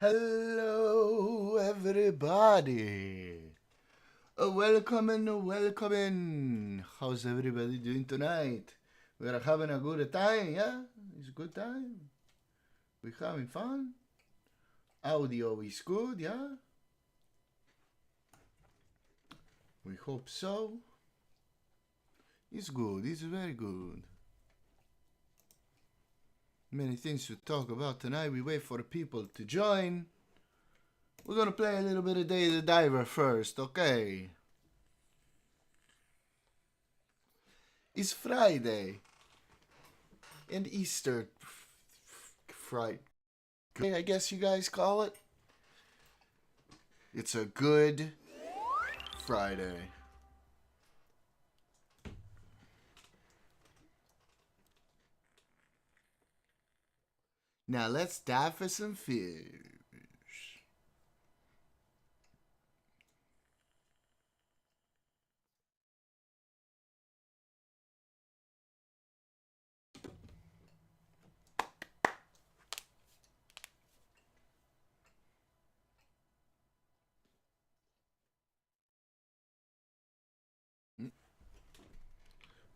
Hello, everybody. Welcome and welcome in. How's everybody doing tonight? We're having a good time, yeah? It's a good time. We're having fun. Audio is good, yeah? We hope so. It's good, it's very good. Many things to talk about tonight. We wait for people to join. We're gonna play a little bit of Day the Diver first, okay? It's Friday. And Easter Friday, I guess you guys call it. It's a good Friday. Now let's dive for some fish.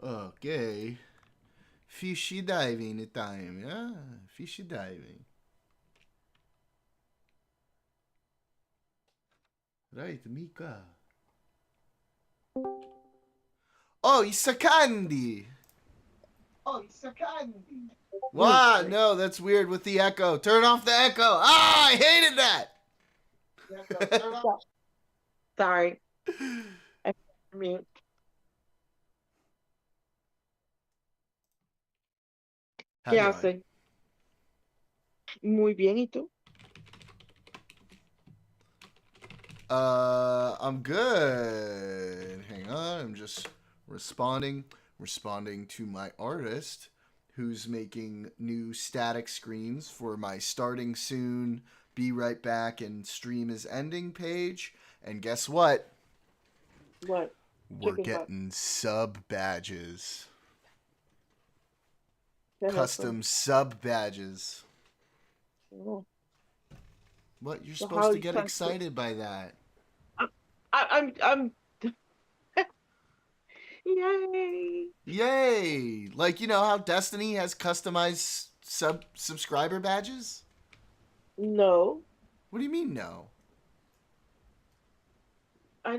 Okay. Fishy diving time, yeah? Fishy diving. Right, Mika. Oh, it's a candy. Wow, no, that's weird with the echo. Turn off the echo. Ah, I hated that. Sorry. I mute. How ¿Qué do I? hace? Muy bien, ¿y tú? I'm good. Hang on, I'm just responding to my artist who's making new static screens for my starting soon, be right back, and stream is ending page. And guess what? What? We're Chicken butt. getting sub badges. ¿Qué es eso? Custom sub badges. Oh. What? You're So supposed how to you get trying to... excited by that. I'm... Yay! Yay! Like, you know how Destiny has customized subscriber badges? No. What do you mean no? I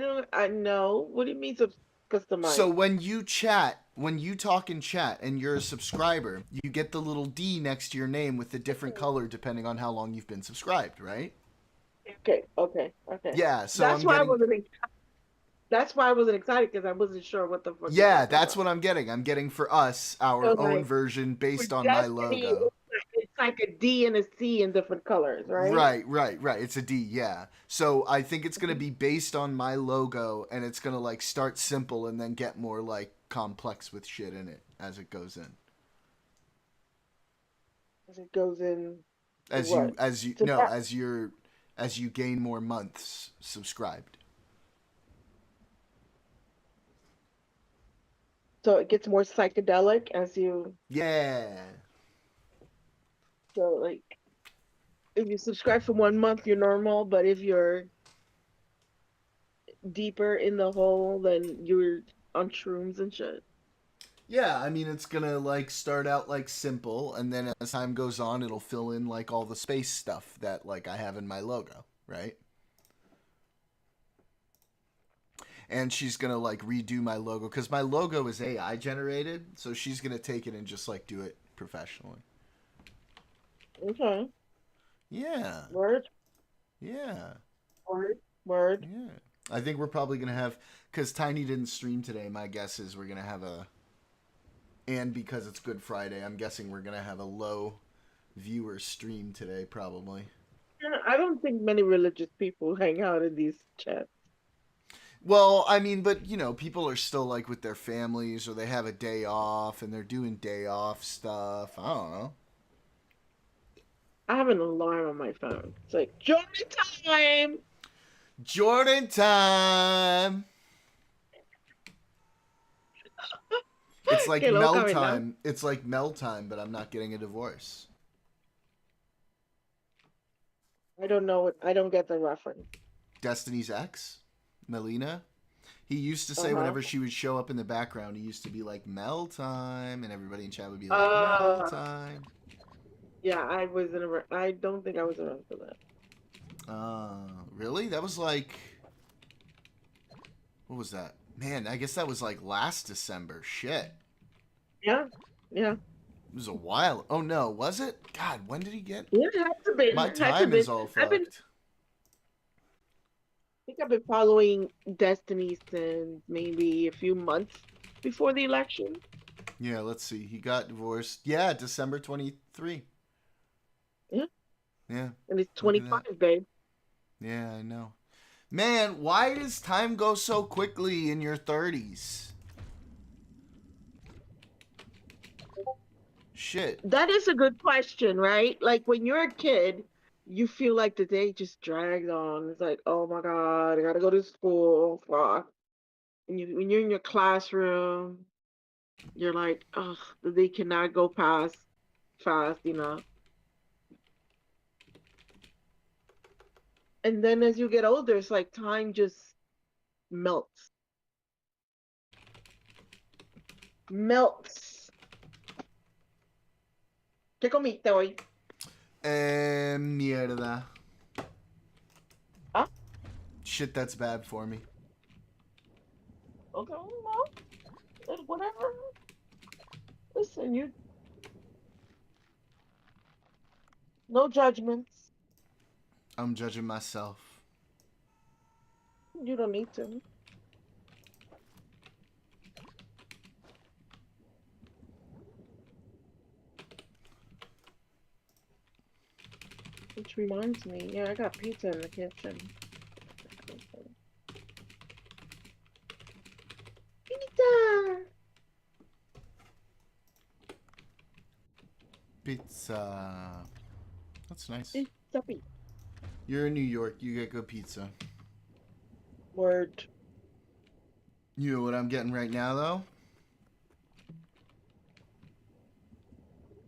know. What do you mean So customize? when you chat, when you talk in chat and you're a subscriber, you get the little D next to your name with a different color depending on how long you've been subscribed, right? Okay. Yeah, so That's I'm why I getting wasn't... That's why I wasn't excited, because I wasn't sure what the fuck you're Yeah, talking that's about. what I'm getting. I'm getting for us So our own like, version for based on my Destiny, logo. it's like a D and a C in different colors, right? Right. It's a D, yeah. So I think it's gonna be based on my logo, and it's gonna like start simple and then get more like complex with shit in it as it goes in. As it goes in to As you what? as you To no that. as you gain more months subscribed. So it gets more psychedelic as you... Yeah. So like, if you subscribe for 1 month, you're normal, but if you're deeper in the hole, then you're on shrooms and shit. Yeah, I mean it's gonna like start out like simple, and then as time goes on, it'll fill in like all the space stuff that like I have in my logo, right? And she's gonna like redo my logo because my logo is AI generated, so she's gonna take it and just like do it professionally. Okay. Yeah, Word, yeah, word. yeah. I think we're probably gonna have because Tiny didn't stream today. My guess is we're gonna have a, and because it's Good Friday, I'm guessing we're gonna have a low viewer stream today probably. Yeah, I don't think many religious people hang out in these chats. Well, I mean, but you know, people are still like with their families or they have a day off and they're doing day off stuff. I don't know. I have an alarm on my phone. It's like, Jordan time! Jordan time. It's like Que Mel loca, ¿verdad? time. It's like Mel time, but I'm not getting a divorce. I don't know it. I don't get the reference. Destiny's ex, Melina. He used to say Uh-huh. whenever she would show up in the background, he used to be like Mel time, and everybody in chat would be like Mel Uh, time. yeah, I wasn't around. I don't think I was around for that. Really? That was like, what was that? Man, I guess that was like last December. Shit. Yeah, yeah. It was a while. Oh no, was it? God, when did he get? Yeah, it had to be. My Had to time be. is all I've been. fucked. I think I've been following Destiny since maybe a few months before the election. Yeah, let's see. He got divorced. Yeah, December 23. Yeah, Yeah, and it's look at that. 25, babe. Yeah, I know. Man, why does time go so quickly in your 30s? Shit. That is a good question, right? Like when you're a kid, you feel like the day just drags on. It's like, oh my God, I gotta go to school. Fuck. And when you're in your classroom, you're like, ugh, the day cannot go past fast enough. And then as you get older, it's like time just melts. Melts. ¿Qué comiste hoy? Mierda. Ah, Shit, that's bad for me. okay, well, whatever. Listen, you no judgments. I'm judging myself. You don't need to. Which reminds me, yeah, I got pizza in the kitchen. Pizza! Pizza. That's nice. Pizza, pizza. You're in New York. You get good pizza. Word. You know what I'm getting right now, though?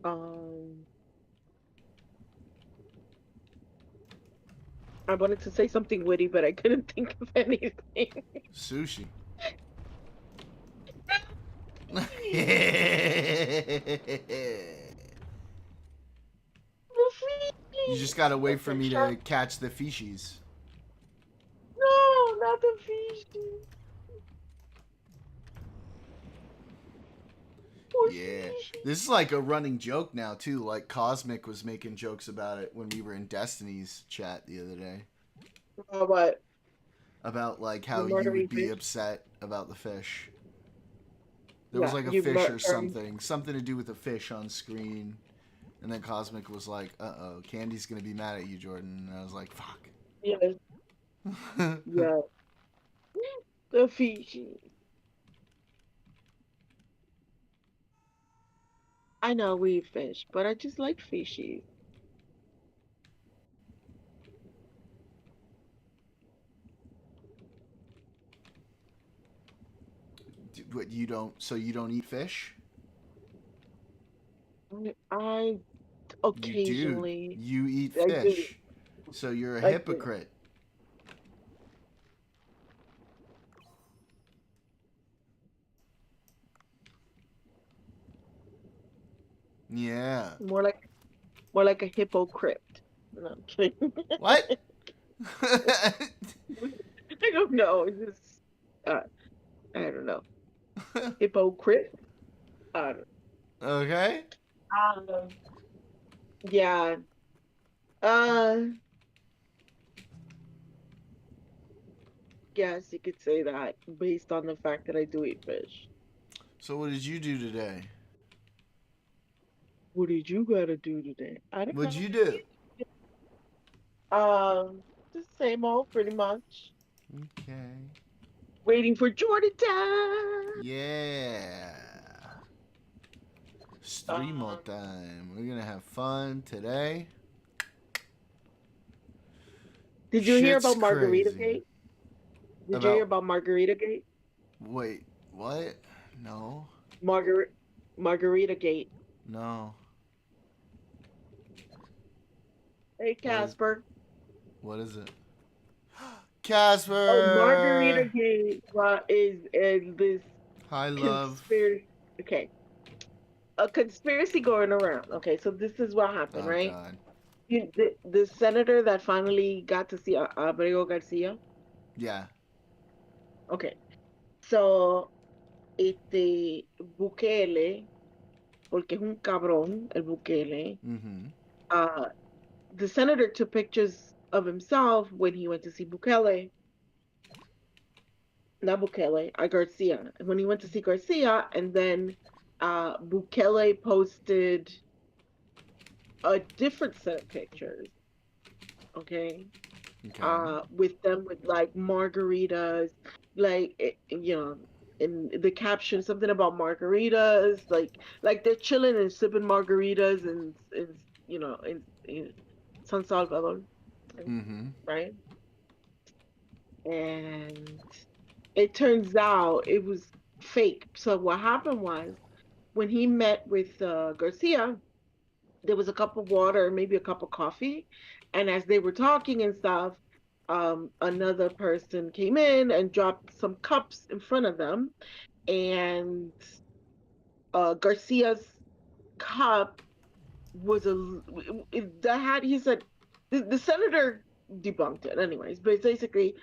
Um, I wanted to say something witty, but I couldn't think of anything. Sushi. You just gotta The wait for me fish to catch the fishies. No, not the fishy. Poor Yeah. fishy. This is like a running joke now, too. Like, Cosmic was making jokes about it when we were in Destiny's chat the other day. What? About, like, The how you murdering would be fish? upset about the fish. There was, Yeah, like, a you fish or murdering. something. Something to do with a fish on screen. And then Cosmic was like, uh-oh, Candy's gonna be mad at you, Jordan. And I was like, fuck. Yes, yeah. The fishy. I know we eat fish, but I just like fishies. What, you don't, so you don't eat fish? I You do. occasionally, You eat I do, fish. So you're a I do. hypocrite. Yeah. More like a hypocrite. No, I'm kidding. What? I don't know. It's just, I don't know. Hypocrite. I don't. Okay. Um, yeah. Uh, Guess you could say that based on the fact that I do eat fish. So what did you do today? What did you gotta do today? I don't What'd know. you do? The same old, pretty much. Okay. Waiting for Jordan time. Yeah. Streamo Um, time. We're gonna have fun today. did you hear Shit's about Margarita crazy. Gate? Did you hear About about Margarita Gate? wait, what? No. Margaret Margarita Gate. No. Hey What is Casper. What is it? Oh, Margarita Casper. Gate is this Hi, love. conspiracy. Okay, a conspiracy going around. Okay, so this is what happened, Oh right? God. The senator that finally got to see Abrego Garcia. Yeah. Okay, so Bukele, porque es un cabrón, el Bukele. Mm-hmm. Uh, the senator took pictures of himself when he went to see Bukele, not Bukele, Garcia. When he went to see Garcia, and then Bukele posted a different set of pictures, okay, Okay. with them with like margaritas, like in the caption something about margaritas, like they're chilling and sipping margaritas in San Salvador, Mm-hmm. right? And it turns out it was fake. So what happened was when he met with Garcia, there was a cup of water, maybe a cup of coffee, and as they were talking and stuff, another person came in and dropped some cups in front of them, and Garcia's cup was that had he said the senator debunked it anyways, but basically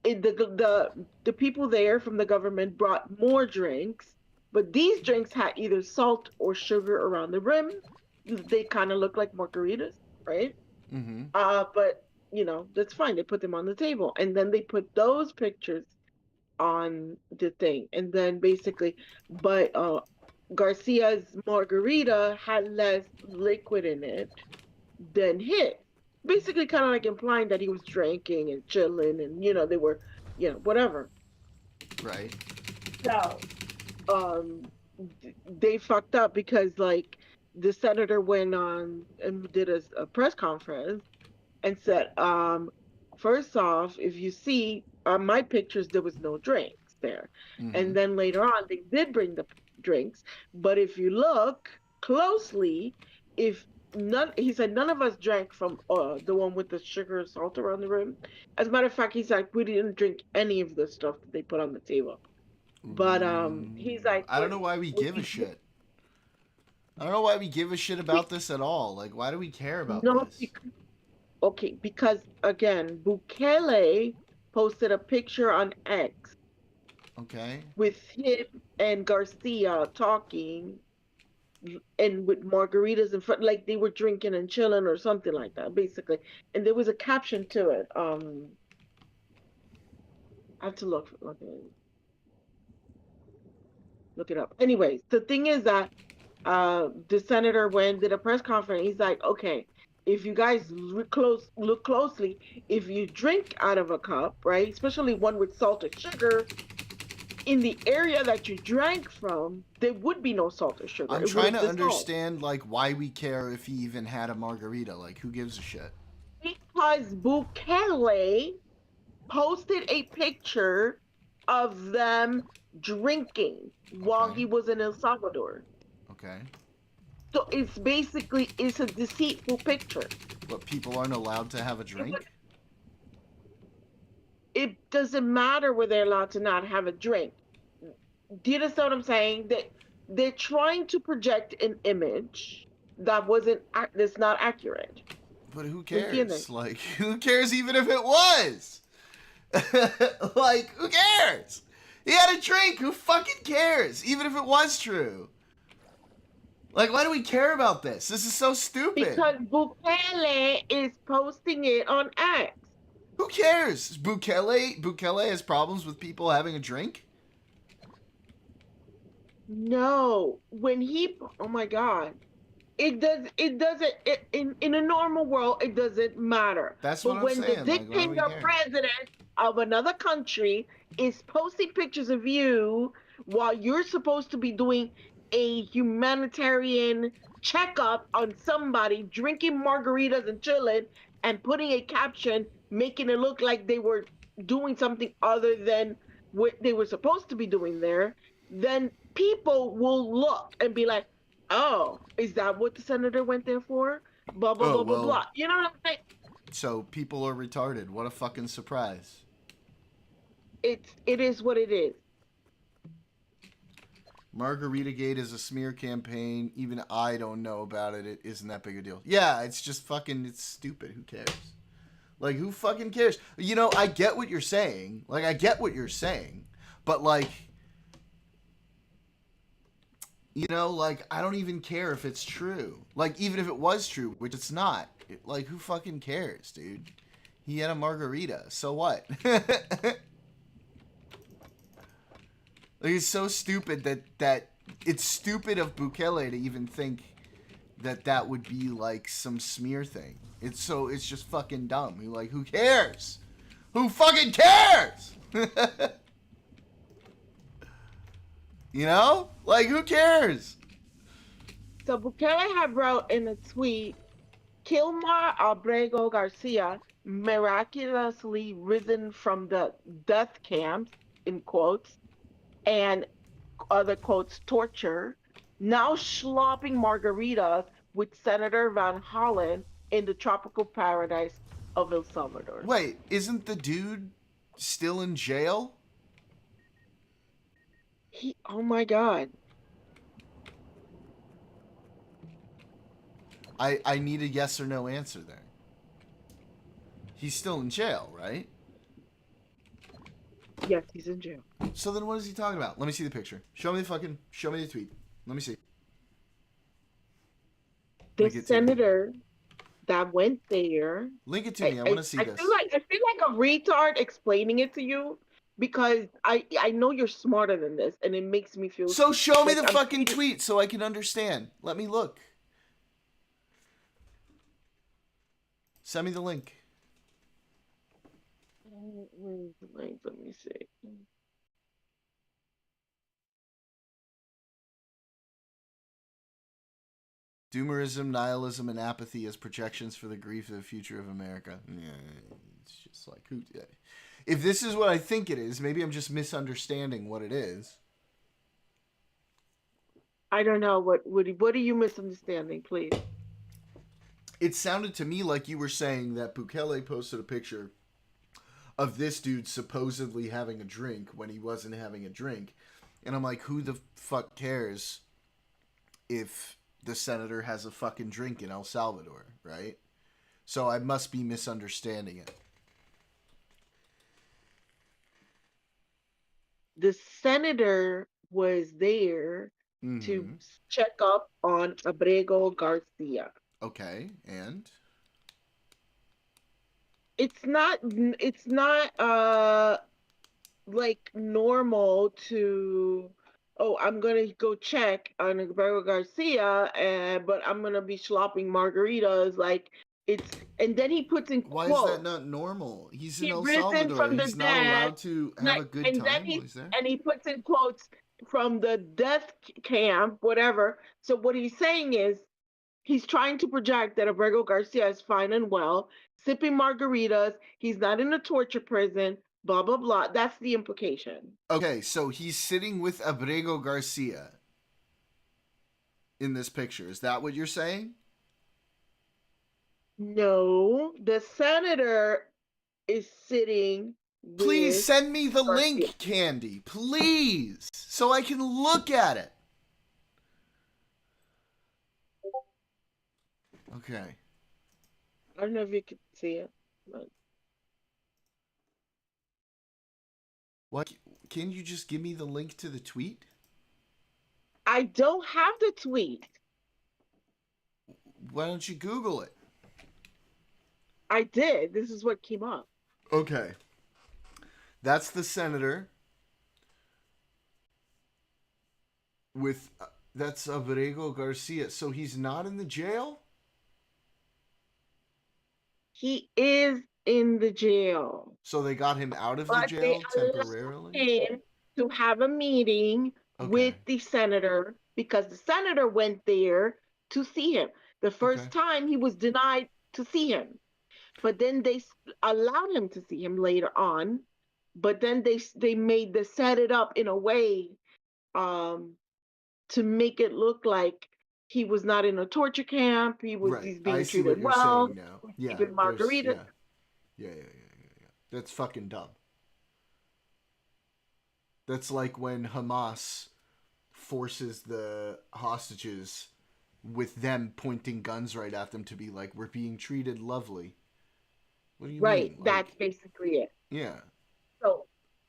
the people there from the government brought more drinks, but these drinks had either salt or sugar around the rim. They kind of look like margaritas, right? Mm-hmm. But that's fine. They put them on the table, and then they put those pictures on the thing, and then basically, but Garcia's margarita had less liquid in it than his. Basically, kind of like implying that he was drinking and chilling, and they were, whatever. Right. So, they fucked up because like the senator went on and did a press conference and said, first off, if you see on my pictures, there was no drinks there. Mm-hmm. And then later on, they did bring the drinks. But if you look closely, if none, he said, none of us drank from the one with the sugar and salt around the rim. As a matter of fact, he's like, we didn't drink any of the stuff that they put on the table. But he's Ooh. like, I don't know why we when give a you shit. I don't know why we give a shit about this at all. Like, why do we care about no, this? okay, because again, Bukele posted a picture on X Okay. with him and Garcia talking and with margaritas in front, like they were drinking and chilling or something like that, basically. And there was a caption to it. I have to look it up. Anyways, the thing is that the senator when did a press conference, he's like, okay, if you guys look closely, if you drink out of a cup, right, especially one with salt or sugar, in the area that you drank from, there would be no salt or sugar. I'm It would trying have to dissolved. understand like why we care if he even had a margarita. Like, who gives a shit? Because Bukele posted a picture of them drinking while Okay. he was in El Salvador. Okay. So it's a deceitful picture. But people aren't allowed to have a It would drink? it doesn't matter whether they're allowed to not have a drink. Do you understand what I'm saying? That they're trying to project an image that's not accurate. But who ¿Me entiendes? cares? Like, who cares even if it was? Like, who cares? He had a drink. Who fucking cares? Even if it was true. Like, why do we care about this? This is so stupid. Because Bukele is posting it on X. Who cares? Bukele has problems with people having a drink? No, oh my God, in a normal world it doesn't matter, That's what but I'm when the saying. Like, why do we dictator care? president of another country is posting pictures of you while you're supposed to be doing a humanitarian checkup on somebody drinking margaritas and chilling and putting a caption making it look like they were doing something other than what they were supposed to be doing there, then people will look and be like, oh, is that what the senator went there for? Blah blah Oh, blah blah well, blah. You know what I'm saying? So people are retarded. What a fucking surprise. It is what it is. Margaritagate is a smear campaign. Even I don't know about it. It isn't that big a deal. Yeah, it's just fucking. It's stupid. Who cares? Like, who fucking cares? You know, I get what you're saying. Like, I get what you're saying. But, like, you know, like, I don't even care if it's true. Like, even if it was true, which it's not. Like, who fucking cares, dude? He had a margarita. So what? Like, it's so stupid that it's stupid of Bukele to even think that would be like some smear thing. It's just fucking dumb. Who cares? Who fucking cares? You know? Like, who cares? So Bukele had wrote in a tweet, Kilmar Abrego Garcia, miraculously risen from the death camps, in quotes, and other quotes, torture, now slopping margaritas with Senator Van Hollen in the tropical paradise of El Salvador. Wait, isn't the dude still in jail? Oh my God. I need a yes or no answer there. He's still in jail, right? Yes, he's in jail. So then what is he talking about? Let me see the picture. Show me the tweet. Let me see. The Link it to me. senator that went there. Link it to me. I want to see this. I feel like a retard explaining it to you because I know you're smarter than this, and it makes me feel So show me like the I'm fucking tweet so I can understand. Let me look. Send me the link. Where's the link? Let me see. Doomerism, nihilism, and apathy as projections for the grief of the future of America. Yeah, it's just like who? If this is what I think it is, maybe I'm just misunderstanding what it is. I don't know what are you misunderstanding, please? It sounded to me like you were saying that Bukele posted a picture of this dude supposedly having a drink when he wasn't having a drink, and I'm like, who the fuck cares if the senator has a fucking drink in El Salvador, right? So I must be misunderstanding it. The senator was there to Mm-hmm. check up on Abrego Garcia. Okay, and It's not like normal to, oh, I'm gonna go check on Abrego Garcia, but I'm gonna be slopping margaritas. Like it's, and then he puts in why is that quotes. not normal? He's in He El risen Salvador. from the He's not dead, allowed to have like, a good and then time while he's there. he puts in quotes from the death camp, whatever. So what he's saying is he's trying to project that Abrego Garcia is fine and well, sipping margaritas. He's not in a torture prison. Blah blah blah. That's the implication. Okay, so he's sitting with Abrego Garcia in this picture. Is that what you're saying? No, the senator is sitting Please with send me the Garcia. link, Candy. Please. So I can look at it. Okay. I don't know if you could see it. But What? Can you just give me the link to the tweet? I don't have the tweet. Why don't you Google it? I did. This is what came up. Okay. That's the senator with that's Abrego Garcia. So he's not in the jail? He is in the jail, So they got him out of the but they jail allowed temporarily? him to have a meeting Okay. with the senator because the senator went there to see him. The Okay. first time he was denied to see him, but then they allowed him to see him later on. But then they made the set it up in a way um, to make it look like he was not in a torture camp. Right. He's I being see what treated you're well. saying now. He's Yeah. keeping margaritas. Yeah. That's fucking dumb. That's like when Hamas forces the hostages with them pointing guns right at them to be like, we're being treated lovely. What do you Right. mean? That's Like, basically it. yeah. So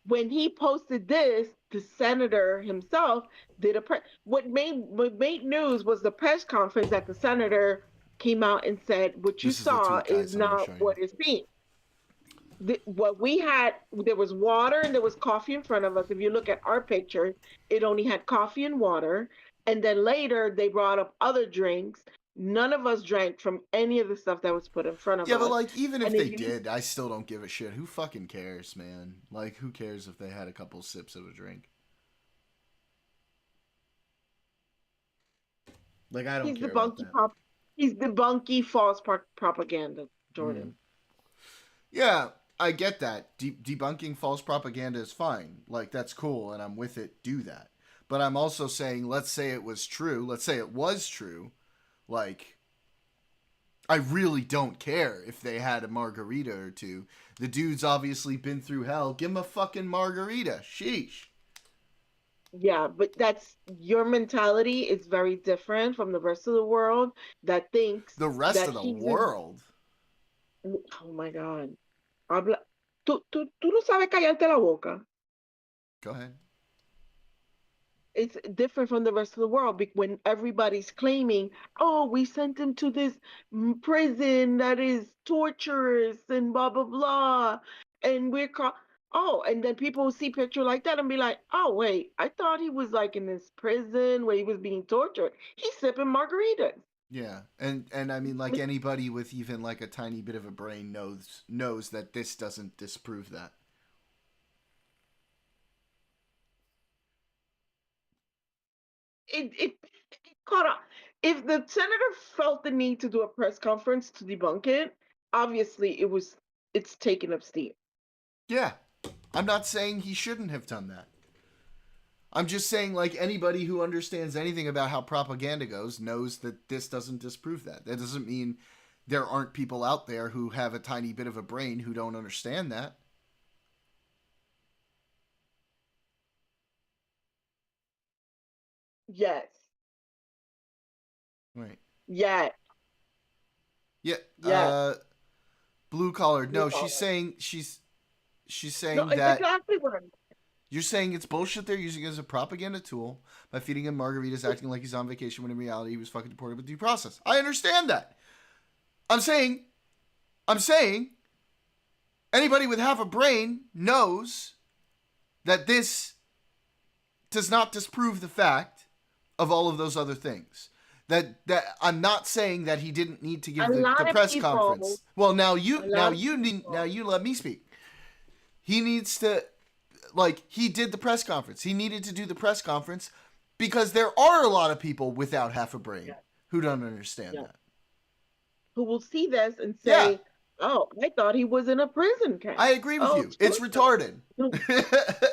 when he posted this, the senator himself did a press. What made news was the press conference that the senator came out and said, "What you This is the saw tweet, is guys. I'm going to not show you. what is seen." What we had, there was water and there was coffee in front of us. If you look at our picture, it only had coffee and water. And then later they brought up other drinks. None of us drank from any of the stuff that was put in front of Yeah, but us. like, even if And if they you did, I still don't give a shit. Who fucking cares, man? Like, who cares if they had a couple sips of a drink? Like, I don't he's care about debunking that. pop, he's debunking false propaganda, Mm. Jordan. Yeah, I get that. Debunking false propaganda is fine. Like, that's cool, and I'm with it. Do that. But I'm also saying, let's say it was true. Let's say it was true. Like, I really don't care if they had a margarita or two. The dude's obviously been through hell. Give him a fucking margarita. Sheesh. Yeah, but that's your mentality is very different from the rest of the world that thinks The rest that of the he's in. world. Oh my God. Habla. Tú no sabes callarte la boca. Go ahead. It's different from the rest of the world when everybody's claiming, oh, we sent him to this prison that is torturous and blah, blah, blah. And we're called. Oh, and then people see picture like that and be like, oh, wait, I thought he was like in this prison where he was being tortured. He's sipping margaritas. Yeah, and I mean, like anybody with even like a tiny bit of a brain knows that this doesn't disprove that. It caught up. If the senator felt the need to do a press conference to debunk it, obviously it's taken up steam. Yeah, I'm not saying he shouldn't have done that. I'm just saying, like, anybody who understands anything about how propaganda goes knows that this doesn't disprove that. That doesn't mean there aren't people out there who have a tiny bit of a brain who don't understand that. Yes. Right. Yes. Yeah. Yes. Blue collar. Blue No, she's collar. saying she's No, saying it's that exactly what I'm you're saying it's bullshit they're using it as a propaganda tool by feeding him margaritas, acting like he's on vacation when in reality he was fucking deported with due process. I understand that. I'm saying, I'm saying, anybody with half a brain knows that this does not disprove the fact of all of those other things. That I'm not saying that he didn't need to a give the lot of press people, conference. Well, a lot of now people. you let me speak. He needs to, like, he did the press conference. He needed to do the press conference because there are a lot of people without half a brain Yeah, who don't understand yeah. that. Who will see this and Yeah, say, "Oh, I thought he was in a prison I camp. agree with Oh, you. it's It's torture." retarded.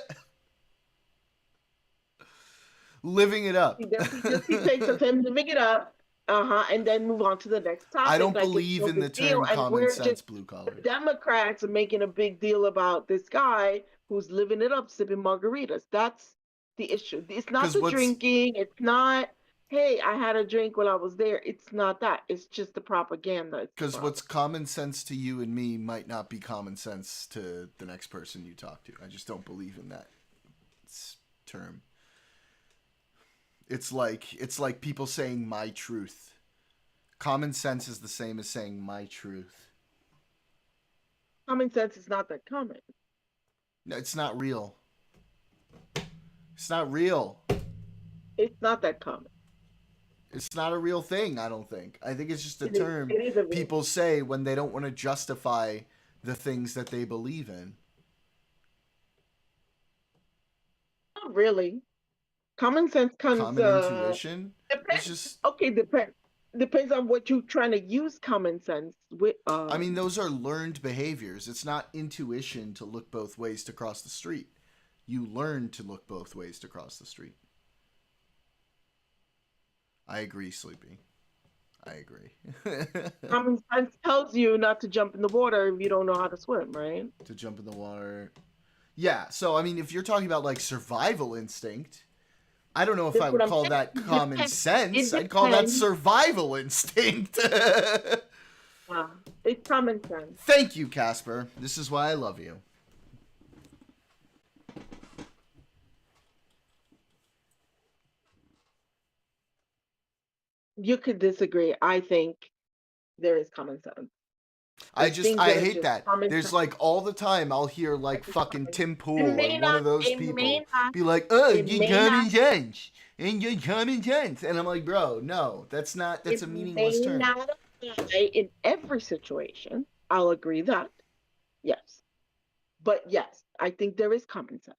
Living it up. This he takes of him living it up, and then move on to the next I topic don't like it's believe no in the big deal. term And common we're just sense blue the collar. Democrats are making a big deal about this guy who's living it up, sipping margaritas. That's the issue. It's not Because the what's drinking. It's not, hey, I had a drink when I was there. It's not that. It's just the propaganda. It's the because what's problem. common sense to you and me might not be common sense to the next person you talk to. I just don't believe in that term. It's like people saying my truth. Common sense is the same as saying my truth. Common sense is not that common. No, it's not real. It's not real. It's not that common. It's not a real thing, I don't think. I think it's just a It is. term It is a real. people say when they don't want to justify the things that they believe in. Not really. Common sense comes. Common intuition. It's Depends. just, Okay, depends on what you're trying to use common sense with. I mean, those are learned behaviors. It's not intuition to look both ways to cross the street. You learn to look both ways to cross the street. I agree, Sleepy. I agree. Common sense tells you not to jump in the water if you don't know how to swim, right? To jump in the water. Yeah, so I mean, if you're talking about like survival instinct, I don't know if I That's what would I'm call saying. that It common depends. sense. It I'd call that depends. survival instinct. It's common sense. Thank you, Casper. This is why I love you. You could disagree. I think there is common sense. There's things I that are hate just that. common There's sense. like all the time I'll hear That like is fucking common. Tim It Pool or may one not. of those It may people not. be like, "Oh, It you may not. common sense." And you common sense. And I'm like, "Bro, no. That's It a meaningless may term." not apply in every situation. I'll agree that. Yes. But yes, I think there is common sense.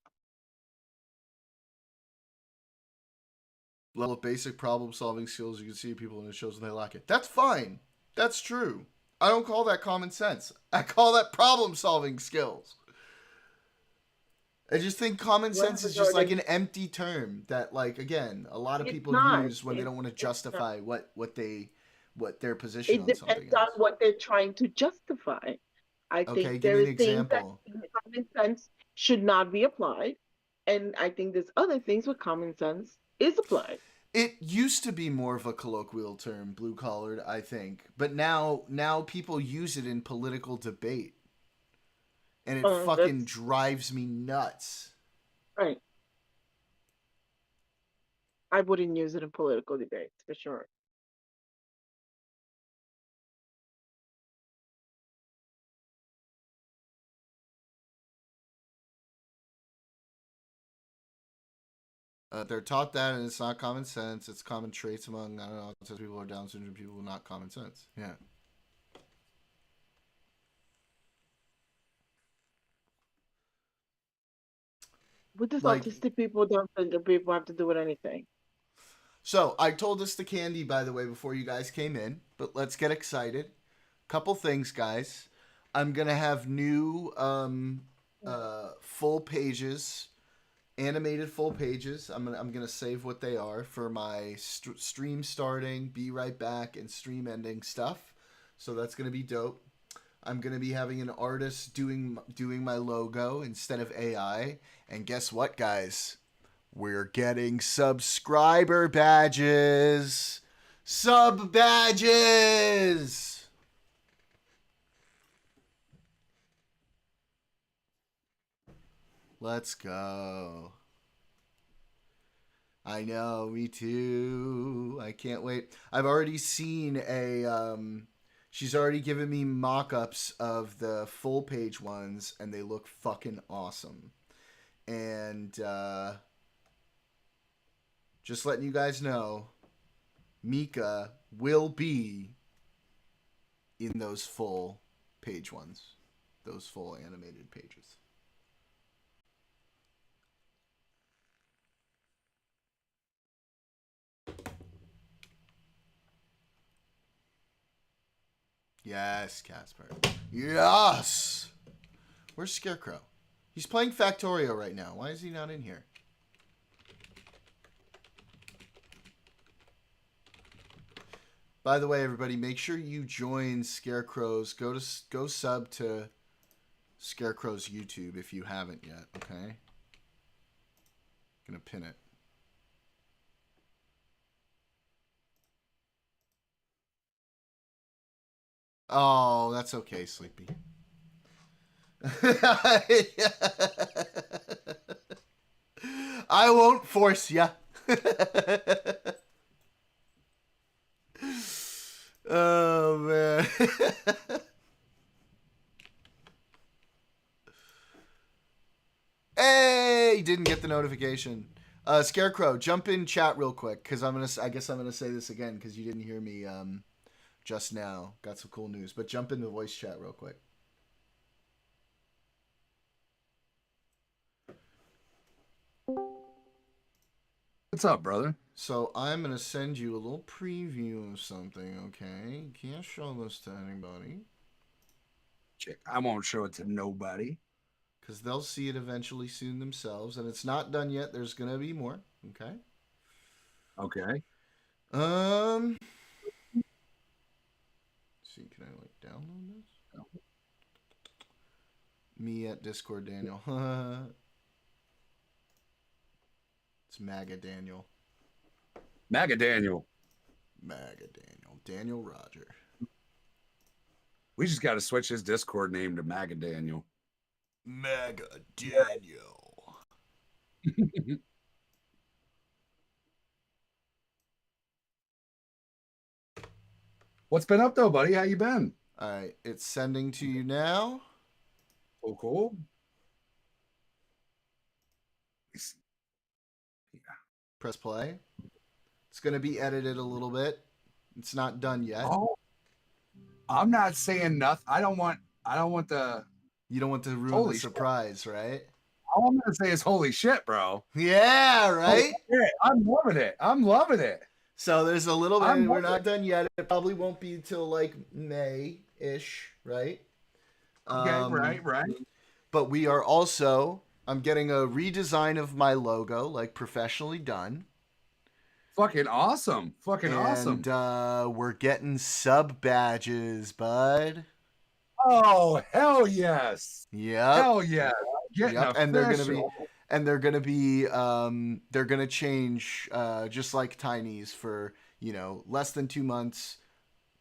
Level of basic problem solving skills you can see people in the shows when they lack it. That's fine. That's true. I don't call that common sense. I call that problem solving skills. I just think common sense Whatever, is just like Jordan. an empty term that, like, again, a lot of It's people not. use when they don't want to It's not. justify what their position It on something depends on is. what they're trying to justify. I Okay, think give there me an is things that example. common sense should not be applied, and I think there's other things where common sense is applied. It used to be more of a colloquial term, blue collared, I think, but now people use it in political debate, and it fucking That's drives me nuts. right. I wouldn't use it in political debates for sure. They're taught that, and it's not common sense. It's common traits among I don't know autistic people or Down syndrome people, not common sense. Yeah. What does Like, autistic people, Down syndrome people have to do with anything? so I told this to Candy, by the way, before you guys came in, but let's get excited. Couple things, guys. I'm gonna have new full pages, animated full pages. I'm gonna save what they are for my stream starting, be right back, and stream ending stuff. So that's gonna be dope. I'm gonna be having an artist doing my logo instead of AI. And guess what, guys? We're getting subscriber badges. Sub badges. Let's go. I know, me too. I can't wait. I've already seen a she's already given me mock-ups of the full page ones and they look fucking awesome. And just letting you guys know, Mika will be in those full page ones, those full animated pages. Yes, Casper. Yes! Where's Scarecrow? He's playing Factorio right now. Why is he not in here? By the way, everybody, make sure you join Scarecrow's. Go sub to Scarecrow's YouTube if you haven't yet. Okay, gonna pin it. Oh, that's okay, Sleepy. I won't force ya. Oh man. Hey, didn't get the notification. Scarecrow, jump in chat real quick because I guess I'm gonna say this again because you didn't hear me just now. Got some cool news, but jump in the voice chat real quick. What's up, brother? So I'm gonna send you a little preview of something. Okay, can't show this to anybody Check. I won't show it to nobody. because they'll see it eventually soon themselves, and it's not done yet. There's gonna be more. Okay. Okay. Um. See, can I like download this? Me at Discord, Daniel. It's MAGA Daniel. MAGA Daniel. MAGA Daniel. Daniel Roger. We just got to switch his Discord name to MAGA Daniel. MAGA Daniel. What's been up though, buddy? How you been? All right, it's sending to you now. Oh, cool. Press play. It's going to be edited a little bit. It's not done yet. Oh, I'm not saying nothing. I don't want the. You don't want to ruin Holy the surprise, right? All I'm gonna say is holy shit, bro. Yeah, right? Shit. I'm loving it. I'm loving it. So there's a little bit. I'm We're loving not done yet. It probably won't be till like May-ish, right? Okay, right. But we are also. I'm getting a redesign of my logo, like professionally done. Fucking awesome. Fucking awesome. And we're getting sub badges, bud. Oh, hell yes. Yep. Hell yeah. Yep. And they're gonna be they're gonna change just like Tiny's for, less than 2 months,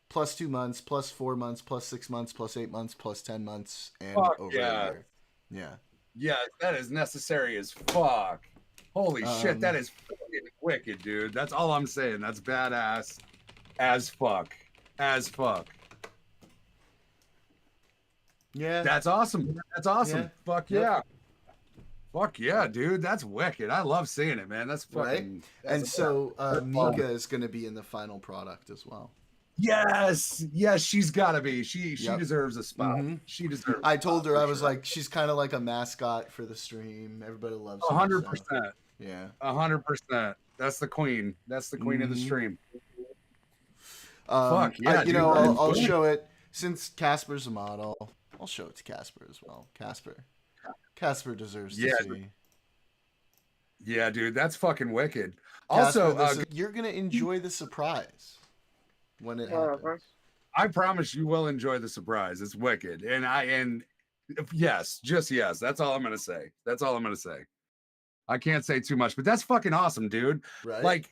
plus 2 months, plus 4 months, plus 6 months, plus 8 months, plus 10 months, and over a year. Yeah. Yeah, that is necessary as fuck. Holy shit, that is fucking wicked, dude. That's all I'm saying. That's badass as fuck. As fuck. Yeah. That's awesome. That's awesome. Yeah. Fuck yeah. Yep. Fuck yeah, dude. That's wicked. I love seeing it, man. That's fucking. Right? And so Mika is going to be in the final product as well. Yes, she's got to be. She deserves a spot. Mm-hmm. She deserves. I told her I was like, she's kind of like a mascot for the stream. Everybody loves her. 100%. Yeah, 100%. That's the queen. That's the queen of the stream. Fuck yeah, I'll show it since Casper's a model. I'll show it to Casper as well. Casper deserves to see. Yeah, dude, that's fucking wicked. Casper, also, you're gonna enjoy the surprise when it happens. I promise you will enjoy the surprise. It's wicked, and yes, just yes. That's all I'm gonna say. That's all I'm gonna say. I can't say too much, but that's fucking awesome, dude. Right? Like,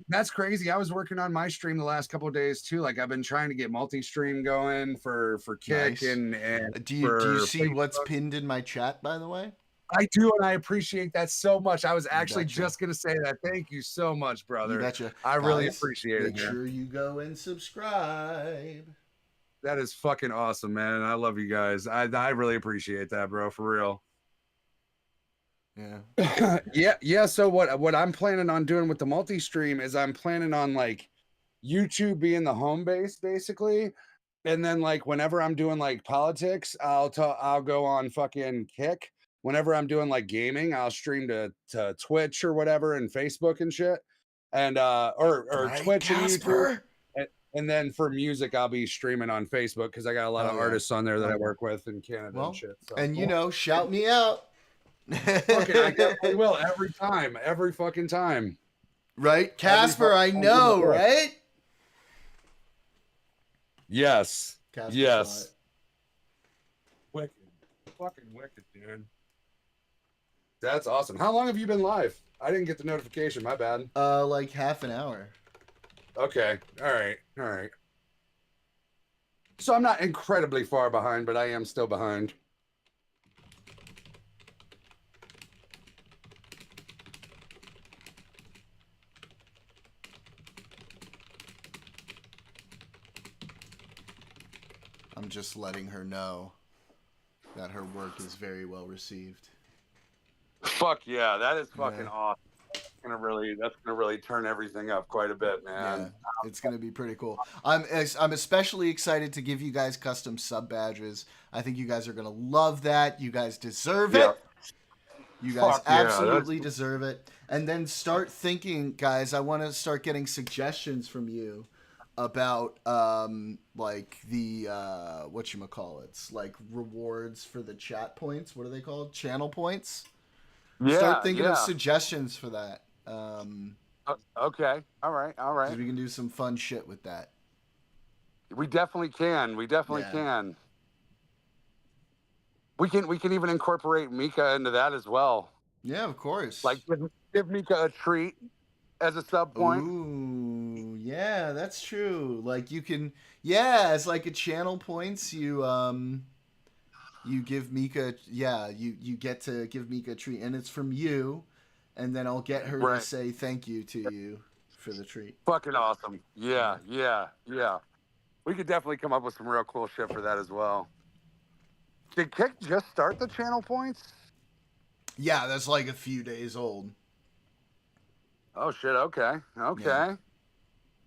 that's crazy. I was working on my stream the last couple of days too. Like, I've been trying to get multi-stream going for Kick. Nice. and do you see Facebook. What's pinned in my chat, by the way? I do, and I appreciate that so much. I was actually just gonna say that. Thank you so much, brother. You betcha. I really appreciate it. Make sure you go and subscribe. That is fucking awesome, man. I love you guys. I really appreciate that, bro. For real. Yeah. Yeah. So what I'm planning on doing with the multi-stream is I'm planning on like YouTube being the home base, basically. And then like whenever I'm doing like politics, I'll go on fucking Kick. Whenever I'm doing like gaming, I'll stream to Twitch or whatever and Facebook and shit. And or right, Twitch Casper? and YouTube. And then for music, I'll be streaming on Facebook because I got a lot of artists on there that I work with in Canada and shit. So, and shout me out. Fucking, I definitely will every fucking time. Right, Casper? I know, right? Yes. Casper, yes. Wicked, fucking wicked, dude. That's awesome. How long have you been live? I didn't get the notification. My bad. Like half an hour. Okay. All right. So I'm not incredibly far behind, but I am still behind. I'm just letting her know that her work is very well received. Fuck yeah, that is fucking awesome. That's gonna really turn everything up quite a bit, man. Yeah, it's gonna be pretty cool. I'm especially excited to give you guys custom sub badges. I think you guys are gonna love that. You guys deserve it. You guys absolutely deserve it. And then start thinking, guys. I want to start getting suggestions from you about like the whatchamacallits, like rewards for the chat points. What are they called? Channel points. Start thinking of suggestions for that. Okay. All right. All right. Because we can do some fun shit with that. We definitely can. We definitely Yeah. can. We can even incorporate Mika into that as well. Yeah, of Like course. give Mika a treat as a sub point. Ooh, yeah, that's true. Like you can, yeah, as like a channel points, you give Mika, yeah, you get to give Mika a treat, and it's from you, and then I'll get her to Right. say thank you to you for the treat. Fucking awesome. Yeah. Yeah. Yeah. Yeah. We could definitely come up with some real cool shit for that as well. Did Kick just start the channel points? Yeah, that's like a few days old. Oh shit. Okay. Yeah. Okay.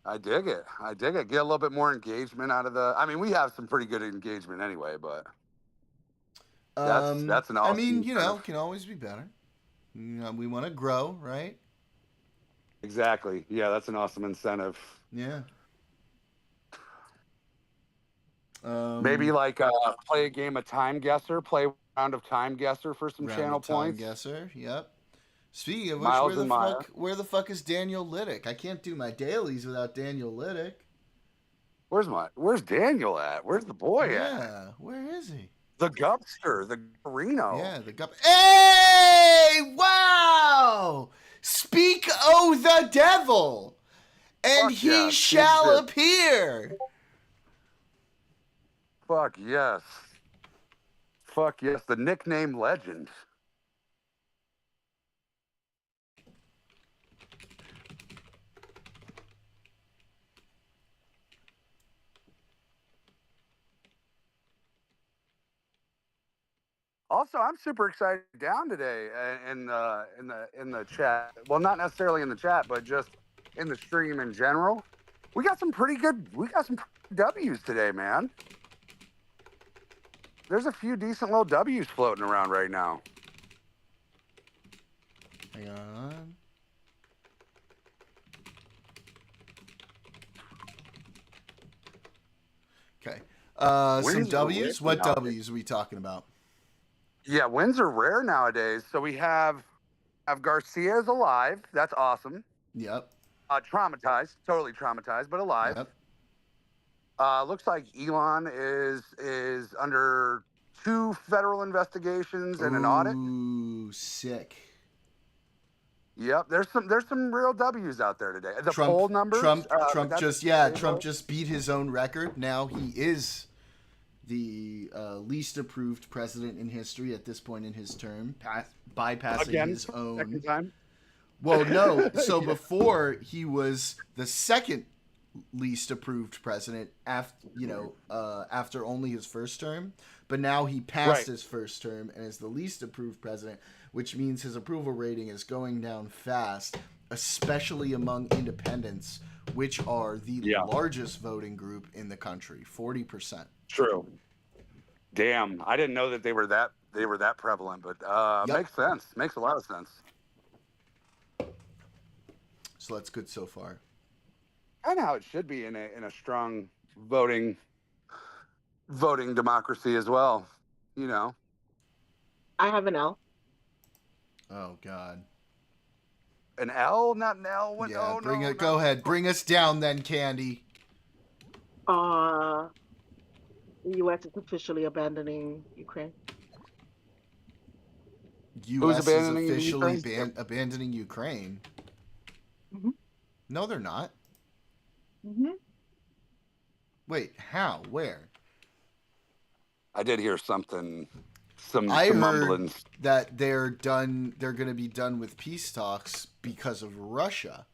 I dig it. I dig it. Get a little bit more engagement out of the. I mean, we have some pretty good engagement anyway, but that's an I awesome mean, incentive. can always be better. We want to grow, right? Exactly. Yeah, that's an awesome incentive. Yeah. Maybe Um, like play a game of time guesser, play a round of time guesser for some round channel of time points. guesser. Yep. Speaking of which, Miles and Maya. where the fuck is Daniel Liddick? I can't do my dailies without Daniel Liddick. Where's Daniel at? Where's the boy at? Yeah, where is he? The Gupster, the Reno. Yeah, the gup. Hey! Wow! Speak, O the devil, and Fuck he yes. Big shall Vid. appear. Fuck yes. Fuck yes. The nickname legend. Also, I'm super excited down today in the chat. Well, not necessarily in the chat, but just in the stream in general. We got some W's today, man. There's a few decent little W's floating around right now. Hang on. Okay. Some Wins are W's. rare What nowadays. W's are we talking about? Yeah, wins are rare nowadays. So we have Garcia is alive. That's awesome. Yep. Traumatized, totally traumatized, but alive. Yep. Looks like Elon is under 2 federal investigations and an audit. Ooh, sick. Yep, there's some real W's out there today. The poll numbers, Trump that's just Trump just beat his own record. Now he is the least approved president in history at this point in his term, bypassing again his own. second time. Well, no. So Yeah. before he was the second least approved president after only his first term, but now he passed his first term and is the least approved president, which means his approval rating is going down fast, especially among independents, which are the largest voting group in the country, 40%. True. Damn, I didn't know that they were that prevalent, but makes sense. Makes a lot of sense. So that's good so far. Kind of how it should be in a strong voting democracy as well. You know. I have an L. Oh God. An L, not an L. What? Yeah, Oh, bring no, it. Go ahead, bring us down then, Candy. The U.S. is officially abandoning Ukraine. U.S. is abandoning officially Ukraine? abandoning Ukraine. Mm-hmm. No, they're not. Mm-hmm. Wait, how? Where? I did hear something. Some heard mumblings that they're done. They're going to be done with peace talks because of Russia.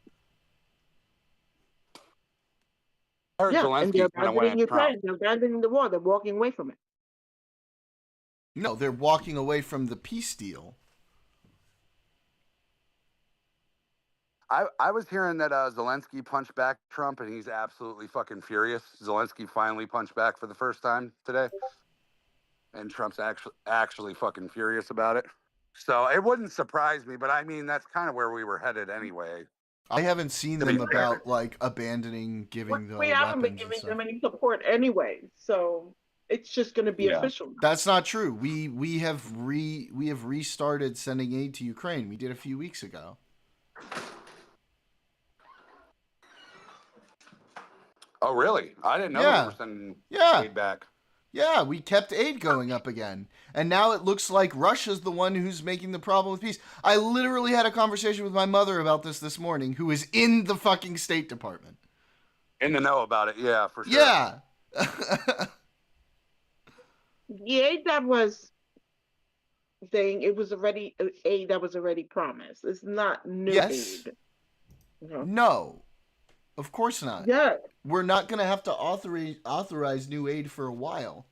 I heard Yeah, and they're Zelensky kind of abandoning went Trump. Ukraine. They're abandoning the war. They're walking away from it. No, they're walking away from the peace deal. I was hearing that Zelensky punched back Trump, and he's absolutely fucking furious. Zelensky finally punched back for the first time today, and Trump's actually fucking furious about it. So it wouldn't surprise me, but I mean that's kind of where we were headed anyway. I haven't seen them about like abandoning giving the We haven't been weapons and giving stuff. them any support anyway, so it's just going to be official now. That's not true. We have restarted sending aid to Ukraine. We did a few weeks ago. Oh, really? I didn't know that we Yeah. were sending Yeah. aid back. Yeah, we kept aid going up again. And now it looks like Russia's the one who's making the problem with peace. I literally had a conversation with my mother about this morning, who is in the fucking State Department. In the know about it, yeah, for sure. Yeah. The aid that was saying it was already aid that was already promised. It's not new Yes. aid. No. No. Of course not. Yeah. We're not going to have to authorize new aid for a while.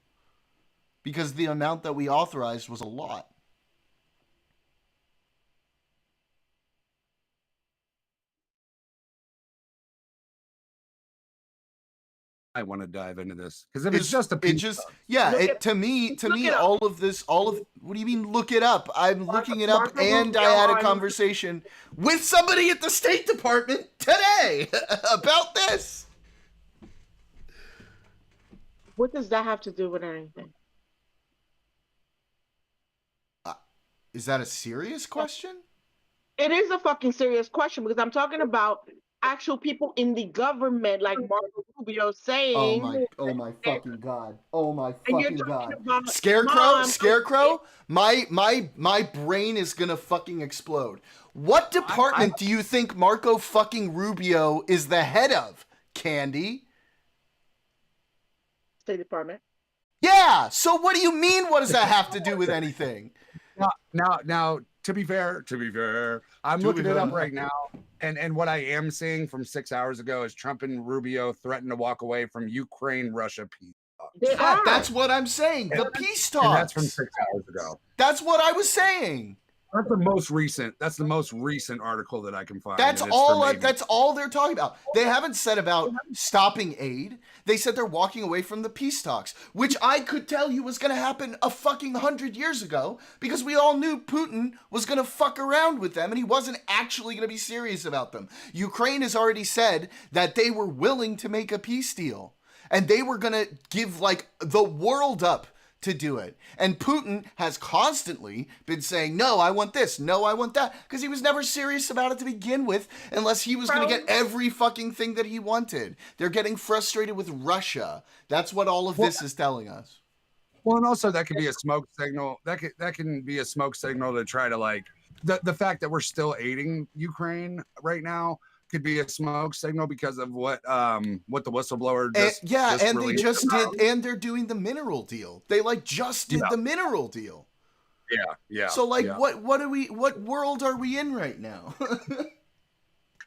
Because the amount that we authorized was a lot. I want to dive into this because if it's just a piece, to me, look it up. all of what do you mean look it up? I'm looking it up, Marco and I Rubio had a on- conversation with somebody at the State Department today about this. What does that have to do with anything? Is that a serious question? It is a fucking serious question because I'm talking about actual people in the government, like Marco Rubio saying. Oh my fucking god! Oh my And you're fucking talking god! about Scarecrow! My brain is gonna fucking explode. What department do you think Marco fucking Rubio is the head of, Candy? State Department. Yeah. So what do you mean? What does that have to do with anything? Now, to be fair, I'm looking it up right now, and what I am seeing from 6 hours ago is Trump and Rubio threatened to walk away from Ukraine-Russia peace talks. That's what I'm saying. The peace talks. And that's from 6 hours ago. That's what I was saying. That's the most recent. That's the most recent article that I can find. That's all. That's all they're talking about. They haven't said about stopping aid. They said they're walking away from the peace talks, which I could tell you was going to happen a fucking 100 years ago because we all knew Putin was going to fuck around with them and he wasn't actually going to be serious about them. Ukraine has already said that they were willing to make a peace deal and they were going to give like the world up to do it. And Putin has constantly been saying, no, I want this, no, I want that, because he was never serious about it to begin with, unless he was going to get every fucking thing that he wanted. They're getting frustrated with Russia. That's what all of this is telling us. Well, and also that could be a smoke signal. That can be a smoke signal to try to like the fact that we're still aiding Ukraine right now could be a smoke signal because of what the whistleblower and they're doing the mineral deal. They just did the mineral deal. Yeah. So what world are we in right now?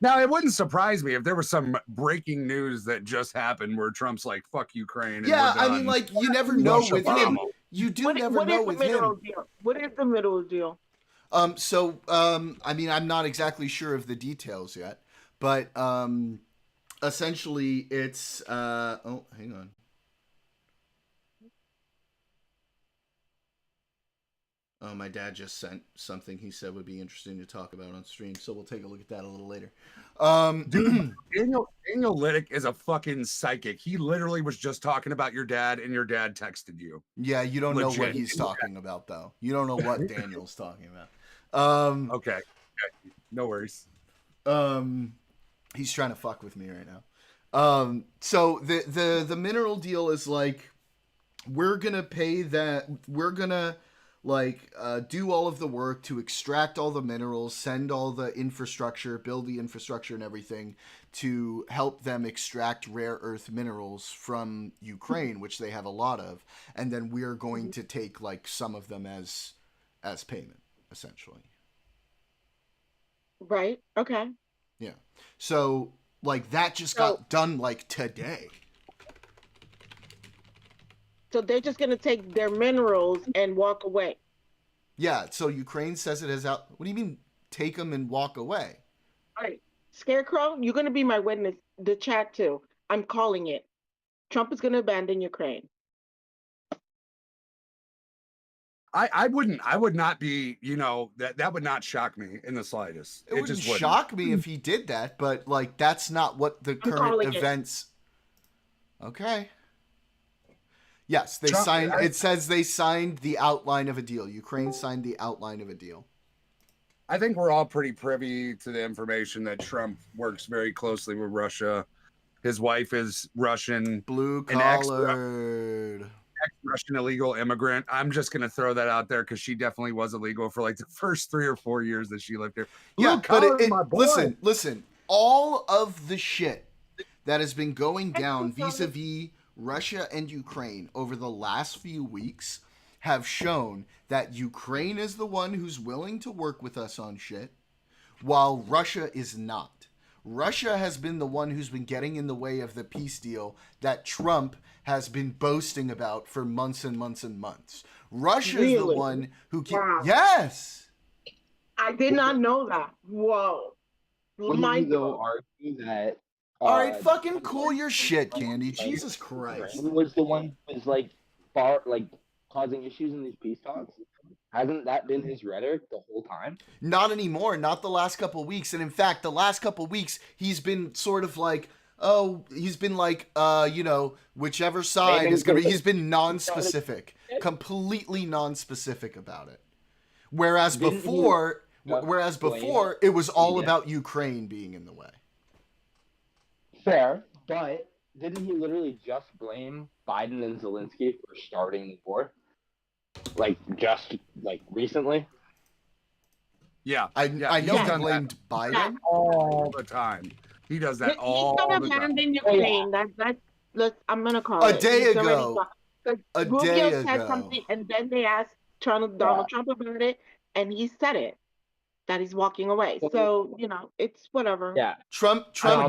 Now it wouldn't surprise me if there was some breaking news that just happened where Trump's like, "Fuck Ukraine." And I mean, you never know with him. You never know with him. What is the middle deal? I mean, I'm not exactly sure of the details yet. But essentially, it's hang on. Oh, my dad just sent something he said would be interesting to talk about on stream, so we'll take a look at that a little later. Dude, Daniel Liddick is a fucking psychic. He literally was just talking about your dad, and your dad texted you. Yeah, you don't know what he's talking about, though. You don't know what Daniel's talking about. Okay, no worries. He's trying to fuck with me right now. So the mineral deal is like, we're gonna pay that. We're gonna do all of the work to extract all the minerals, send all the infrastructure, build the infrastructure and everything to help them extract rare earth minerals from Ukraine, which they have a lot of, and then we're going to take some of them as payment, essentially. Right. Okay. Yeah. So, that just got done, today. So they're just going to take their minerals and walk away. Yeah. So Ukraine says it has out. What do you mean, take them and walk away? All right. Scarecrow, you're going to be my witness. The chat, too. I'm calling it. Trump is going to abandon Ukraine. I would not be, that would not shock me in the slightest. It wouldn't shock me if he did that, but that's not what the current events. Okay. Yes, they signed. It says they signed the outline of a deal. Ukraine signed the outline of a deal. I think we're all pretty privy to the information that Trump works very closely with Russia. His wife is Russian, Blue an collared. ex-Russian illegal immigrant. I'm just gonna throw that out there because she definitely was illegal for like the first 3 or 4 years that she lived here. Blue Yeah, but collar, my boy. listen. All of the shit that has been going down vis-a-vis Russia and Ukraine over the last few weeks have shown that Ukraine is the one who's willing to work with us on shit, while Russia is not. Russia has been the one who's been getting in the way of the peace deal that Trump has been boasting about for months and months and months. Russia is the Really? one who Wow. Yes. I did not know that. Whoa. Wouldn't you Mind though blown. argue that All right, fucking Trump cool your shit, Candy. like, Jesus Christ. Ukraine was the one who was like far like causing issues in these peace talks? Hasn't that been his rhetoric the whole time? Not anymore, not the last couple of weeks. And in fact, the last couple of weeks, he's been sort of like, whichever side is going to be, he's been non-specific, completely non-specific about it. Whereas before, it was all about Ukraine being in the way. Fair, but didn't he literally just blame Biden and Zelensky for starting the war? Like just like recently? Yeah, I know he's he done blamed that Biden. all the time. He does that all He's gonna the time. abandon Ukraine. I'm gonna call A it. day He's already ago. got- 'cause A Rubio day said ago. something, and then they asked Donald Trump about it, and he said it that he's walking away. So it's whatever. Yeah. Trump. No.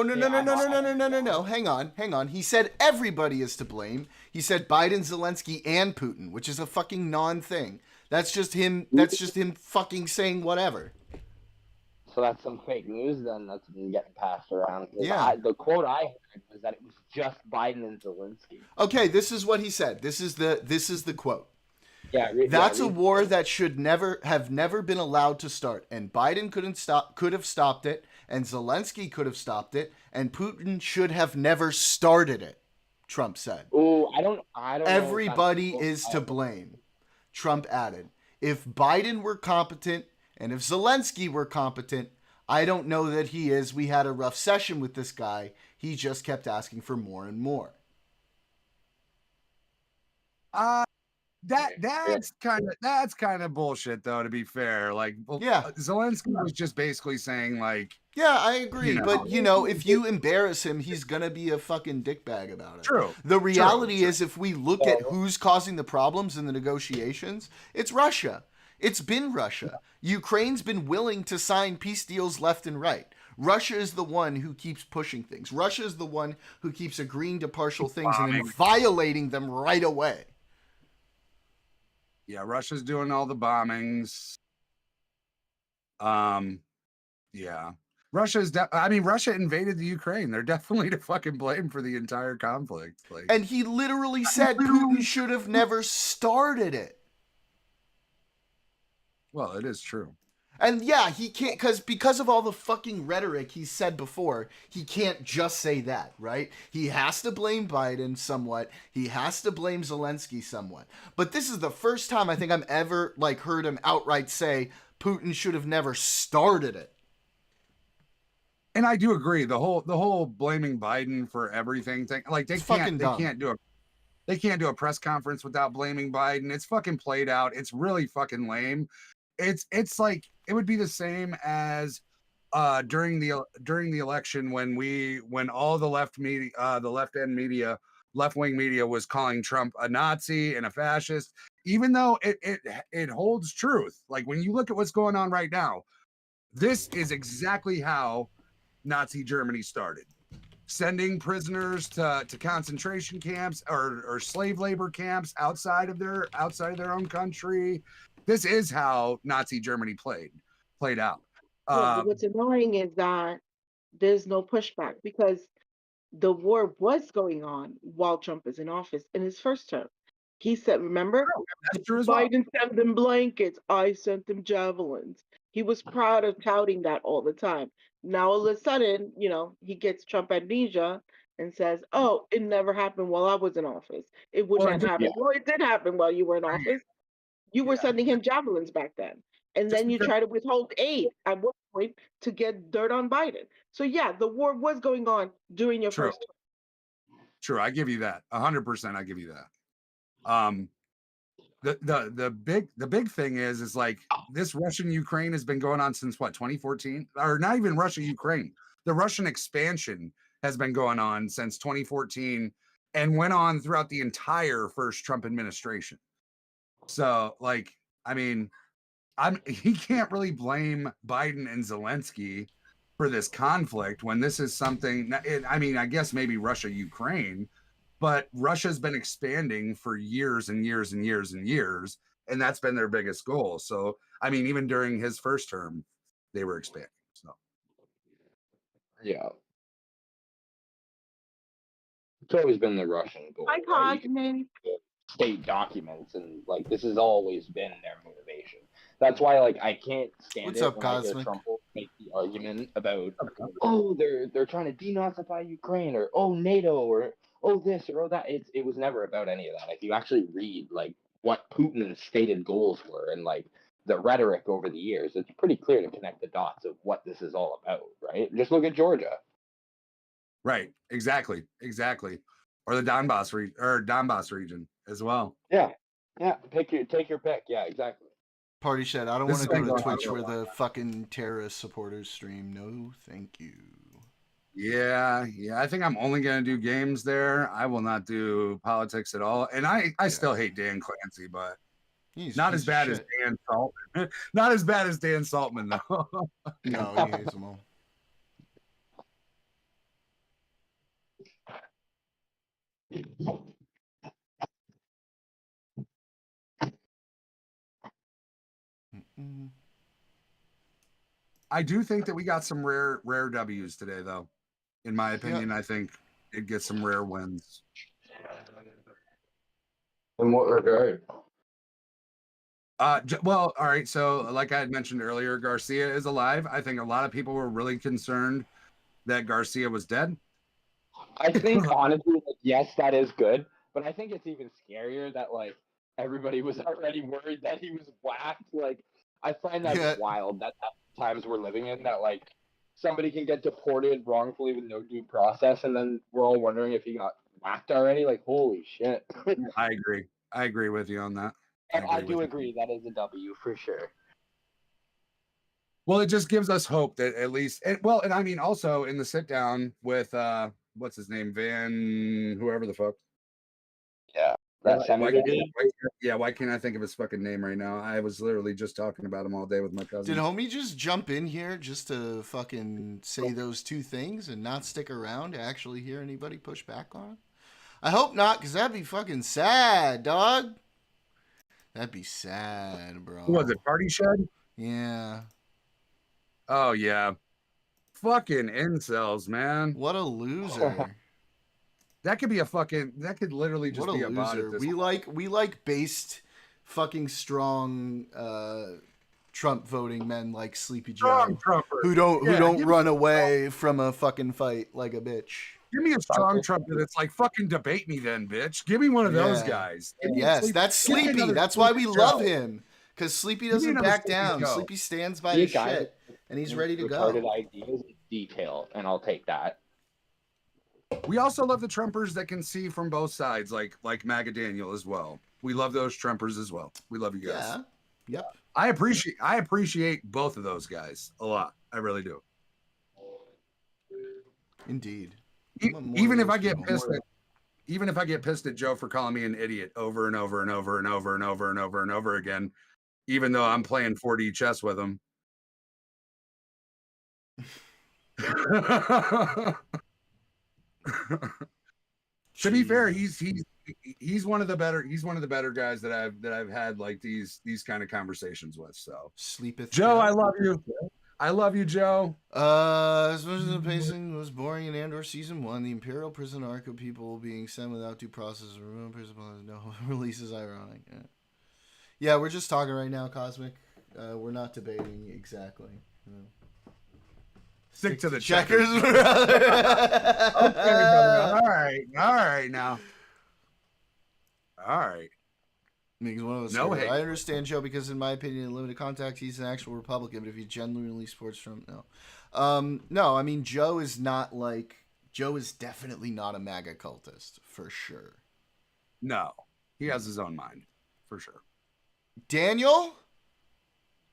No. Hang on. He said everybody is to blame. He said Biden, Zelensky, and Putin, which is a fucking non-thing. That's just him. That's just him fucking saying whatever. So that's some fake news then that's been getting passed around. Yeah. The quote I heard was that it was just Biden and Zelensky. Okay, this is what he said. This is the quote. Yeah, That's a war that should never been allowed to start, and Biden could have stopped it, and Zelensky could have stopped it, and Putin should have never started it. Trump said. Oh, I don't. Everybody is to blame. Trump added, if Biden were competent and if Zelensky were competent, I don't know that he is. We had a rough session with this guy. He just kept asking for more and more. That's kind of bullshit though, to be fair. Like, Zelensky was just basically saying like, yeah, I agree. But if you embarrass him, he's gonna be a fucking dickbag about it. True. The reality is, if we look at who's causing the problems in the negotiations, it's Russia. It's been Russia. Ukraine's been willing to sign peace deals left and right. Russia is the one who keeps pushing things. Russia is the one who keeps agreeing to partial things and then violating them right away. Yeah, Russia's doing all the bombings. Yeah. Russia invaded the Ukraine. They're definitely to fucking blame for the entire conflict. Like, and he literally said Putin should have never started it. Well, it is true. And yeah, he can't, because of all the fucking rhetoric he said before, he can't just say that, right? He has to blame Biden somewhat. He has to blame Zelensky somewhat. But this is the first time I think I'm ever heard him outright say Putin should have never started it. And I do agree. The whole blaming Biden for everything thing, like they can't do a press conference without blaming Biden. It's fucking played out. It's really fucking lame. It's like it would be the same as during the election when all the left wing media was calling Trump a Nazi and a fascist, even though it holds truth. Like when you look at what's going on right now, this is exactly how Nazi Germany started. Sending prisoners to concentration camps or slave labor camps outside of their own country. This is how Nazi Germany played out. What's annoying is that there's no pushback because the war was going on while Trump is in office in his first term. He said, remember, Biden sent them blankets, I sent them javelins. He was proud of touting that all the time. Now all of a sudden, he gets Trump amnesia and says, oh, it never happened while I was in office. It wouldn't have happened. Well, it did happen while you were in office. You were sending him javelins back then. and Just then you because- try to withhold aid at one point to get dirt on Biden. So yeah, the war was going on during your True. first term. True, I give you that. 100%, I give you that. The big thing is like this Russian Ukraine has been going on since what, 2014? Or not even Russia Ukraine. The Russian expansion has been going on since 2014 and went on throughout the entire first Trump administration. So like, I mean, he can't really blame Biden and Zelensky for this conflict when this is something. I mean, I guess maybe Russia Ukraine, but Russia's been expanding for years and years and years and years, and that's been their biggest goal. So I mean, even during his first term, they were expanding. So Yeah. It's always been the Russian goal, Hi, right? You can Cosmic. state documents, and like this has always been their motivation. That's why like I can't stand What's it up, when I hear Cosmic? Trump make the argument about, oh, they're trying to denazify Ukraine, or oh, NATO, or oh this or oh that. It was never about any of that. If you actually read like what Putin's stated goals were and like the rhetoric over the years, it's pretty clear to connect the dots of what this is all about, right? Just look at Georgia. right, exactly, or the Donbass region as well. Yeah, yeah. Take your pick. Yeah, exactly. Party Shed, I don't This want to has go been to going on Twitch for a where while. the fucking terrorist supporters stream. No, thank you. Yeah, I think I'm only gonna do games there. I will not do politics at all. And I still hate Dan Clancy, but He's not a as piece of bad as shit. Dan Saltman. Not as bad as Dan Saltman though. No, he hates them all. Mm-mm. I do think that we got some rare W's today, though. In my opinion, Yeah. I think it gets some rare wins. In what regard? Well, all right. So, like I had mentioned earlier, Garcia is alive. I think a lot of people were really concerned that Garcia was dead. I think honestly, like, yes, that is good, but I think it's even scarier that like everybody was already worried that he was whacked. Like, I find that Yeah. wild that times we're living in that like somebody can get deported wrongfully with no due process, and then we're all wondering if he got whacked already. Like, holy shit! I agree. I agree with you on that. And I with do you. agree that is a W for sure. Well, it just gives us hope that at least, and I mean, also in the sit down with what's his name, whoever the fuck. Yeah, that senator dude. Why can't I think of his fucking name right now? I was literally just talking about him all day with my cousin. Did homie just jump in here just to fucking say those two things and not stick around to actually hear anybody push back on him? I hope not, because that'd be fucking sad, dog. That'd be sad, bro. Who was it? Party Shed? Yeah. Oh yeah. Fucking incels, man. What a loser. That could literally just What a be a bot at loser. this We like based fucking strong Trump voting men like Sleepy Joe. Trumper. Who don't run away from a fucking fight like a bitch. Give me a strong Trumper that's like, fucking debate me then, bitch. Give me one of those Yeah. guys. Yes, that's give me Sleepy. another That's why we Sleepy love Joe. him. Because Sleepy me doesn't another back Sleepy down. Joe. Sleepy stands by Be a his guy shit. And he's ready to retarded go. ideas in detail, and I'll take that. We also love the Trumpers that can see from both sides, like MAGA Daniel as well. We love those Trumpers as well. We love you guys. Yeah. Yep. I appreciate both of those guys a lot. I really do. Indeed. Even if I get pissed at Joe for calling me an idiot over and over and over and over and over and over and over again, even though I'm playing 4D chess with him. To be fair, he's one of the better guys that I've had like these kind of conversations with. So Sleepeth. Joe, I love you. I love you, Joe. As much as the pacing was boring in Andor season 1, the Imperial prison arc of people being sent without due process or no release is ironic. Yeah, we're just talking right now, Cosmic. We're not debating exactly. Stick to the checkers, checkers. brother. Okay, all right now. All right. Makes one of us No scared. hate. I understand Joe because, in my opinion, in limited contact, he's an actual Republican. But if he genuinely supports Trump, no. No, I mean Joe is not like Joe is definitely not a MAGA cultist for sure. No, he has his own mind for sure. Daniel,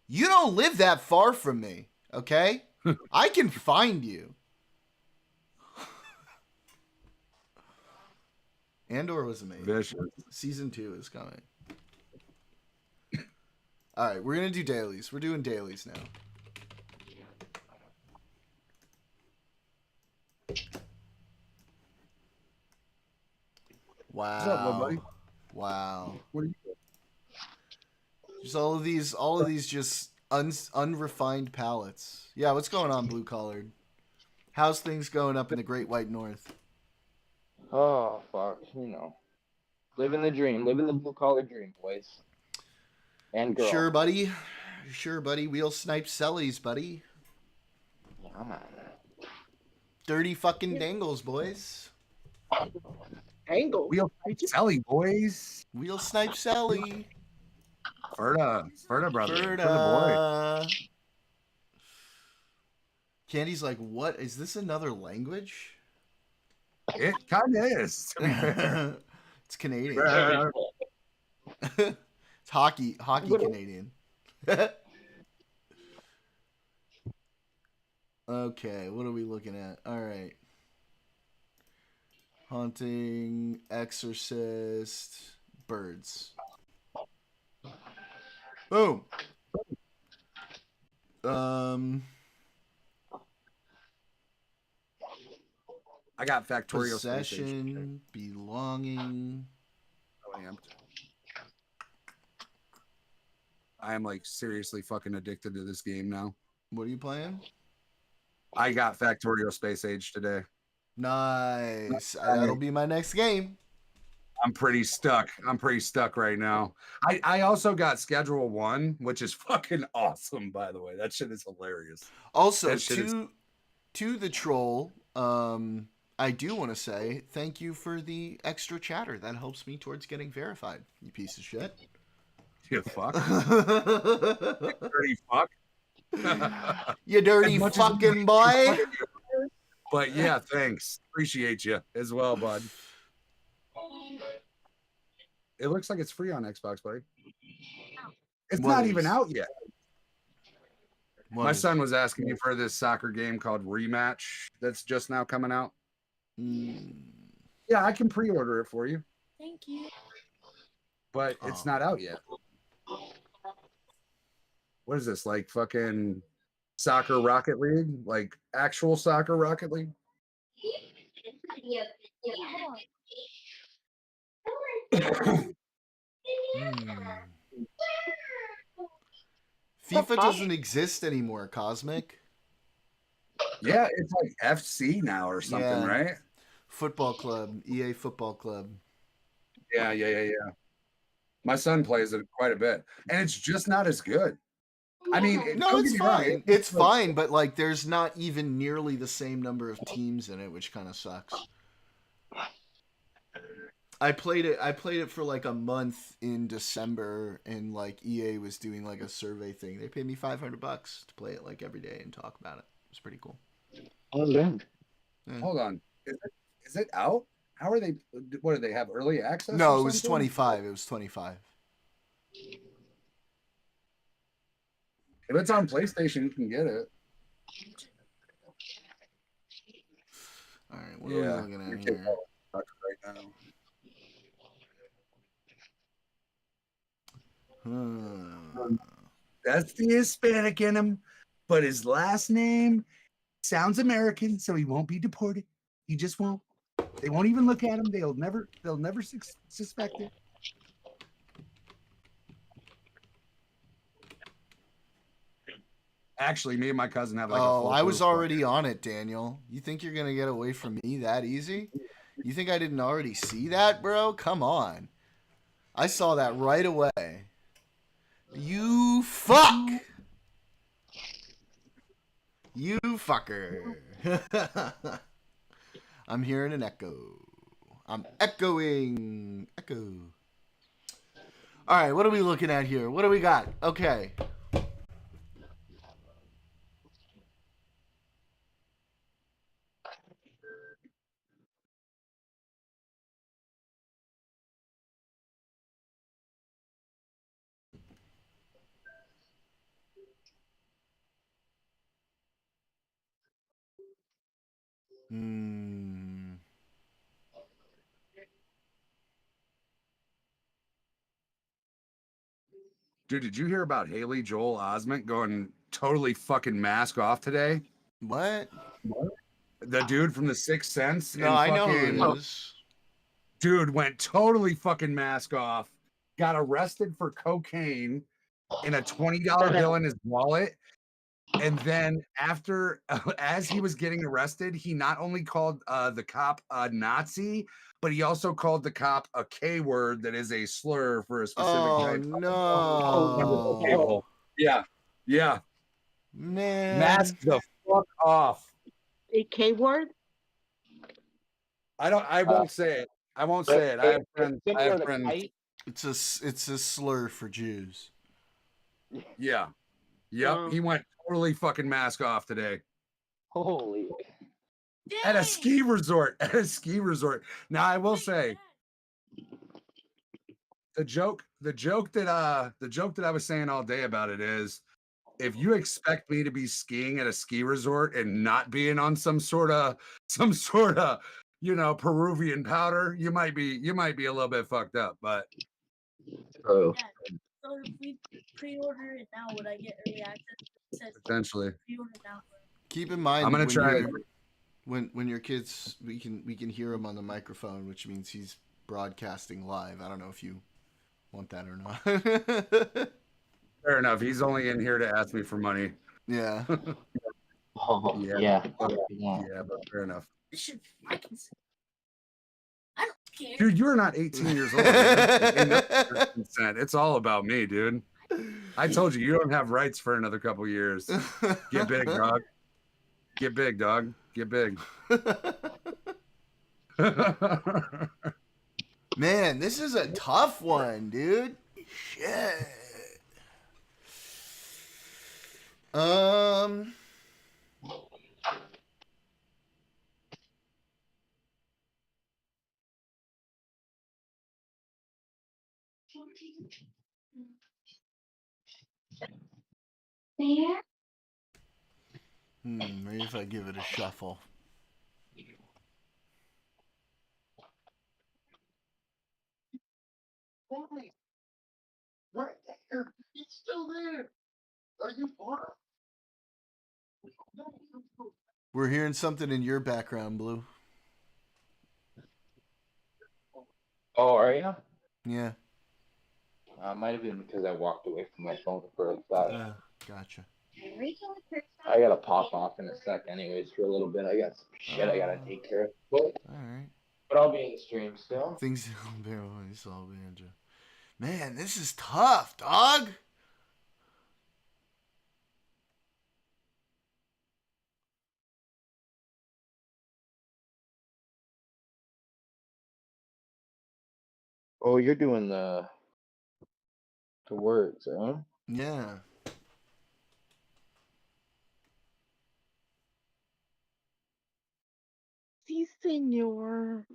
you don't live that far from me, okay? I can find you. Andor was amazing. Vicious. Season 2 is coming. All right, we're gonna do dailies. We're doing dailies now. What's up, little buddy? Wow. What are you doing? Just all of these just unrefined palates. Yeah, what's going on, blue collared? How's things going up in the Great White North? Oh fuck, you know, living the dream, living the blue collar dream, boys and girl. Sure, buddy. Sure, buddy. Wheel snipe sellies, buddy. Yeah, man. Dirty fucking dangles, boys. Angle. Wheel Sally boys. Wheel snipe Sally. Ferda brother. Ferda boy. Ferda. Candy's like, what? Is this another language? It kind of is. To be fair. It's Canadian. Uh, It's hockey Canadian. Okay, what are we looking at? All right. Haunting, Exorcist, Birds. Boom. I got Factorial Possession, Belonging. Oh, I am like seriously fucking addicted to this game now. What are you playing? I got Factorial Space Age today. Nice. That'll be my next game. I'm pretty stuck right now. I also got Schedule 1, which is fucking awesome, by the way. That shit is hilarious. Also, to the troll, I do want to say thank you for the extra chatter. That helps me towards getting verified, you piece of shit. You fuck. Dirty fuck. You dirty fucking boy. But yeah, thanks. Appreciate you as well, bud. It looks like it's free on Xbox, buddy. It's not even out yet. My son was asking me for this soccer game called Rematch that's just now coming out. Yeah, I can pre-order it for you. Thank you. But it's not out yet. What is this, like fucking soccer Rocket League? Like actual soccer Rocket League? FIFA doesn't exist anymore, Cosmic. Yeah, it's like FC now or something, right? Football Club, EA Football Club. Yeah. My son plays it quite a bit, and it's just not as good. I mean, no, it's fine. It's fine, but like, there's not even nearly the same number of teams in it, which kind of sucks. I played it for like a month in December, and like EA was doing like a survey thing. They paid me $500 to play it like every day and talk about it. It was pretty cool. Oh, yeah. Hold on, is it out? How are they? What do they have? Early access? No, it was 25. It was 25. If it's on PlayStation, you can get it. All right, what are we looking at here? Right now. That's the Hispanic in him, but his last name sounds American, so he won't be deported. He just won't. They won't even look at him. They'll never suspect it. Actually, me and my cousin have like I was already on it, Daniel. You think you're gonna get away from me that easy? You think I didn't already see that, bro? Come on. I saw that right away. You fuck! You fucker. I'm hearing an echo. I'm echoing. Echo. All right, what are we looking at here? What do we got? Okay. Hmm. Dude, did you hear about Haley Joel Osment going totally fucking mask off today? What? The dude from The Sixth Sense No, and I know fucking who it is. dude went totally fucking mask off, got arrested for cocaine in a $20 bill in his wallet. And then after, as he was getting arrested, he not only called the cop a Nazi, but he also called the cop a K word that is a slur for a specific Oh type of no, people. Yeah. Yeah. Mask man! the fuck off. A K word? I won't say it. I won't say it. I have friends. I Similar have to friends. kite. It's a slur for Jews. Yeah. Yep. Oh. He went totally fucking mask off today. Holy. At a ski resort. At a ski resort. Now I will say the joke that I was saying all day about it is if you expect me to be skiing at a ski resort and not being on some sort of Peruvian powder, you might be a little bit fucked up, but True. Yeah. So if we pre-order it now, would I get early access? It says potentially. pre-order now. Keep in I'm mind gonna when try you're it. when your kids, we can hear him on the microphone, which means he's broadcasting live. I don't know if you want that or not. Fair enough. He's only in here to ask me for money. Yeah. Oh, Yeah. yeah. Yeah, but fair enough. I can. I don't care. Dude, you're not 18 years old. Dude. Ain't nothing consent. It's all about me, dude. I told you don't have rights for another couple years. Get big, dog. Get big, dog. Get big. Man, this is a tough one, dude. Shit. Um. Maybe if I give it a shuffle. Right there. He's still there. Are you far? We're hearing something in your background, Blue. Oh, are you? Yeah. Might have been because I walked away from my phone for a sec. Gotcha. I gotta pop off in a sec, anyways, for a little bit. I got some shit I gotta take care of. All right. But I'll be in the stream still. Things. Man, this is tough, dog. Oh, you're doing the words, huh? Yeah. Si, senor.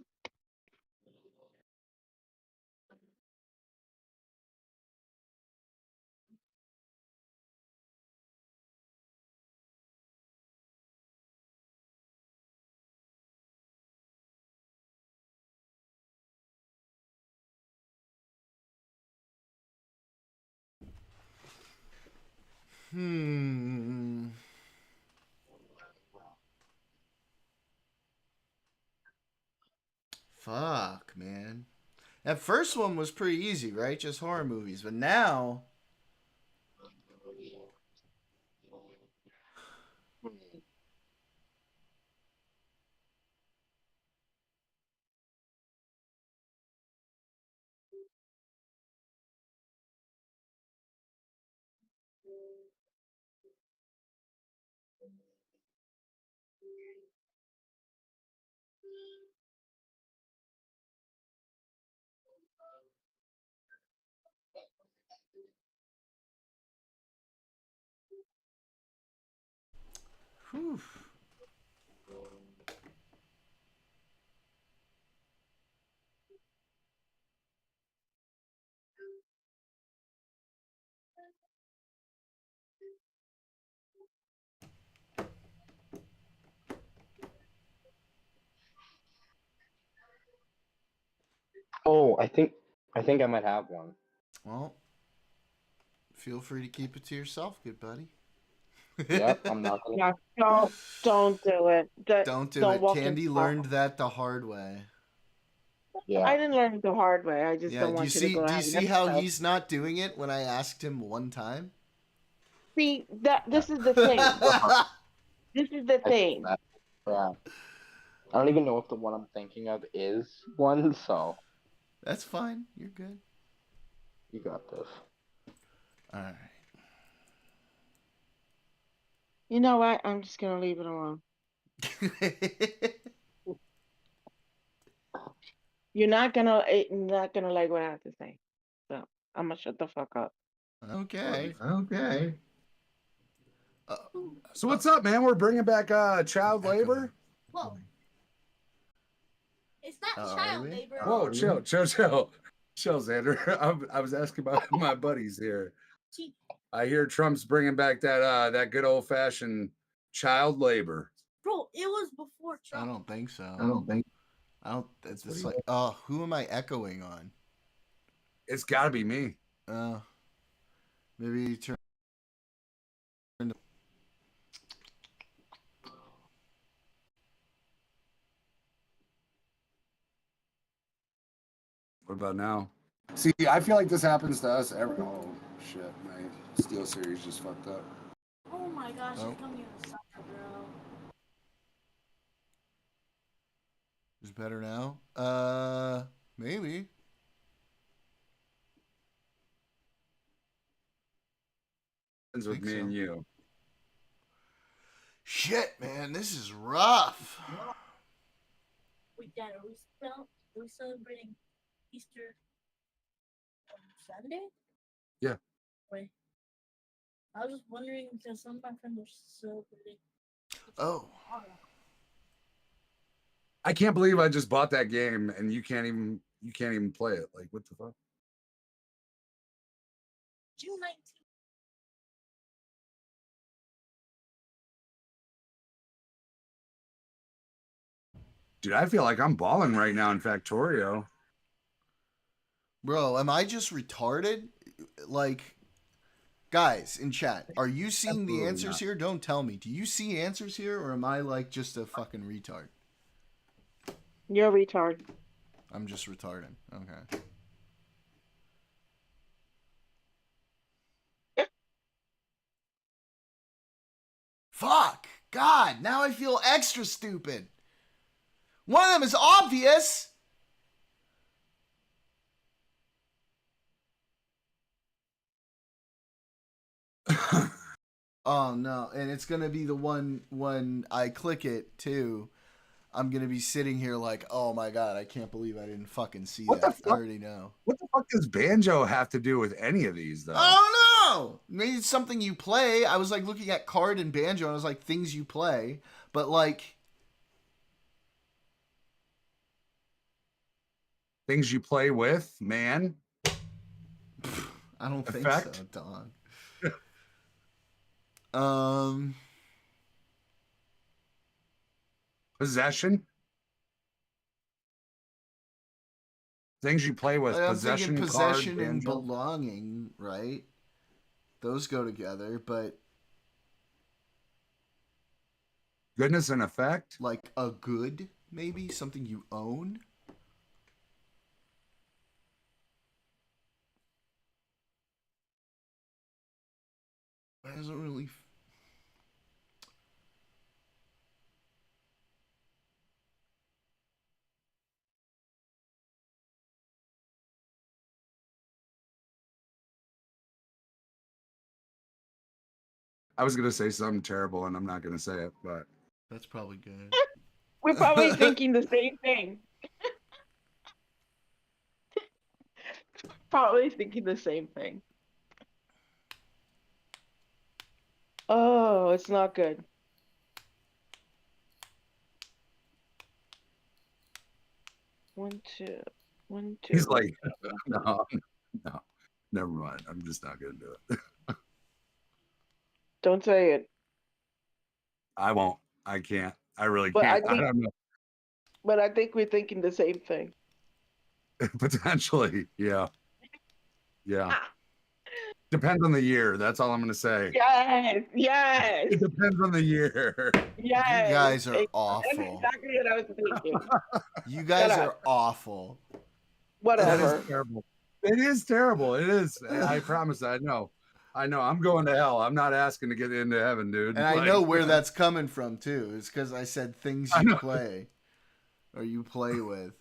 Hmm. Fuck, man. That first one was pretty easy, right? Just horror movies. But now. Whew. Oh, I think I might have one. Well, feel free to keep it to yourself, good buddy. Yep, I'm not gonna. Yeah, don't do it. Don't do Don't it. walk in. Candy learned that the hard way. Yeah. I didn't learn it the hard way. I just Yeah, don't do you want you to see go do you out and see get how yourself. he's not doing it when I asked him one time? See that this is the thing. This is the I, thing. yeah. I don't even know if the one I'm thinking of is one, so That's fine. You're good. you got this. All right. You know what? I'm just gonna leave it alone. You're not gonna like what I have to say. So I'm gonna shut the fuck up. Okay. Okay. Uh, So what's up, man? We're bringing back child Echo. labor. Whoa. It's not Are child we? labor. Whoa, chill, Xander. I was asking about my buddies here. Gee, I hear Trump's bringing back that good old fashioned child labor. bro, it was before I Trump. don't think so. I don't think. I don't. It's What just do you- like, who am I echoing on? It's got to be me. Maybe turn. What about now? See, I feel like this happens to us every. Oh shit, my Steel Series just fucked up. Oh my gosh, Oh. it's coming in the summer, bro. Is better now? Maybe. With Think me so. and you. Shit, man, this is rough. Wait, Dad, are we celebrating Easter on Saturday? Yeah. Wait. I was just wondering because some of my friends were celebrating. Oh. I can't believe I just bought that game and you can't even play it. Like, what the fuck? June 19th. Dude, I feel like I'm balling right now in Factorio. Bro, am I just retarded? Like, guys in chat, are you seeing the Absolutely answers not. here? Don't tell me. Do you see answers here, or am I like just a fucking retard? You're a retard. I'm just retarded. Okay. Fuck! God, now I feel extra stupid. One of them is obvious. Oh no, and it's gonna be the one when I click it too. I'm gonna be sitting here like, oh my god, I can't believe I didn't fucking see What the that. I fuck? already know. What the fuck does Banjo have to do with any of these, though? Oh no! Maybe it's something you play. I was like looking at card and banjo, and I was like things you play, but like Things you play with, man. I don't think Effect? so, dog. Possession. Things you play with. I'm thinking Possession, possession card, and banjo. belonging, right? Those go together, but Goodness and effect. like a good, maybe something you own. That doesn't really. I was gonna say something terrible, and I'm not gonna say it, but That's probably good. We're probably thinking the same thing. Probably thinking the same thing. Oh, it's not good. 1, 2, 1, 2. He's like, no, no, never mind. I'm just not gonna do it. Don't say it. I won't. I can't. I really But I can't. I think, don't know. but I think we're thinking the same thing. Potentially, yeah, yeah. Ah, Depends on the year. That's all I'm gonna say. yes, yes, It depends on the year. You yes. guys are That's awful. exactly what I was thinking. You Shut guys up. are awful. That is Whatever. terrible. It is terrible. It is. I promise. I know. I know. I'm going to hell. I'm not asking to get into heaven, dude. And I Like, know where that's coming from too. It's because I said things I you know. play or you play with.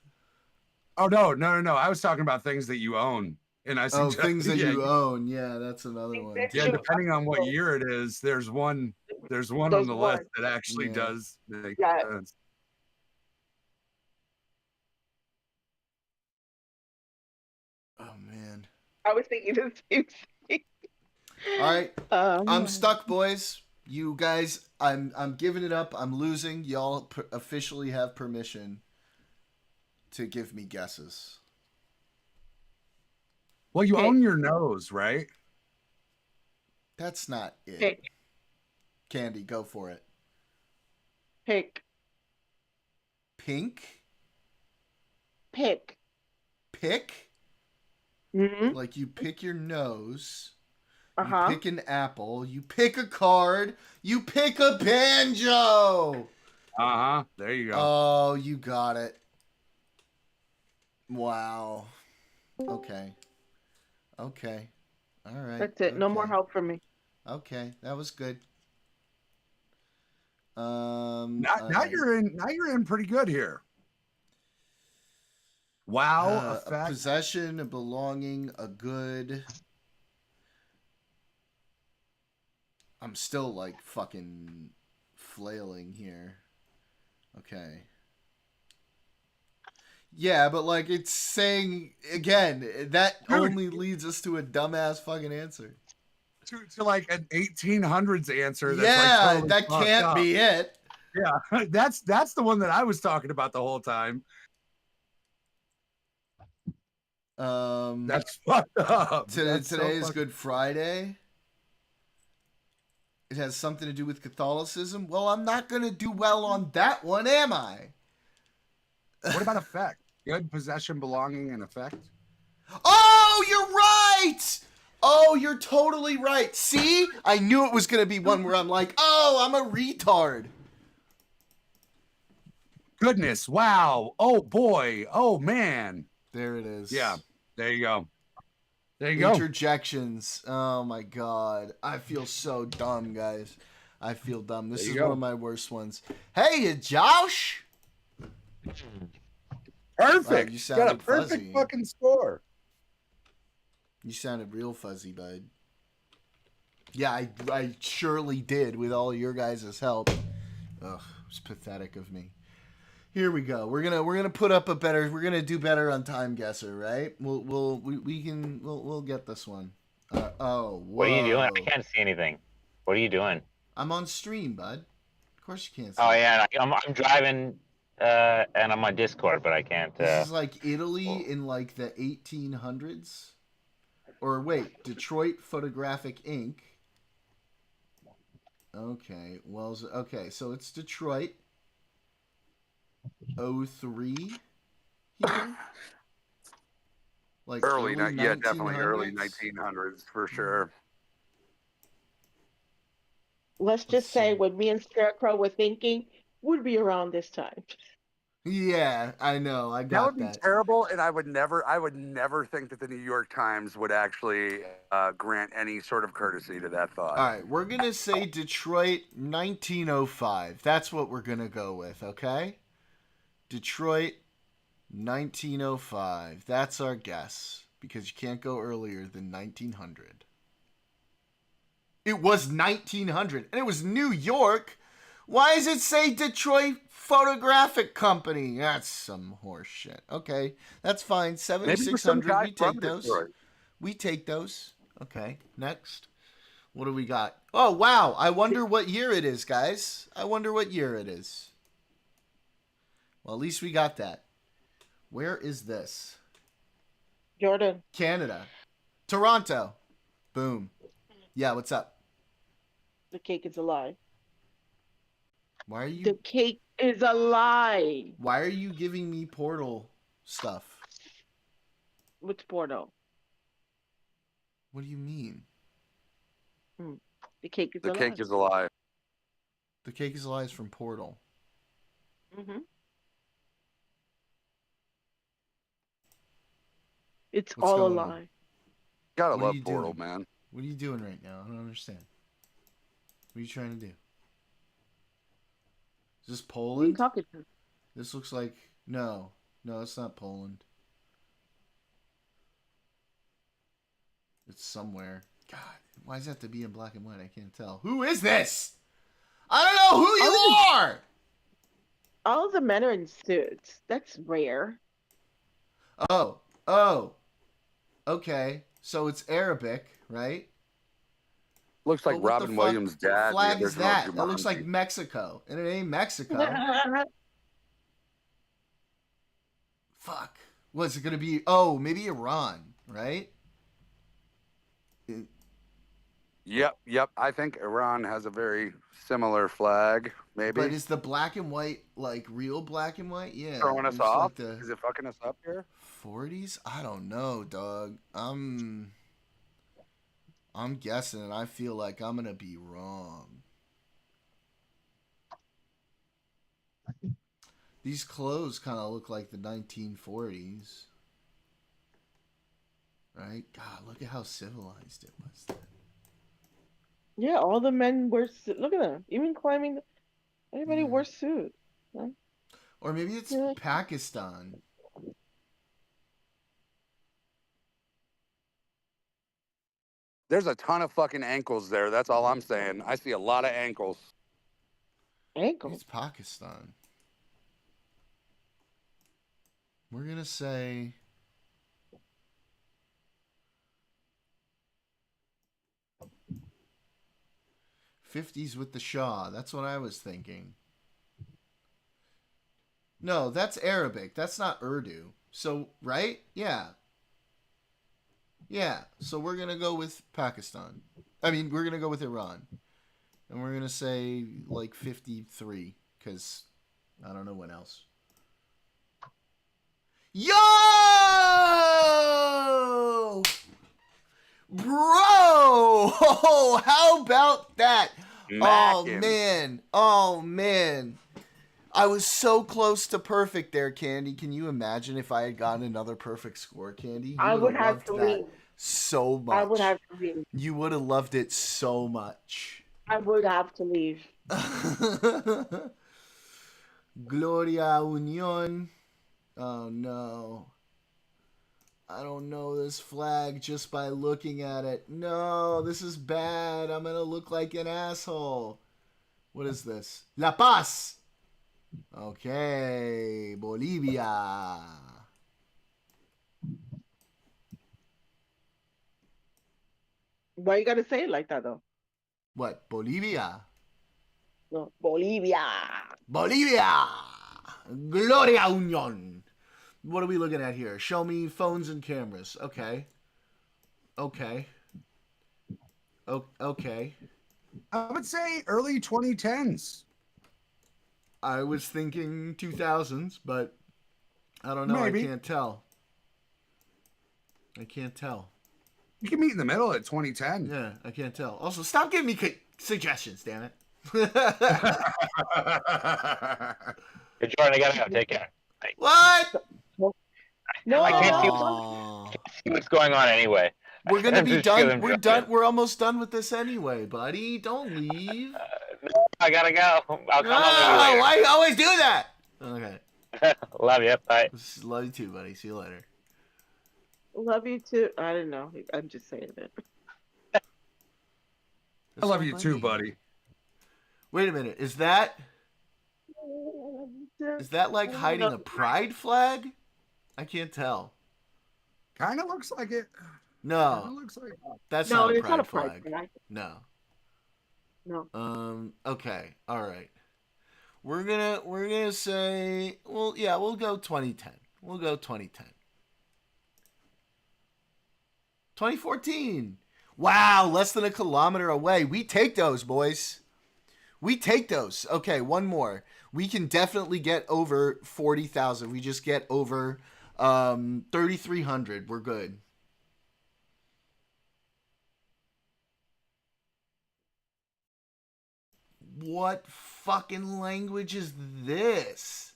Oh no. I was talking about things that you own, and I Oh, suggest, things that yeah, you own. Yeah, that's another one That's yeah. too. true. Depending on what year it is, there's one on There's the one. list that actually Yeah. does make Yeah. sense. Oh man. I was thinking the same thing. All right. I'm Um, stuck, boys. You guys, I'm giving it up. I'm losing. Y'all officially have permission to give me guesses. Well, you Okay. own your nose, right? That's not it. pick, Candy, go for it. pick, Pink? pick. Pick? Mm-hmm. Like you pick your nose. Uh You huh. pick an apple. You pick a card. You pick a banjo. Uh-huh. There you go. Oh, you got it. Wow. Okay. Okay. All right. That's it. No more Okay. help from me. Okay. That was good. Now All right. you're in pretty good here. Wow, A effect. possession, a belonging, a good. I'm still like fucking flailing here. Okay. Yeah, but like it's saying again, that Dude. only leads us to a dumbass fucking answer. To like an 1800s answer. That's Yeah, like totally that fucked can't up. be it. Yeah, that's the one that I was talking about the whole time. That's fucked up. That's Today so is fucked- Good Friday. It has something to do with Catholicism. Well, I'm not gonna do well on that one, am I? What about effect? Good possession, belonging, and effect. Oh, you're right. Oh, you're totally right. See, I knew it was gonna be one where I'm like, oh, I'm a retard. Goodness, wow. Oh boy. Oh man. There it is. Yeah. There you go. There you go. Interjections. Oh my god. I feel so dumb, guys. I feel dumb. This There is you one go. of my worst ones. Hey, Josh. Perfect. Wow, you Got a sounded perfect fuzzy. fucking score. You sounded real fuzzy, bud. Yeah, I surely did with all your guys' help. Ugh, it was pathetic of me. Here we go. We're gonna put up a better. We're gonna do better on Time Guesser, right? We'll get this one. Oh, whoa. What are you doing? I can't see anything. What are you doing? I'm on stream, bud. Of course you can't see. Oh yeah, I'm driving, and I'm on Discord, but I can't. This is like Italy in like the 1800s. Or wait, Detroit Photographic Inc. Okay, well, okay, so it's Detroit. 03 here. Like Early, yeah, 1900s? definitely early 1900s for sure. Let's just say what me and Scarecrow were thinking would be around this time. Yeah, I know. I That got would be that. terrible, and I would never think that the New York Times would actually grant any sort of courtesy to that thought. All right, we're going to say Detroit 1905. That's what we're going to go with, okay? Detroit 1905. That's our guess because you can't go earlier than 1900. It was 1900 and it was New York. Why does it say Detroit Photographic Company? That's some horse shit. Okay, that's fine. 7600. We take those. Detroit. We take those. Okay, next. What do we got? Oh, wow. I wonder what year it is, guys. I wonder what year it is. Well, at least we got that. Where is this? Jordan, Canada. Toronto. Boom. Yeah, what's up? the cake is a lie. Why are The you cake is a lie. why are you giving me portal stuff? Which Porto? What do you mean? Hmm. The cake is The a cake lie. is a lie. The cake is lies from Portal. Mm-hmm. It's What's all a going on? lie. Gotta What are love you Portal, doing? man. What are you doing right now? I don't understand. What are you trying to do? Is this Who are you Poland? talking to? This looks like no. No, it's not Poland. It's somewhere. God, why does it have to be in black and white? I can't tell. Who is this? I don't know who you are! All the men are in suits. That's rare. Oh, oh. Okay. So it's Arabic, right? Looks like But what the Robin fuck Williams' dad, the flag is original that? That looks like Jumanji. Mexico. And it ain't Mexico. Fuck. What's it gonna be? Oh, maybe Iran, right? Yep. I think Iran has a very similar flag, maybe. But is the black and white like real black and white? Yeah. Throwing us looks off? like the Is it fucking us up here? 40s? I don't know, dog. I'm guessing and I feel like I'm gonna be wrong. These clothes kind of look like the 1940s. Right? God, look at how civilized it was then. Yeah, all the men wear suits. Look at them. Even climbing, everybody Yeah. wears suits. Huh? Or maybe it's Yeah. Pakistan. There's a ton of fucking ankles there. That's all I'm saying. I see a lot of ankles. Maybe Ankles. it's Pakistan. We're gonna say 50s with the Shah. That's what I was thinking. No, that's Arabic. That's not Urdu. So, right? Yeah. Yeah. So we're going to go with Pakistan. I mean, we're going to go with Iran. And we're going to say like 53 because I don't know what else. Yo! Bro! Oh, how about that? Oh, Mackin'. man. Oh, man. I was so close to perfect there, Candy. Can you imagine if I had gotten another perfect score, Candy? You I would have loved to that leave. so much. I would have to leave. You would have loved it so much. I would have to leave. Gloria Union. Oh no. I don't know this flag just by looking at it. No, this is bad. I'm gonna look like an asshole. What is this? La Paz. Okay, Bolivia. Why you gotta say it like that though? What? Bolivia. No, Bolivia. Bolivia. Gloria Union. What are we looking at here? Show me phones and cameras. Okay. Okay. Okay. I would say early 2010s. I was thinking 2000s, but I don't know. Maybe. I can't tell. I can't tell. You can meet in the middle at 2010. Yeah, I can't tell. Also, stop giving me suggestions, damn it. Hey, Jordan, I gotta go. Take care. What? No, I can't see, Aw. see what's going on anyway. We're gonna I'm be just done. feeling We're jumped done. in. We're almost done with this anyway, buddy. Don't leave. No, I gotta go. I'll come on Oh, maybe why you always do that? Okay. later. Love you. Bye. Love you too, buddy. See you later. love you too. I don't know. I'm just saying it. I love you too, buddy. Wait a minute. Is that like hiding a pride flag? I can't tell. Kind of looks like it. No, Looks like that's No, not a it's not a pride pride flag. flag. No. No. Okay. All right. We're gonna say. Well, yeah. We'll go 2010. We'll go 2010. 2014. Wow, less than a kilometer away. We take those, boys. We take those. Okay, one more. We can definitely get over 40,000. We just get over 3,300. We're good. What fucking language is this?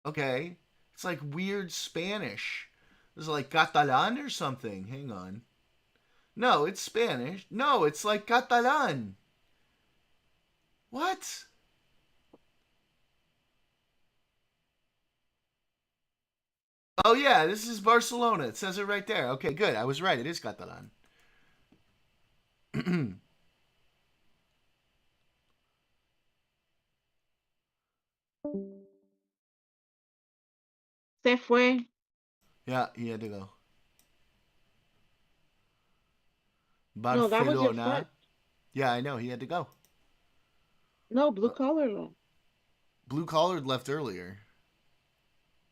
Okay. It's like weird Spanish. It's like Catalan or something. Hang on. No, it's Spanish. No, it's like Catalan. What? Oh, yeah, this is Barcelona. It says it right there. Okay, good. I was right. It is Catalan. Se fue. Yeah, he had to go. No, that was your Barcelona. friend. Yeah, I know. He had to go. No, blue collar left. Blue collared left earlier.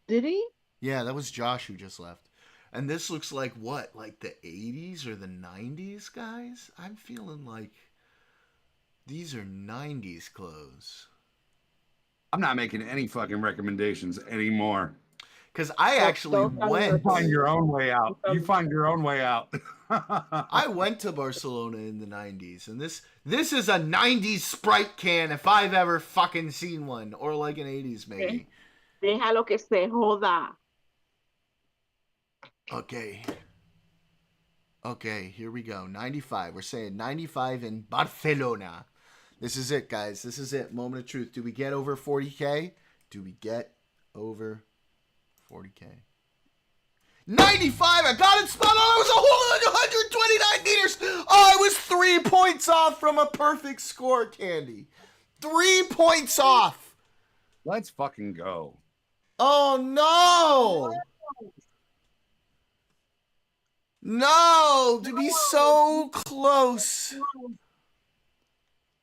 Did he? Yeah, that was Josh who just left. And this looks like what? Like the 80s or the 90s, guys? I'm feeling like these are 90s clothes. I'm not making any fucking recommendations anymore. Because I actually went. You find your own way out. You find your own way out. I went to Barcelona in the 90s, and this is a 90s Sprite can if I've ever fucking seen one. Or like an 80s maybe. Déjalo que se joda. Okay, here we go. 95. We're saying 95 in Barcelona. This is it, guys. This is it. Moment of truth. Do we get over 40K? Do we get over 40K? 95! I got it spot on! I was a whole 129 meters! Oh, I was 3 points off from a perfect score, Candy. 3 points off! Let's fucking go. Oh, no! No! To be so close.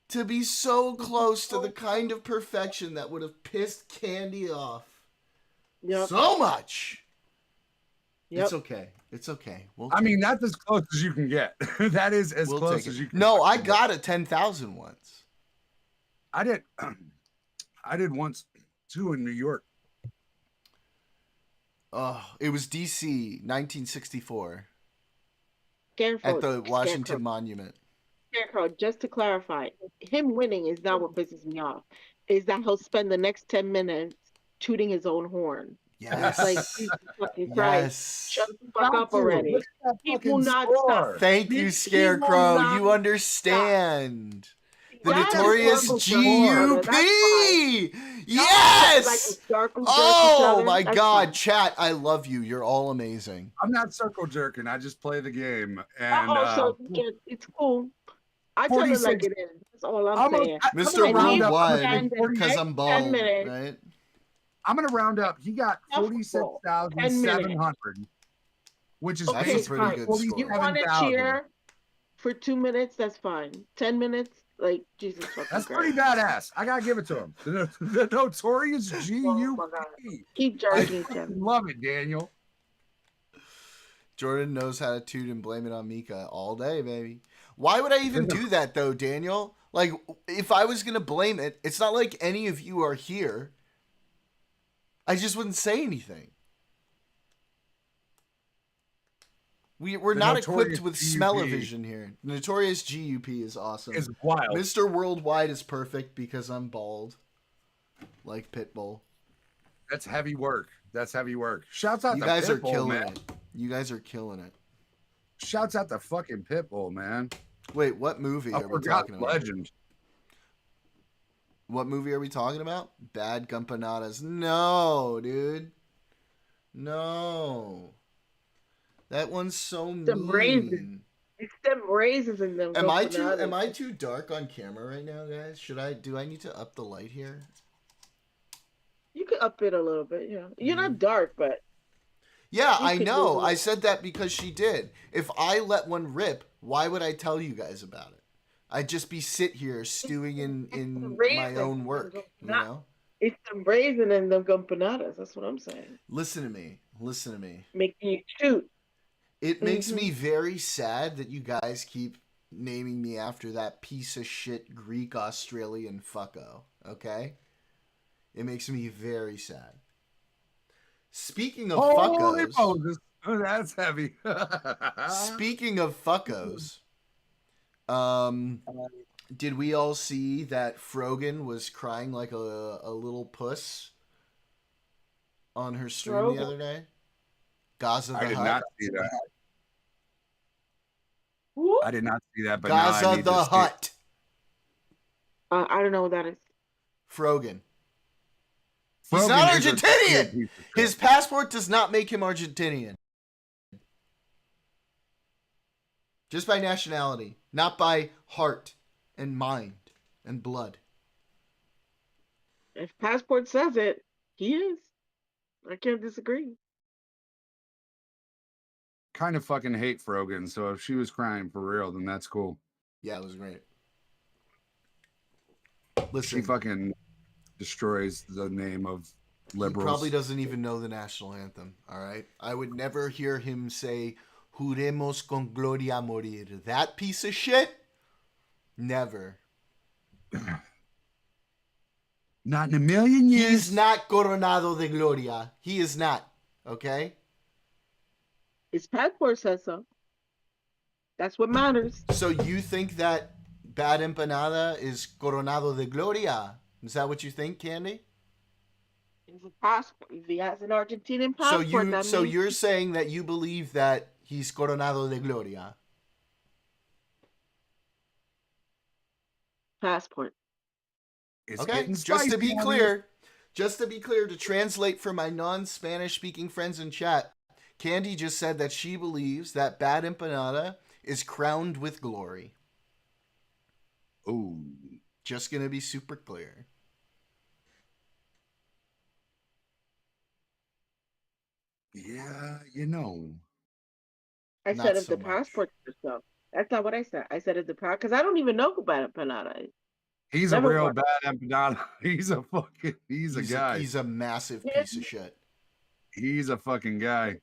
To be so close to the kind of perfection that would have pissed Candy off. Yep. So much. Yep. It's okay. It's okay. I mean, that's as close as you can get. That is as close as you can. No, I got a 10,000 once. I did once too in New York. Oh, it was DC 1964 Scarecrow, at the Washington Scarecrow. Monument. Scarecrow, just to clarify, him winning is not what pisses me off. Is that he'll spend the next 10 minutes tooting his own horn. Yes. It's like, Jesus fucking Christ. Shut the fuck up already. He will not stop. Thank you, Scarecrow. You understand. The notorious GUP. Yes. Oh my God, chat! I love you. You're all amazing. I'm not circle jerking. I just play the game, and so it's cool. I tell it like it is. That's all I'm saying. Mr. Worldwide, because I'm bald, right? I'm gonna round up. He got 46,700, which is that's a pretty good score. You want to cheer for 2 minutes? That's fine. 10 minutes, like Jesus fucking That's Christ. pretty badass. I gotta give it to him. The notorious GUP. Keep jerking, Kevin. Love it, Daniel. Jordan knows how to toot and blame it on Mika all day, baby. Why would I even do that though, Daniel? Like, if I was gonna blame it, it's not like any of you are here. I just wouldn't say anything. We're not equipped with smell-o-vision here. The notorious GUP is awesome. It's wild. Mr. Worldwide is perfect because I'm bald. Like Pitbull. That's heavy work. That's heavy work. Shouts out you to guys Pitbull, are killing man. it. You guys are killing it. Shouts out to fucking Pitbull, man. Wait, what movie are we talking about? Legend. What movie are we talking about? Bad Campanadas. No, dude. No. That one's so mean. It's them raisins in them. Am I too dark on camera right now, guys? Do I need to up the light here? You could up it a little bit, yeah. You're not dark, but yeah, I know. I said that because she did. If I let one rip, why would I tell you guys about it? I'd just be sit here stewing in my Raisin own and work, them you know? It's the raisin and them empanadas. That's what I'm saying. Listen to me. Listen to me. Making you shoot. It makes me Mm-hmm. very sad that you guys keep naming me after that piece of shit Greek Australian fucko, okay? It makes me very sad. Speaking of Holy fuckos, Moses. Oh, that's heavy. speaking of fuckos, um, did we all see that Frogan was crying like a little puss on her stream the other day? Gaza I the did Hut. not see that. Whoop. I did not see that, but now I Gaza need the to see it. Hut. I don't know what that is. Frogan. He's Frogan not is a Argentinian. piece of shit. His passport does not make him Argentinian. Just by nationality, not by heart and mind and blood. If passport says it, he is. I can't disagree. Kind of fucking hate Frogan, so if she was crying for real, then that's cool. Yeah, it was great. She Listen, fucking destroys the name of he liberals. probably doesn't even know the national anthem, all right? I would never hear him say, Juremos con gloria morir. That piece of shit? Never. Not in a million years. He's not Coronado de Gloria. He is not, okay? His passport says so. That's what matters. So you think that Bad Empanada is Coronado de Gloria? Is that what you think, Candy? If a passport, if he has an Argentinian passport, that So means you're saying that you believe that he's Coronado de Gloria? passport. It's Okay, getting just to spicy be on clear, to translate for my non-Spanish speaking friends in chat, Candy just said that she believes that Bad Empanada is crowned with glory. here. Ooh. Just gonna be super clear. Yeah, you know. I Not said if so the much. passport says so. That's not what I said. I said if the passport, because I don't even know who Bad Empanada is. He's Never a real heard. bad empanada. He's a guy. He's a massive Yeah. piece of shit. He's a fucking guy.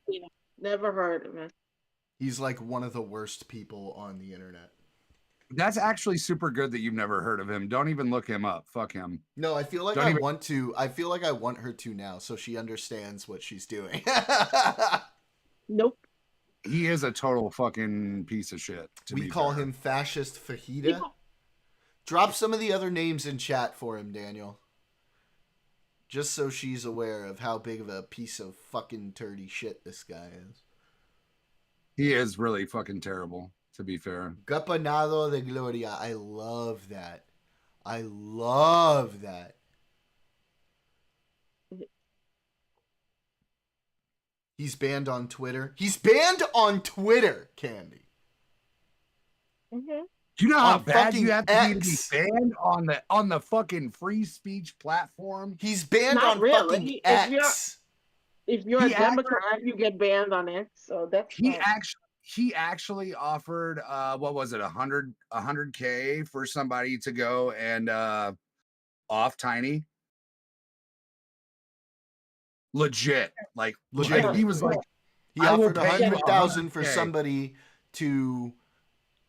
Never heard of him. He's like one of the worst people on the internet. That's actually super good that you've never heard of him. Don't even look him up. Fuck him. No, I feel like Don't I even- want to. I feel like I want her to now, so she understands what she's doing. Nope. He is a total fucking piece of shit. We call him fascist fajita. Drop some of the other names in chat for him, Daniel. Just so she's aware of how big of a piece of fucking turdy shit this guy is. He is really fucking terrible, to be fair. Gapanado de Gloria. I love that. I love that. He's banned on Twitter. He's banned on Twitter, Candy. Mm-hmm. Do you know how On bad fucking you have to be X. banned on the fucking free speech platform? He's banned Not on really. fucking If you're- X. If you're He a Democrat, you get banned on it. So that's fine. He actually offered what was it, 100K for somebody to go and off Tiny. Legit. Like he was like, He I will offered pay you 100,000 for 100K. somebody to.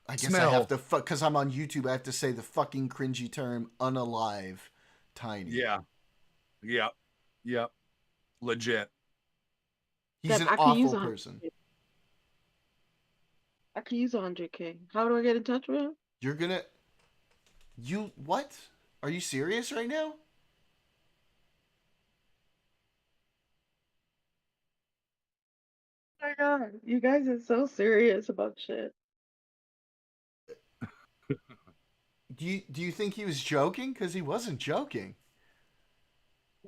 I guess I have to because I'm on YouTube. I have to say the fucking cringy term unalive Tiny. Yeah. Yep. Legit. He's Deb, an I can use awful 100K. person. I can use 100K. How do I get in touch with him? You're gonna. You what? Are you serious right now? Oh my God, you guys are so serious about shit. Do you think he was joking? Because he wasn't joking.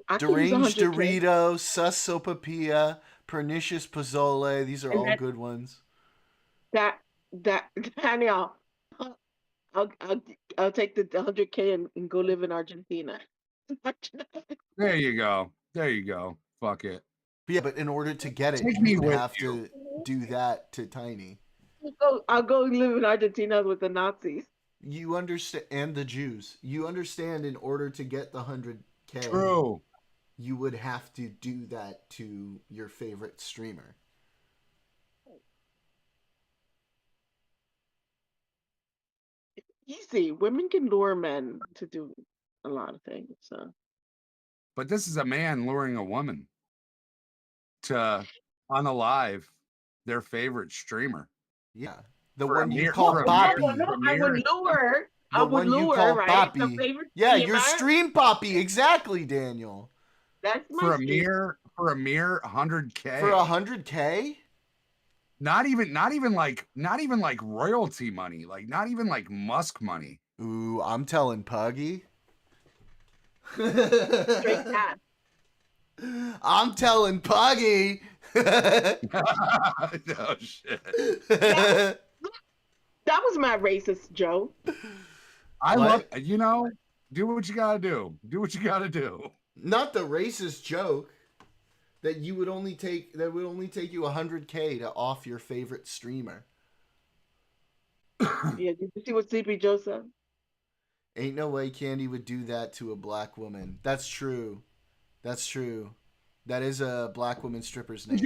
I can use Deranged 100K. Dorito, Sus Sopapilla, Pernicious Pozole. These are And all that- good ones. That Daniel, I'll take the 100K and go live in Argentina. There you go. Fuck it. But yeah, but in order to get it, Take you me would with have to do that to Tiny. I'll go live in Argentina with the Nazis. You understand, and the Jews. You understand, in order to get the 100K, True. you would have to do that to your favorite streamer. Easy. Women can lure men to do a lot of things. So But this is a man luring a woman to unalive their favorite streamer Yeah. The for a one you mere call for a no, mere Boppy. no, for a I would mere lure. I The would one you lure, call right? The Boppy. favorite Yeah, your streamer. stream Poppy. Exactly, Daniel. That's my for a stream. mere 100K. For 100K? Not even like royalty money, like not even like Musk money. Ooh, I'm telling Puggy. Straight cash. I'm telling Puggy. No shit. That was my racist joke. I What? love, do what you gotta do. Do what you gotta do. Not the racist joke that would only take you 100K to off your favorite streamer. Yeah, did you see what Sleepy Joe said? Ain't no way Candy would do that to a black woman. That's true. That's true. That is a black woman stripper's name.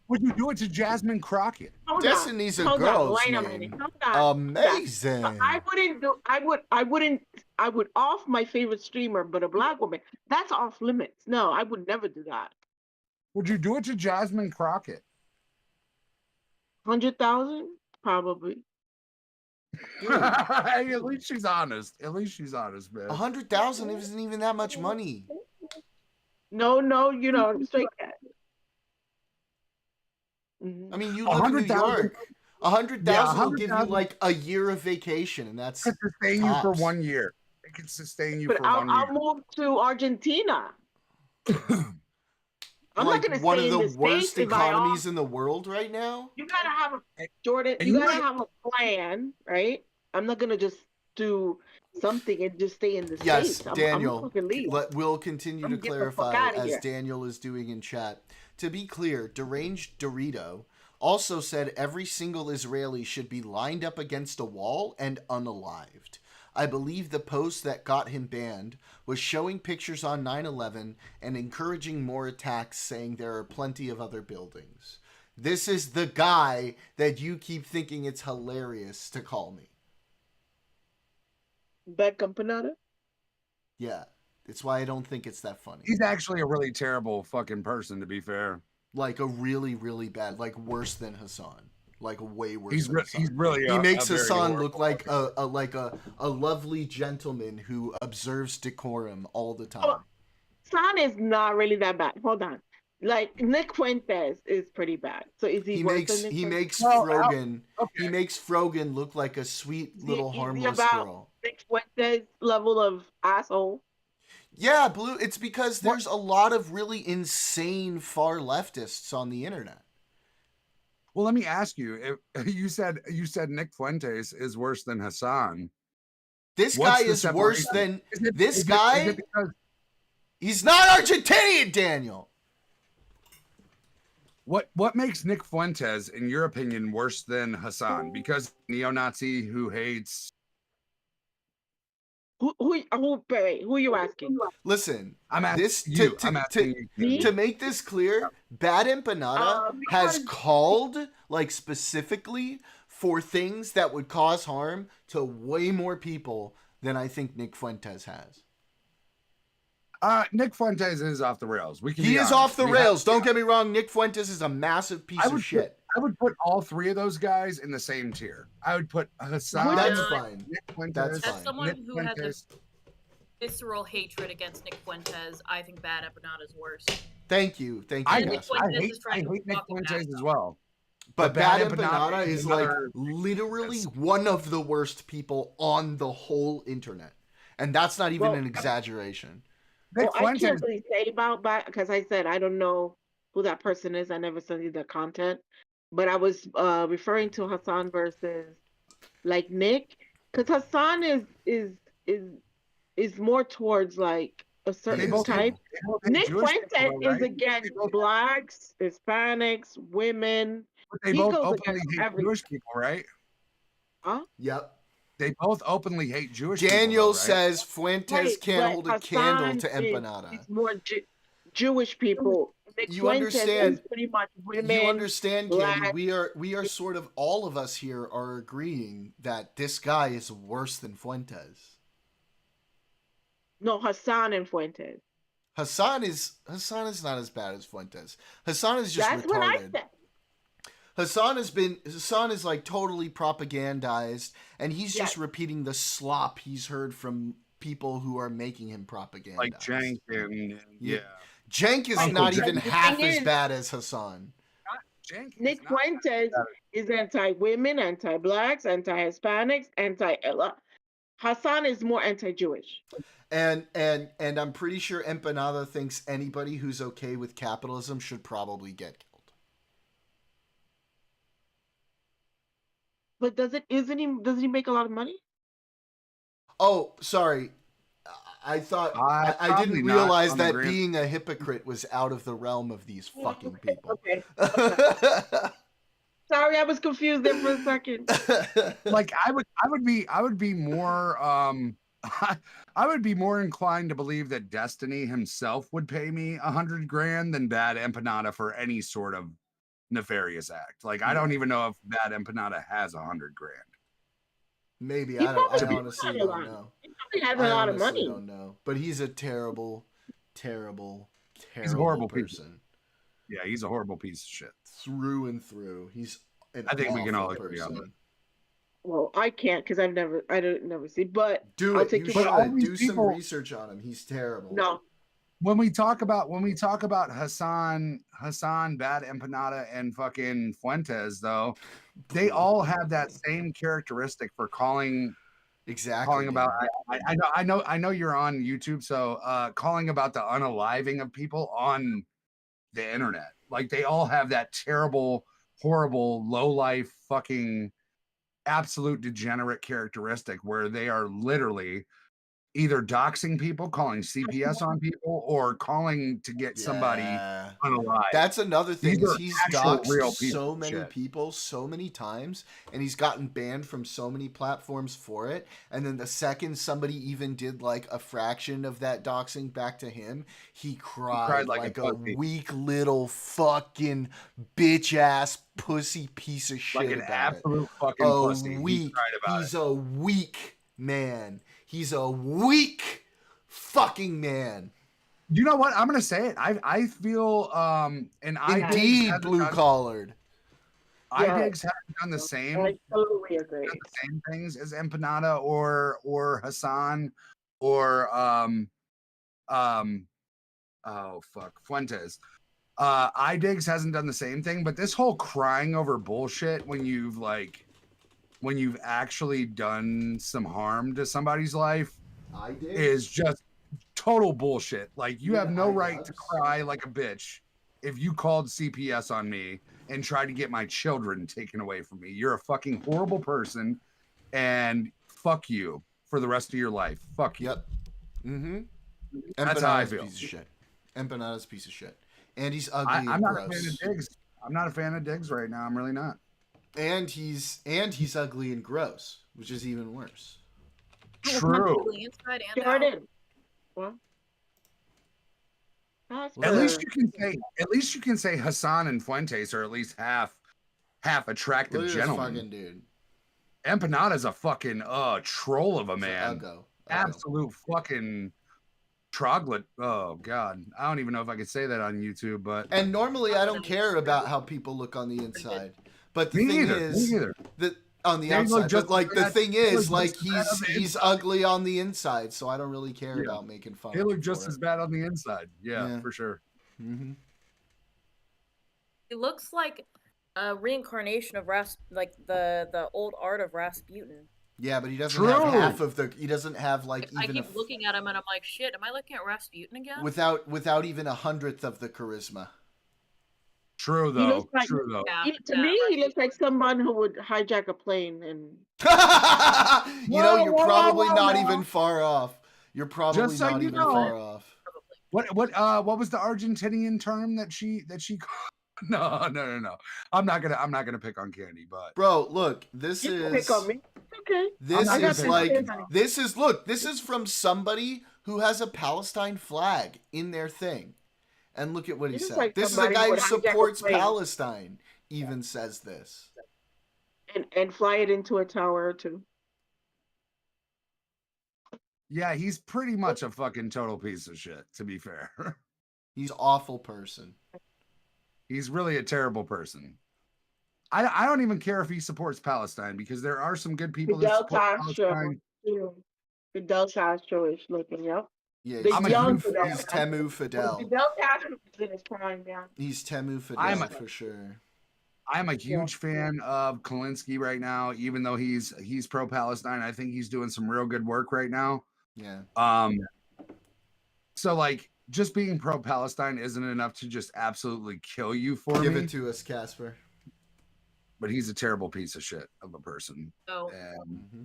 Would you do it to Jasmine Crockett? Hold Destiny's on. a Hold girl's on. Wait a name. minute. Hold on. Amazing. I wouldn't do. I would off my favorite streamer, but a black woman. That's off limits. No, I would never do that. Would you do it to Jasmine Crockett? 100,000, probably. Hey, at least she's honest. At least she's honest, man. 100,000 isn't even that much money. No, straight cash. I mean, you live in New 100,000 York. 100,000 will give you 100,000 like a year of vacation, and that's It can sustain you for tops. 1 year. It can sustain you But for 1 year. I'll move to Argentina. I'm like not gonna one stay of in the the worst States if I economies in the world right now. You gotta have Jordan. And You you gotta might- have a plan, right? I'm not gonna just do something and just stay in the Yes, States. Daniel. I'm fucking leave. We'll continue I'm to getting the fuck clarify outta as here. Daniel is doing in chat. To be clear, Deranged Dorito also said every single Israeli should be lined up against a wall and unalived. I believe the post that got him banned was showing pictures on 9/11 and encouraging more attacks, saying there are plenty of other buildings. This is the guy that you keep thinking it's hilarious to call me. Bad Campanada? Yeah, it's why I don't think it's that funny. He's actually a really terrible fucking person, to be fair. Like a really, really bad, like worse than Hassan. Like way worse He's than Hassan. he's really He makes a very Hassan horrible look like a lovely gentleman who observes decorum all the time. Oh, San is not really that bad. Hold on. Like Nick Fuentes is pretty bad. So is he worse than Nick He Fuentes? makes Well, Frogan okay. he makes Frogan look like a sweet little Is he harmless about girl. Nick Fuentes level of asshole? Yeah, Blue, it's because there's a lot of really insane far leftists on the internet. Well, let me ask you. You said Nick Fuentes is worse than Hassan. This What's guy the is worse separation? than Is it because he's not Argentinian, Daniel. what makes Nick Fuentes, in your opinion, worse than Hassan? Because neo-Nazi who hates. Who are you asking? Listen, I'm asking this you. to, I'm asking to, you. to make this clear, Bad Empanada has called like specifically for things that would cause harm to way more people than I think Nick Fuentes has. Nick Fuentes is off the rails. He is off the rails. Don't get me wrong. Nick Fuentes is a massive piece of shit. I would put all three of those guys in the same tier. I would put Hassan. That's fine. Nick Fuentes, That's As fine. someone Nick who has Fuentes. a visceral hatred against Nick Fuentes, I think Bad Empanada is worse. Thank you, And I Nick Gasper. Fuentes hate is trying to Nick fuck him Fuentes back as up. well. But Bad Bad Empanada Empanada is is like another- literally one of the worst people on the whole internet. And that's not even an exaggeration. Nick Well, I can't Fuentes. really say about that because I said I don't know who that person is. I never studied the content, but I was referring to Hassan versus like Nick, because Hassan is more towards like a They certain both type. they both hate Nick Jewish Fuentes people, is right? against They both- blacks, Hispanics, women. But they he both goes openly against hate everything. Jewish people, right? Yep. They both openly hate Jewish people. Daniel though, right? says Fuentes Right, can't but hold a candle Hassan to Empanada. is more Jewish people. Nick You Fuentes is understand? pretty much You women, understand, Candy? black. We are sort of, all of us here are agreeing that this guy is worse than Fuentes. No, Hassan and Fuentes. Hassan is not as bad as Fuentes. Hassan is just That's what I retarded. said. Hassan is like totally propagandized, and he's just Yes. repeating the slop he's heard from people who are making him propagandized. Like Jank and Yeah. yeah. Cenk is Uncle not Cenk. even The half thing as is- bad as Hassan. Jank is Nick not Fuentes is anti-women, anti-blacks, anti-Hispanics, anti-Ella. Hassan is more anti-Jewish. And I'm pretty sure Empanada thinks anybody who's okay with capitalism should probably get killed. But doesn't he make a lot of money? Oh, sorry. I thought I probably didn't not realize on the that grand- being a hypocrite was out of the realm of these fucking people. Okay. Sorry, I was confused there for a second. Like I would be more I would be more inclined to believe that Destiny himself would pay me $100,000 than Bad Empanada for any sort of nefarious act. Like I don't even know if Bad Empanada has $100,000. Maybe He I probably honestly has a don't lot. know. He probably has a lot of money. Don't know. But he's a terrible, terrible, terrible He's a horrible person. Yeah, he's a horrible piece of shit. Through and through. He's an I think we can all awful agree on person. Well, I can't because I don't never see. But Do I'll it. take You your word. should. these Do some people- research on him. He's terrible. No, When we talk about Hassan, Bad Empanada, and fucking Fuentes, though, they all have that same characteristic for calling Exactly. about. I know you're on YouTube, so calling about the unaliving of people on the internet. Like they all have that terrible, horrible, low life, fucking absolute degenerate characteristic where they are literally either doxing people, calling CPS on people, or calling to get somebody Yeah. unalive. That's another thing. These Is are he's actual real doxed pieces so of many shit. people so many times, and he's gotten banned from so many platforms for it. And then the second somebody even did like a fraction of that doxing back to him, he cried like a pussy. weak little fucking bitch ass pussy piece of shit Like an about absolute fucking it. pussy. Weak. Cried about He's a weak man. He's a weak fucking man. You know what? I'm gonna say it. I feel and Indeed, blue collared. iDigs haven't done the same. I totally agree. Done the same things as Empanada or Hassan or oh fuck, Fuentes. iDigs hasn't done the same thing, but this whole crying over bullshit when you've actually done some harm to somebody's life I did. is just total bullshit. Like you Yeah, have no I right guess. to cry like a bitch if you called CPS on me and tried to get my children taken away from me. You're a fucking horrible person, and fuck you for the rest of your life. Fuck you. Yep. Mm-hmm. That's how I Empanada's a feel. piece of shit. Empanada's a piece of shit. And he's ugly I'm and not gross. a fan of Diggs. I'm not a fan of Diggs right now. I'm really not. And he's ugly and gross, which is even worse. True. Inside and out. Jordan. What? At least you can say Hassan and Fuentes are at least half attractive Look at this gentlemen. fucking dude. Empanada's a fucking troll of a It's man. Uggo. Absolute fucking troglodyte. Oh god, I don't even know if I could say that on YouTube, but And normally I don't care about how people look on the inside, but the thing is that on the They look outside. just But like as the bad- thing they look is, like just as bad on the he's inside. ugly on the inside, so I don't really care Yeah. about making fun. they of look him just for as it. bad on the inside. Yeah, Yeah. for sure. Mhm. He looks like a reincarnation of the old art of Rasputin. Yeah, but he doesn't True. have half of the. He doesn't have like I even keep looking at him and I'm like, shit, am I looking at Rasputin again? without even 100th of the charisma. True He though. looks like- True though. Yeah, To me, he looks like someone who would hijack a plane and You know, you're Whoa, probably whoa, not whoa. even far off. You're probably Just so not you even know. far off. What was the Argentinian term that she No. I'm not gonna pick on Candy, but Bro, look, this You can pick on is me. Okay. this not I got gonna is pick thick on like skin, you. honey. this is from somebody who has a Palestine flag in their thing. And look at what he This is said. like This is a somebody who guy who would hijack a supports plane Palestine, even says this. and fly it into a tower or two. Yeah, he's pretty much a fucking total piece of shit, to be fair. He's an awful person. He's really a terrible person. I don't even care if he supports Palestine because there are some good people that Fidel support Castro. Palestine. Fidel Castro is looking, yep. Yeah, The I'm a young huge Fidel he's Castro. Temu Fidel. Fidel Castro is in his prime now. He's Temu I'm Fidel a- for sure. I'm a huge fan of Kalinsky right now, even though he's pro-Palestine. I think he's doing some real good work right now. Yeah. So like just being pro-Palestine isn't enough to just absolutely kill you for Give me. it to us, Casper. But he's a terrible piece of shit of a person. So Mm-hmm.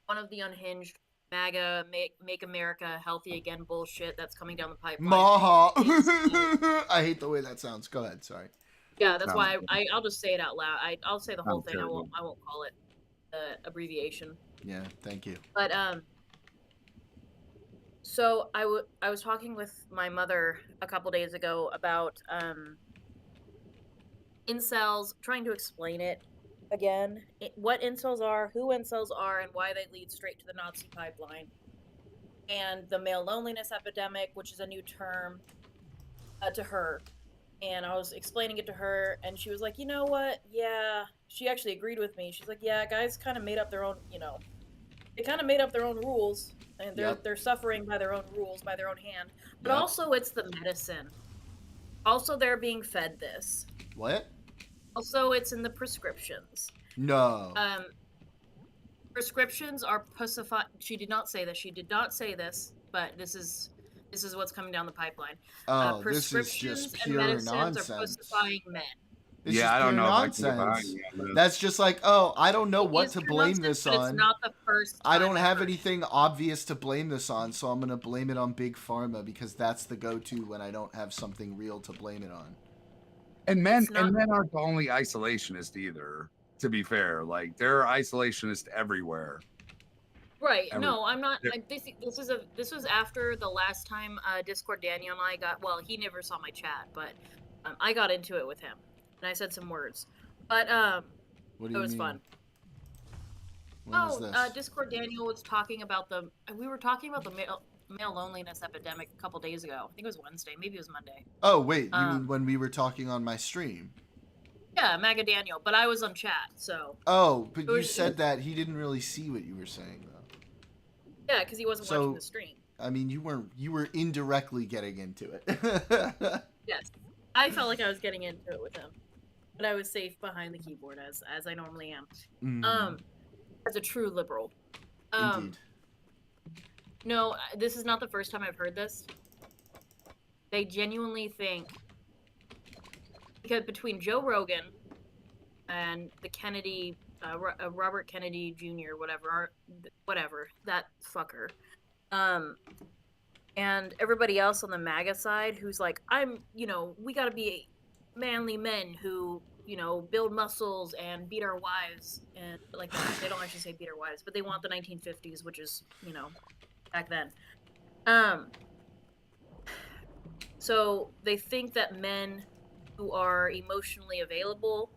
one of the unhinged MAGA make America healthy again bullshit that's coming down the pipeline. Maha. I hate the way that sounds. Go ahead. Sorry. Yeah, that's Sounds why good. I'll just say it out loud. I'll say the whole Sounds thing. I terrible. won't call it abbreviation. Yeah. Thank you. But so I was talking with my mother a couple days ago about incels, trying to explain it again, what incels are, who incels are, and why they lead straight to the Nazi pipeline, and the male loneliness epidemic, which is a new term to her. And I was explaining it to her, and she was like, you know what? Yeah, she actually agreed with me. She's like, yeah, guys kind of made up their own, they kind of made up their own rules, and they're suffering by their own rules, by their own hand. But also, it's the medicine. Also, they're being fed this. What? Also, it's in the prescriptions. No. Prescriptions are pussified. She did not say this. She did not say this, but this is what's coming down the pipeline. Oh, this is Prescriptions just and pure medicines nonsense. are pussifying men. It's Yeah, just I don't pure know if I can get behind nonsense. you on this. That's just like, oh, I don't know It what is to true blame nonsense, this but on. It's not the first I time don't I've have heard anything obvious to blame this on, so I'm gonna blame it on Big Pharma because that's the go-to when I don't have something real to blame it on. And men It's not- aren't the only isolationist either, to be fair. Like there are isolationists everywhere. Right. Every- No, I'm not. there- This was after the last time Discord Daniel and I got. Well, he never saw my chat, but I got into it with him, and I said some words. But What do it you was mean? fun. When was this? Discord Daniel was talking about we were talking about the male loneliness epidemic a couple days ago. I think it was Wednesday, maybe it was Monday. Oh wait, you mean when we were talking on my stream? Yeah, MAGA Daniel, but I was on chat, so. Oh, but It you was- said that he didn't really see what you were saying though. Yeah, because he wasn't watching the stream. I mean, you were indirectly getting into it. Yes, I felt like I was getting into it with him, but I was safe behind the keyboard as I normally am. Mhm. As a true liberal. Indeed. No, this is not the first time I've heard this. They genuinely think, because between Joe Rogan and the Kennedy, Robert Kennedy Jr., whatever, that fucker, and everybody else on the MAGA side who's like, we gotta be manly men who, build muscles and beat our wives, and like, they don't actually say beat our wives, but they want the 1950s, which is, back then. So they think that men who are emotionally available,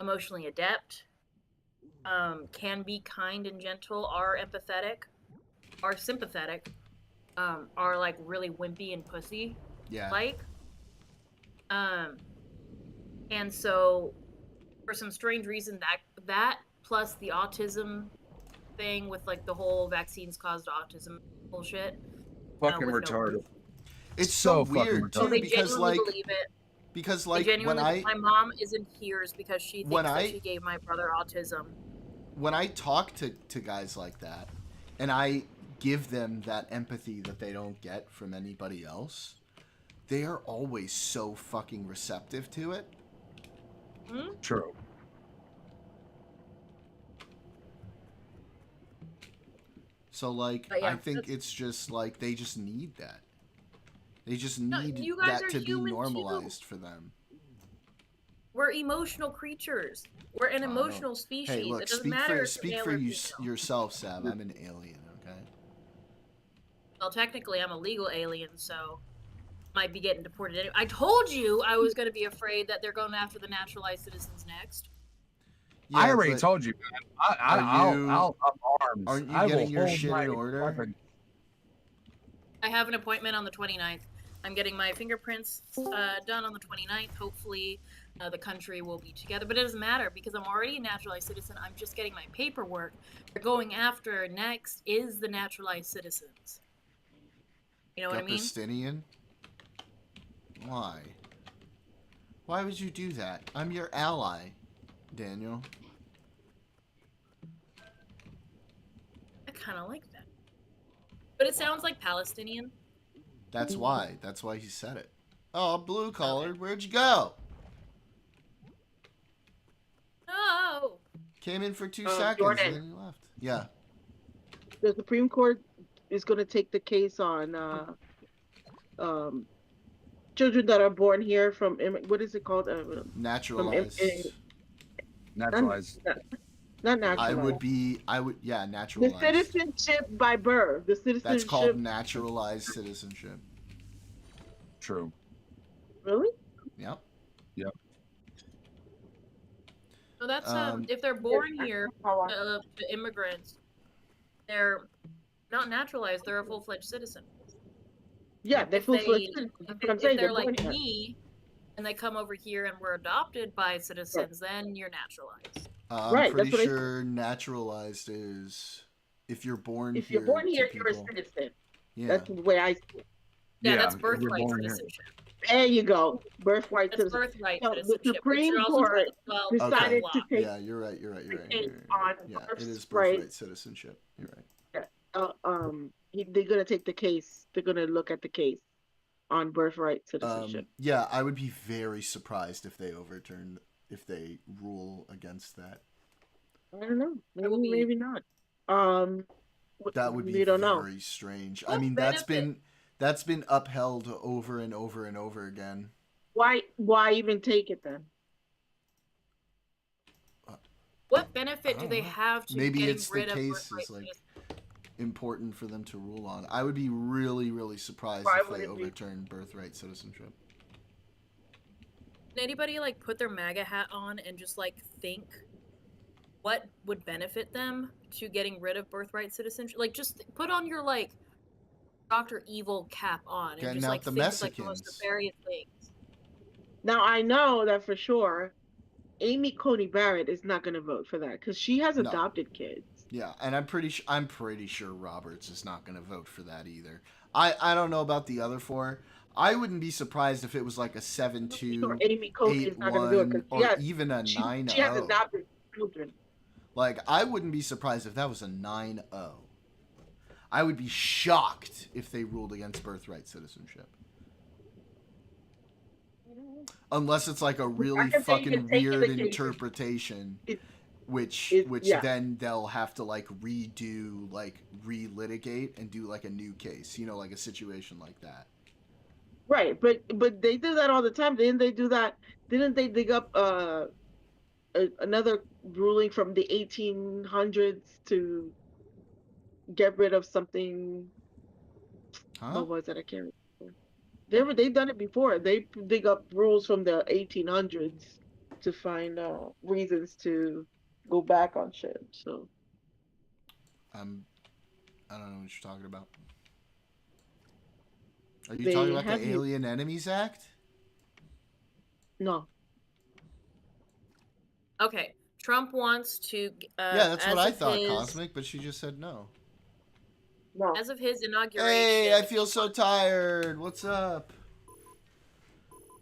emotionally adept, can be kind and gentle, are empathetic, are sympathetic, are like really wimpy and pussy, Yeah. like. And so, for some strange reason, that plus the autism thing with like the whole vaccines caused autism bullshit. Fucking with no retarded. proof. It's so fucking weird So too they because genuinely like believe it. because They like when genuinely, my mom is in tears because she thinks that she gave my brother autism. when I talk to guys like that and I give them that empathy that they don't get from anybody else, they are always so fucking receptive to it. True. So like But yeah, I think it's just like they just need that. They just No, need you guys that are to be human, too. normalized for them. We're emotional creatures. We're an I don't- emotional species. Hey, look, It doesn't speak matter for if speak you're for male or you female. yourself, Sav. I'm an alien, okay? Well, technically, I'm a legal alien, so might be getting deported. Anyway. I told you I was going to be afraid that they're going after the naturalized citizens next. Yeah, I already but told you, man. I'll up arms. aren't you I will getting your hold shit my in order? weapon. I have an appointment on the 29th. I'm getting my fingerprints done on the 29th. Hopefully, the country will be together. But it doesn't matter because I'm already a naturalized citizen. I'm just getting my paperwork. They're going after next is the naturalized citizens. You know what I mean? Deportations? Why? Why would you do that? I'm your ally, Daniel. I kind of like that. But it sounds like Palestinian. That's why. That's why he said it. Oh, blue collared. Okay. Where'd you go? Oh. Came in for 2 seconds Jordan. and then he left. Yeah. The Supreme Court is going to take the case on children that are born here from what is it called? Naturalized. Naturalized. Not naturalized. Yeah, The naturalized. citizenship by birth. The citizenship. That's called naturalized citizenship. True. Really? Yep. Yep. So that's if they're born here, the immigrants, they're not naturalized. They're a full-fledged citizen. Yeah, they're full-fledged citizens. That's what I'm saying. If they're They're like born me, and they come over here and were adopted by citizens, then you're naturalized. I'm Right, pretty that's what sure naturalized is if you're born here. If you're born here, to you're a people. citizen. Yeah. That's the way I see it. Yeah, that's if you're birthright born here. citizenship. There you go. Birthright That's citizenship. birthright So the citizenship. But Supreme you're also Court told, well, decided blah, to blah. take Yeah, you're right. case on Yeah, it is birthright. birthright citizenship. You're right. They're gonna take the case. They're gonna look at the case on birthright citizenship. Yeah, I would be very surprised if they rule against that. I don't know. Maybe not. That would be we don't know. very strange. I mean, that's been upheld over and over and over again. Why even take it then? What benefit do they have to maybe getting it's rid the of case birthright is like citizenship? important for them to rule on. I would be really, really surprised Why if would they it be? overturned birthright citizenship. Can anybody like put their MAGA hat on and just like think what would benefit them to getting rid of birthright citizenship? Like just put on your like Dr. Evil cap on and Getting just out like the think of like the most Mexicans. nefarious things. Now I know that for sure. Amy Coney Barrett is not going to vote for that because she has adopted kids. Yeah, and I'm pretty sure Roberts is not going to vote for that either. I don't know about the other 4. I wouldn't be surprised if it was like a 7-2, Sure, Amy Coney is not going to do it or even a 9-0. She has adopted children. Like, I wouldn't be surprised if that was a 9-0. I would be shocked if they ruled against birthright citizenship. Unless it's like a really fucking weird interpretation, which then they'll have to like redo, like relitigate and do like a new case, like a situation like that. Right, but they do that all the time. Didn't they do that? Didn't they dig up another ruling from the 1800s to get rid of something? Huh? What was it? I can't remember. They've done it before. They dig up rules from the 1800s to find reasons to go back on shit. So I don't know what you're talking about. Are you talking about the Alien Enemies Act? No. Okay, Trump wants to. Yeah, that's what I thought, Cosmic, but she just said no. No. As of his inauguration. Hey, I feel so tired. What's up?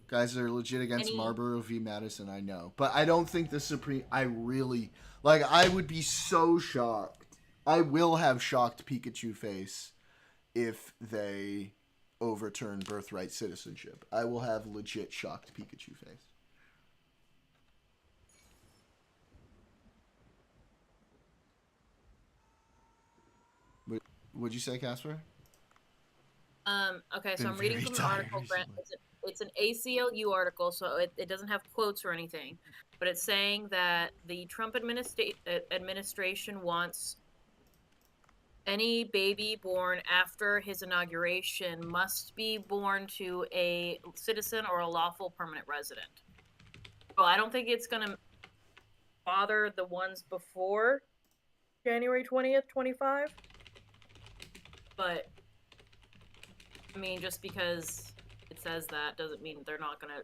Guys are legit against Marlboro v. Madison, I know. But I don't think the Supreme... I would be so shocked. I will have shocked Pikachu face if they overturn birthright citizenship. I will have legit shocked Pikachu face. What'd you say, Casper? Okay, so Been I'm reading very from an tired article. Grant, recently. it's an ACLU article, so it doesn't have quotes or anything, but it's saying that the Trump administration wants any baby born after his inauguration must be born to a citizen or a lawful permanent resident. Well, I don't think it's gonna bother the ones before January 20th, 25. But I mean, just because it says that doesn't mean they're not gonna,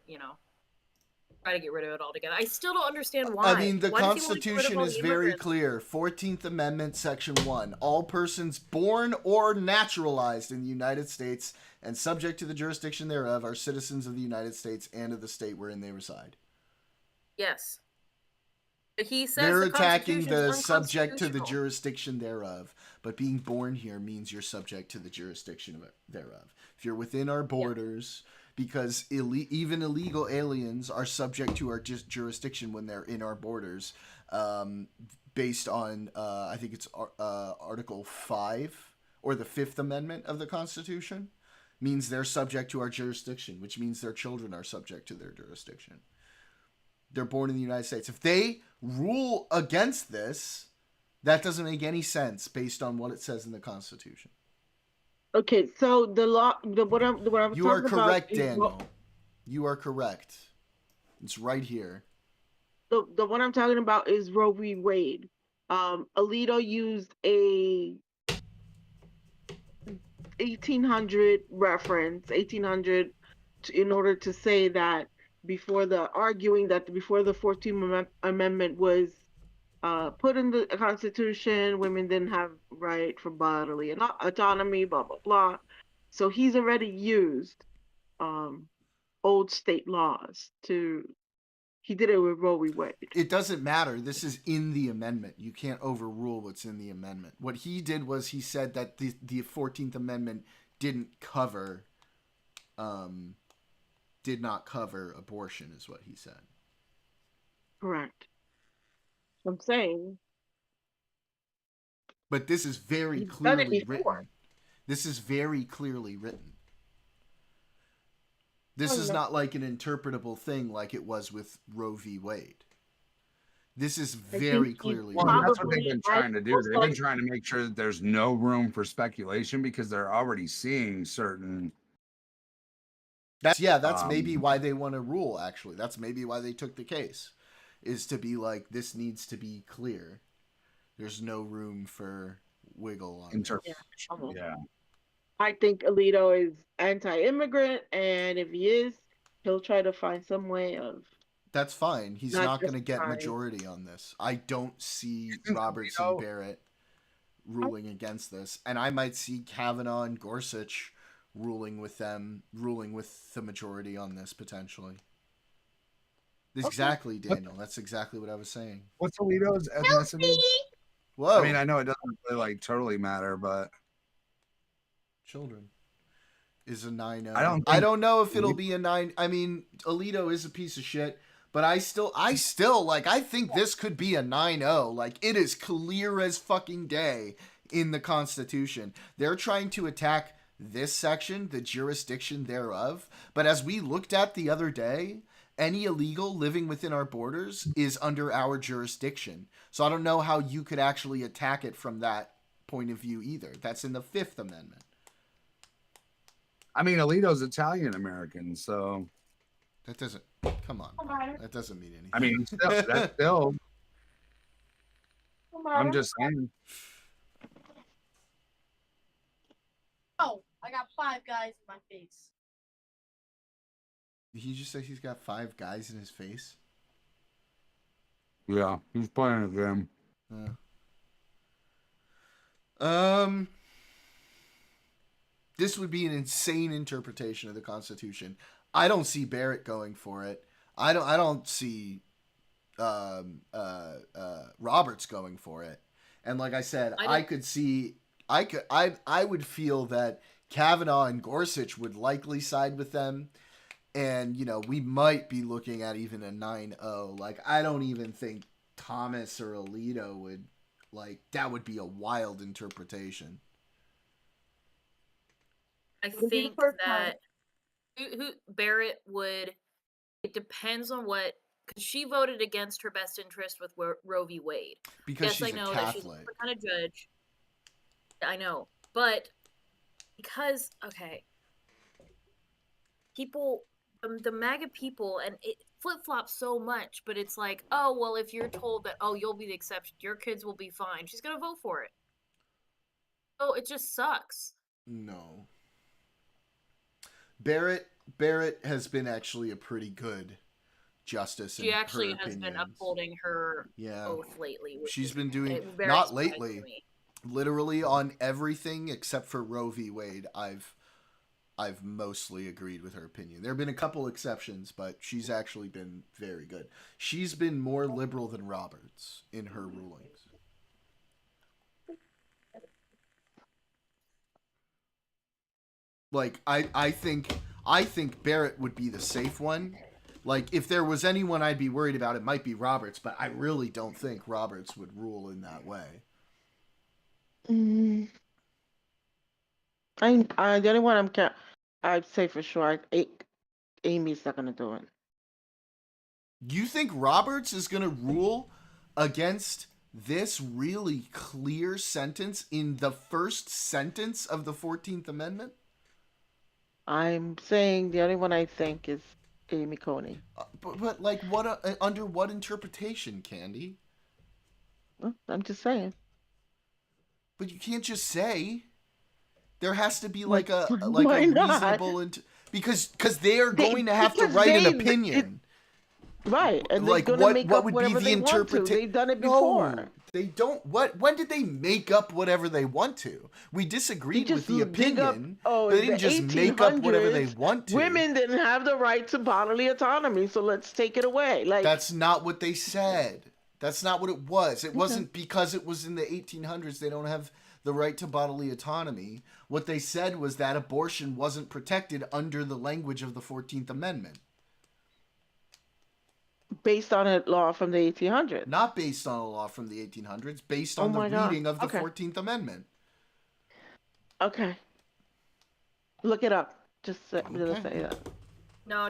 try to get rid of it altogether. I still don't understand why. I mean, the Why does he want to get rid of Constitution all is the very immigrants? clear. 14th Amendment, Section 1. All persons born or naturalized in the United States and subject to the jurisdiction thereof are citizens of the United States and of the state wherein they reside. Yes. But he says They're the attacking Constitution is the subject to the unconstitutional. jurisdiction thereof, but being born here means you're subject to the jurisdiction thereof. If you're within our borders, because even illegal aliens are subject to our jurisdiction when they're in our borders, based on I think it's Article 5 or the Fifth Amendment of the Constitution, means they're subject to our jurisdiction, which means their children are subject to their jurisdiction. They're born in the United States. If they rule against this, that doesn't make any sense based on what it says in the Constitution. Okay, so the law, what I'm You are talking about correct, is Daniel. You are correct. It's right here. the what I'm talking about is Roe v. Wade. Alito used a 1800 reference, 1800, in order to say that before the 14th Amendment was put in the Constitution, women didn't have right for bodily autonomy, blah blah blah. So he's already used old state laws to. He did it with Roe v. Wade. It doesn't matter. This is in the amendment. You can't overrule what's in the amendment. What he did was he said that the 14th Amendment didn't cover did not cover abortion, is what he said. Correct. I'm saying. But this is very He's done it clearly before. written. This is very clearly written. This Oh, is no. not like an interpretable thing like it was with Roe v. Wade. This is very he's clearly Well, written. and that's what they've probably been trying to do. They've been also- trying to make sure that there's no room for speculation because they're already seeing certain. That's maybe why they want to rule, actually. That's maybe why they took the case, is to be like, this needs to be clear. There's no room for wiggle on it. interpretation. Yeah. I think Alito is anti-immigrant, and if he is, he'll try to find some way of. That's fine. He's Not not going to get justifying. majority on this. I don't see think Robertson Alito- Barrett ruling against this. And I might see Kavanaugh and Gorsuch ruling with the majority on this, potentially. Exactly, Daniel. That's exactly what I was saying. What's Alito's ethnicity? Whoa. I mean, I know it doesn't really like totally matter, but Children is a 9-0. I I don't know if it'll be a 9. I mean, Alito is a piece of shit, but I still like, I think this could be a 9-0. Like, it is clear as fucking day in the Constitution. They're trying to attack this section, the jurisdiction thereof, but as we looked at the other day, any illegal living within our borders is under our jurisdiction. So I don't know how you could actually attack it from that point of view either. That's in the Fifth Amendment. I mean, Alito's Italian American, so That doesn't. Come on. That doesn't mean anything. I mean, that's still. I'm just saying. Oh, I got 5 guys in my face. Did he just say he's got 5 guys in his face? Yeah, he's playing a game. This would be an insane interpretation of the Constitution. I don't see Barrett going for it. I don't see Roberts going for it. And like I said, I would feel that Kavanaugh and Gorsuch would likely side with them. And, we might be looking at even a 9-0. Like, I don't even think Thomas or Alito would, like, that would be a wild interpretation. I Wouldn't be the think first that Barrett would. It depends on what, because she voted against her best interest with Roe v. Wade. Because Yes, I she's a know that she's a Catholic. different kind of judge. I know, but because people, the MAGA people, and it flip flops so much. But it's like, oh well, if you're told that, oh, you'll be the exception, your kids will be fine, she's gonna vote for it. Oh, it just sucks. No. Barrett has been actually a pretty good justice in She actually her has been opinions. upholding her Yeah. oath lately. She's been doing, very not surprising lately, to me. literally on everything except for Roe v. Wade. I've mostly agreed with her opinion. There have been a couple exceptions, but she's actually been very good. She's been more liberal than Roberts in her rulings. Like I think Barrett would be the safe one. Like if there was anyone I'd be worried about, it might be Roberts, but I really don't think Roberts would rule in that way. The only one I'd say for sure, Amy's not gonna do it. You think Roberts is going to rule against this really clear sentence in the first sentence of the 14th Amendment? I'm saying the only one I think is Amy Coney. But like, what under what interpretation, Candy? Well, I'm just saying. But you can't just say. There has to be Why like a not? reasonable because they are going to have to write an opinion. Right, and Like they're gonna make what up would whatever be the they want to. interpretation? They've done it No, before. they don't. When did they make up whatever they want to? We disagreed with the opinion, but they didn't just make up whatever they want to. Women didn't have the right to bodily autonomy, so let's take it away. Like that's not what they said. That's not what it was. It wasn't because it was in the 1800s. They don't have the right to bodily autonomy. What they said was that abortion wasn't protected under the language of the 14th Amendment. Based on a law from the 1800s. Not based on a law from the 1800s, based on the reading of the 14th Amendment. Okay. Look it up. Just say that. No,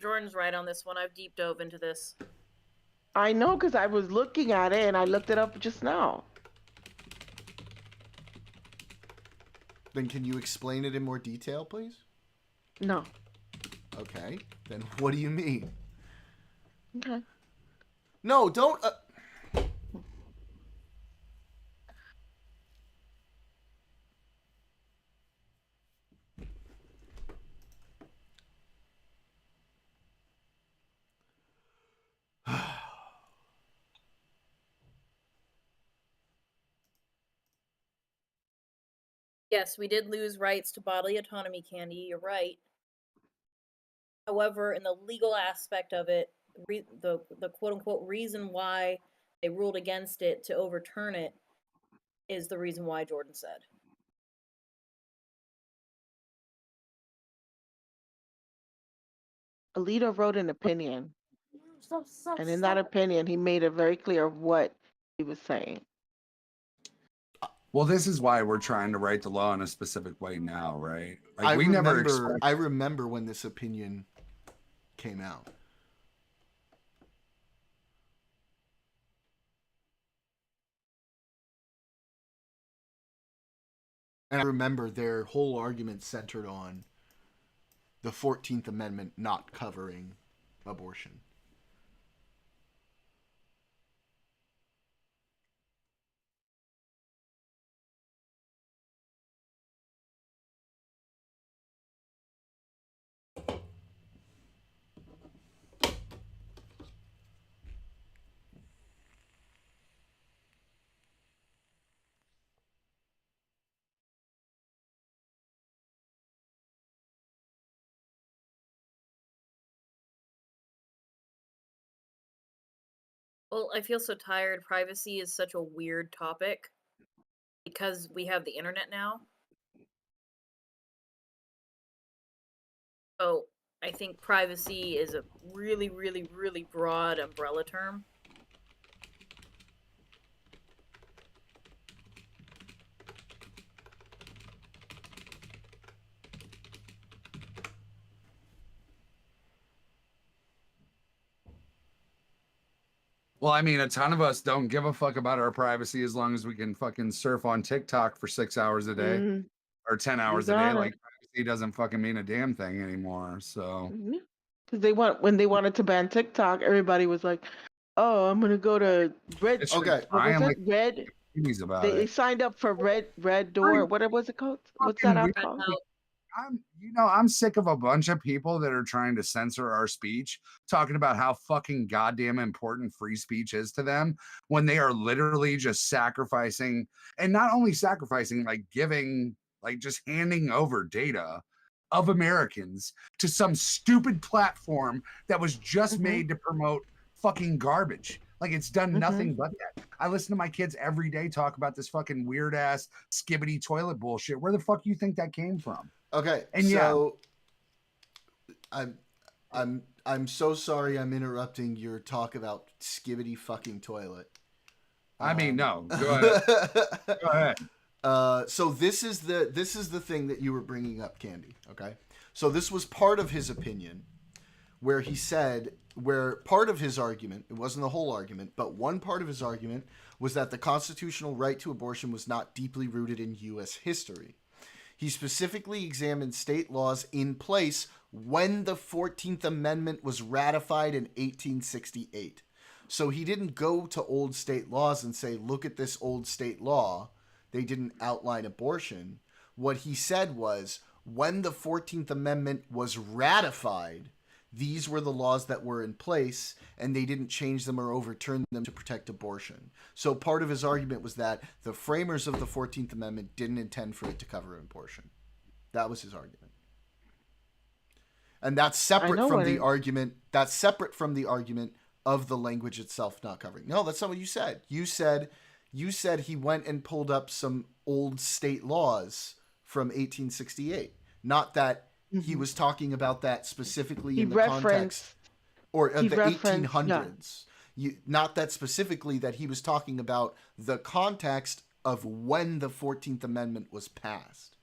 Jordan's right on this one. I've deep dove into this. I know because I was looking at it and I looked it up just now. Then can you explain it in more detail, please? No. Okay. Then what do you mean? Okay. No, don't. Yes, we did lose rights to bodily autonomy, Candy. You're right. However, in the legal aspect of it, the quote-unquote reason why they ruled against it to overturn it is the reason why Jordan said. Alito wrote an opinion, and in that opinion, he made it very clear what he was saying. Well, this is why we're trying to write the law in a specific way now, right? Like, I remember when this opinion came out. And I remember their whole argument centered on the 14th Amendment not covering abortion. Well, I feel so tired. Privacy is such a weird topic because we have the internet now. So I think privacy is a really, really, really broad umbrella term. Well, I mean, a ton of us don't give a fuck about our privacy as long as we can fucking surf on TikTok for 6 hours a day Mm, or 10 you hours a day. got Like it. privacy doesn't fucking mean a damn thing anymore. So Because when they wanted to ban TikTok, everybody was like, "Oh, I'm gonna go to Red. it's Okay. What was crying it? like Red." babies about They it. signed up for Red Door. What was it called? What's that Fucking app weird. called? I'm sick of a bunch of people that are trying to censor our speech, talking about how fucking goddamn important free speech is to them when they are literally just sacrificing, and not only sacrificing, like giving, like just handing over data of Americans to some stupid platform that was just Mhm. made to promote fucking garbage. Like it's done Mhm. nothing but that. I listen to my kids every day talk about this fucking weird ass skibbity toilet bullshit. Where the fuck do you think that came from? Okay. And So I'm so sorry I'm interrupting your talk about skibbity fucking toilet. I mean, no. Go ahead. Go ahead. So this is the thing that you were bringing up, Candy. Okay. So this was part of his opinion, where he said, where part of his argument, it wasn't the whole argument, but one part of his argument was that the constitutional right to abortion was not deeply rooted in U.S. history. He specifically examined state laws in place when the 14th Amendment was ratified in 1868. So he didn't go to old state laws and say, look at this old state law. They didn't outline abortion. What he said was, when the 14th Amendment was ratified, these were the laws that were in place, and they didn't change them or overturn them to protect abortion. So part of his argument was that the framers of the 14th Amendment didn't intend for it to cover abortion. That was his argument. And that's separate from the argument. That's separate from the argument of the language itself not covering. No, that's not what you said. You said he went and pulled up some old state laws from 1868. Not that he was talking about that specifically in the context or the 1800s. Not that specifically that he was talking about the context of when the 14th Amendment was passed.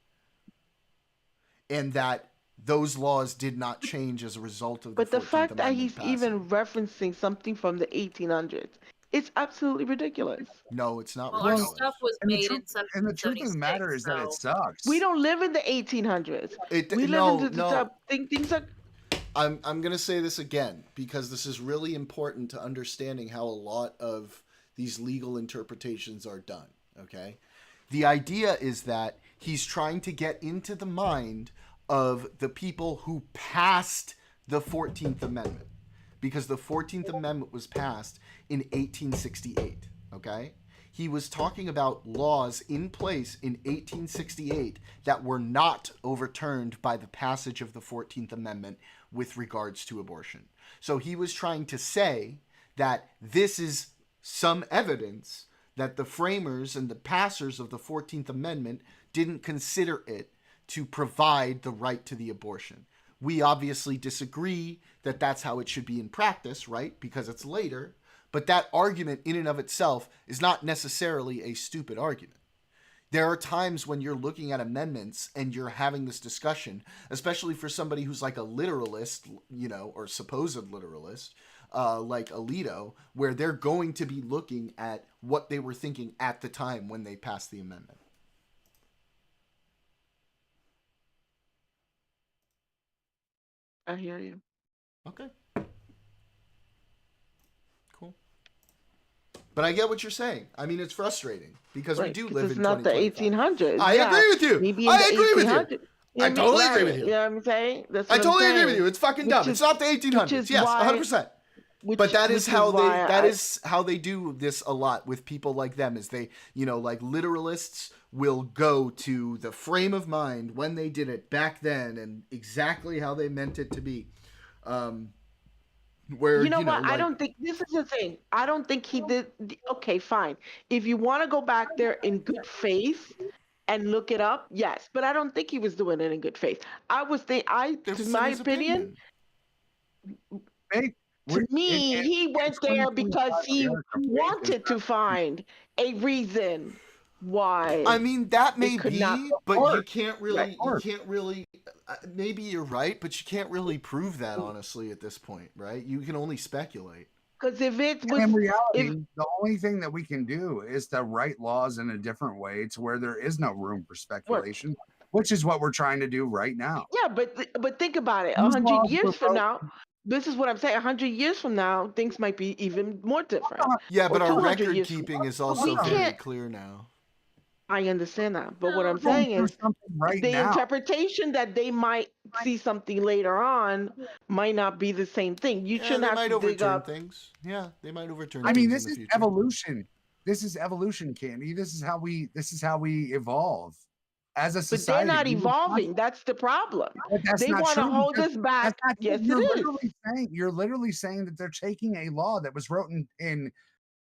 And that those laws did not change as a result of the 14th Amendment. But the fact that he's passing. even referencing something from the 1800s, it's absolutely ridiculous. No, it's not Well, ridiculous. our stuff was made in 1776. And the truth of the matter is that it sucks. We don't live in the 1800s. We live in the things are. I'm going to say this again because this is really important to understanding how a lot of these legal interpretations are done, okay? The idea is that he's trying to get into the mind of the people who passed the 14th Amendment, because the 14th Amendment was passed in 1868, okay? He was talking about laws in place in 1868 that were not overturned by the passage of the 14th Amendment with regards to abortion. So he was trying to say that this is some evidence that the framers and the passers of the 14th Amendment didn't consider it to provide the right to the abortion. We obviously disagree that that's how it should be in practice, right? Because it's later. But that argument in and of itself is not necessarily a stupid argument. There are times when you're looking at amendments and you're having this discussion, especially for somebody who's like a literalist, or supposed literalist, like Alito, where they're going to be looking at what they were thinking at the time when they passed the amendment. I hear you. Okay. Cool. But I get what you're saying. I mean, it's frustrating because we do live in 2025. It's not the 1800s. I agree with you. I agree with you. I totally agree with you. You know what I'm saying? I totally agree with you. It's fucking dumb. It's not the 1800s. Yes, 100%. But that is how they do this a lot with people like them. Is they, like literalists will go to the frame of mind when they did it back then and exactly how they meant it to be. Where what? Like, I don't think this is the thing. I don't think he did. Okay, fine. If you want to go back there in good faith and look it up, yes. But I don't think he was doing it in good faith. To my opinion. To me, he went there because he wanted to find a reason why. I mean, that may be, but you can't really, maybe you're right, but you can't really prove that honestly at this point, right? You can only speculate. Because if it And was, in reality, if the only thing that we can do is to write laws in a different way to where there is no room for speculation, which is what we're trying to do right now. yeah, but think about it. These 100 laws were years from wrote- now, this is what I'm saying. 100 years from now, things might be even more different. Yeah, but Or our 200 record years from keeping now. is So also we very can't. clear now. I understand that, but what I'm we're going saying through is something right the now. interpretation that they might see something later on might not be the same thing. You Yeah, shouldn't they have might to dig overturn up. things. Yeah, they might overturn I mean, things in this the is future. evolution. This is evolution, Candy. This is how we evolve as a But society. they're not We were evolving. That's the problem. But that's They not want to true hold because us back. that's not true. Yes, it is. You're literally saying that they're taking a law that was written in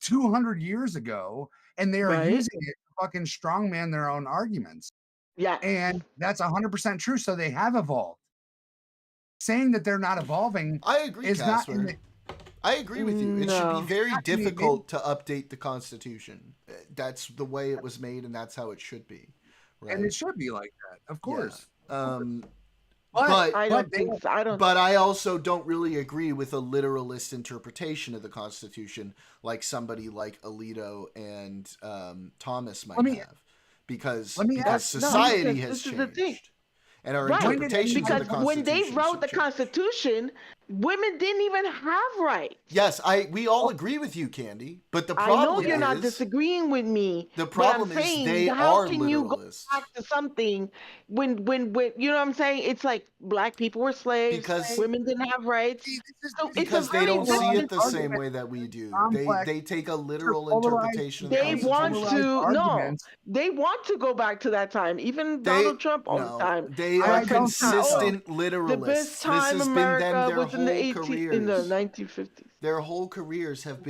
200 years ago and they are Right? using it to fucking strongman their own arguments. Yes. And that's 100% true. So they have evolved. Saying that they're not evolving I agree, is not in Casper. the, I agree with you. It should be No. very Not in the difficult to update the Constitution. That's the way it was made, and that's how it should be. Right? and it should be like that, of course. Yeah. But I but don't they, think so. I don't. But I also don't really agree with a literalist interpretation of the Constitution, like somebody like Alito and Thomas might Let me- have, because let me because ask- society because has this is the thing. changed, and our Right. interpretations Because of the when they Constitution wrote should the change. Constitution, women didn't even have rights. Yes, we all agree with you, Candy. But the I know problem you're not is disagreeing with me. the but problem I'm is saying, they how are can you go literalists. back to something when you know what I'm saying? It's like black people were slaves, Because- women didn't have rights. See, this is- So this it's a Because they very don't see it different. the same way that we do. Complex, They take a literal polarized- interpretation of the They want Constitution. to no. arguments. They want to go back to that time. Even Donald Trump all the time. They I are don't think so. consistent The literalists. best time this has America been them their was in the whole 18 careers. in the 1950s. Their whole careers they've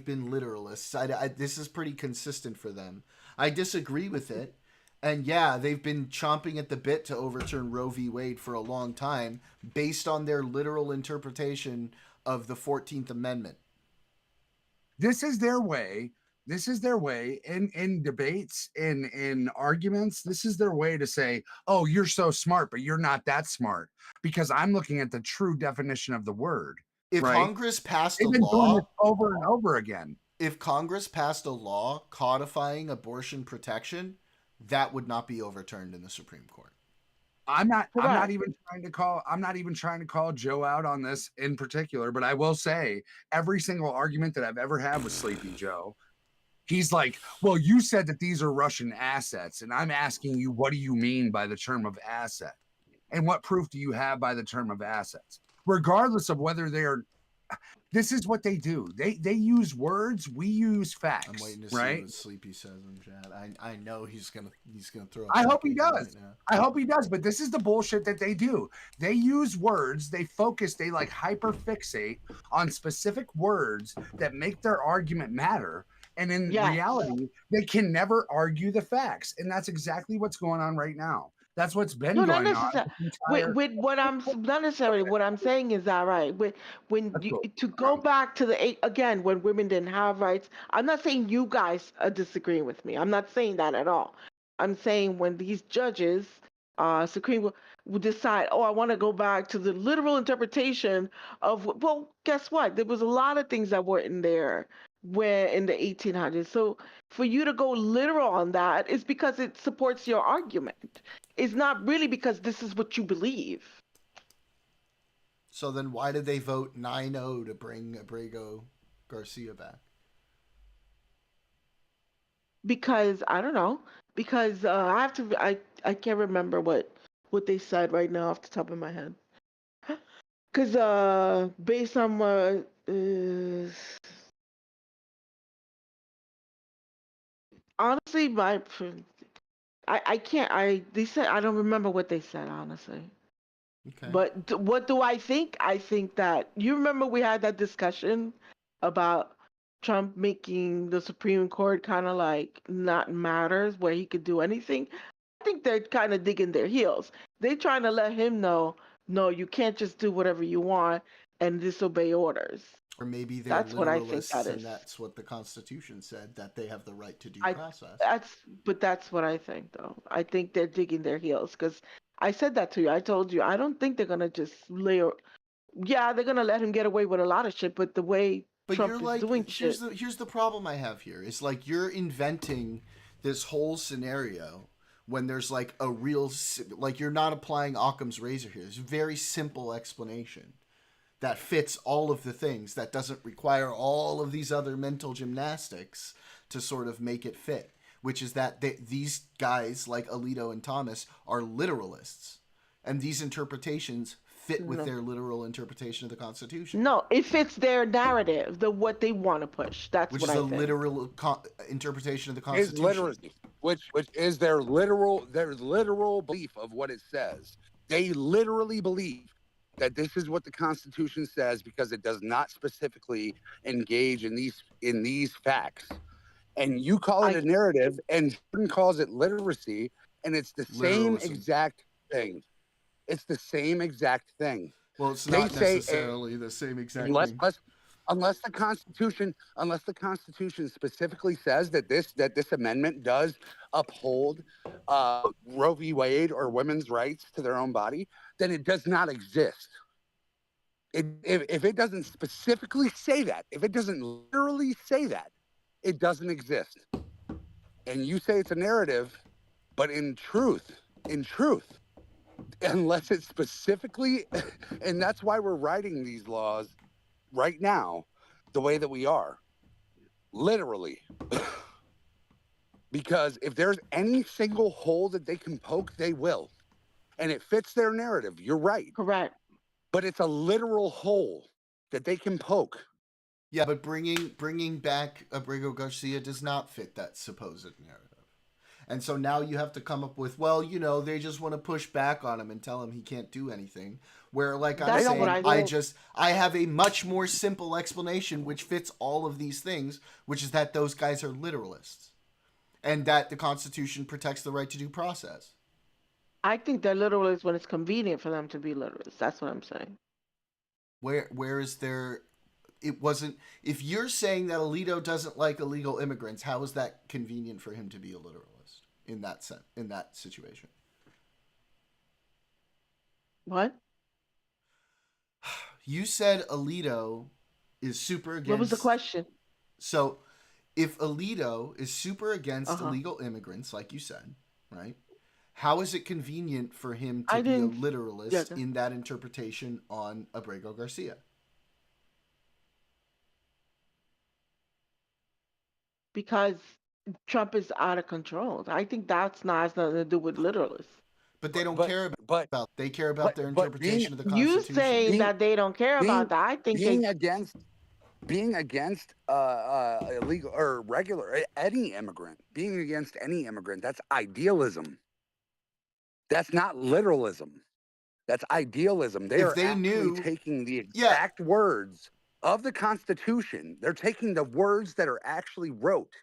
been literalists. This is pretty consistent for them. I disagree with it. And yeah, they've been chomping at the bit to overturn Roe v. Wade for a long time based on their literal interpretation of the 14th Amendment. This is their way. This is their way in debates, in arguments. This is their way to say, "Oh, you're so smart, but you're not that smart," because I'm looking at the true definition of the word. If Right? Congress passed a They've been doing this law, over and over again. if Congress passed a law codifying abortion protection, that would not be overturned in the Supreme Court. I'm not Correct. even trying to call Joe out on this in particular, but I will say every single argument that I've ever had with Sleepy Joe, he's like, "Well, you said that these are Russian assets, and I'm asking you, what do you mean by the term of asset? And what proof do you have by the term of assets?" Regardless of whether they are, this is what they do. They use words, we use facts. I'm waiting to see right? what Sleepy says in chat. I know he's gonna throw. I hope he something does. right now. I hope he does, but this is the bullshit that they do. They use words, they focus, they like hyper fixate on specific words that make their argument matter. And in Yes. reality, they can never argue the facts. And that's exactly what's going on right now. That's what's been No, not going on. necessarily. this entire- With what I'm not necessarily what I'm saying is that right. When That's you, cool. to go back to again when women didn't have rights, I'm not saying you guys are disagreeing with me. I'm not saying that at all. I'm saying when these judges, Supreme Court, would decide, oh, I want to go back to the literal interpretation of, well, guess what? There was a lot of things that weren't in there where in the 1800s. So for you to go literal on that is because it supports your argument. It's not really because this is what you believe. So then, why did they vote 9-0 to bring Abrego Garcia back? Because I don't know. Because I have to. I can't remember what they said right now off the top of my head. Because based on what honestly, I can't. They said I don't remember what they said honestly. Okay. But what do I think? I think that you remember we had that discussion about Trump making the Supreme Court kind of like not matters where he could do anything. I think they're kind of digging their heels. They're trying to let him know, no, you can't just do whatever you want and disobey orders. Or maybe they're That's what I think literalists, that and is. that's what the Constitution said, that they have the right to due I- process. That's what I think though. I think they're digging their heels because I said that to you. I told you I don't think they're gonna just yeah, they're gonna let him get away with a lot of shit, but the way But you're Trump is like, doing shit. here's the problem I have here. Is like you're inventing this whole scenario when there's like a real like you're not applying Occam's razor here. There's a very simple explanation that fits all of the things, that doesn't require all of these other mental gymnastics to sort of make it fit, which is that these guys like Alito and Thomas are literalists, and these interpretations fit with No. their literal interpretation of the Constitution. No, it fits their narrative, what they want to push. That's Which what is I a think. literal interpretation of the Is Constitution. literacy, which is their literal belief of what it says. They literally believe that this is what the Constitution says because it does not specifically engage in these facts. And you call it a narrative, and Jordan calls it literacy, and it's the same Literalism. exact thing. It's the same exact thing. Well, it's They not say necessarily the same exact unless thing. unless the Constitution specifically says that this amendment does uphold Roe v. Wade or women's rights to their own body, then it does not exist. If it doesn't specifically say that, if it doesn't literally say that, it doesn't exist. And you say it's a narrative, but in truth, unless it specifically, and that's why we're writing these laws right now the way that we are, literally. Because if there's any single hole that they can poke, they will. And it fits their narrative. You're right. Correct. But it's a literal hole that they can poke. Yeah, but bringing back Abrego Garcia does not fit that supposed narrative. And so now you have to come up with, well, you know, they just want to push back on him and tell him he can't do anything. Where, like I'm saying, I have a much more simple explanation which fits all of these things, which is that those guys are literalists. And that the Constitution protects the right to due process. I think they're literalists when it's convenient for them to be literalists. That's what I'm saying. Where is there... It wasn't... If you're saying that Alito doesn't like illegal immigrants, how is that convenient for him to be a literalist in that situation? What? You said Alito is super against... What was the question? So, if Alito is super against illegal immigrants, like you said, right? How is it convenient for him to be a literalist in that interpretation on Abrego Garcia? Because Trump is out of control. I think has nothing to do with literalists. But they don't care about. They care about their interpretation of the Constitution. You saying that they don't care about that? I think being against illegal or regular any immigrant, being against any immigrant, that's idealism. That's not literalism. That's idealism. They are taking the exact words of the Constitution. They're taking the words that are actually wrote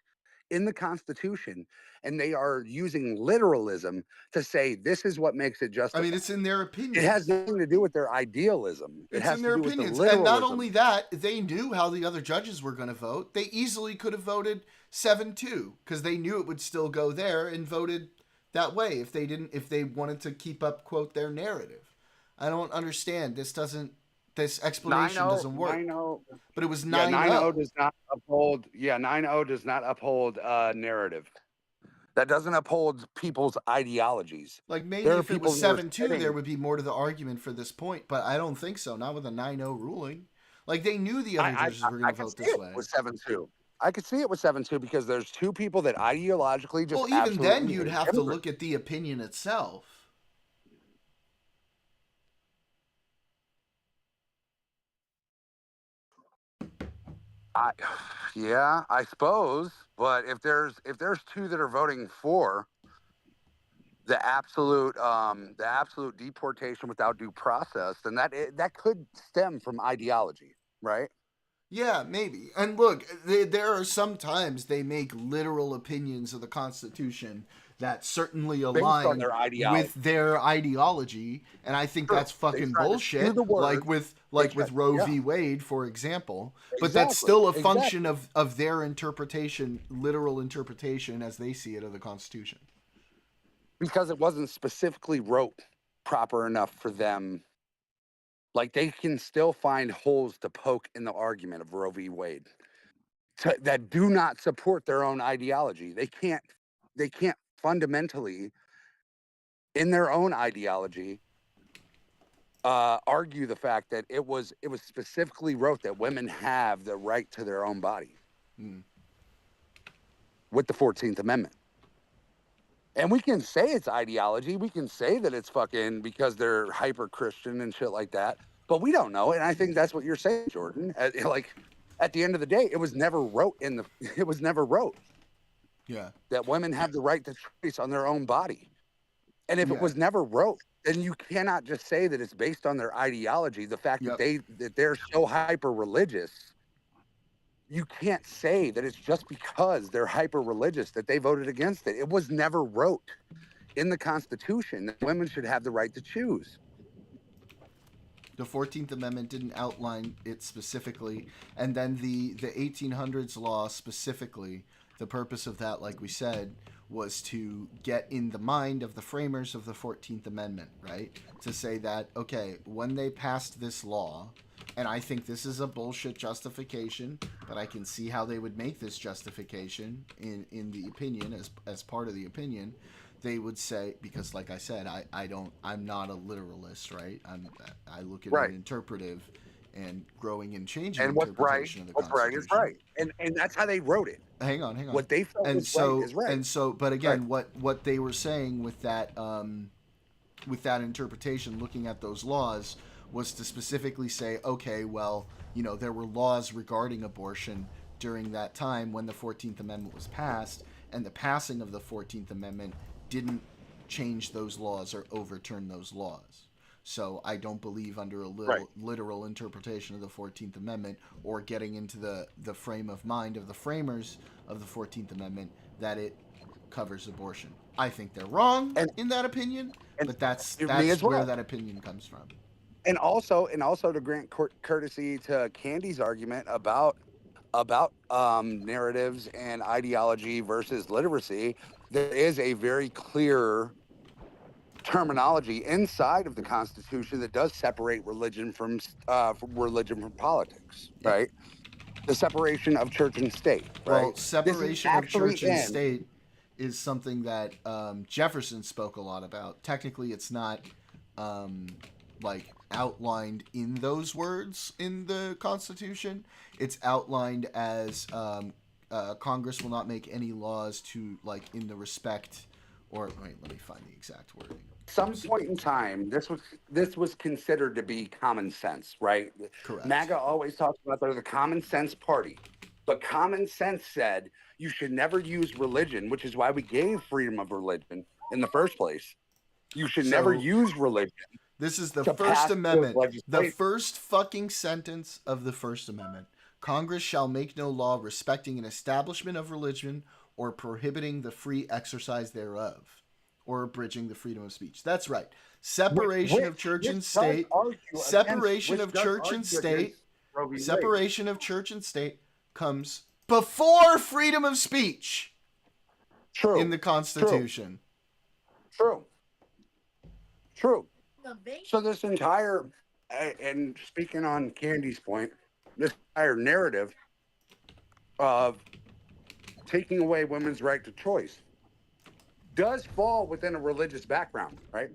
in the Constitution, and they are using literalism to say this is what makes it justified. I mean, it's in their opinion. It has nothing to do with their idealism. It's in their opinions. And not only that, they knew how the other judges were going to vote. They easily could have voted 7-2 because they knew it would still go there and voted that way if they wanted to keep up, quote, their narrative. I don't understand. This explanation doesn't work. 9-0. But it was 9-0. 9-0 does not uphold. Yeah, 9-0 does not uphold narrative. That doesn't uphold people's ideologies. Like maybe if it was 7-2, there would be more to the argument for this point, but I don't think so. Not with a 9-0 ruling. Like they knew the other judges were going to vote this way. It was 7-2. I could see it with 7-2 because there's two people that ideologically just. Well, even then, you'd have to look at the opinion itself. I suppose, but if there's two that are voting for the absolute deportation without due process, then that could stem from ideology, right? Yeah, maybe. And look, there are some times they make literal opinions of the Constitution that certainly align with their ideology, and I think that's fucking bullshit. Like with Roe v. Wade, for example. But that's still a function of their interpretation, literal interpretation as they see it of the Constitution. Because it wasn't specifically wrote proper enough for them Like they can still find holes to poke in the argument of Roe v. Wade that do not support their own ideology. They can't fundamentally in their own ideology argue the fact that it was specifically wrote that women have the right to their own body with the 14th Amendment. And we can say it's ideology. We can say that it's fucking because they're hyper Christian and shit like that. But we don't know. And I think that's what you're saying, Jordan. Like at the end of the day, it was never wrote it was never wrote. Yeah. That women have the right to choice on their own body. And if it Yeah. was never wrote, then you cannot just say that it's based on their ideology. The fact Yep. that they're so hyper religious. You can't say that it's just because they're hyper religious that they voted against it. It was never wrote in the Constitution that women should have the right to choose. The 14th Amendment didn't outline it specifically, and then the 1800s law specifically, the purpose of that, like we said, was to get in the mind of the framers of the 14th Amendment, right? To say that, okay, when they passed this law, and I think this is a bullshit justification, but I can see how they would make this justification in the opinion, as part of the opinion. They would say, because like I said, I'm not a literalist, right? I look at an interpretive and growing and changing and interpretation of the Constitution. What's right is right. And that's how they wrote it. Hang on. What they felt and was so, right is right. And so, but again, what they were saying with that interpretation, looking at those laws, was to specifically say, okay, well, there were laws regarding abortion during that time when the 14th Amendment was passed, and the passing of the 14th Amendment didn't change those laws or overturn those laws. So I don't believe under a literal interpretation of the 14th Amendment or getting into the frame of mind of the framers of the 14th Amendment that it covers abortion. I think they're wrong in that opinion, but that's where that opinion comes from. And also to grant courtesy to Candy's argument about narratives and ideology versus literacy, there is a very clear terminology inside of the Constitution that does separate religion from politics, right? The separation of church and state, right? Well, separation of church and state is something that Jefferson spoke a lot about. Technically, it's not outlined in those words in the Constitution. It's outlined as Congress will not make any laws to in the respect, or wait, let me find the exact wording. Some point in time, this was considered to be common sense, right? Correct. MAGA always talks about they're the common sense party, but common sense said you should never use religion, which is why we gave freedom of religion in the first place. You should never use religion. This is the First Amendment. The first fucking sentence of the First Amendment. Congress shall make no law respecting an establishment of religion or prohibiting the free exercise thereof or abridging the freedom of speech. That's right. Separation of church and state. Separation of church and state. Separation of church and state comes before freedom of speech. True. In the Constitution. True. So this entire, and speaking on Candy's point, this entire narrative of taking away women's right to choice does fall within a religious background, right?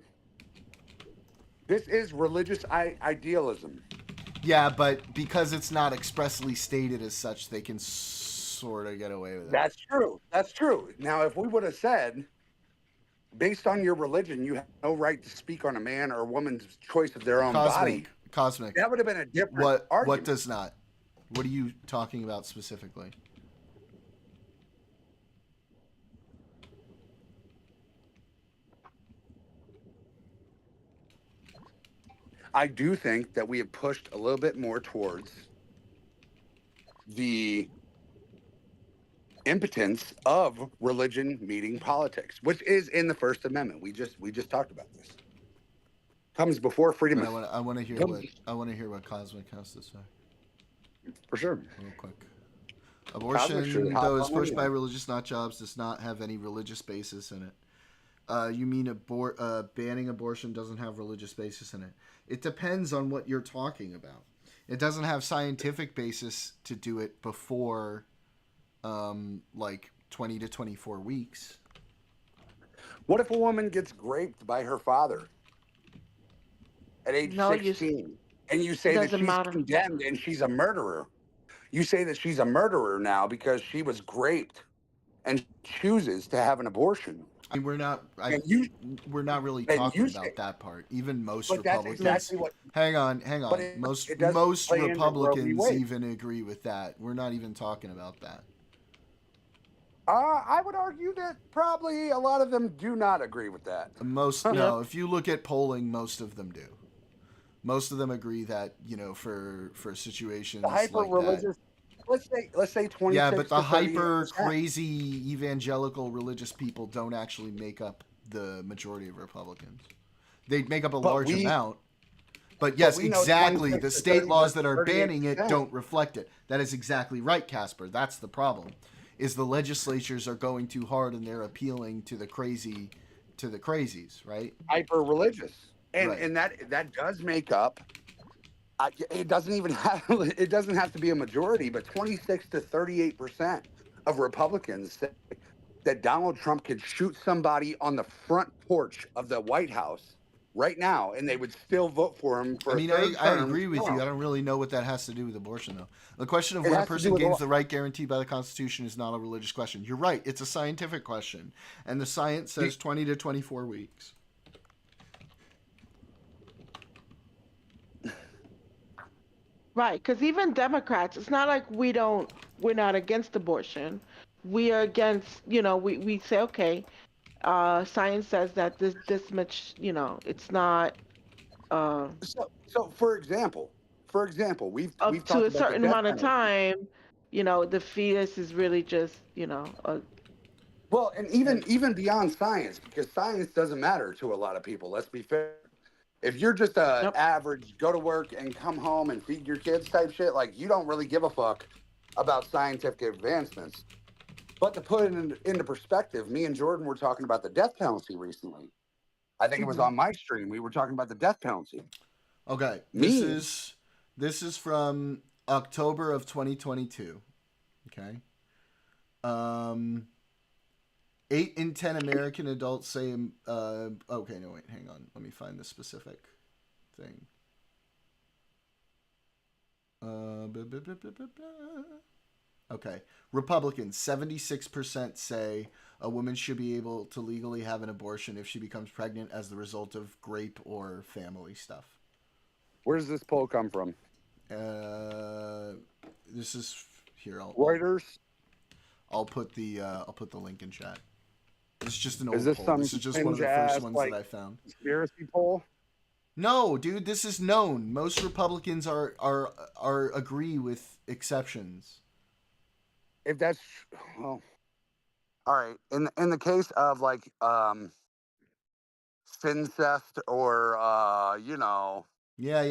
This is religious idealism. Yeah, but because it's not expressly stated as such, they can sort of get away with it. That's true. Now, if we would have said, based on your religion, you have no right to speak on a man or a woman's choice of their own body. Cosmic. That would have been a different argument. What does not? What are you talking about specifically? I do think that we have pushed a little bit more towards the impotence of religion meeting politics, which is in the First Amendment. We just talked about this. Comes before freedom. I want to hear what Cosmic has to say. For sure. Real quick. Abortion, though is pushed by religious nut jobs, does not have any religious basis in it. You mean banning abortion doesn't have religious basis in it? It depends on what you're talking about. It doesn't have scientific basis to do it before, like 20 to 24 weeks. What if a woman gets raped by her father at age No, 16, and you it say that doesn't she's matter. condemned and she's a murderer? You say that she's a murderer now because she was raped and chooses to have an abortion. I mean, And you we're not really and talking you say, about that part. Even most but that's Republicans. exactly what. Hang on. But it doesn't Most play into Roe v. Republicans Wade. even agree with that. We're not even talking about that. I would argue that probably a lot of them do not agree with that. No. If you look at polling, most of them do. Most of them agree that for situations The hyper like religious. that. Let's say 26. Yeah, but the to hyper 38%. crazy evangelical religious people don't actually make up the majority of Republicans. They make up a large amount. But yes, we know exactly. 26 The to state 30 laws that are banning it 38%. don't reflect it. That is exactly right, Casper. That's the problem. Is the legislatures are going too hard and they're appealing to the crazies, right? Hyper religious, and Right. and that does make up. It doesn't even have. It doesn't have to be a majority, but 26 to 38% of Republicans say that Donald Trump could shoot somebody on the front porch of the White House right now, and they would still vote for him for I mean, a third I term. agree with you. I don't really know what that has to do with abortion, though. The question of It when a has to do person with gains the right guaranteed by the Constitution is not a religious question. You're right. It's a scientific question. And the science says 20 to 24 weeks. Right, because even Democrats, it's not like we're not against abortion. We are against, we say, okay, science says that this much, it's not So for example, we've up to talked a about the certain death amount of penalty. time, the fetus is really just, Well, and even beyond science, because science doesn't matter to a lot of people. Let's be fair. If you're just a Yep. average, go to work and come home and feed your kids type shit, like you don't really give a fuck about scientific advancements. But to put it into perspective, me and Jordan were talking about the death penalty recently. I think it was on my stream. We were talking about the death penalty. Okay. Me? This is from October of 2022. Okay. 8 in 10 American adults say. Okay, no, wait, hang on. Let me find the specific thing. Okay. Republicans, 76% say a woman should be able to legally have an abortion if she becomes pregnant as the result of rape or family stuff. Where does this poll come from? This is here. Reuters. I'll put the link in chat. It's just an old Is this poll. This is just one of the first ones that I found. Conspiracy poll? No, dude, this is known. Most Republicans are agree with exceptions. If that's well, all right. In the case of like incest or Yeah.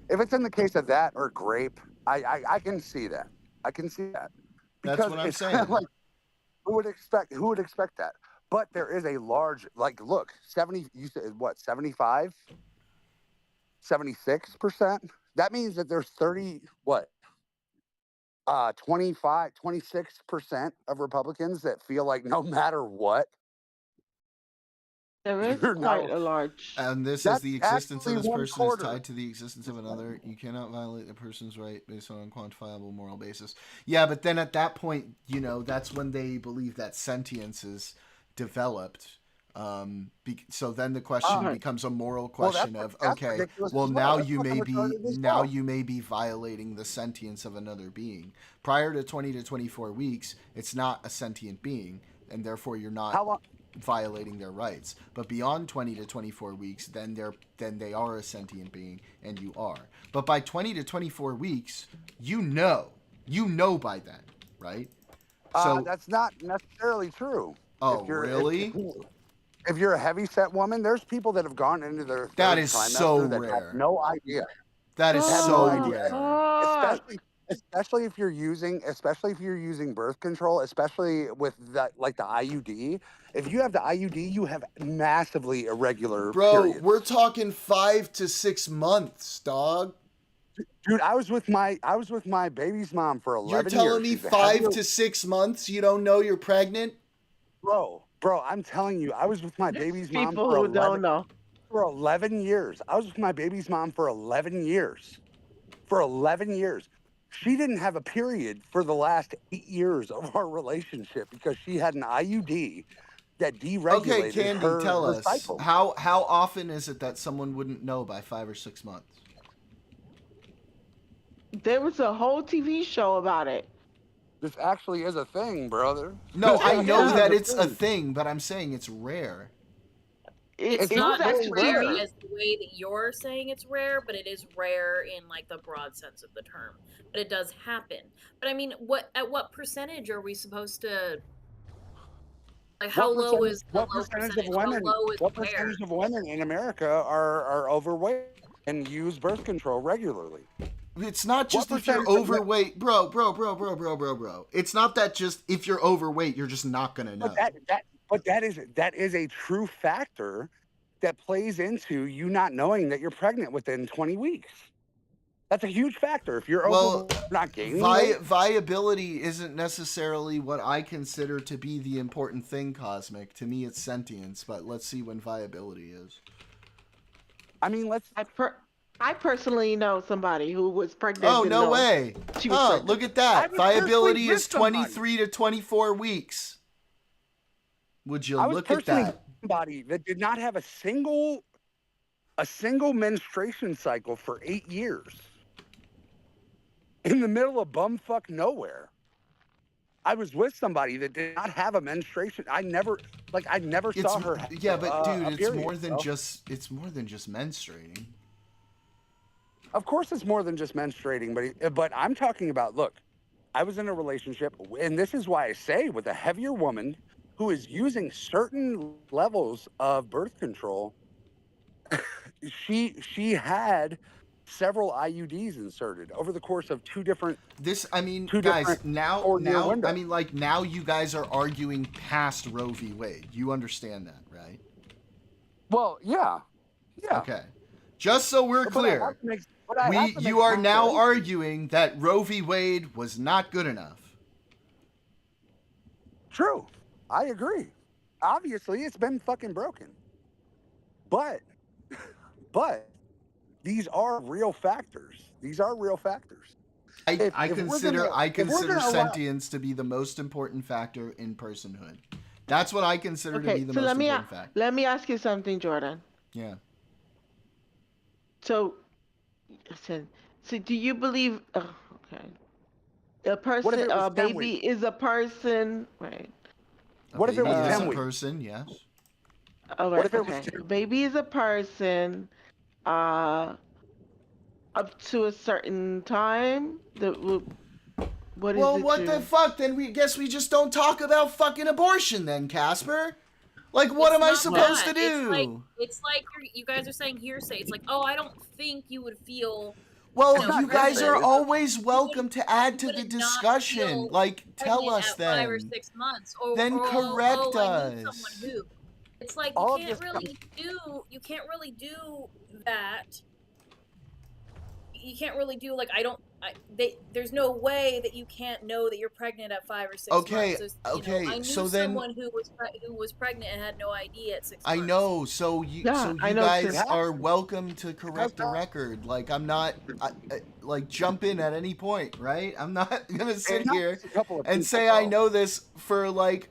if it's in the case of that or grape, I can see that. I can see that. That's Because what I'm it's saying. kind of like who would expect that? But there is a large look, 70 you said what, 75? 76%? That means that there's 26% of Republicans that feel like no matter what, there is you're quite not. a large. And this is That's the existence of actually this one person is quarter. tied to the existence of another. You cannot violate a person's right based on an unquantifiable moral basis. Yeah, but then at that point, that's when they believe that sentience is developed. So then the question becomes a moral question of, okay, well now you may be violating the sentience of another being. Prior to 20 to 24 weeks, it's not a sentient being, and therefore you're not violating their rights. But beyond 20 to 24 weeks, then they are a sentient being, and you are. But by 20 to 24 weeks, you know by then, right? So That's not necessarily true. Oh, really? If you're a heavy-set woman, there's people that have gone into their third that is trimester so that rare. have no idea. That is so rare. especially if you're using birth control, especially with that, like the IUD. If you have the IUD, you have massively irregular Bro, periods. we're talking 5 to 6 months, dog. Dude, I was with my baby's mom for 11 You're years. telling me She's a 5 heavier, to 6 months you don't know you're pregnant? bro. I'm telling you, I was with my baby's mom People for who don't know. 11 years. I was with my baby's mom for 11 years. For 11 years. She didn't have a period for the last 8 years of our relationship because she had an IUD that Okay, deregulated Candy, tell her us. cycle. How often is it that someone wouldn't know by 5 or 6 months? There was a whole TV show about it. This actually is a thing, brother. No, This I actually know is that it's a thing, but I'm saying it's rare. It's It's not was as really rare rare. as the way that you're saying it's rare, but it is rare in like the broad sense of the term. But it does happen. But I mean, at what percentage are we supposed to, like, how low is the What low percentage percentage? of How women? low is What where? percentage of women in America are overweight and use birth control regularly? It's not just What if you're percentage of overweight, bro. It's not that just if you're overweight, you're just not gonna know. that is a true factor that plays into you not knowing that you're pregnant within 20 weeks. That's a huge factor. If you're Well, not gaining weight, viability isn't necessarily what I consider to be the important thing, Cosmic. To me, it's sentience, but let's see when viability is. I mean, I personally know somebody who was pregnant. Oh, didn't no know way. she was Huh, pregnant. look at I that. was personally Viability with is somebody. 23 to 24 weeks. Would you I was look at personally that? with somebody that did not have a single menstruation cycle for 8 years in the middle of bumfuck nowhere. I was with somebody that did not have a menstruation. I never saw her. Yeah, but dude, a it's period, more than bro. it's more than just menstruating. Of course, it's more than just menstruating, but I'm talking about. Look, I was in a relationship, and this is why I say, with a heavier woman who is using certain levels of birth control. She had several IUDs inserted over the course of two different Guys, now 4-year windows. I mean, like, now you guys are arguing past Roe v. Wade. You understand that, right? Well, yeah. Okay. Just so we're clear, you are now arguing that Roe v. Wade was not good enough. True. I agree. Obviously, it's been fucking broken. But these are real factors. I consider sentience to be the most important factor in personhood. That's what I consider to be the most important factor. Let me ask you something, Jordan. Yeah. So do you believe? Okay. A person, a baby is a person, right? What if it was 10 a weeks? person? Yes. All right. Okay. A baby is a person. Up to a certain time. What the fuck? Then we just don't talk about fucking abortion then, Casper. Like, what am I supposed to do? It's like you guys are saying hearsay. It's like, oh, I don't think you would feel. Well, you guys are always welcome to add to the discussion. Like, tell us then. 5 or 6 months. Then correct us. I knew someone who. It's like you can't really do that. You can't really do like there's no way that you can't know that you're pregnant at 5 or 6 months. I knew someone who was pregnant and had no idea at 6 months. I know. So you guys are welcome to correct the record. Like, I'm not like jump in at any point, right? I'm not gonna sit here and say I know this for like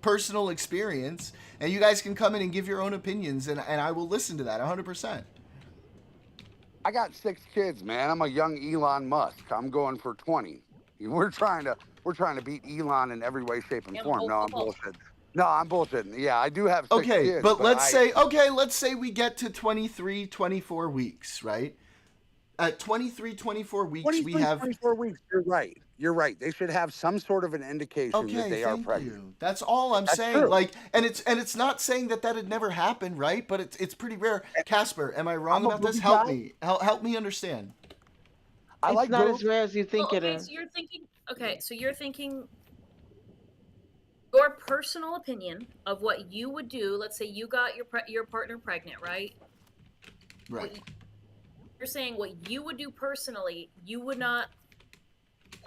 personal experience, and you guys can come in and give your own opinions, and I will listen to that 100%. I got 6 kids, man. I'm a young Elon Musk. I'm going for 20. We're trying to beat Elon in every way, shape, and form. No, I'm bullshitting. No, I'm bullshitting. Yeah, I do have 6 kids. But let's say we get to 23, 24 weeks, right? At 23, 24 weeks, we have 24 weeks. You're right. They should have some sort of an indication that they are pregnant. That's all I'm saying. True. Like, and it's not saying that had never happened, right? But it's pretty rare. Casper, am I wrong about this? Help me understand. I It's like not both. as rare as you think it okay, is. so you're thinking. Okay, so you're thinking your personal opinion of what you would do. Let's say you got your partner pregnant, right? Right. You're saying what you would do personally, you would not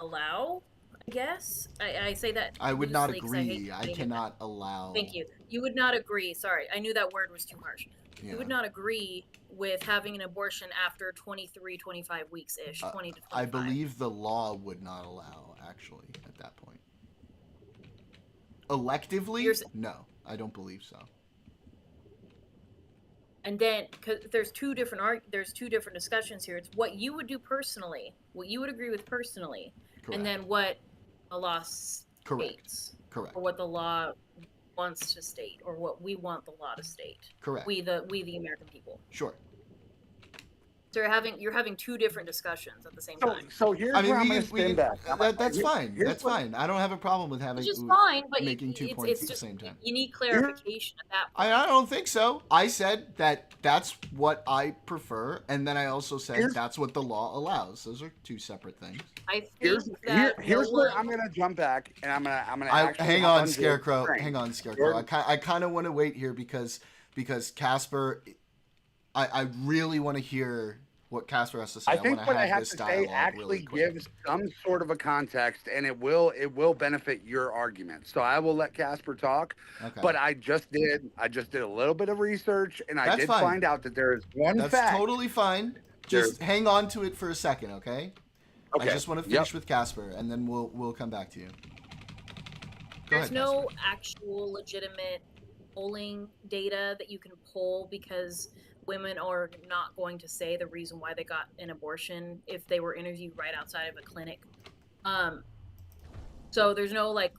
allow. I guess I say that. I would not loosely 'cause I hate agree. I saying it. cannot allow. Thank you. You would not agree. Sorry, I knew that word was too harsh. Yeah. You would not agree with having an abortion after 23, 25 weeks ish, 20 to 25. I believe the law would not allow, actually, at that point. Electively? No, I don't believe so. And then, because there's two different discussions here. It's what you would do personally, what you would agree with personally, Correct. and then what the law Correct. states, Correct. or what the law wants to state, or what we want the law to state. Correct. We the American people. Sure. So you're having two different discussions at the same time. So here's where I'm going to spin back. That's fine. That's fine. I don't have a problem with having Which is fine, but making 2 points at the same time. You need clarification at that point. I don't think so. I said that that's what I prefer, and then I also said that's what the law allows. Those are two separate things. I think here's where I'm going to jump back, and I'm going to hang on, Scarecrow. Hang on, Scarecrow. I kind of want to wait here because Casper, I really want to hear what Casper has to say. I think what I have to say really actually gives some sort of a context, and it will benefit your argument. So I will let Casper talk. Okay. But I just did a little bit of research, and I did fine. find out that there is one fact. That's totally fine. Just hang on to it for a second, okay? Okay. I just want to finish with Casper, and then we'll come back to you. There's no actual legitimate polling data that you can pull because women are not going to say the reason why they got an abortion if they were interviewed right outside of a clinic. So there's no like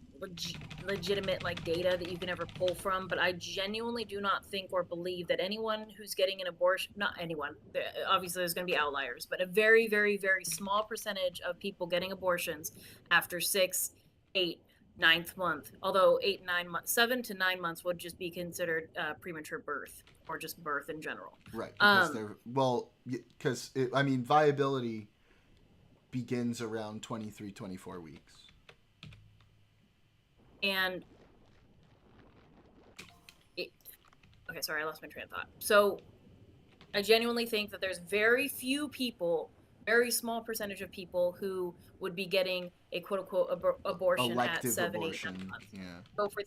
legitimate like data that you can ever pull from, but I genuinely do not think or believe that anyone who's getting an abortion, not anyone, obviously there's going to be outliers, but a very, very, very small percentage of people getting abortions after 6, 8, 9th month, although 8, 9 months, 7 to 9 months would just be considered premature birth or just birth in general. Right. Because viability begins around 23, 24 weeks. And okay, sorry, I lost my train of thought. So I genuinely think that there's very few people, very small percentage of people who would be getting a quote unquote abortion Elective at 7, abortion. 8, 9 months. Yeah. Go for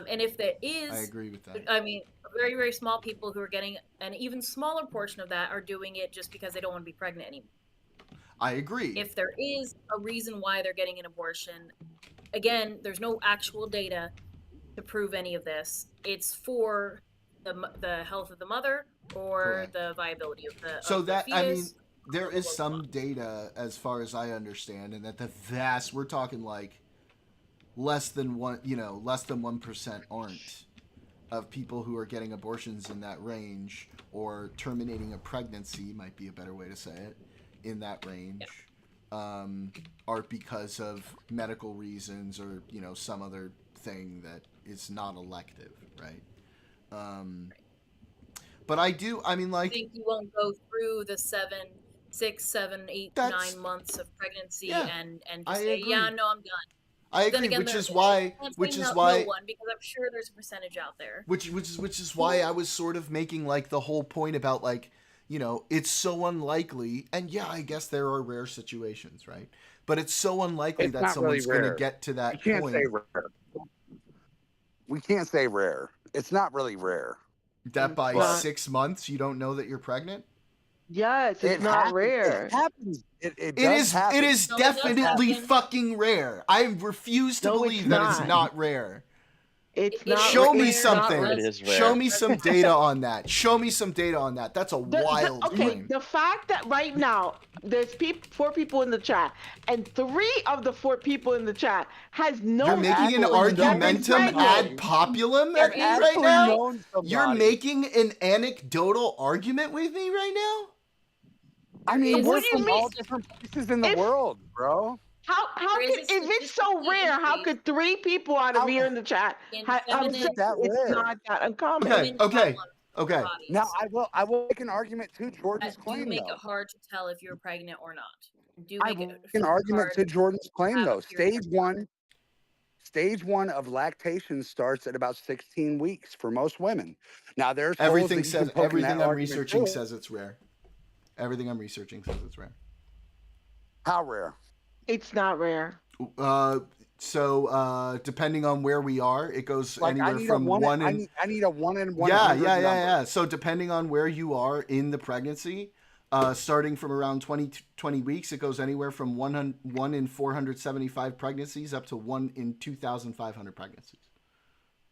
and if there is, I agree with that. I mean, very, very small people who are getting an even smaller portion of that are doing it just because they don't want to be pregnant anymore. I agree. If there is a reason why they're getting an abortion, again, there's no actual data to prove any of this. It's for the health of the mother or Correct. The viability of the so of the that fetus. I mean, there is some data as far as I understand, and that we're talking like less than 1% aren't of people who are getting abortions in that range or terminating a pregnancy might be a better way to say it in that range. Yeah. Are because of medical reasons or some other thing that is not elective, right? But I do. I mean, like, I think you won't go through the 6, 7, 8, 9 months of pregnancy and just say, yeah, no, I'm done. I agree, again, which is why, no one, because I'm sure there's a percentage out there. Which is why I was sort of making like the whole point about like, it's so unlikely, and yeah, I guess there are rare situations, right? But it's so unlikely that someone's going to get to that point. We can't say rare. We can't say rare. It's not really rare. That by 6 months you don't know that you're pregnant? Yes, it's not rare. It happens. It is definitely fucking rare. I refuse to believe that it's not rare. It's not. Show me something. It is rare. Show me some data on that. Show me some data on that. That's a wild claim. The fact that right now there's 4 people in the chat, and 3 of the 4 people in the chat has no. You're making an argumentum ad populum at me right now. You're making an anecdotal argument with me right now. I mean, we're from all different places in the world, bro. How could, if it's so rare, how could 3 people out of here in the chat? It's not that it's rare. not that uncommon. Okay. Okay. bodies Now I will make an argument to Jordan's that do claim make though. it hard to tell if you're pregnant or not. Do I make will it make an argument hard to Jordan's claim have a though. period. Stage one of lactation starts at about 16 weeks for most women. Now there's holes Everything that you can says poke in that everything I'm argument researching too. says it's rare. Everything I'm researching says it's rare. How rare? It's not rare. So depending on where we are, it goes Like I anywhere need from a one. one I in need a 1 in 100 yeah. So depending on where you are in the pregnancy, starting from around 20 weeks, it goes anywhere from 1 in 475 pregnancies up to 1 in 2,500 pregnancies.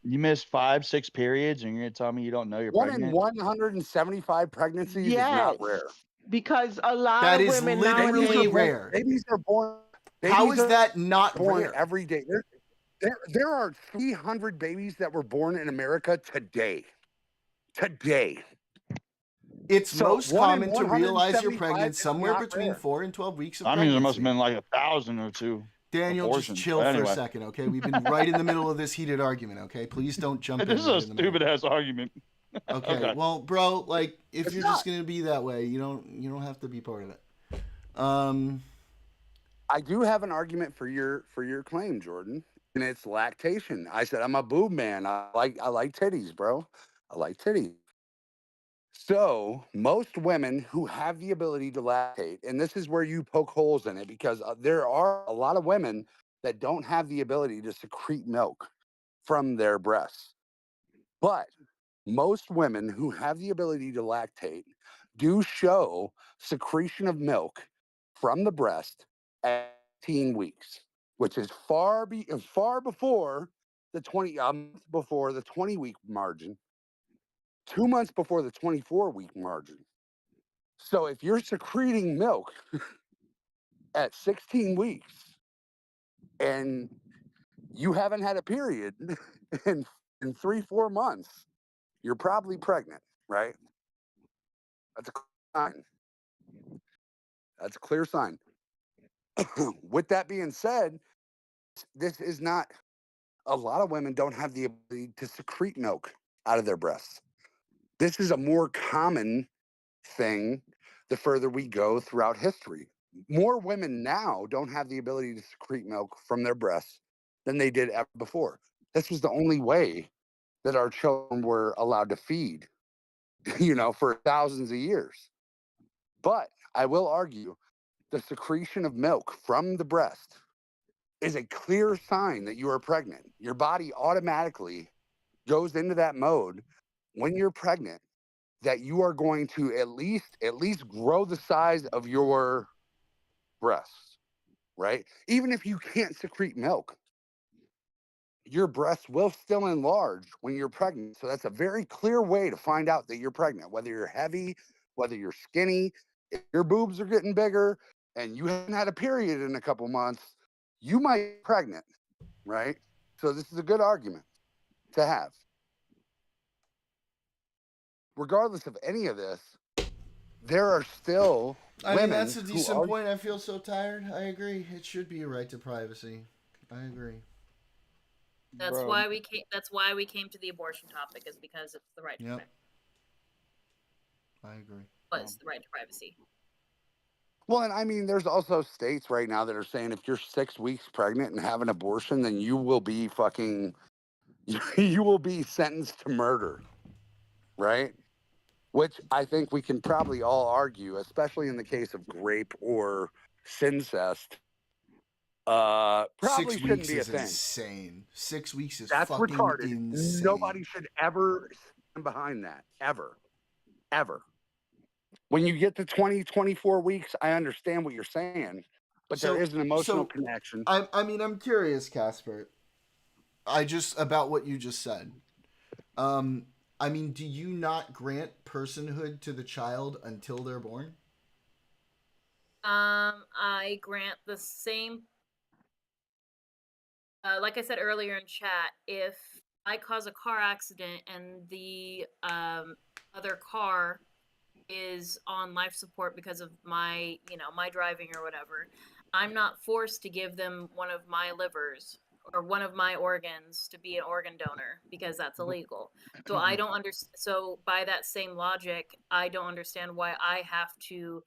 You missed 5-6 periods, and you're gonna tell me you don't know you're 1 pregnant? in 175 pregnancies is Yes, not rare. because a lot That of is women literally nowadays. rare. Babies are born. How babies is are that not born rare? every day. There are 300 babies that were born in America today. Today. It's So most 1 in common to realize you're 175 pregnant is somewhere not between rare. 4 and 12 weeks of I mean, there must pregnancy. have been like 1,000 or 2 Daniel, just abortions. chill But for a anyway, second, okay? We've been right in the middle of this heated argument, okay? Please don't jump in this is right a in the middle. stupid ass argument. Okay. Okay. Well, bro, like if It's you're not. just gonna be that way, you don't have to be part of it. I do have an argument for your claim, Jordan, and it's lactation. I said I'm a boob man. I like titties, bro. I like titties. So most women who have the ability to lactate, and this is where you poke holes in it because there are a lot of women that don't have the ability to secrete milk from their breasts. But most women who have the ability to lactate do show secretion of milk from the breast at 18 weeks, which is far before the 20-week margin, 2 months before the 24-week margin. So if you're secreting milk at 16 weeks and you haven't had a period in 3-4 months, you're probably pregnant, right? That's a sign. That's a clear sign. With that being said, this is not, a lot of women don't have the ability to secrete milk out of their breasts. This is a more common thing the further we go throughout history. More women now don't have the ability to secrete milk from their breasts than they did ever before. This was the only way that our children were allowed to feed, for thousands of years. But I will argue the secretion of milk from the breast is a clear sign that you are pregnant. Your body automatically goes into that mode when you're pregnant that you are going to at least grow the size of your breasts, right? Even if you can't secrete milk, your breasts will still enlarge when you're pregnant. So that's a very clear way to find out that you're pregnant, whether you're heavy, whether you're skinny, if your boobs are getting bigger and you haven't had a period in a couple months, you might be pregnant, right? So this is a good argument to have. Regardless of any of this, there are still I women mean, that's a who decent are, point. I feel so tired. I agree. It should be a right to privacy. I agree. That's Bro. why we came. That's why we came to the abortion topic, is because it's the right to Yep. privacy. I agree. Was the right to privacy. well, and I mean, there's also states right now that are saying if you're 6 weeks pregnant and have an abortion, then you will be you will be sentenced to murder, right? Which I think we can probably all argue, especially in the case of rape or incest, probably 6 shouldn't weeks be a is thing. insane. 6 weeks is That's fucking retarded. insane. Nobody should ever stand behind that, ever. When you get to 20, 24 weeks, I understand what you're saying, but there is an emotional connection. I mean, I'm curious, Casper. About what you just said. I mean, do you not grant personhood to the child until they're born? I grant the same. Like I said earlier in chat, if I cause a car accident and the other car is on life support because of my driving or whatever, I'm not forced to give them one of my livers or one of my organs to be an organ donor because that's illegal. So I don't understand. So by that same logic, I don't understand why I have to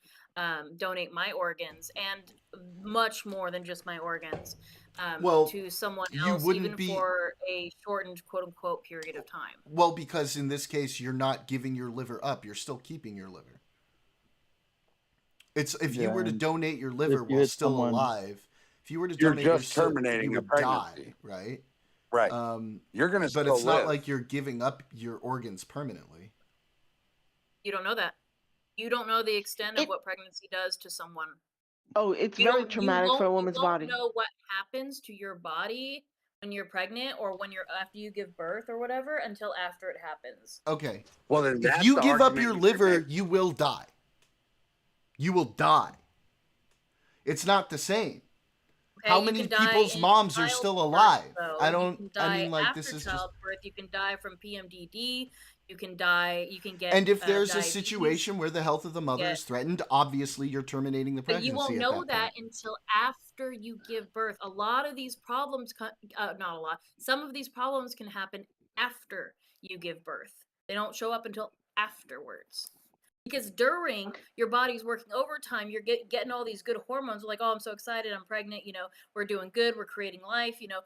donate my organs and much more than just my organs Well, to someone you else, wouldn't even be- for a shortened quote unquote period of time. Well, because in this case, you're not giving your liver up. You're still keeping your liver. It's if you were to and donate your liver you while hit still someone- alive, if you were to You're donate your just terminating you a would pregnancy. die, right? Right. You're gonna But still it's not live. like you're giving up your organs permanently. You don't know that. You don't know the extent of It- what pregnancy does to someone. Oh, it's You very don't- you traumatic for a won't- woman's you won't body. know what happens to your body when you're pregnant or when you're after you give birth or whatever until after it happens. Okay. Well, then If that's you the give up argument your you liver, make. you will die. You will die. It's not the same. Okay, How you many can die people's in moms are still childbirth, alive? though. I You don't. can I die mean, like after this is just. childbirth. You can die from PMDD. You can die. You can get. And if there's a diabetes, situation where the health of the mother get- is threatened, obviously you're terminating the But pregnancy. you won't at know that that point. until after you give birth. A lot of these problems, not a lot. Some of these problems can happen after you give birth. They don't show up until afterwards. Because during your body's working overtime, you're getting all these good hormones. Like, oh, I'm so excited, I'm pregnant. You know, we're doing good, we're creating life. You know,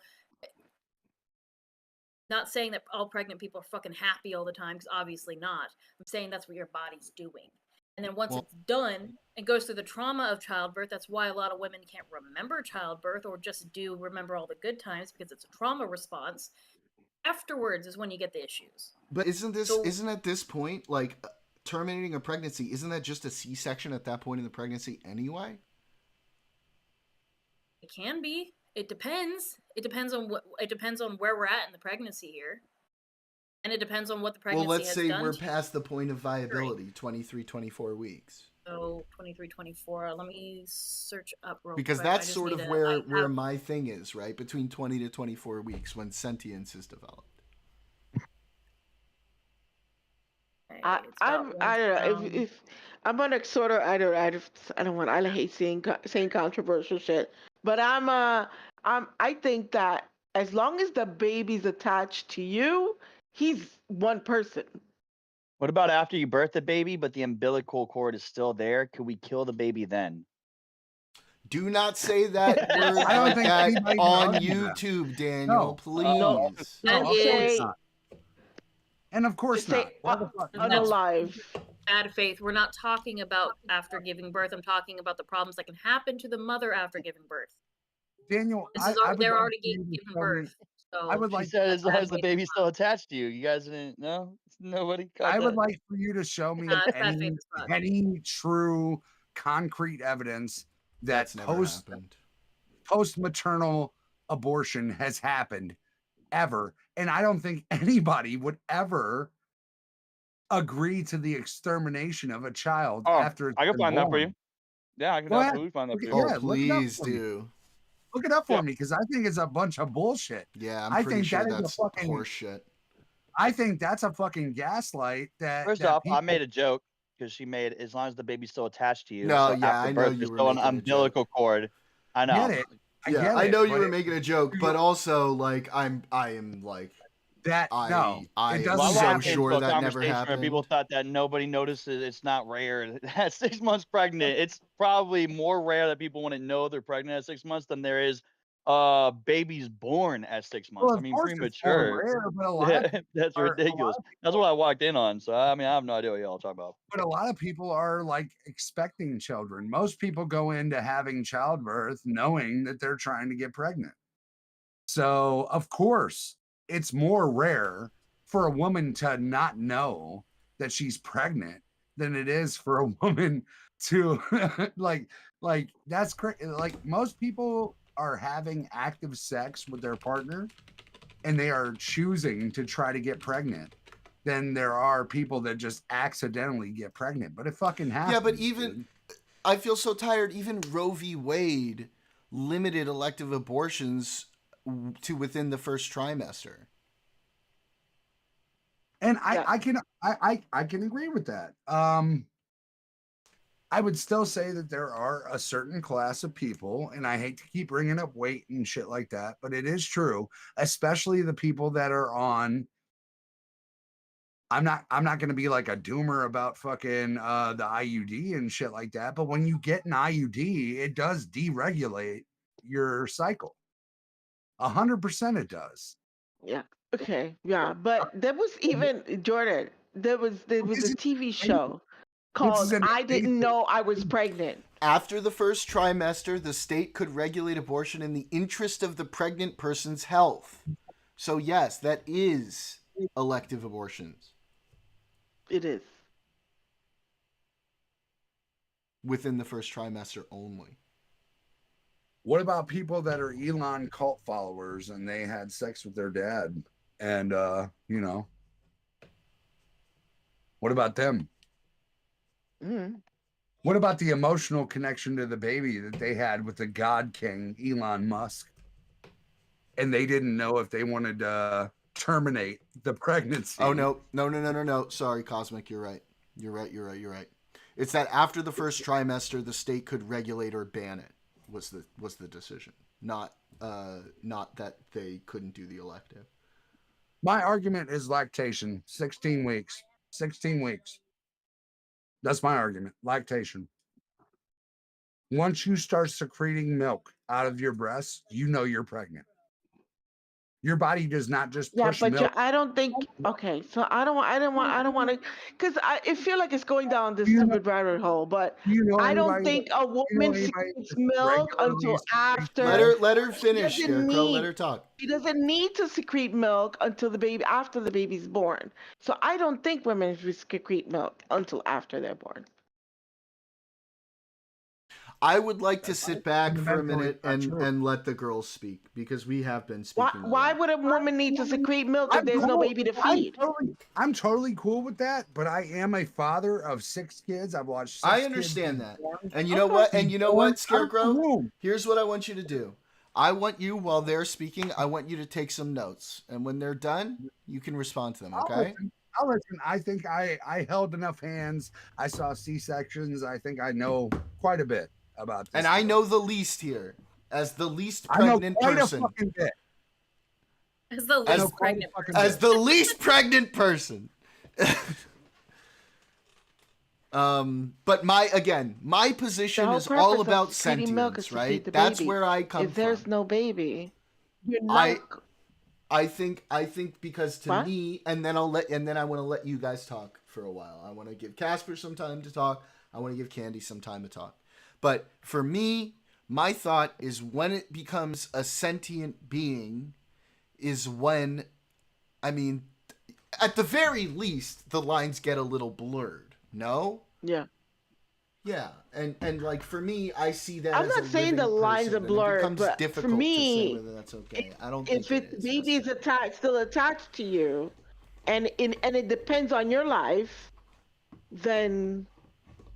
not saying that all pregnant people are fucking happy all the time, because obviously not. I'm saying that's what your body's doing. And then once it's done and goes through the trauma of childbirth, that's why a lot of women can't remember childbirth or just do remember all the good times because it's a trauma response. Afterwards is when you get the issues. But isn't at this point like terminating a pregnancy? Isn't that just a C-section at that point in the pregnancy anyway? It can be. It depends. It depends on where we're at in the pregnancy here. And it depends on what the pregnancy Well, let's has say done we're to you. past the point of viability, 23, 24 weeks. So 23, 24. Let me search up real Because quick. I that's just sort need of to- where my thing is, right? Between 20 to 24 weeks when sentience is developed. I don't know if I'm gonna sort of I don't want I hate saying controversial shit, but I think that as long as the baby's attached to you, he's one person. What about after you birth the baby, but the umbilical cord is still there? Could we kill the baby then? Do not say that word I don't like think that anybody on would argue that. YouTube, Daniel. No. Please. No, That of course is not. And of course Just say not. Why the fuck? unalive. bad faith. We're not talking about after giving birth. I'm talking about the problems that can happen to the mother after giving birth. Daniel, They're already giving birth. So I would She like. said as long bad as the faith baby's as still attached to you. You guys didn't know? Nobody caught I would that? like for you to show me It's bad faith as fuck. any true concrete evidence that That's never happened. post-maternal abortion has happened ever. And I don't think anybody would ever agree to the extermination of a child after it's I can been find that for born. you. Yeah, I can Go ahead. absolutely find that for you. Oh, Yeah, look it up please for me. do. Look it up for Yeah. me because I think it's a bunch of bullshit. Yeah, I'm I pretty think sure that is a that's fucking- horseshit. I think that's a fucking gaslight that First that off, I people- made a joke because she made as long as the baby's still attached to you. No, so yeah, after I know birth, you there's were still an making a joke. umbilical cord. I know. get it. I Yeah, get I it, know you but were it- making a joke, but also like I am like that no, I it am doesn't Well, I so happen. walked into sure a that never conversation where people happened. thought that nobody notices it's not rare. At 6 months pregnant, it's probably more rare that people wouldn't know they're pregnant at 6 months than there is babies born at 6 months. Well, I of mean, course it's more premature. rare, but a lot of That's are- a lot ridiculous. of That's what I walked in on. So I mean, I have no idea what y'all talking about. but a lot of people are like expecting children. Most people go into having childbirth knowing that they're trying to get pregnant. So, of course, it's more rare for a woman to not know that she's pregnant than it is for a woman to like that's crazy. Like most people are having active sex with their partner and they are choosing to try to get pregnant. Then there are people that just accidentally get pregnant, but it fucking happens. Yeah, but even dude. I feel so tired. Even Roe v. Wade limited elective abortions to within the first trimester. And Yeah. I can agree with that. I would still say that there are a certain class of people, and I hate to keep bringing up weight and shit like that, but it is true, especially the people that are on. I'm not going to be like a doomer about fucking the IUD and shit like that, but when you get an IUD, it does deregulate your cycle. 100% it does. Yeah. Okay. Yeah. But there was even Jordan. There was a TV show called an "I Didn't invasive- Know I Was Pregnant." After the first trimester, the state could regulate abortion in the interest of the pregnant person's health. So yes, that is elective abortions It is. within the first trimester only. What about people that are Elon cult followers and they had sex with their dad? And what about them? Mm. What about the emotional connection to the baby that they had with the God King, Elon Musk? And they didn't know if they wanted to terminate the pregnancy. Oh, no. Sorry, Cosmic, you're right. You're right. It's that after the first trimester, the state could regulate or ban it. Was the decision, not that they couldn't do the elective. My argument is lactation, 16 weeks. 16 weeks. That's my argument. Lactation. Once you start secreting milk out of your breasts, you know you're pregnant. Your body does not just Yeah, push but milk. I don't think. Okay, so I don't want to, because I feel like it's going down this You know- stupid rabbit hole. But You know I don't anybody think a woman anybody secretes that's milk regularly until secretes after. Let her finish, doesn't Scarecrow. need- Let her talk. She doesn't need to secrete milk until after the baby's born. So I don't think women secrete milk until after they're born. I would like to sit back for a Fundamentally, minute not true. and let the girls speak, because we have been speaking. Why would a woman need to secrete milk if there's no baby to feed? I'm totally cool with that, but I am a father of 6 kids. I've watched 6 I kids understand be that. born. And you know what? And you know what, Scarecrow? Womb. Here's what I want you to do. I want you, while they're speaking, I want you to take some notes. And when they're done, you can respond to them, okay? I'll listen. I think I held enough hands. I saw C-sections. I think I know quite a bit about this. And I know the least here. As the least I know pregnant quite person. a fucking bit. As the I know least quite a pregnant fucking person. As the least pregnant person. But my position The whole is all purpose about of secreting milk is sentience, to right? feed the That's baby. where I come If there's from. no baby, you're not. I think because to What? me, and then I want to let you guys talk for a while. I want to give Casper some time to talk. I want to give Candy some time to talk. But for me, my thought is when it becomes a sentient being is when, I mean, at the very least, the lines get a little blurred. No? Yeah. Yeah, and like for me, I see that. I'm as not a saying the living lines person, are and blurred, it becomes but for difficult to me, say whether that's okay. I don't think if it is. the baby's still attached to you, and it depends on your life, then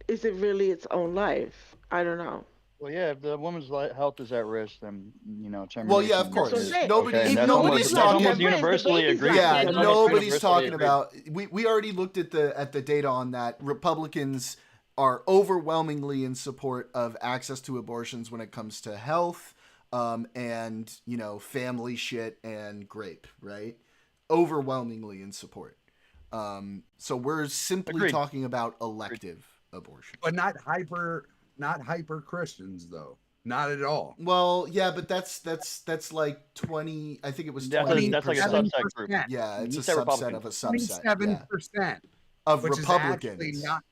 is it really its own life? I don't know. Well, yeah, if the woman's health is at risk, then termination. Well, yeah, of That's what I'm course. saying. Nobody's If nobody's nobody's that's talking. almost universally agreed. Yeah, That's nobody's talking agreed. about. We already looked at the data on that. Republicans are overwhelmingly in support of access to abortions when it comes to health, and family shit and grape, right? Overwhelmingly in support. So we're simply Agreed. talking about elective abortion. But not hyper Christians though. Not at all. Well, yeah, but that's like 20. I think it was 20. That's like a subset group. Yeah, it's You a said subset Republican. of a subset. 27% Of which Republicans, is actually not.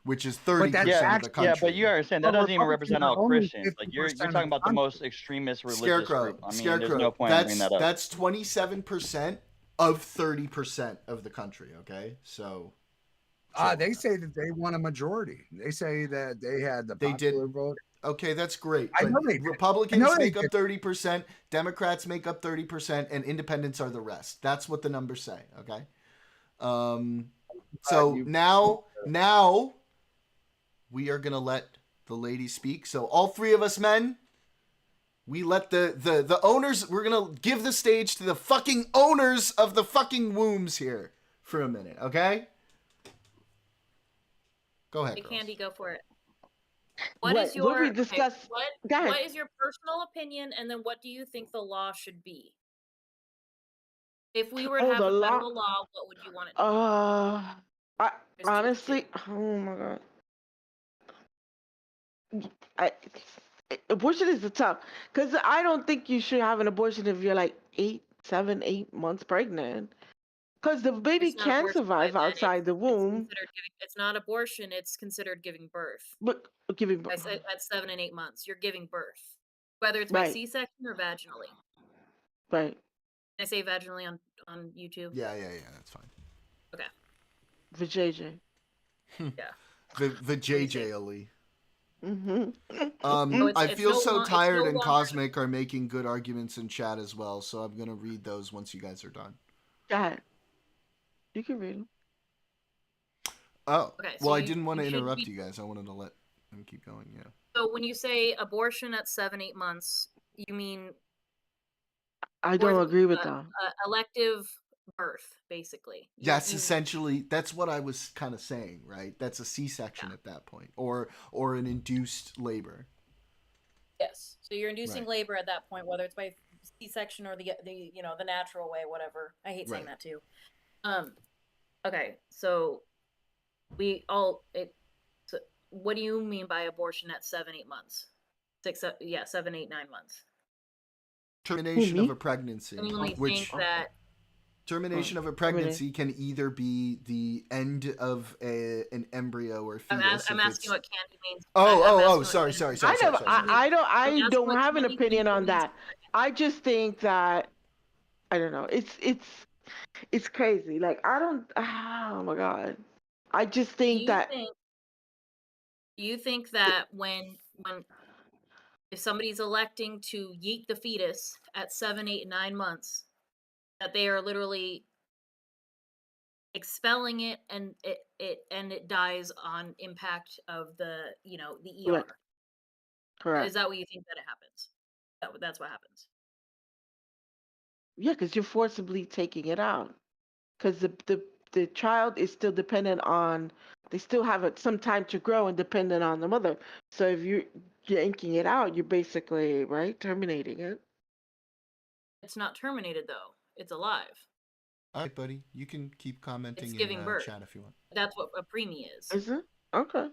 which is 30% Yeah, of the country. yeah, but you understand that Well, doesn't even represent all Republicans are only Christians. Like you're 50% talking about the of the most extremist religious Scarecrow, group. I mean, Scarecrow. there's no point in bringing that up. That's 27% of 30% of the country. Okay, so. They say that they want a majority. They say that they had the popular vote. Okay, that's great. I But know they did. Republicans I know they make up did. 30%, Democrats make up 30%, and independents are the rest. That's what the numbers say. Okay. So now we are gonna let the ladies speak. So all three of us men, we let the owners. We're gonna give the stage to the fucking owners of the fucking wombs here for a minute. Okay. Go ahead. Hey, Girls. Candy, go for it. What we discussed? Go ahead. what is your personal opinion, and then what do you think the law should be? If we were to Oh, have the a law. federal law, what would you want it to I There's two- honestly, oh my god, I, abortion is tough because I don't think you should have an abortion if you're like 8 months pregnant, because the baby It's not can abortion by survive then, outside the It's womb, considered it's not abortion. It's considered giving birth. but giving I birth. said at 7 and 8 months, you're giving birth, whether it's by Right. C-section or vaginally. Right. Can I say vaginally on YouTube? Yeah, that's fine. Okay. For JJ. Yeah. The JJ Ali. Mm-hmm. I feel no so lo- it's tired, no and longer- Cosmic are making good arguments in chat as well, so I'm gonna read those once you guys are done. Go ahead. You can read them. Oh, Okay, so well, I you- didn't want to you should interrupt be- you guys. I wanted to let them keep going. Yeah. So when you say abortion at 7, 8 months, you mean I don't agree with that. elective birth, basically. That's essentially what I was kind of saying, right? That's a C-section at that point, or an induced labor. Yes. So you're inducing Right. labor at that point, whether it's by C-section or the the natural way, whatever. I hate saying Right. that too. Okay, so so what do you mean by abortion at 7, 8 months? 7, 8, 9 months. Termination me? of a pregnancy, Genuinely which think that termination of a pregnancy can either be the end of an embryo or fetus. I'm asking what Candy means. Sorry. I don't what have an Candy opinion on means. that. I just think that I don't know. It's crazy. Like I don't. Oh my god. I just think that. Do you think that when if somebody's electing to yeet the fetus at 7, 8, 9 months, that they are literally expelling it and it dies on impact of the the ER? Right. Correct. Is that what you think that it happens? That's what happens. Yeah, because you're forcibly taking it out. Because the child is still dependent on. They still have some time to grow and dependent on the mother. So if you're yanking it out, you're basically terminating it. It's not terminated though. It's alive. All right, buddy. You can keep commenting It's giving in birth. chat if you want. That's what a preemie is. Is it? Okay.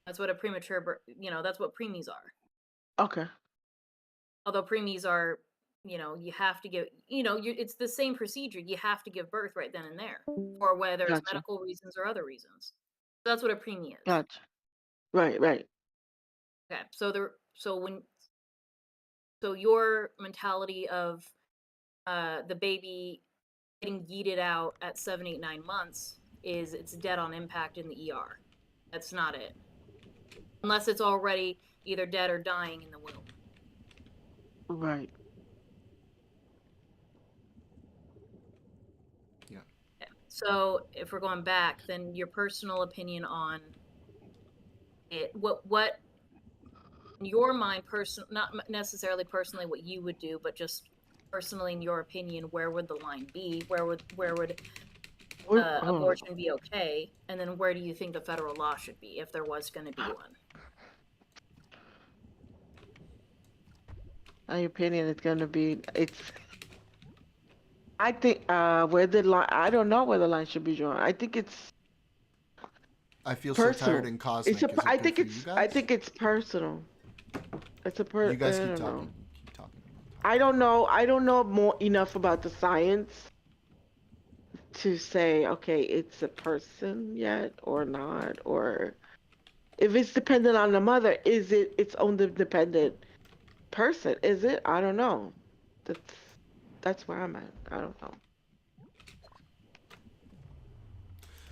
That's what a premature birth. That's what preemies are. Okay. Although preemies are, you have to give, it's the same procedure. You have to give birth right then and there, or whether it's Gotcha. medical reasons or other reasons. So that's what a preemie is. Gotcha. Right. Okay. So your mentality of the baby getting yeeted out at 7, 8, 9 months is it's dead on impact in the ER. That's not it. Unless it's already either dead or dying in the womb. Right. Yeah. Okay. So if we're going back, then your personal opinion on it, what in your mind, not necessarily personally what you would do, but just personally in your opinion, where would the line be? Where would abortion be okay? And then where do you think the federal law should be if there was going to be one? My opinion is going to be I think where the line. I don't know where the line should be drawn. I think it's. I feel personal. so tired and cosmic. I think it's personal. It's a You guys keep talking. Keep talking. I don't know. I don't know enough about the science to say, okay, it's a person yet or not, or if it's dependent on the mother, is it its own dependent person? Is it? I don't know. That's where I'm at. I don't know.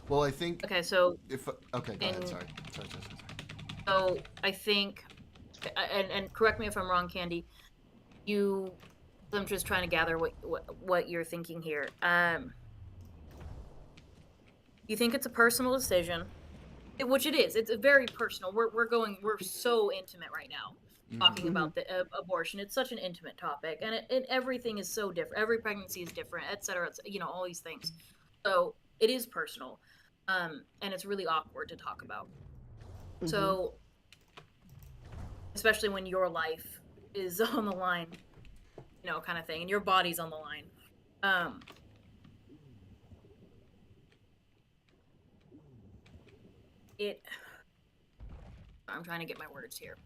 Well, I think. Okay, so. Go ahead. Sorry. So I think, and correct me if I'm wrong, Candy. I'm just trying to gather what you're thinking here. You think it's a personal decision, which it is. It's very personal. We're so intimate right now, talking about the abortion. It's such an intimate topic, and everything is so different. Every pregnancy is different, etc. All these things. So it is personal, and it's really awkward to talk about. So especially when your life is on the line, you know, kind of thing, and your body's on the line. I'm trying to get my words here.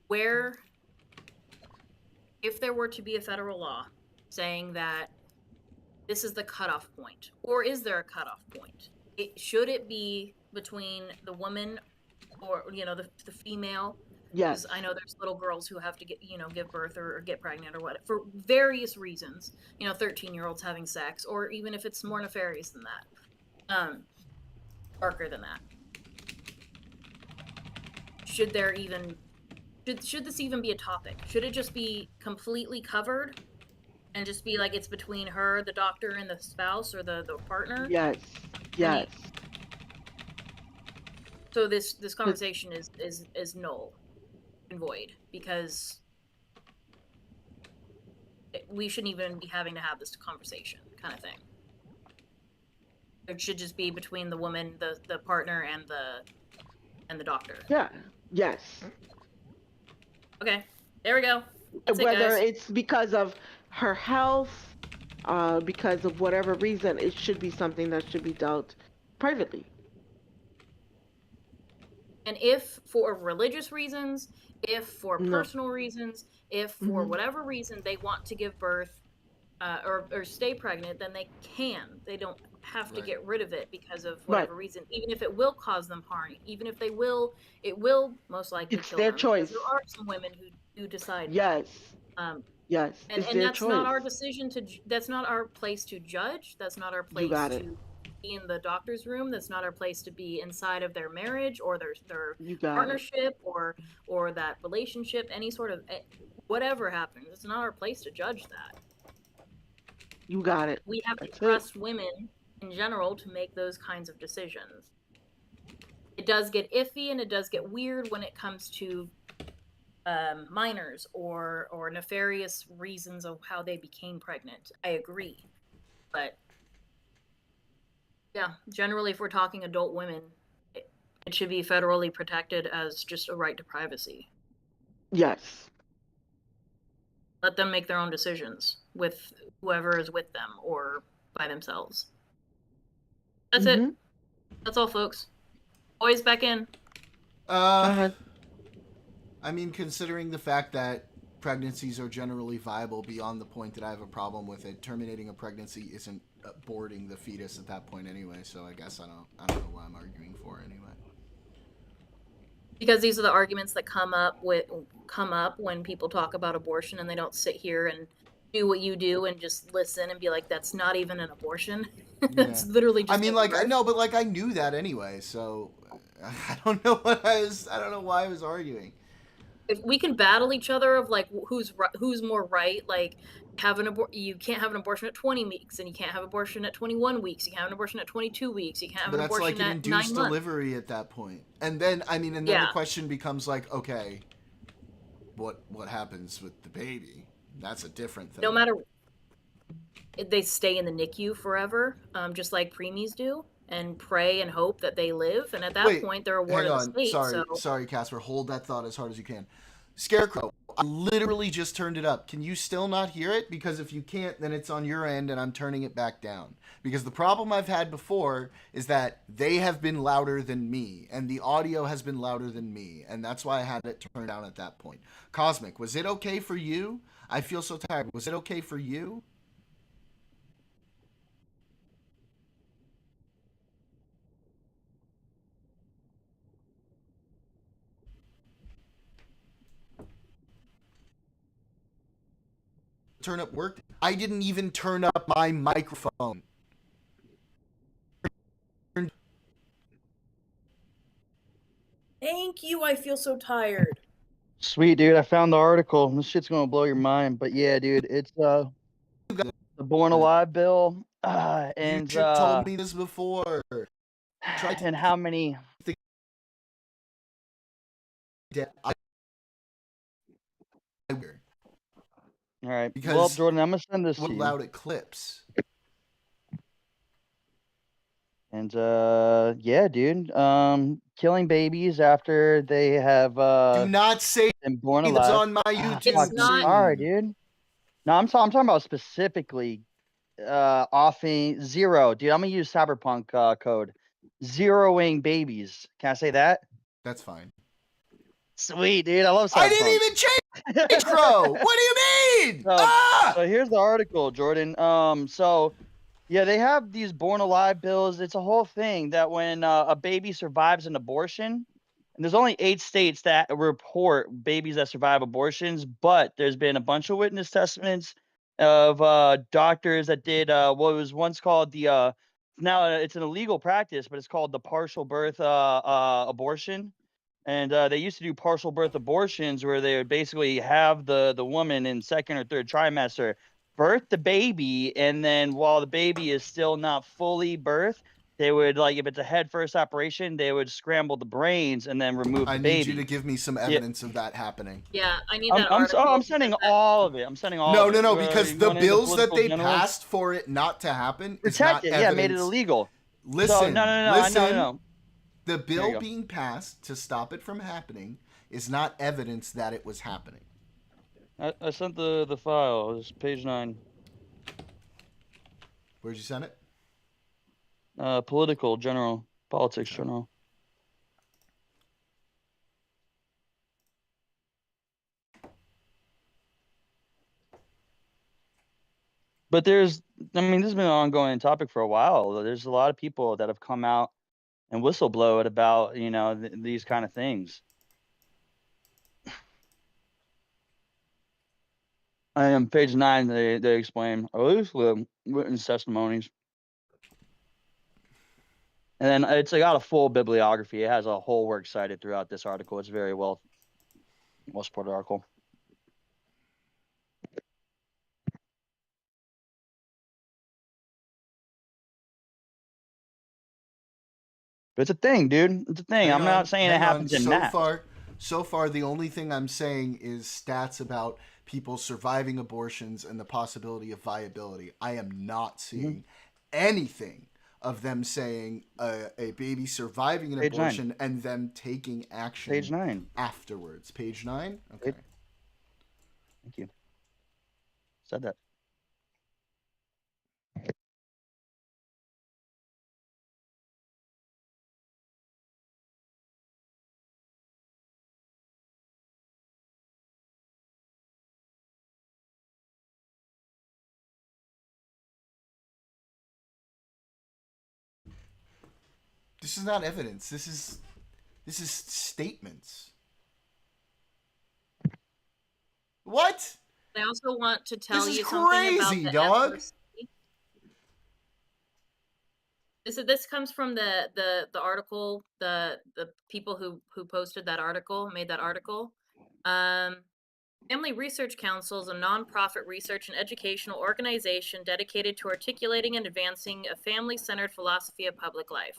Where, if there were to be a federal law saying that this is the cutoff point, or is there a cutoff point? Should it be between the woman or, you know, the female? Yes. I know there's little girls who have to get, you know, give birth or get pregnant or what, for various reasons. You know, 13-year-olds having sex, or even if it's more nefarious than that, darker than that. Should there even, should this even be a topic? Should it just be completely covered and just be like it's between her, the doctor, and the spouse or the partner? Yes. Yes. So this conversation is null and void, because we shouldn't even be having to have this conversation, kind of thing. It should just be between the woman, the partner, and the doctor. Yeah. Yes. Okay, there we go. That's Whether it, it's because of her health, because of whatever reason, it should be something that should be dealt privately. And if for religious reasons, if for personal reasons, if for whatever reason they want to give birth or stay pregnant, then they can. They don't have to get rid of it because of whatever reason, even if it will cause them harm, even if it will most likely It's kill their them. choice. There are some women who decide. Yes. Yes. And that's choice. not our decision that's not our place to judge. That's not our place to be in the doctor's room. That's not our place to be inside of their marriage or their partnership or that relationship, any sort of whatever happens. It's not our place to judge that. You got it. We have to trust women in general to make those kinds of decisions. It does get iffy and it does get weird when it comes to minors or nefarious reasons of how they became pregnant. I agree. But yeah, generally if we're talking adult women, it should be federally protected as just a right to privacy. Yes. Let them make their own decisions with whoever is with them or by themselves. That's it. That's all, folks. Boys, back in. I mean, considering the fact that pregnancies are generally viable beyond the point that I have a problem with it, terminating a pregnancy isn't aborting the fetus at that point anyway. So I guess I don't know what I'm arguing for anyway. Because these are the arguments that come up when people talk about abortion, and they don't sit here and do what you do and just listen and be like, "That's not even an abortion." It's literally just. I mean, like, I know, but like, I knew that anyway, so I don't know I don't know why I was arguing. If we can battle each other of like who's more right, like you can't have an abortion at 20 weeks, and you can't have an abortion at 21 weeks. You can't have an abortion at 22 weeks. You can't have an abortion at 9 months. But that's like an induced delivery at that point. And then, I mean, and then the question becomes like, okay, what happens with the baby? That's a different thing. No matter, they stay in the NICU forever, just like preemies do, and pray and hope that they live. And at that point, they're a ward of the state. Sorry, Casper. Hold that thought as hard as you can. Scarecrow, I literally just turned it up. Can you still not hear it? Because if you can't, then it's on your end and I'm turning it back down. Because the problem I've had before is that they have been louder than me and the audio has been louder than me. And that's why I had it turned down at that point. Cosmic, was it okay for you? I feel so tired. Was it okay for you? Turn up worked. I didn't even turn up my microphone. Thank you. I feel so tired. Sweet, dude. I found the article. This shit's gonna blow your mind. But yeah, dude, it's the Born Alive bill. And you told me this before. And how many? All right. Because well, Jordan, I'm gonna send this to you. Loud it clips. And yeah, dude. Killing babies after they have Do not say been born that's alive. on my YouTube. Fuck, I'm not- sorry, dude. No, I'm talking about specifically offing zero, dude. I'm gonna use cyberpunk code. Zeroing babies. Can I say that? That's fine. Sweet, dude. I love cyberpunk. I didn't even change Crow. What do you mean? So here's the article, Jordan. So yeah, they have these born alive bills. It's a whole thing that when a baby survives an abortion, and there's only 8 states that report babies that survive abortions, but there's been a bunch of witness testaments of doctors that did what was once called the now it's an illegal practice, but it's called the partial birth abortion. And they used to do partial birth abortions where they would basically have the woman in second or third trimester birth the baby, and then while the baby is still not fully birthed, they would, like, if it's a head first operation, they would scramble the brains and then remove the I baby. need you to give me some evidence of that happening. Yeah, I need that article. I'm sending all of it. I'm sending all of it. No, because the bills that they passed for it not to happen is not protect it. evidence. Yeah, made it illegal. Listen, So, no, listen. no. The There you bill go. being passed to stop it from happening is not evidence that it was happening. I sent the file. It's page 9. Where'd you send it? Political general, politics general. But this has been an ongoing topic for a while. There's a lot of people that have come out and whistleblow it about, these kind of things. And page 9, they explain, at least the witness testimonies. And then it's got a full bibliography. It has a whole works cited throughout this article. It's a very well supported article. But it's a thing, dude. It's a thing. I'm not saying it happens in mass. So far, the only thing I'm saying is stats about people surviving abortions and the possibility of viability. I am not seeing anything of them saying a baby surviving an Page abortion 9. and them taking action Page 9. afterwards. Page 9? Okay. Thank you. Said that. This is not evidence. This is statements. What? I also want to tell This is you something about crazy, the dog. FRC. This comes from the article, the people who posted that article, made that article. Family Research Council is a nonprofit research and educational organization dedicated to articulating and advancing a family-centered philosophy of public life.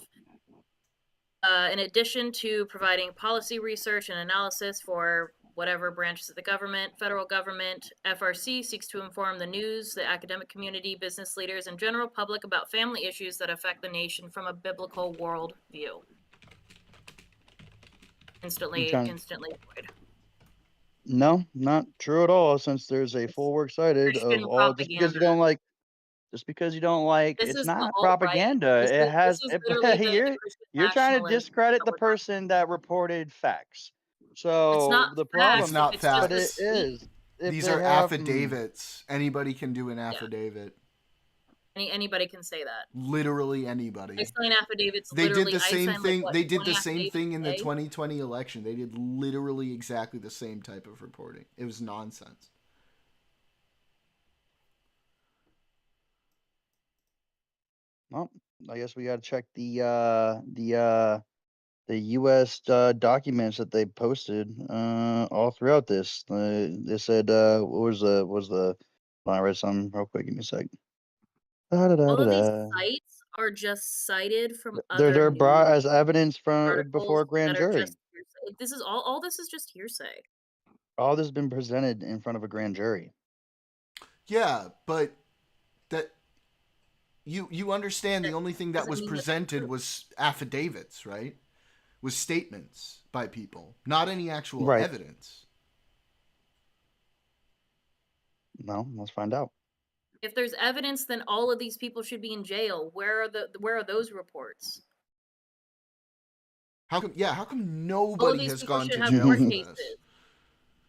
In addition to providing policy research and analysis for whatever branches of the government, federal government, FRC seeks to inform the news, the academic community, business leaders, and general public about family issues that affect the nation from a biblical worldview. Instantly void. No, not true at all, since there's a full works cited Christian of all. Just because you don't like, This it's is the not alt-right. propaganda. This It is- has. this is literally the Christian You're trying to nationalism discredit that the we're talking person that reported facts. So not the facts, problem, It's not it's just but facts. it is. If These they are have- affidavits. Anybody can do an affidavit. Anybody can say that. Literally anybody. I sign affidavits. They did literally, the same I sign, thing. Like, what, they did the 20 same thing in the affidavits a day? 2020 election. They did literally exactly the same type of reporting. It was nonsense. Well, I guess we got to check the U.S. Documents that they posted all throughout this. They said, what was the? I read some real quick. Give me a sec. All of these sites are just cited from other They're brought news as evidence from articles before a grand that are jury. just hearsay. This is all this is just hearsay. All this has been presented in front of a grand jury. Yeah, but that You understand the only thing that Doesn't was mean that that's presented true. was affidavits, right? Was statements by people, not any actual Right. evidence. No, let's find out. If there's evidence, then all of these people should be in jail. Where are those reports? How come All of nobody these has people gone should to have jail court for cases. this?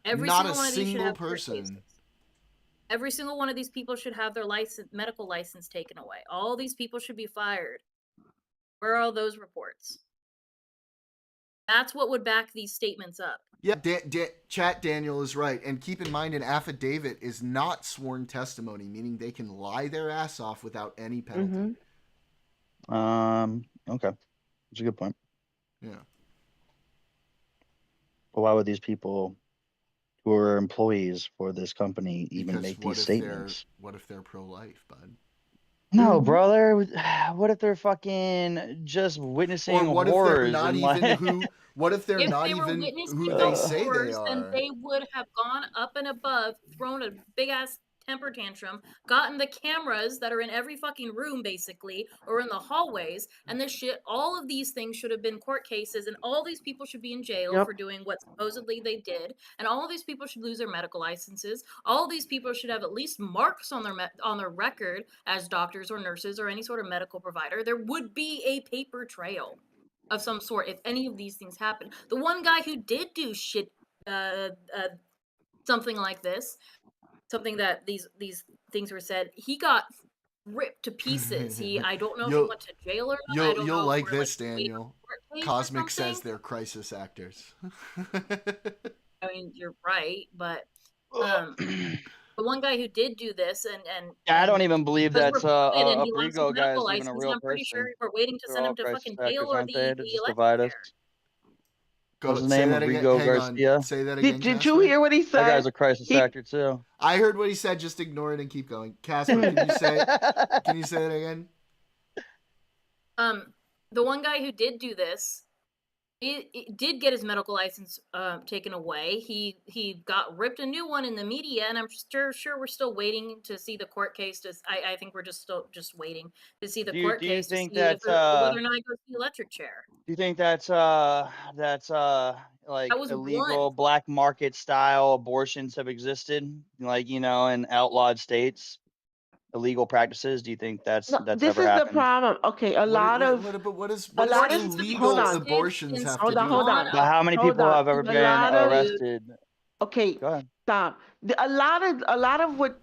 Every Not single a one of these should single have court person. cases. Every single one of these people should have their medical license taken away. All these people should be fired. Where are all those reports? That's what would back these statements up. Yeah, Chat Daniel is right. And keep in mind, an affidavit is not sworn testimony, meaning they can lie their ass off without any penalty. Okay. That's a good point. Yeah. But why would these people who are employees for this company even Because make what these if statements? what if they're pro-life, bud? No, brother. What if they're fucking just witnessing Or what if they're horrors not and even like who? What if they're If not they were even witnessing who the they say they horrors, then are? they would have gone up and above, thrown a big ass temper tantrum, gotten the cameras that are in every fucking room basically, or in the hallways, and this shit, all of these things should have been court cases, and all these people should be in jail for doing what supposedly they did, and all of these people should lose their medical licenses. All of these people should have at least marks on their record as doctors or nurses or any sort of medical provider. There would be a paper trail of some sort if any of these things happen. The one guy who did do shit, something like this, something that these things were said, he got ripped to pieces. I don't know if he went to jail or not. I don't You'll know like if we're, this, waiting on Daniel. a court case or Cosmic says something. they're crisis actors. I mean, you're right, but the one guy who did do this and I don't even believe was that's reported and a he lost his Brigo guy medical is even a license, and real I'm pretty sure person. we're waiting to They're send all him to crisis fucking jail actors, or aren't they? To the just electric divide us. chair. What's his Say name? that again. Rigo Hang on. Garcia. Say that again. Did you Casper? hear what he said? That guy's a crisis actor too. I heard what he said. Just ignore it and keep going. Casper, can you say? Can you say that again? The one guy who did do this, he did get his medical license taken away. He got ripped a new one in the media, and I'm sure we're still waiting to see the court case. I think we're just waiting to see the court Do you case to think see if that whether or not he goes to the electric chair. do you think that's like That was illegal one. black market style abortions have existed, like in outlawed states, illegal practices? Do you think that's This ever is the happened? problem. Okay, a lot of What does Abortions have illegal hold on. existed abortions since have the to do? hold with on. it? But how many Hold people on. have ever A been lot of arrested? okay, Go ahead. stop. A lot of what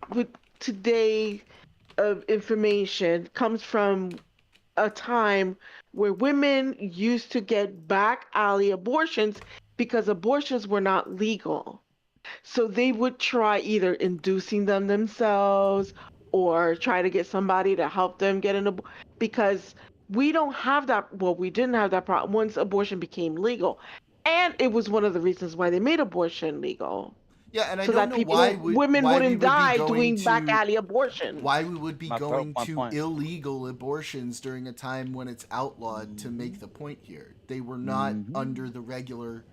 today of information comes from a time where women used to get back alley abortions because abortions were not legal. So they would try either inducing them themselves or try to get somebody to help them get an abortion because we don't have that. Well, we didn't have that problem once abortion became legal. And it was one of the reasons why they made abortion legal. Yeah, and I So don't that know why women we wouldn't would be die going doing back to alley abortions. why we would be My going to point. illegal abortions during a time when it's outlawed to make the point here. They were not under the regular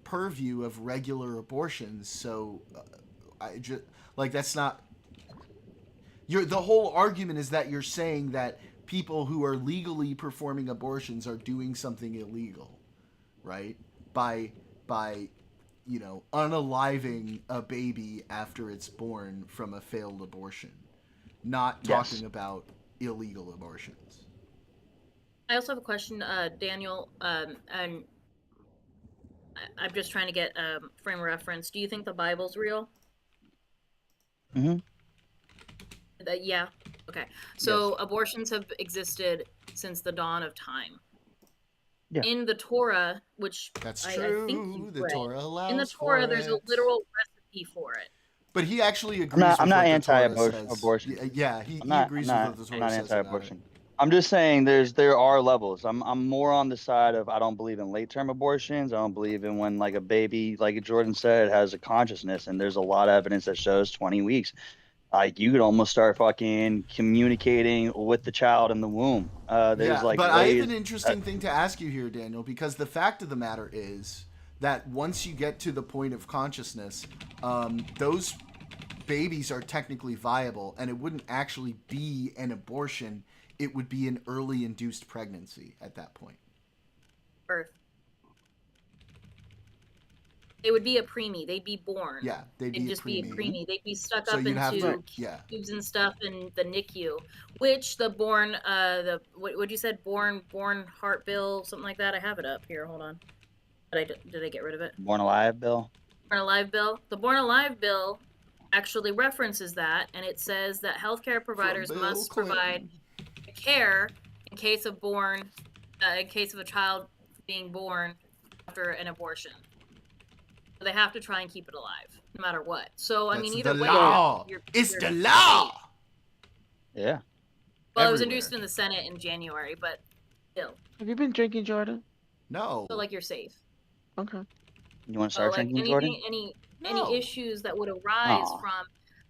purview of regular abortions, so I just like that's not the whole argument is that you're saying that people who are legally performing abortions are doing something illegal, right? By unaliving a baby after it's born from a failed abortion, not talking about illegal abortions. I also have a question, Daniel, and I'm just trying to get frame of reference. Do you think the Bible's real? Yeah. Okay. So abortions have existed since the dawn of time. Yeah. In the Torah, which That's I true. think you've The read, Torah allows in the Torah, there's a literal recipe for it. But he actually agrees. I'm not with what the Torah anti-abortion. says. Yeah, he I'm agrees not, with what the Torah I'm not says anti-abortion. about it. I'm just saying there are levels. I'm more on the side of I don't believe in late term abortions. I don't believe in when like a baby, like Jordan said, has a consciousness, and there's a lot of evidence that shows 20 weeks. Like you could almost start fucking communicating with the child in the womb. There's like but ways. I have an interesting thing to ask you here, Daniel, because the fact of the matter is that once you get to the point of consciousness, those babies are technically viable, and it wouldn't actually be an abortion. It would be an early induced pregnancy at that point. Birth. They would be a preemie. They'd be born. Yeah, they'd be just be a preemie. They'd be stuck So up you'd have into to- tubes and stuff in the NICU, which the born, what you said, born heart bill, something like that. I have it up here. Hold on. Did I get rid of it? Born Alive bill. Born Alive bill. The Born Alive bill actually references that, and it says that healthcare providers must provide care in case of a child being born after an abortion. So they have to try and keep it alive, no matter what. So I mean, either way, it's the law. Yeah. Well, it was introduced in the Senate in January, but still. Have you been drinking, Jordan? No. So like you're safe. Okay. You want to start drinking, Jordan? Any issues that would arise from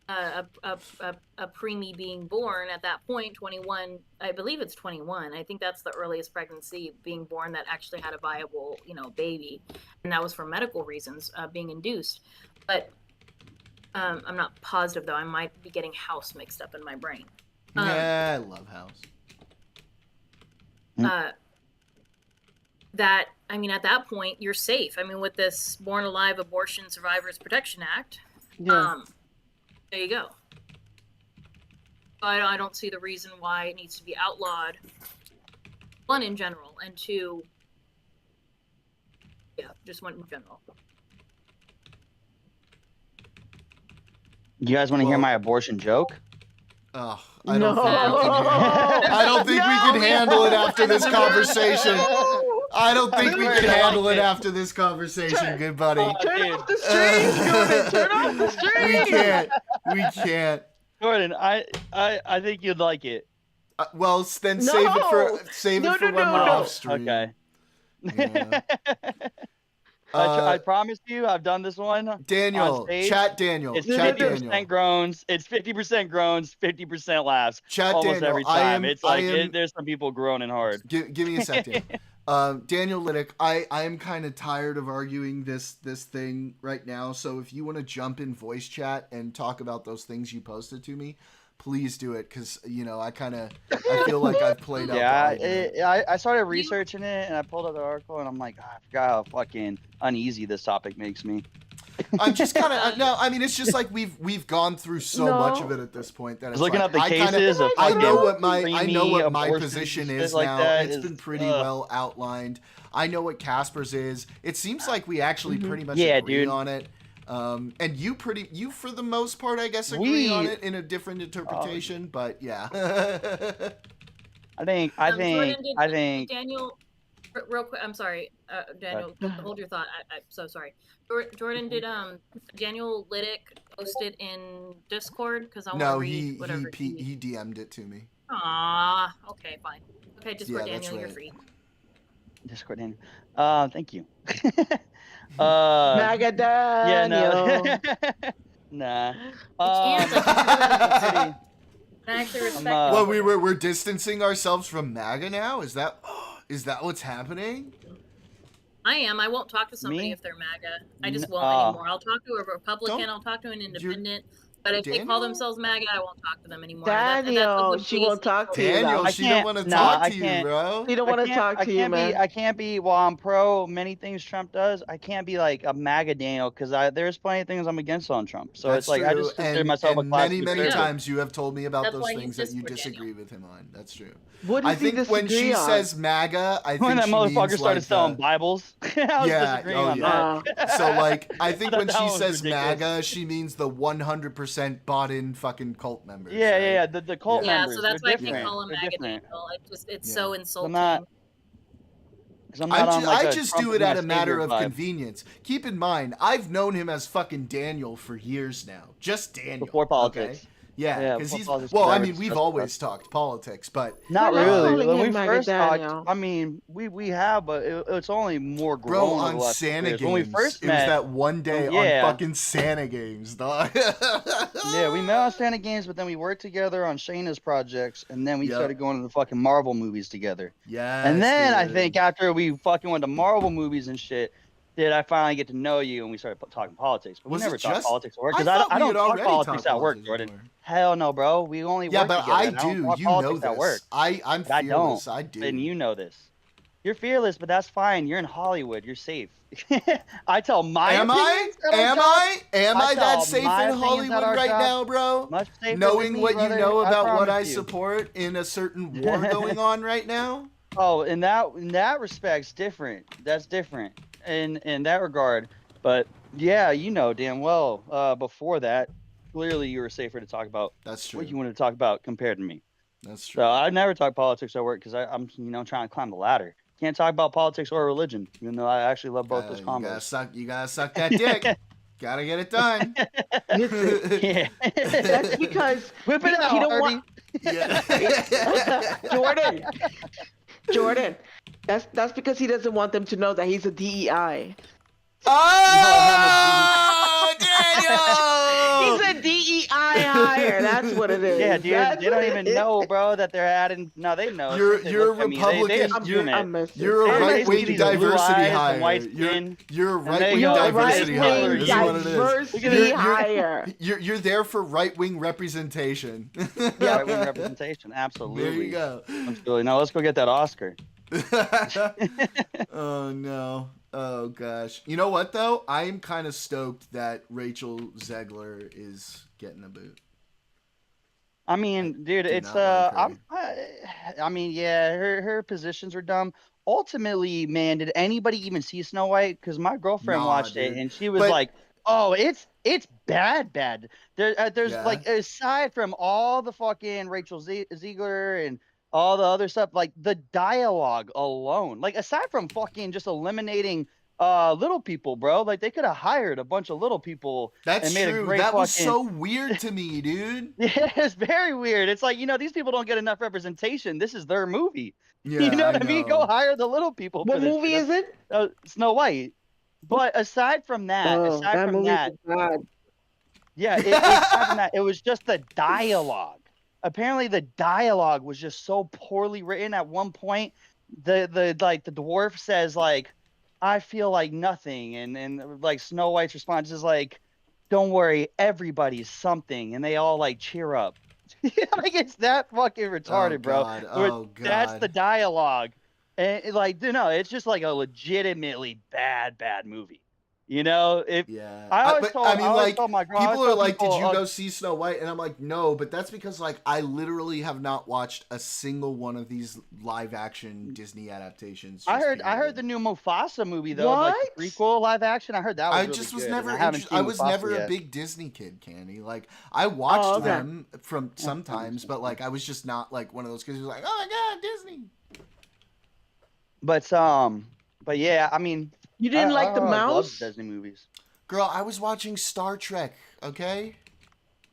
a preemie being born at that point, 21, I believe it's 21. I think that's the earliest pregnancy being born that actually had a viable, baby, and that was for medical reasons, being induced. But I'm not positive though. I might be getting House mixed up in my brain. Yeah, I love House. That, I mean, at that point, you're safe. I mean, with this Born Alive Abortion Survivors Protection Act, there you go. I don't see the reason why it needs to be outlawed. One, in general, and two, just one in general. You guys want to hear my abortion joke? Oh, I don't think we can handle it after this conversation. I don't think we can handle it after this conversation, good buddy. Turn off the stream, turn off the stream. We can't. Jordan, I think you'd like it. Well, then save it for when we're off stream. Okay. Yeah. I promise you, I've done this one. Daniel, chat Daniel. It's 50% groans. It's 50% groans, 50% laughs. Chat almost Daniel, every time. It's like there's some people groaning hard. Give me a second. Daniel Liddick, I am kind of tired of arguing this thing right now. So if you want to jump in voice chat and talk about those things you posted to me, please do it, because I feel like I've played out. Yeah, I started researching it and I pulled up the article and I'm like, I forgot how fucking uneasy this topic makes me. I'm just kind of no. I mean, it's just like we've gone through so much of it at this point that it's looking like, up the cases of I know what my position is like now. That it's been pretty well outlined. I know what Casper's is. It seems like we actually pretty much agree on it. And you for the most part, I guess, agree on it in a different interpretation, but yeah. I think Daniel, real quick, I'm sorry, Daniel, hold your thought. I'm so sorry. Jordan, did Daniel Liddick post it in Discord? Because I want to read whatever he DM'd it to me. Ah, okay, fine. Okay, Discord Daniel, you're free. Discord Daniel. Thank you. MAGA Daniel. Yeah, no. I actually respect well, we're distancing ourselves from MAGA now? Is that what's happening? I am. I won't talk to somebody if they're MAGA. I just won't anymore. I'll talk to a Republican. I'll talk to an independent. But if they call themselves MAGA, I won't talk to them anymore. Daniel, she won't talk to you. Daniel, she don't want to talk to you, bro. She don't want to talk to you, man. I can't be, while I'm pro many things Trump does, I can't be like a MAGA Daniel, because there's plenty of things I'm against on Trump. So That's it's like, true. I just consider myself a class many times you have told me about those things that you disagree with him on. That's true. What does I think when she says MAGA, I think when that she motherfucker means started like selling Bibles. I was disagreeing on that. So like, I think when she says ridiculous. MAGA, she means the 100% bought in fucking cult members. Yeah, the cult members. Yeah, so that's why I different. can't call him MAGA different. Daniel. It's so insulting. I just do it out of matter of convenience. Keep in mind, I've known him as fucking Daniel for years now. Just Daniel. Before politics. Okay? Yeah, because he's politics, well. I mean, we've always talked politics, but not really. When we first Daniel. talked, I mean, we have, but it's only more grown. Bro, on Santa Games, when we first met, it was that one day on fucking Santa Games, dog. Yeah, we met on Santa Games, but then we worked together on Shayna's projects, and then we started going to the fucking Marvel movies together. Yeah. And then I think after we fucking went to Marvel movies and shit, did I finally get to know you and we started talking politics. But we Was never it talked just- politics at work I because thought I we don't had talk already politics talked at work, politics Jordan. before. Hell no, bro. We only Yeah, work but together. I and don't do. talk You know politics at work. this. I'm I fearless. don't. I do. And you know this. You're fearless, but that's fine. You're in Hollywood. You're safe. I tell my Am I? opinions at our Am job. I? Am I that tell safe my in opinions at Hollywood our right job now, bro? Much safer Knowing than me, what brother, you know I about what promise I you. support in a certain war going on right now? Oh, in that respect's different. That's different in that regard. But yeah, you know damn well. Before that, clearly you were safer to talk about That's true. what you wanted to talk about compared to me. That's true. So I never talk politics at work because I'm trying to climb the ladder. Can't talk about politics or religion, even though I actually love both those combos. You gotta suck that dick. Gotta get it done. Listen, Yeah. that's because Whip it out, he don't Harvey. want Jordan. That's because he doesn't want them to know that he's a DEI. Oh, Daniel! He's a DEI hire. That's what it is. Yeah, dude, That's they don't what even it is. know, bro, that they're adding. No, they know. You're a Republican. You're a right-wing diversity hire. You're a right-wing diversity hire. Is what it is. Diversity hire. You're there for right-wing representation. Right-wing representation, absolutely. There you go. Absolutely. Now let's go get that Oscar. Oh no. Oh gosh. You know what though? I am kind of stoked that Rachel Zegler is getting a boot. I mean, dude, it's I mean, yeah, her positions are dumb. Ultimately, man, did anybody even see Snow White? Because my girlfriend watched it and she was like, "Oh, it's bad. There's like, aside from all the fucking Rachel Ziegler and all the other stuff, like the dialogue alone, like aside from fucking just eliminating little people, bro, like they could have hired a bunch of little people. That's and made true. A great That was so weird to me, dude. Yeah, it's very weird. It's like, these people don't get enough representation. This is their movie. Yeah, you know what I mean? Go hire the little people. What movie is it? Snow White. But aside from that, yeah, aside from that, it was just the dialogue. Apparently, the dialogue was just so poorly written. At one point, the dwarf says like, "I feel like nothing," and like Snow White's response is like, "Don't worry, everybody's something," and they all like cheer up. Like it's that fucking retarded, bro. Oh god. That's the dialogue, and it's just like a legitimately bad movie. Yeah. I always told my girl, people are like, "Did you go see Snow White?" And I'm like, "No," but that's because like I literally have not watched a single one of these live action Disney adaptations. I heard the new Mufasa movie though, like the prequel live action. I heard that was really good. I was never a big Disney kid, Candy. Like I watched them from sometimes, but like I was just not like one of those kids who's like, "Oh my god, Disney." But yeah, I mean. You didn't like the mouse? I love Disney movies. Girl, I was watching Star Trek, okay?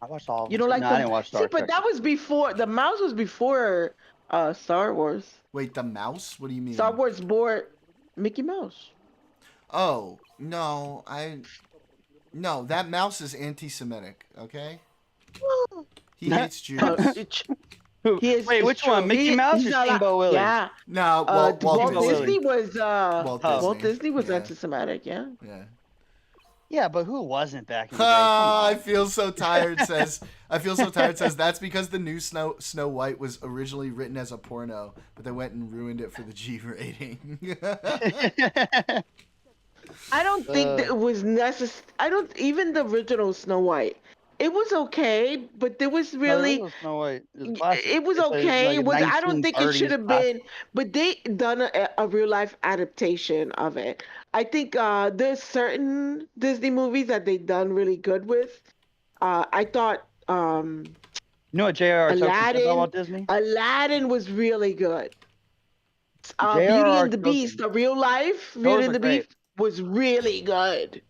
I watched all of them. You don't like I didn't watch Star Trek. But that was before, the mouse was before Star Wars. Wait, the mouse? What do you mean? Star Wars bore Mickey Mouse. Oh, no, no, that mouse is anti-Semitic, okay? He hates Jews. Wait, which one? Mickey Mouse or Steamboat Willie? Yeah. No, Walt Disney was Walt Disney was anti-Semitic, yeah. Yeah. Yeah, but who wasn't back in the day? I feel so tired says that's because the new Snow White was originally written as a porno, but they went and ruined it for the G rating. I don't think that it was necessary. Even the original Snow White. It was okay, but there was really Snow White. It was okay. I don't think it should have been, but they done a real life adaptation of it. I think there's certain Disney movies that they done really good with. I thought you know what J.R.R. Tolkien said about Disney? Aladdin was really good. Beauty and the Beast, the real life Beauty and the Beast was really good.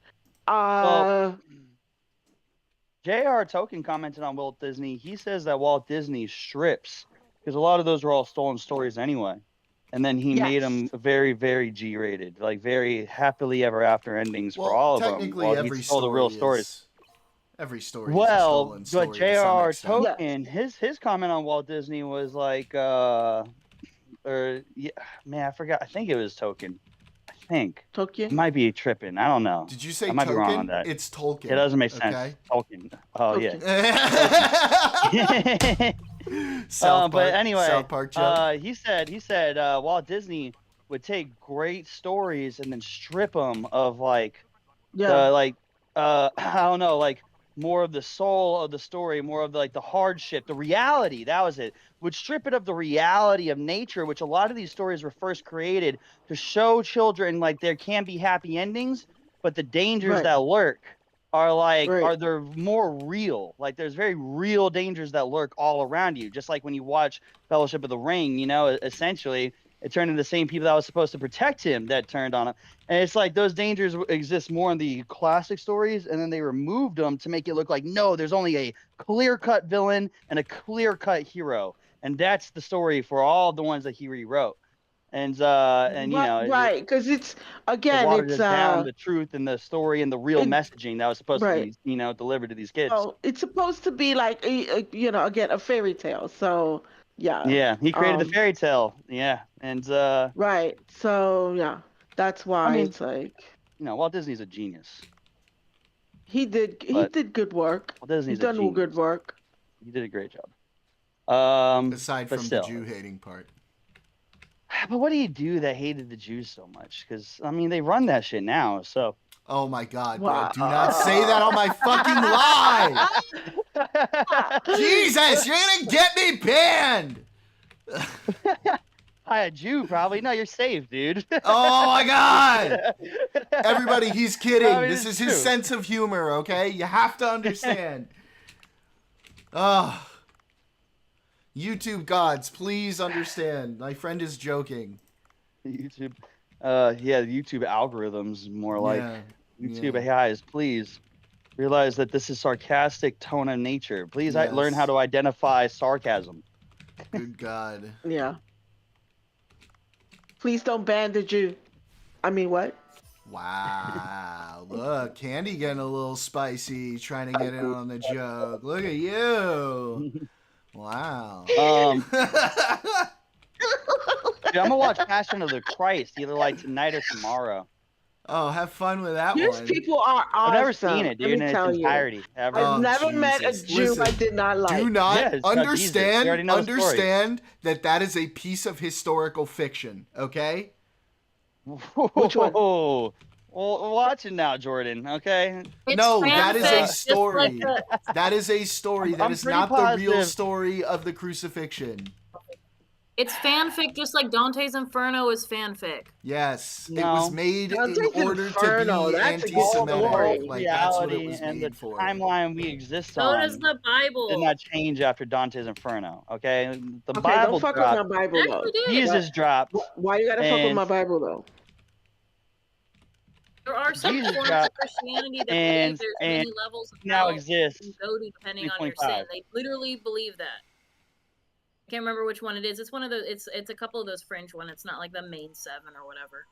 J.R.R. Tolkien commented on Walt Disney. He says that Walt Disney strips because a lot of those were all stolen stories anyway. And then he made them very, very G-rated, like very happily ever after endings for all of them. Technically, every story the real stories. Every story. Is a stolen story but J.R.R. Tolkien, his comment on Walt Disney was like, man, I forgot. I think it was Tolkien. I think. Tolkien. It might be tripping. I don't know. Did you say I might be wrong on Tolkien? that. It's Tolkien. It doesn't make sense. Okay. Tolkien. Oh Tolkien. yeah. South Park. But anyway, South Park joke. he said Walt Disney would take great stories and then strip them of like Yeah. I don't know, like more of the soul of the story, more of like the hardship, the reality. That was it. Would strip it of the reality of nature, which a lot of these stories were first created to show children like there can be happy endings, but the dangers Right. that lurk are like Right. they're more real. Like there's very real dangers that lurk all around you. Just like when you watch Fellowship of the Ring, you know, essentially it turned into the same people that was supposed to protect him that turned on him. And it's like those dangers exist more in the classic stories, and then they removed them to make it look like, no, there's only a clear-cut villain and a clear-cut hero. And that's the story for all the ones that he rewrote. And you know, right, because it's it again, watered it's it down the truth and the story and the real it- messaging that was supposed to right. be, you know, delivered to these kids. Oh, it's supposed to be like you know, again, a fairy tale. So yeah. Yeah, he created the fairy tale. Yeah, and right. So yeah, that's why mean, it's like you know, Walt Disney's a genius. he did good work. Walt Disney's He's done a genius. good work. He did a great job. Aside but from still. the Jew hating part. But what do you do that hated the Jews so much? Because I mean, they run that shit now. So. Oh my God, bro! Wow. Do not say that on my fucking live. Jesus, you're gonna get me banned. Hi, a Jew, probably. No, you're safe, dude. Oh my God! Everybody, he's kidding. I mean, This it's is his true. sense of humor, okay? You have to understand. YouTube gods, please understand. My friend is joking. YouTube. Yeah, the YouTube algorithms more like Yeah, YouTube yeah. AIs. Please realize that this is sarcastic tone of nature. Please learn how Yes. to identify sarcasm. Good God. Yeah. Please don't ban the Jew. I mean, what? Wow. Look, Candy getting a little spicy, trying to get in on the joke. Look at you. Wow. Dude, I'm gonna watch Passion of the Christ either like tonight or tomorrow. Oh, have fun with that These one. people are awesome. I've never seen it, dude, Let in me its tell you. entirety. Ever. I've never met a Jesus. Jew I Listen, did not like. Do not Yeah, it's about Jesus. We already know the story. understand that is a piece of historical fiction, okay? Which one? Well, watch it now, Jordan. Okay. It's No, that is a fanfic, just story. like the- That is a story. That I'm is pretty not the real positive. story of the crucifixion. It's fanfic, just like Dante's Inferno is fanfic. Yes, it No. was made Dante's in order Inferno, to be that's a good anti-Semitic. story. Like that's what it Reality was and made the for. timeline we exist So on does the Bible. did not change after Dante's Inferno. Okay, the Okay, Bible don't fuck dropped. with my Bible though. Actually did. Jesus dropped. Why you gotta fuck with And- my Bible though? There are some Jesus forms dropped. of Christianity that And- believe there's and many levels of now hell exists. you can go to depending on your 2025. sin. They literally believe that. I can't remember which one it is. It's one of those. It's a couple of those fringe ones. It's not like the main 7 or whatever.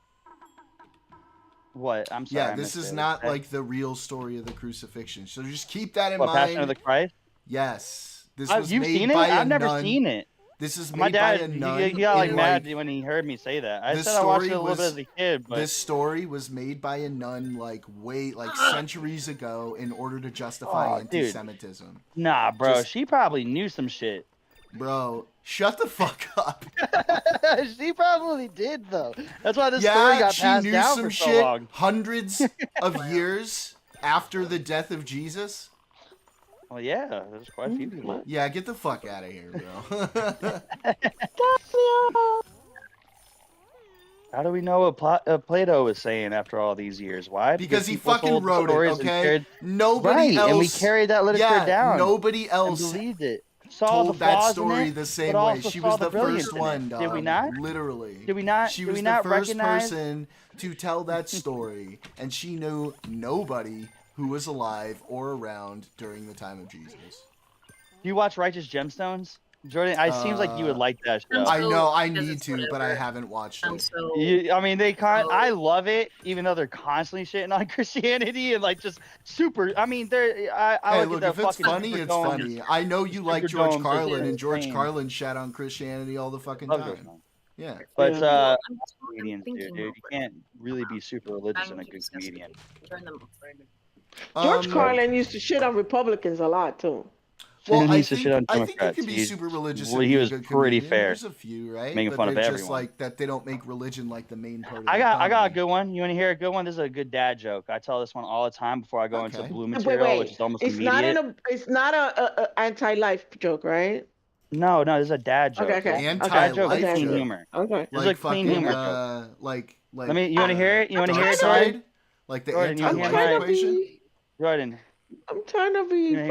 What? I'm sorry. Yeah, I this missed is it. not Okay. like the real story of the crucifixion. So just keep that in What, mind. Passion of the Christ. Yes, this was You've made seen it? by a I've never nun. seen it. This is My made by a dad, nun. he got like in, mad when he heard me say that. I this said I watched story it a little bit was- as a kid, but This story was made by a nun like centuries ago in order to justify Oh, dude. anti-Semitism. nah, bro, just- she probably knew some shit. Bro, shut the fuck up. She probably did though. That's why this story Yeah, got she passed knew down some for so shit long. hundreds of years after the death of Jesus. Well, yeah, there's quite a few people. Yeah, get the fuck out of here, bro. How do we know what Plato was saying after all these years? Why? Because he people fucking told the wrote it, stories and okay? carried- Nobody right, else. and we carried that literature down. Nobody and else believed it. Saw the told that flaws story in it, the same but way. also She saw was the the brilliance first in it. one, dog. Did we not? Literally. Did we not? She did was we the not first recognize? person to tell that story, and she knew nobody who was alive or around during the time of Jesus. Do you watch Righteous Gemstones, Jordan? It seems like you would like that show. I know I because need it's to, but I whatever. haven't watched I'm it. so I mean, I love it, even though they're constantly shitting on Christianity and like just super. I mean, I Hey, look look, at if the it's fucking funny, it's Superdome, funny. I know you like Superdome George just Carlin, and George insane. Carlin shat on Christianity all the fucking Love George time. Carlin. Yeah. But Yeah. Well, I'm just comedians, thinking dude, you about can't really be super religious and a I'm good disgusted. comedian. Turn them off. George Carlin used to shit on Republicans a lot too. Well, He used to shit on I think you Democrats. can be super religious Well, and he be a was good pretty comedian. fair, There's a few, right? making But fun they're of just everyone. like that. They don't make religion like the main part of I their got a comedy. good one. You want to hear a good one? This is a good dad joke. I tell this one all the time before I go into Okay. blue Wait, material, which wait. is almost It's immediate. not a anti-life joke, right? No, this is a dad joke. Okay, okay. Dad joke is Anti-life clean joke. humor. Okay. This is a Like clean fucking humor joke. like You want to hear it? You want to dark hear it, trying to- Jordan? side? Like the Jordan, you wanna hear anti-life my- equation? Jordan. I'm trying to be You wanna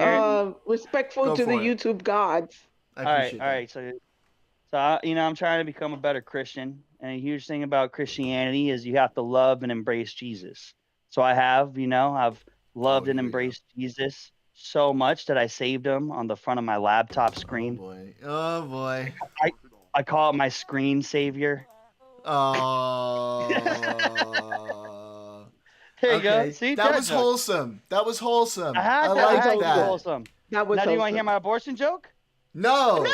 hear it? respectful Go to the for it. YouTube gods. I All right, appreciate all right. So I'm trying to become a better Christian, and a huge thing about Christianity is you have to love and embrace Jesus. So I've loved and here we go. embraced Jesus so much that I saved him on the front of my laptop Oh screen. boy. Oh boy. I call it my screen savior. Oh. There you Okay. go. See, that dad was joke. wholesome. That was wholesome. I like had to be that. wholesome. That was Now, do you want to hear wholesome. my abortion joke? No. No,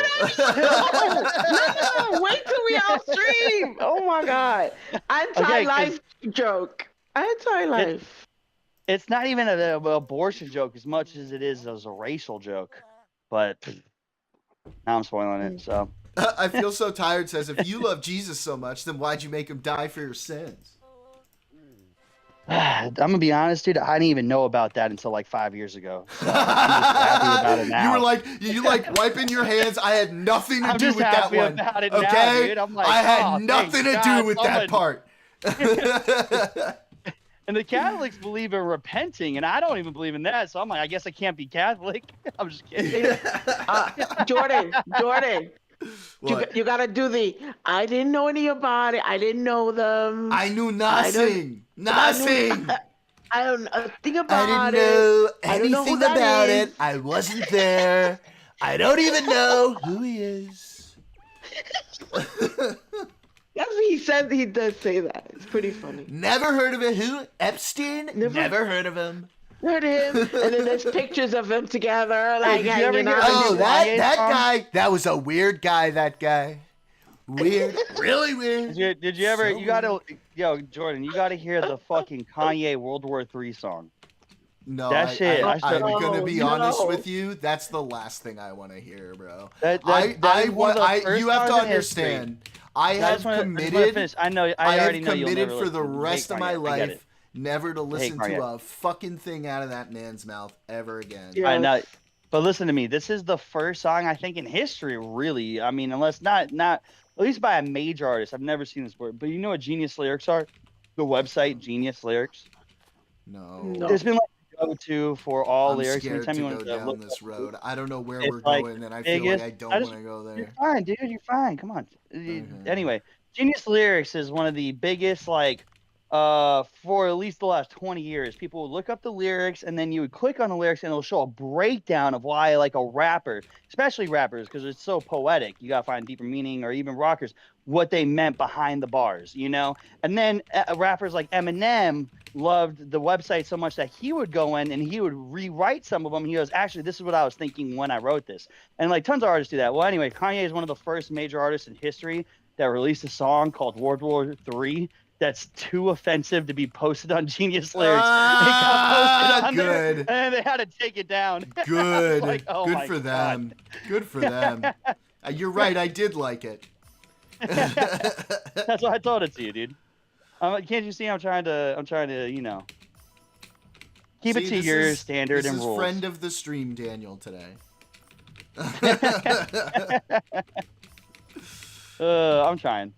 wait till we off stream. Oh my god. Anti-life joke. Anti-life. It's not even an abortion joke as much as it is as a racial joke. But now I'm spoiling it. So I feel so tired says, if you love Jesus so much, then why'd you make him die for your sins? I'm gonna be honest, dude. I didn't even know about that until like 5 years ago. So I'm just happy about it now. You were like, you like wiping your hands. I had nothing to I'm do just with that happy one. about it Okay, now, dude. I'm like, I had oh, nothing to thank do God, with that part. And the Catholics believe in repenting, and I don't even believe in that. So I'm like, I guess I can't be Catholic. I'm just kidding. Jordan. What? You gotta do the. I didn't know any about it. I didn't know them. I knew nothing. Nothing. I don't know a thing I about didn't know I don't know who anything that about is. it. I wasn't there. I don't even know who he is. That's what he says. He does say that. It's pretty funny. Never heard of it. Who? Epstein? Never heard of him. Heard him, and then there's pictures of them together, like did you ever hanging hear- out. Oh, that Kanye song? guy. That was a weird guy. That guy. Weird. Really weird. Did you ever? So You gotta, Jordan. You gotta hear the fucking Kanye World War III song. No, That shit, I I'm should- gonna be No. honest with you. That's the last thing I want to hear, bro. That is one of the first You have to songs in history. understand. I I have just wanna committed. finish. I know. I I already have know you'll committed never for the listen. You hate rest of my Kanye, I get life it. never to listen to Kanye. a fucking thing out of that man's mouth ever again. Yeah. I know. But listen to me. This is the first song I think in history, really. I mean, unless not at least by a major artist. I've never seen this word. But you know what Genius Lyrics are? The website Genius Lyrics. No. No. It's been like a go-to for all I'm lyrics. scared Anytime to you go want down look this up- road. I don't know where It's we're like going, and I feel like biggest- I don't I just- want to go You're there. fine, dude. You're fine. Come on. Okay. Anyway, Genius Lyrics is one of the biggest, like, for at least the last 20 years. People would look up the lyrics, and then you would click on the lyrics, and it'll show a breakdown of why, like, a rapper, especially rappers, because it's so poetic. You gotta find deeper meaning, or even rockers, what they meant behind the bars, you know. And then rappers like Eminem loved the website so much that he would go in and he would rewrite some of them. He goes, actually, this is what I was thinking when I wrote this. And like tons of artists do that. Well, anyway, Kanye is one of the first major artists in history that released a song called World War III that's too offensive to be posted on Genius Lyrics. It got posted on there, Good. and they had to take it down. Good. Like, oh Good my for God. them. Good for them. You're right. I did like it. That's why I told it to you, dude. Can't you see? I'm trying to, you know, keep it See, to this your is- standard and This is rules. friend of the stream, Daniel, today. I'm trying.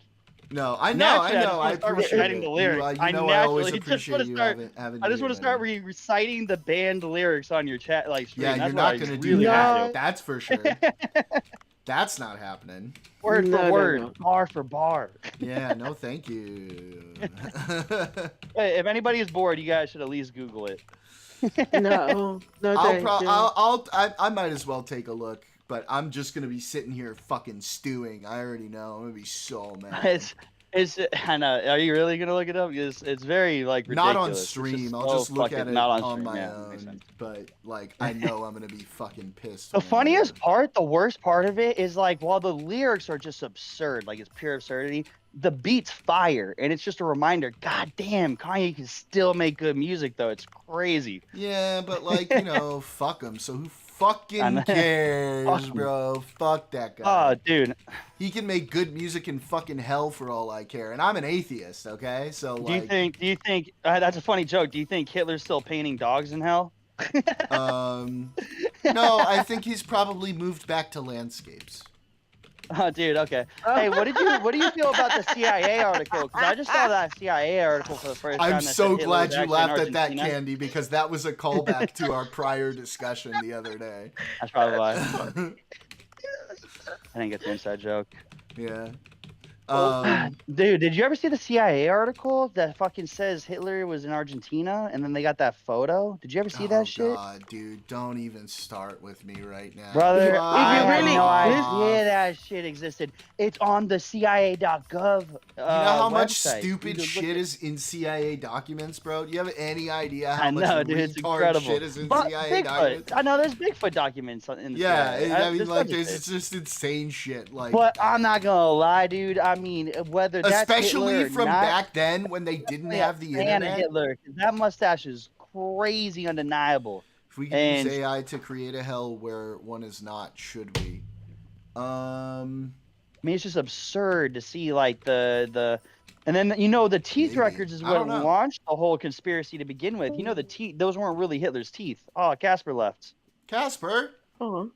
No, I know. I Naturally, know. I just wanna start appreciate reciting it. the lyrics. You know, I always naturally just appreciate wanna you start- having I just you, want to start man. reciting the band lyrics on your chat, like stream. Yeah, That's you're what not I gonna do really that. want to That's for sure. That's not happening. Word No, for no, word, no. bar for bar. Yeah, no, thank you. Hey, if anybody is bored, you guys should at least Google it. No, no, I'll thank pro- you. I might as well take a look, but I'm just gonna be sitting here fucking stewing. I already know. I'm gonna be so mad. I know. Are you really gonna look it up? It's very like Not ridiculous. on It's just stream. I'll so just look at fucking it not on on stream. my Yeah, that makes own. sense. But like, I know I'm gonna be fucking pissed. The when I funniest do. part, the worst part of it is like while the lyrics are just absurd, like it's pure absurdity, the beat's fire, and it's just a reminder. God damn, Kanye can still make good music though. It's crazy. Yeah, but like, you know, fuck him. So who fucking know. cares, Fuck 'em. bro? Fuck that Oh, guy. dude. He can make good music in fucking hell for all I care. And I'm an atheist, okay? So Do you like, think that's a funny joke? Do you think Hitler's still painting dogs in hell? no, I think he's probably moved back to landscapes. Oh, dude. Okay. Hey, what do you feel about the CIA article? Because I just saw that CIA article for the first time. I'm that so said Hitler glad was you actually in laughed at that, Argentina. Candy, because that was a callback to our prior discussion the other day. That's probably why. I didn't get the inside joke. Yeah. Dude, did you ever see the CIA article that fucking says Hitler was in Argentina and then they got that photo? Did you ever see that shit? Oh god, dude, don't even start with me right now. Brother, I had really- no this- idea that shit existed. It's on the CIA.gov You know how much website. stupid You can look shit at- is in CIA documents, bro? Do you have any idea how I much know, dude, it's retard incredible. shit is in But CIA Bigfoot, documents? I know there's Bigfoot documents in the Yeah, CIA. I mean, There's like, tons of shit. it's just insane shit. Like, But I'm not gonna lie, dude. I mean, whether that's especially Hitler or from not, back then when they didn't have the fan of internet. Hitler, 'cause that mustache is crazy, undeniable. If we could And- use AI to create a hell where one is not, should we? I mean, it's just absurd to see like the, and then the teeth Maybe. records is I what don't know. launched the whole conspiracy to begin with. The teeth; those weren't really Hitler's teeth. Oh, Casper left. Casper, Oh.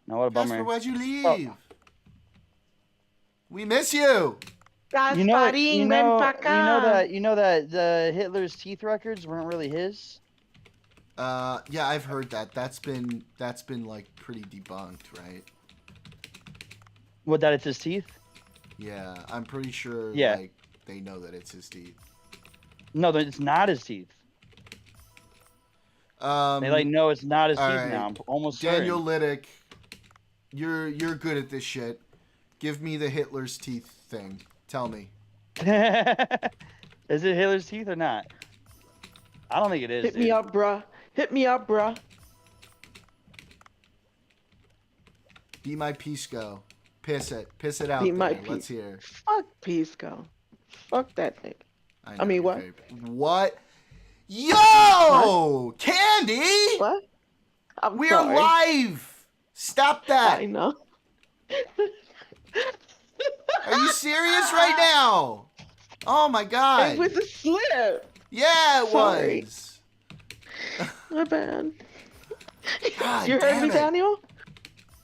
No, what a Casper, bummer. why'd you leave? We miss you. You know that the Hitler's teeth records weren't really his. Yeah, I've heard that. That's been like pretty debunked, right? What, that it's his teeth? Yeah, I'm pretty sure. Yeah. Like they know that it's his teeth. No, it's not his teeth. They know it's not his teeth alright. now. I'm almost Daniel Liddick, you're good at this shit. Give me the Hitler's teeth thing. Tell me. certain. Is it Hitler's teeth or not? I don't think it is. Hit dude. me up, bruh. Hit me up, bruh. Be my Pisco. Piss it out Be there. my Let's hear. Fuck Pisco. Fuck that thing. know mean, you're what? What? Yo! Candy! What? I'm We're sorry. live! Stop that! I know. Are you serious right now? Oh my god. It was a slip. Yeah, it Sorry. was. My bad. God You heard damn me, it. Daniel?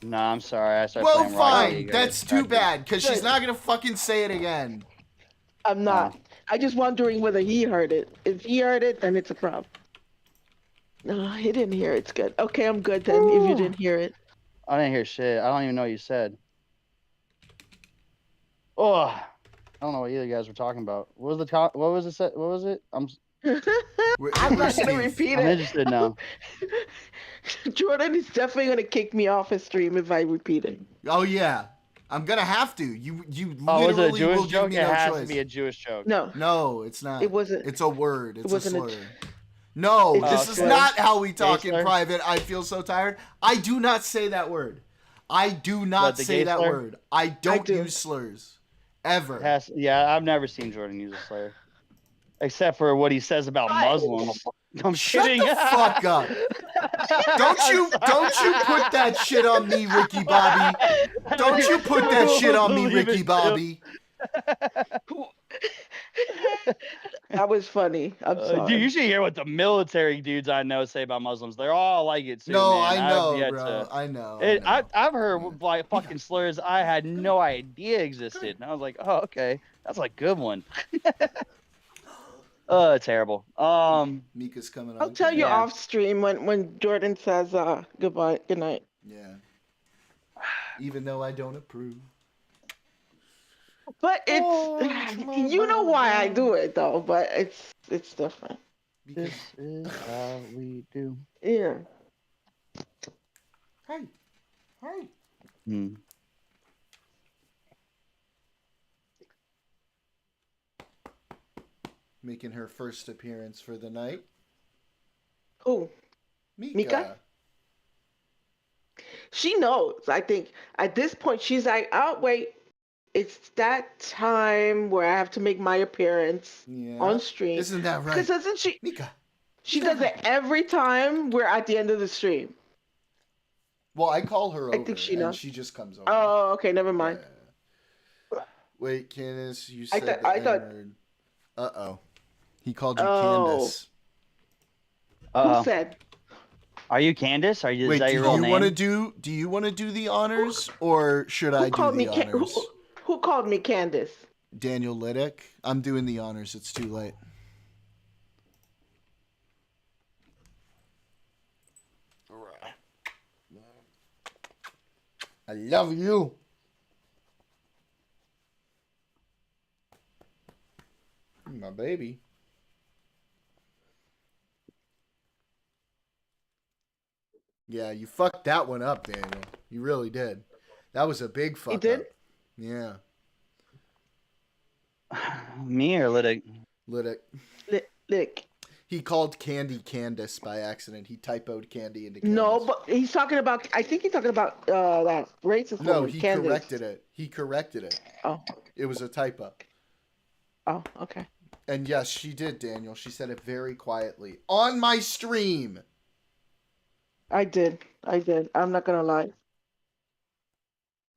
No, I'm sorry. I started Well, playing Rocket fine. League. That's I too got bad, because she's Good. not gonna fucking say it again. I'm not. I just wondering whether he heard it. If he heard it, then it's a problem. No, he didn't hear it. It's good. Okay, I'm good then. If you didn't hear it. I didn't hear shit. I don't even know what you said. Oh, I don't know what either guys were talking about. What was What was it? What was it? I'm I'm not Steve. gonna repeat I'm it. interested now. Jordan is definitely gonna kick me off his stream if I repeat it. Oh yeah, I'm gonna have to. You Oh, was it a literally Jewish will give joke? me It no has choice. to be a Jewish joke. No, No, it's not. it wasn't. It's a word. It's a wasn't a- slur. No, It's a this is slur. not how we talk Gay in slur? private. I feel so tired. I do not say that word. I do not What, the say gay that slur? word. I don't do. use slurs. Ever. Yeah, I've never seen Jordan use a slur, except for what he says about Muslims. I'm Shut kidding. the fuck up. Don't you put that shit on me, Ricky Bobby. Don't you put that shit on me, Believe Ricky it, Bobby. That was funny. I'm sorry. Dude, you should hear what the military dudes I know say about Muslims. They're all like it too. No, man. I know, I've yet bro. to- I know. I've heard like fucking slurs I had no idea existed, and I was like, oh, okay, that's a good one. Terrible. Mika's coming on. I'll tell you Yeah. off stream when Jordan says goodbye, good night. Yeah. Even though I don't approve. But it's Oh, you know why I do it though, but it's different. Because, This is how we do. Yeah. hey. Hmm. making her first appearance for the night. Who? Mika. Mika? She knows. I think at this point she's like, oh wait, it's that time where I have to make my appearance on stream. Isn't that right? Because doesn't she? Mika. She does it every time we're at the end of the stream. Well, I call her over, I think she and knows. she just comes over. Oh, okay, never mind. Yeah. Wait, Candace, you I said thought- the N-word. Uh-oh. He called you Oh. Candace. Who said? Are you Candace? Are you? Wait, Is that do your real you name? want to do the honors, or should I do called me the Can- honors? Who called me Candace? Daniel Liddick. I'm doing the honors. It's too late. I love you. My baby. Yeah, you fucked that one up, Daniel. You really did. That was a big fuck did? up. Yeah. Me or Liddick? Liddick. Lick. He called Candy Candace by accident. He typoed Candy into Candace. No, but he's talking about. I think he's talking about that racist No, woman, he Candace. corrected it. He corrected it. Oh. It was a typo. Oh, okay. And yes, she did, Daniel. She said it very quietly on my stream. I did. I'm not gonna lie.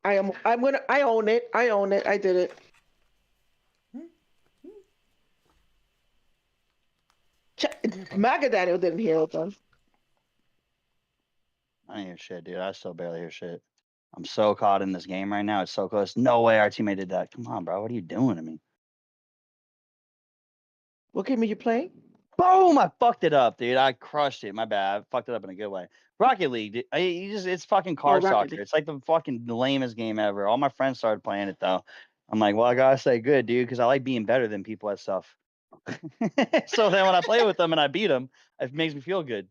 I own it. I did it. MAGA Daniel didn't hear it though. I didn't hear shit, dude. I still barely hear shit. I'm so caught in this game right now. It's so close. No way our teammate did that. Come on, bro. What are you doing to me? What game are you playing? Boom! I fucked it up, dude. I crushed it. My bad. I fucked it up in a good way. Rocket League, dude. It's fucking car Rocket soccer. League. It's like the fucking lamest game ever. All my friends started playing it though. I'm like, well, I gotta say good, dude, because I like being better than people at stuff. So then when I play with them and I beat them, it makes me feel good.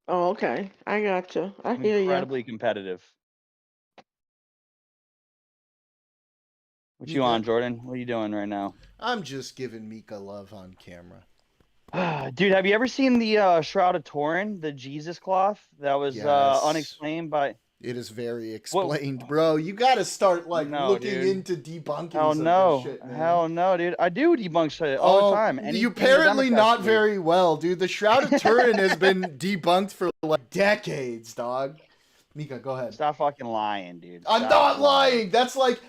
Oh, okay. I got you. I I'm hear you. incredibly competitive. What You you on, good? Jordan? What are you doing right now? I'm just giving Mika love on camera. Dude, have you ever seen the Shroud of Turin, the Jesus cloth that was Yes. unexplained by? It is very explained, bro. You got to start No, looking dude. into debunking Hell some no. of this shit, man. Hell no, dude. I do debunk shit all the time. You Anything the apparently Democrats not do. very well, dude. The Shroud of Turin has been debunked for like decades, dog. Mika, go ahead. Stop fucking lying, dude. I'm Stop not lying. That's like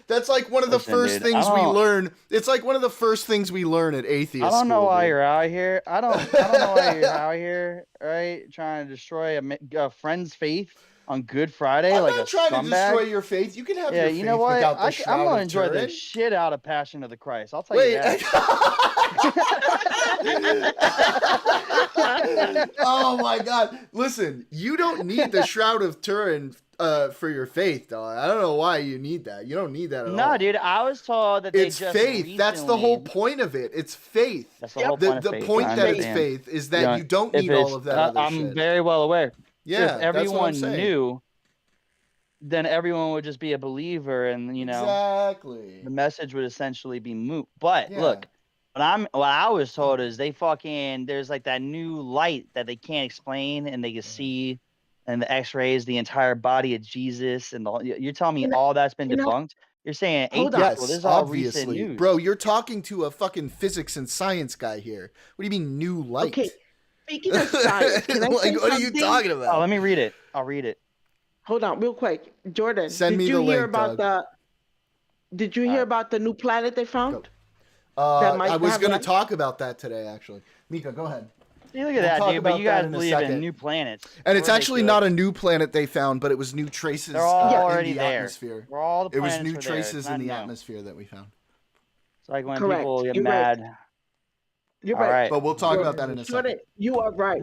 one of the Listen, first dude, things I we don't- learn. It's like one of the first things we learn at atheist I don't know school, why dude. you're out here. I don't know why you're out here, right? Trying to destroy a friend's faith on Good Friday, I'm like not a trying to scumbag. destroy your faith. You can have Yeah, your you faith know what? without the I'm Shroud gonna of enjoy Turin. the shit out of Passion of the Christ. I'll tell you Wait. that. Oh my God! Listen, you don't need the Shroud of Turin for your faith, dog. I don't know why you need that. You don't need that at all. No, dude, I was told that It's they just faith. That's the whole recently- point of it. It's faith. That's the whole point The of faith. point I that it's understand. faith is that you don't if need all it's- of that other I'm shit. very well aware. Yeah, if that's what I'm everyone saying. knew, then everyone would just be a believer, and Exactly. the message would essentially be moot. But Yeah. look, what I was told is there's like that new light that they can't explain, and they can see, and the X-rays, the entire body of Jesus, and you're telling me all that's been debunked? You're saying Hold atheist? on. Well, this Yes, is all recent obviously. news, Bro, you're talking to a fucking physics and science guy here. What do you mean new light? Okay. Speaking of science, can I say what are you something? talking about? Oh, let me read it. I'll read it. Hold on, real quick, Jordan. Send did me you the hear link, about Doug. Did you hear Alright. about the new planet they found? I was have going to life? talk about that today, actually. Mika, go ahead. See, look at We'll that, talk dude. But about you that guys in a believe second. in new planets. And it's actually Ridiculous. not a new planet they found, but it was new traces They're all in already the there. atmosphere. Where all the It was planets new were there. It's traces not in the new. atmosphere that we found. It's like when Correct. people get You're right. mad. You're All right. right. But we'll talk about that in a Jordan, second. you are right.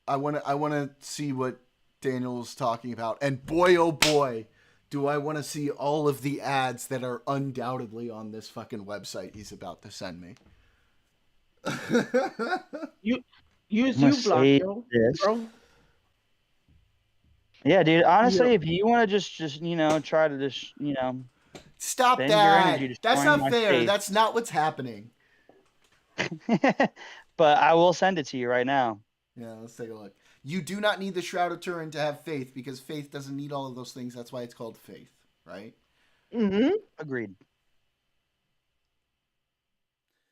I want to see what Daniel's talking about. And boy, oh boy, do I want to see all of the ads that are undoubtedly on this fucking website he's about to send me. Use I'm gonna you block, save yo, this. bro. Yeah, dude. Honestly, Yeah. if you want to just try to Stop Spend your energy that. That's destroying not my fair. faith. That's not what's happening. But I will send it to you right now. Yeah, let's take a look. You do not need the Shroud of Turin to have faith because faith doesn't need all of those things. That's why it's called faith, right? Mm-hmm. Agreed.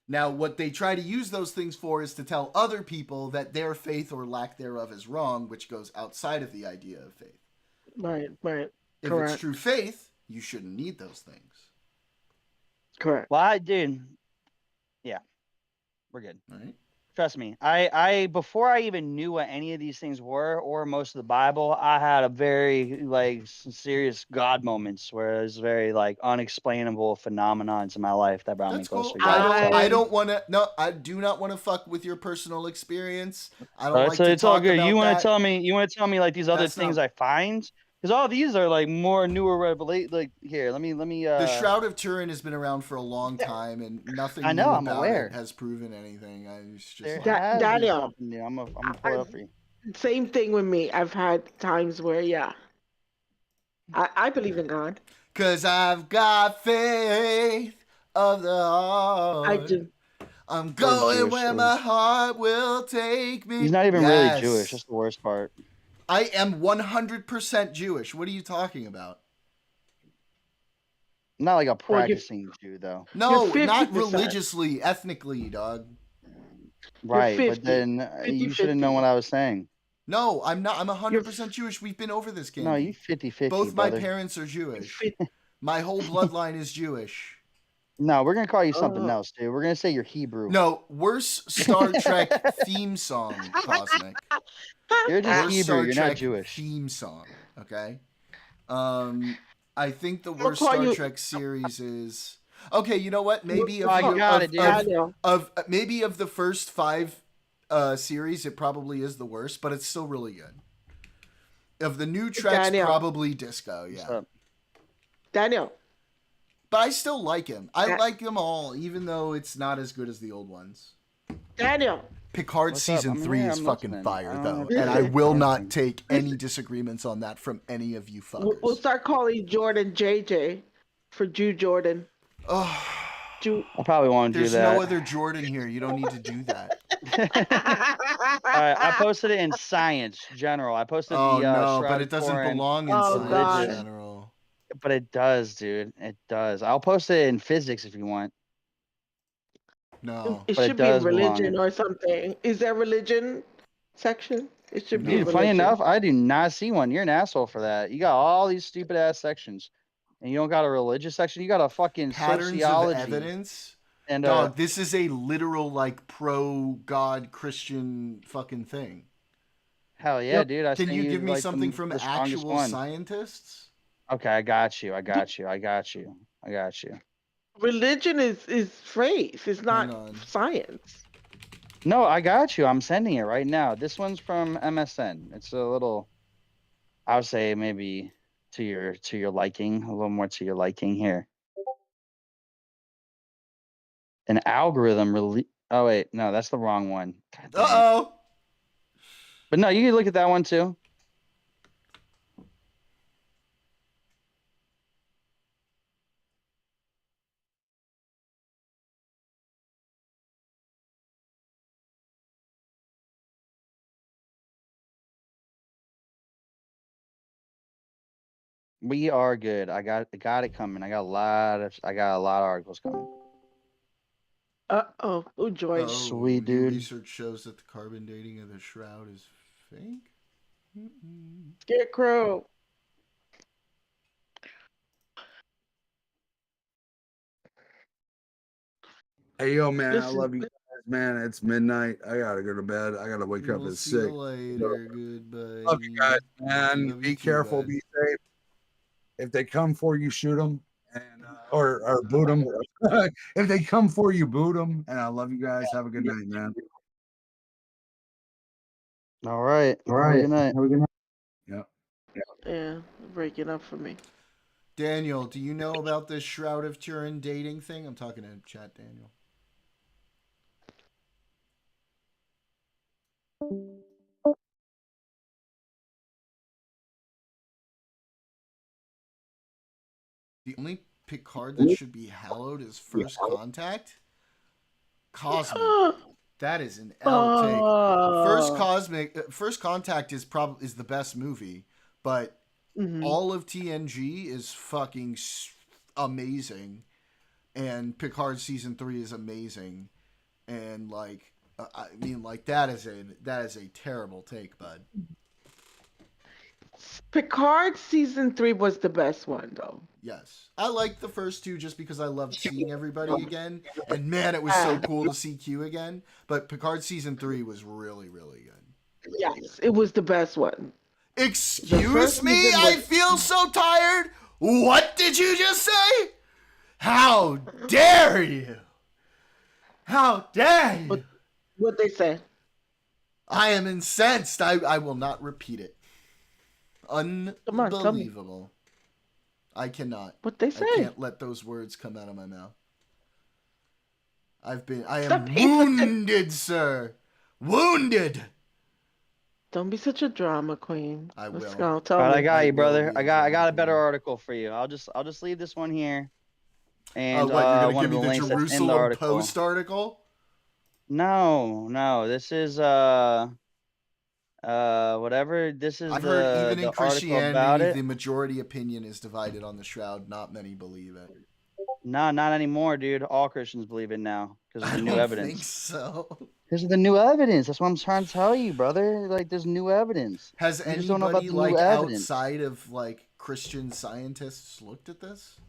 Now, what they try to use those things for is to tell other people that their faith or lack thereof is wrong, which goes outside of the idea of faith. Right. If Correct. it's true faith, you shouldn't need those things. Correct. Well, dude. Yeah, we're good. All right. Trust me. I before I even knew what any of these things were or most of the Bible, I had a very like serious God moments where it was very like unexplainable phenomenons in my life that brought me That's closer cool. to God. I don't want to. No, I do not want to fuck with your personal experience. I don't So like to it's all talk good. about You want that. to tell me? You want to tell me like these other That's things not- I find? Because all these are like more newer revelate. Like here, let me. The Shroud of Turin has been around for a long time, and nothing I know, new I'm about aware. it has proven anything. It's just There like, has been Daniel. something new. I'm gonna pull it up for you. Same thing with me. I've had times where, yeah, I believe in God. 'cause I've got faith of the heart. I do. I'm going Jewish, where so my heart will take me. He's not even really Yes. Jewish. That's the worst part. I am 100% Jewish. What are you talking about? Not like a Well, you're- practicing Jew though. No, You're not 50%. religiously, ethnically, dog. Right, but 50, then you should have known 50-50. what I was saying. No, I'm not. I'm 100% Jewish. We've been over this, Candy. No, you 50-50, Both my brother. parents are Jewish. 50. My whole bloodline is Jewish. No, we're gonna call you something Oh. else, dude. We're gonna say you're Hebrew. No, worse Star Trek theme song, Cosmic. You're just Worst Hebrew. Star You're Trek not Jewish. theme song. Okay. I think the I'll worst call Star you- Trek series is okay. You know what? Maybe Oh, of, you the- got of, it, dude. Daniel. of maybe of the first 5 series, it probably is the worst, but it's still really good. Of the new Treks, Daniel. probably Disco. What's Yeah. up? Daniel. But I still like him. I Yeah. like them all, even though it's not as good as the old ones. Daniel. Picard What's up? season I'm 3 here, is I'm fucking listening. fire, I don't though. know And if I you- will not take any disagreements on that from any of you fuckers. We'll start calling Jordan JJ for Jew Jordan. Oh, Jew. I probably won't do there's that. no other Jordan here. You don't need to do that. All right, I posted it in Science General. I posted Oh, the no, Shroud but of it doesn't Turin, belong in Oh, Science God. General. but it does, dude. It does. I'll post it in Physics if you want. No. It But it should be in does belong religion in- or something. Is there religion section? It should be No. Dude, religion. funny enough, I do not see one. You're an asshole for that. You got all these stupid ass sections, and you don't got a religious section. You got a fucking Patterns sociology of evidence? and Dog, this is a literal, like, pro-God Christian fucking thing. hell yeah, Yep. dude. I Can sent you give me like, something from the strongest actual one. scientists? Okay, I got you. I got you. I got you. I got you. Religion is faith. It's Hang not on. science. No, I got you. I'm sending it right now. This one's from MSN. It's a little, I would say maybe to your liking, a little more to your liking here. An algorithm really. Oh wait, no, that's the wrong one. God damn it. Uh-oh. But no, you can look at that one too. We are good. I got it coming. I got a lot of articles coming. Who joined? Sweet, New dude. research shows that the carbon dating of the shroud is fake. Mm-mm. Scarecrow. Hey, yo, man, I Listen, love you guys, man. It's midnight. I gotta go to bed. I gotta wake up We'll at see 6. you later. Goodbye. Love you guys, man. Love you Be too, careful. bud. Be safe. If they come for you, shoot them, and or boot them. If they come for you, boot them. And I love you guys. Have a good night, man. All right. Have a good night. Yeah. yeah, breaking up for me. Daniel, do you know about this Shroud of Turin dating thing? I'm talking to chat, Daniel. The only Picard that should be hallowed as First Contact? Cosmic. That is an L take. First Contact is the best movie, but all of TNG is fucking amazing, and Picard season 3 is amazing, and like I mean, like that is a terrible take, bud. Picard season 3 was the best one, though. Yes, I liked the first two just because I loved seeing everybody again, and man, it was so cool to see Q again. But Picard season 3 was really, really good. Yes, it was the best one. Excuse me, I feel so tired. What did you just say? How dare you? How dare you? What they say? I am incensed. I will not repeat it. Come on, tell me. Unbelievable. I cannot. What they say? I can't let those words come out of my mouth. I am wounded, sir. Wounded. Don't be such a drama queen. I will. Let's go. Tell All right, me. I got you, brother. will be I got a drama better queen. article for you. I'll just leave this one here. And What, you're one gonna of give the me the links that's in the Jerusalem article. Post article? No, this is whatever. This is I've heard even the in article about Christianity, it. the majority opinion is divided on the shroud. Not many believe it. No, not anymore, dude. All Christians believe it now because of I the new don't evidence. think so. Because of the new evidence. That's what I'm trying to tell you, brother. Like, there's new evidence. Has You just don't know about anybody the like new evidence. outside of like Christian scientists looked at this?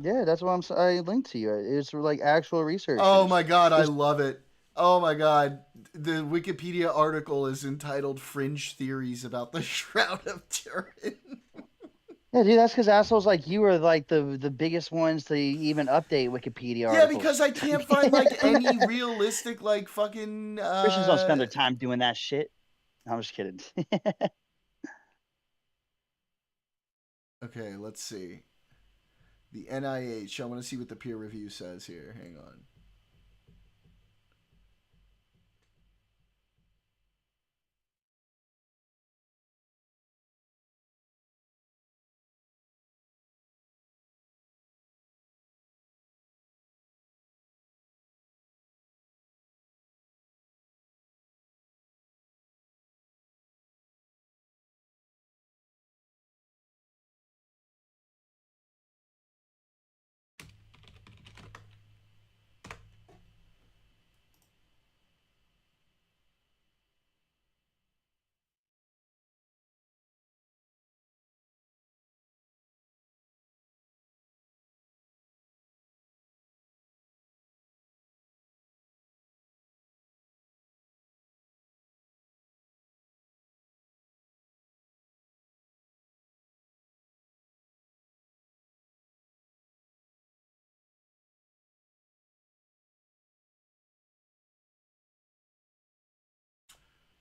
Yeah, that's what I linked to you. It's like actual research. Oh my god, I love it. Oh my god. The Wikipedia article is entitled Fringe Theories about the Shroud of Turin. Yeah, dude, that's because assholes like you are like the biggest ones to even update Wikipedia Yeah, articles. because I can't find like any realistic like fucking Christians don't spend their time doing that shit. No, I'm just kidding. Okay, let's see. The NIH. I want to see what the peer review says here. Hang on.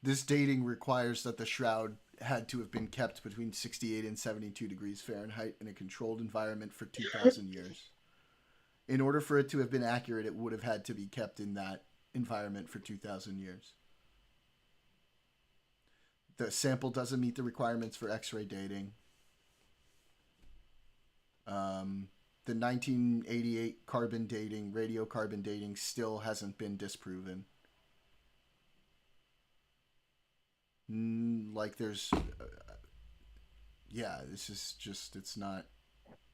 This dating requires that the shroud had to have been kept between 68 and 72 degrees Fahrenheit in a controlled environment for 2,000 years. In order for it to have been accurate, it would have had to be kept in that environment for 2,000 years. The sample doesn't meet the requirements for X-ray dating. The 1988 carbon dating, radiocarbon dating, still hasn't been disproven. Like there's, yeah, this is just, it's not.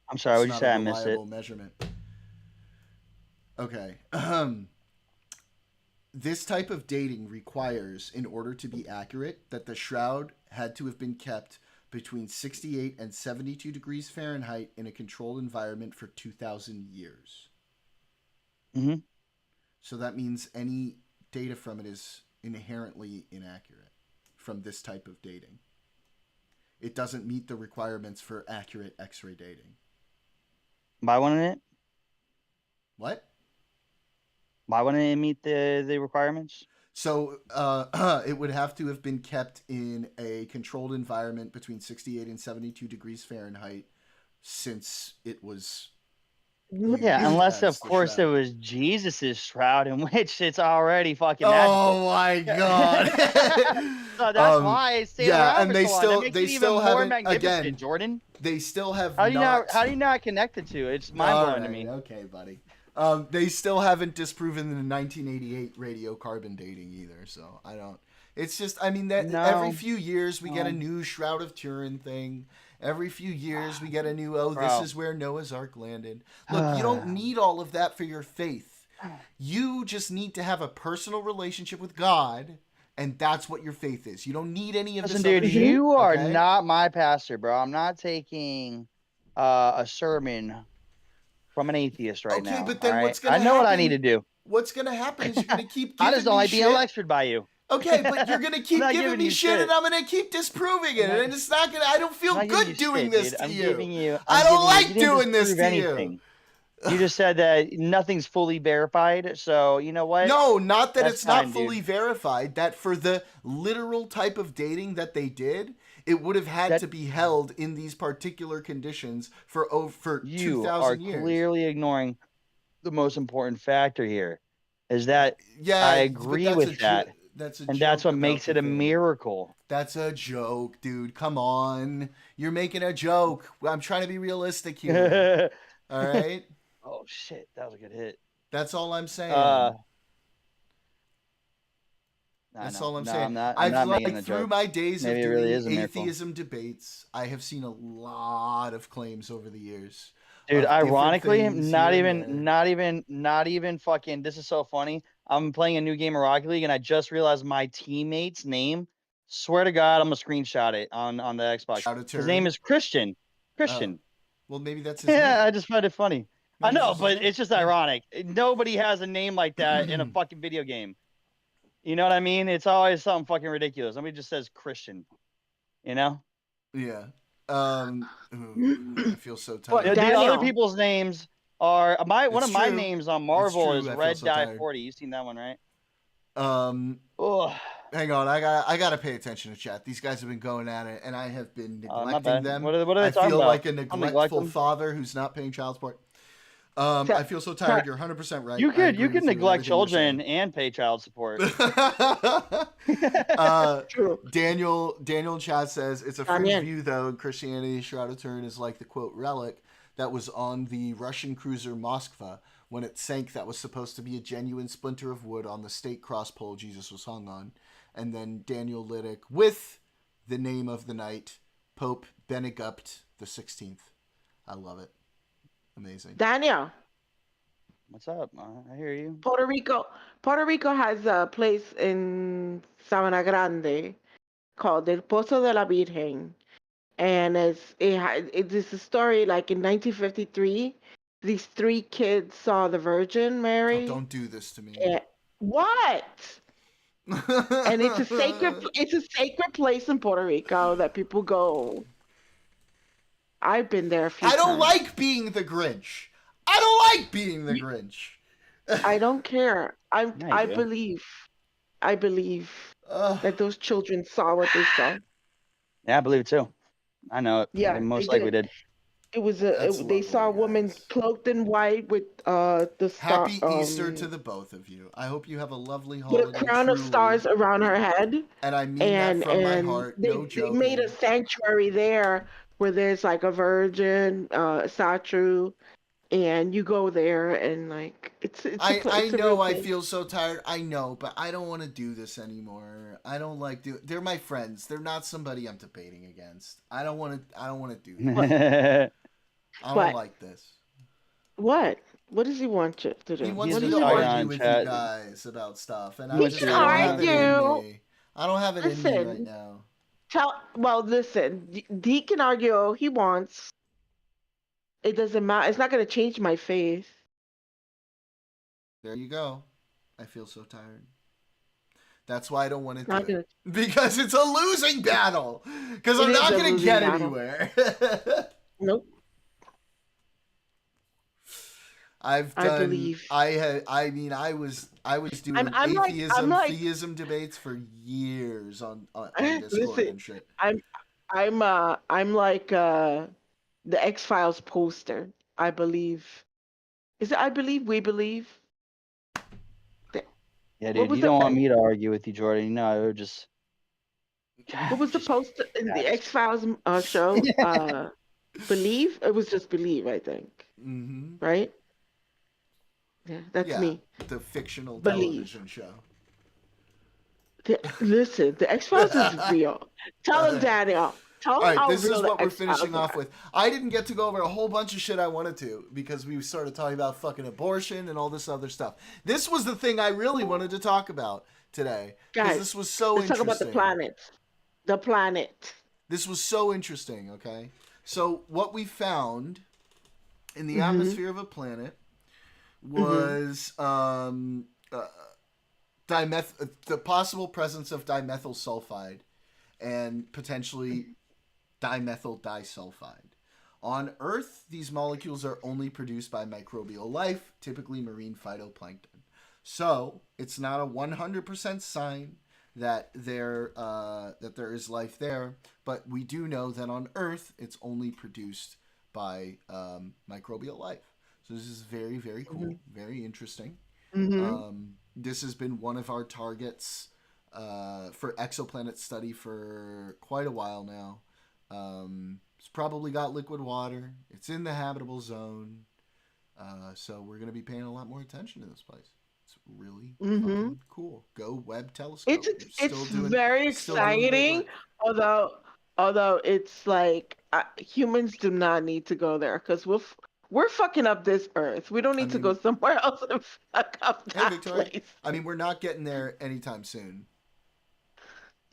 I'm sorry, what did you say? I missed it. Measurement. Okay. This type of dating requires, in order to be accurate, that the shroud had to have been kept between 68 and 72 degrees Fahrenheit in a controlled environment for 2,000 years. Mm-hmm. So that means any data from it is inherently inaccurate from this type of dating. It doesn't meet the requirements for accurate X-ray dating. Why wouldn't it? What? Why wouldn't it meet the requirements? So it would have to have been kept in a controlled environment between 68 and 72 degrees Fahrenheit since it was... Yeah, unless, of course, it was Jesus's shroud, in which it's already fucking Oh my god! So that's why it's yeah, and they still haven't more again. Jordan. They still have How do you not connect it to? It's mind blowing to me. Okay, buddy. They still haven't disproven the 1988 radiocarbon dating either, so I don't. It's just, I mean, that every few years we get a new Shroud of Turin thing. Every few years we get a new, this is where Noah's Ark landed. Look, you don't need all of that for your faith. You just need to have a personal relationship with God, and that's what your faith is. You don't need any of this. Listen, dude, you are not my pastor, bro. I'm not taking a sermon from an atheist right now. Okay, but then what's gonna happen? I know what I need to do. What's gonna happen is you're gonna keep giving I just don't like shit. being lectured by you. Okay, but you're gonna keep giving me shit, and I'm gonna keep disproving it, and it's not gonna. I don't feel good doing this to you. I don't like doing this to you. You just said that nothing's fully verified, so you know what? No, not that it's not fully verified. That for the literal type of dating that they did, it would have had to be held in these particular conditions for 2,000 years. You are clearly ignoring the most important factor here. Is that I agree with that. And that's what makes it a miracle. That's a joke, dude. Come on. You're making a joke. I'm trying to be realistic here. All right? Oh, shit. That was a good hit. That's all I'm saying. That's all I'm saying. I'm not making a joke. Through my days Maybe of it really doing is a miracle. atheism debates, I have seen a lot of claims over the years. Dude, ironically, not even fucking, this is so funny. I'm playing a new game of Rocket League and I just realized my teammate's name. Swear to God, I'm gonna screenshot it on the Xbox. His name is Christian. Well, maybe that's his name. I just find it funny. Maybe I know, but it's just ironic. Nobody has a name like that in a fucking video game. You know what I mean? It's always something fucking ridiculous. Somebody just says Christian. You know? Yeah. I feel so tired. The other people's names are one of my names on Marvel is Red Dye 40. You've seen that one, right? Hang on, I gotta pay attention to chat. These guys have been going at it, and I have been neglecting them. What are they I talking feel about? like a neglectful father who's not paying child support. I feel so tired. You're 100% right. You could neglect children and pay child support. Daniel in chat says it's a free view though. Christianity Shroud of Turin is like the quote relic that was on the Russian cruiser Moskva when it sank. That was supposed to be a genuine splinter of wood on the stake cross pole Jesus was hung on. And then Daniel Liddick with the name of the night, Pope Benedict the 16th. I love it. Amazing. Daniel. What's up? I hear you. Puerto Rico has a place in Sabana Grande called El Pozo de la Virgen. And it's a story like in 1953, these 3 kids saw the Virgin Mary. Oh, don't do this to me. What? And it's a sacred place in Puerto Rico that people go. I've been there a few times. I don't like being the Grinch. I don't care. I believe that those children saw what they saw. Yeah, I believe it too. I know it. Yeah, they most likely did. It was they saw a woman cloaked in white with the star. Happy Easter to the both of you. I hope you have a lovely holiday. With a crown of stars around her head. And I mean that from my heart. No joking. They made a sanctuary there where there's like a virgin statue, and you go there and like it's I know I feel so tired. I know, but I don't want to do this anymore. I don't like they're my friends. They're not somebody I'm debating against. I don't want to do this. I don't like this. What does he want you to do? He wants me to argue with you guys about stuff, and I don't have it in me. I don't have it in me right now. Listen, he can argue all he wants. It doesn't matter. It's not going to change my faith. There you go. I feel so tired. That's why I don't want to do it. Because it's a losing battle. Because I'm not going to get anywhere. Nope. I believe. I was doing theism debates for years on Discord and shit. I'm like the X-Files poster. I believe. Is it I believe, we believe? Yeah, dude, you don't want me to argue with you, Jordan. No, I would just... What was the poster in the X-Files show? Believe? It was just Believe, I think. Mm-hmm. Right? Yeah, that's Yeah, me. the fictional Believe. television show. Listen, the X Files is real. Tell him, Daniel. Tell All him right, how this is real the what we're X Files finishing off are. with. I didn't get to go over a whole bunch of shit I wanted to because we started talking about fucking abortion and all this other stuff. This was the thing I really wanted to talk about today because Guys, this was so let's talk about the interesting. planets. The planet. This was so interesting, okay? So, what we found in the Mm-hmm. atmosphere of a planet Mm-hmm. was the possible presence of dimethyl sulfide and potentially dimethyl disulfide. On Earth, these molecules are only produced by microbial life, typically marine phytoplankton. So it's not a 100% sign that there is life there, but we do know that on Earth it's only produced by microbial life. So this is very, very cool, very interesting. Mm-hmm. This has been one of our targets for exoplanet study for quite a while now. It's probably got liquid water. It's in the habitable zone. So we're going to be paying a lot more attention to this place. It's really Mm-hmm. fucking cool. Go Webb It's telescope. You're it's very still doing great exciting, work. although although it's like humans do not need to go there because we're fucking up this Earth. We don't I need to go mean, somewhere else and fuck up hey that Victoria. place. I mean, we're not getting there anytime soon.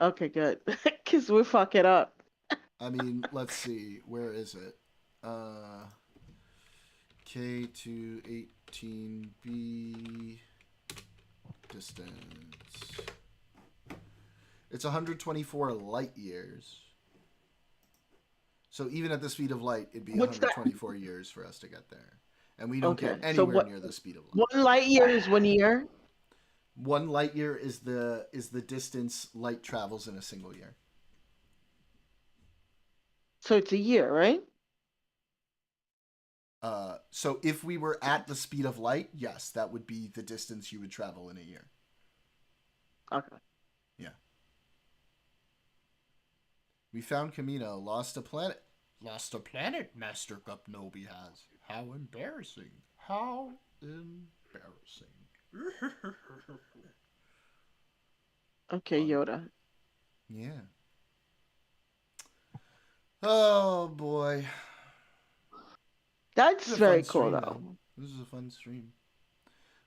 Okay, good. Because we fuck it up. I mean, let's see. Where is it? K218b distance. It's 124 light years. So even at the speed of light, it'd be What's that? 124 years for us to get there. And we don't Okay, get so anywhere what? near the speed of light. 1 light year is 1 year. 1 light year is the distance light travels in a single year. So it's a year, right? So if we were at the speed of light, yes, that would be the distance you would travel in a year. Okay. Yeah. We found Camino. Lost a planet. Lost a planet, Master Gupnobi has. How embarrassing. How embarrassing. Okay, Yoda. Yeah. Oh, boy. That's This is a very fun cool, stream, though. man. This is a fun stream.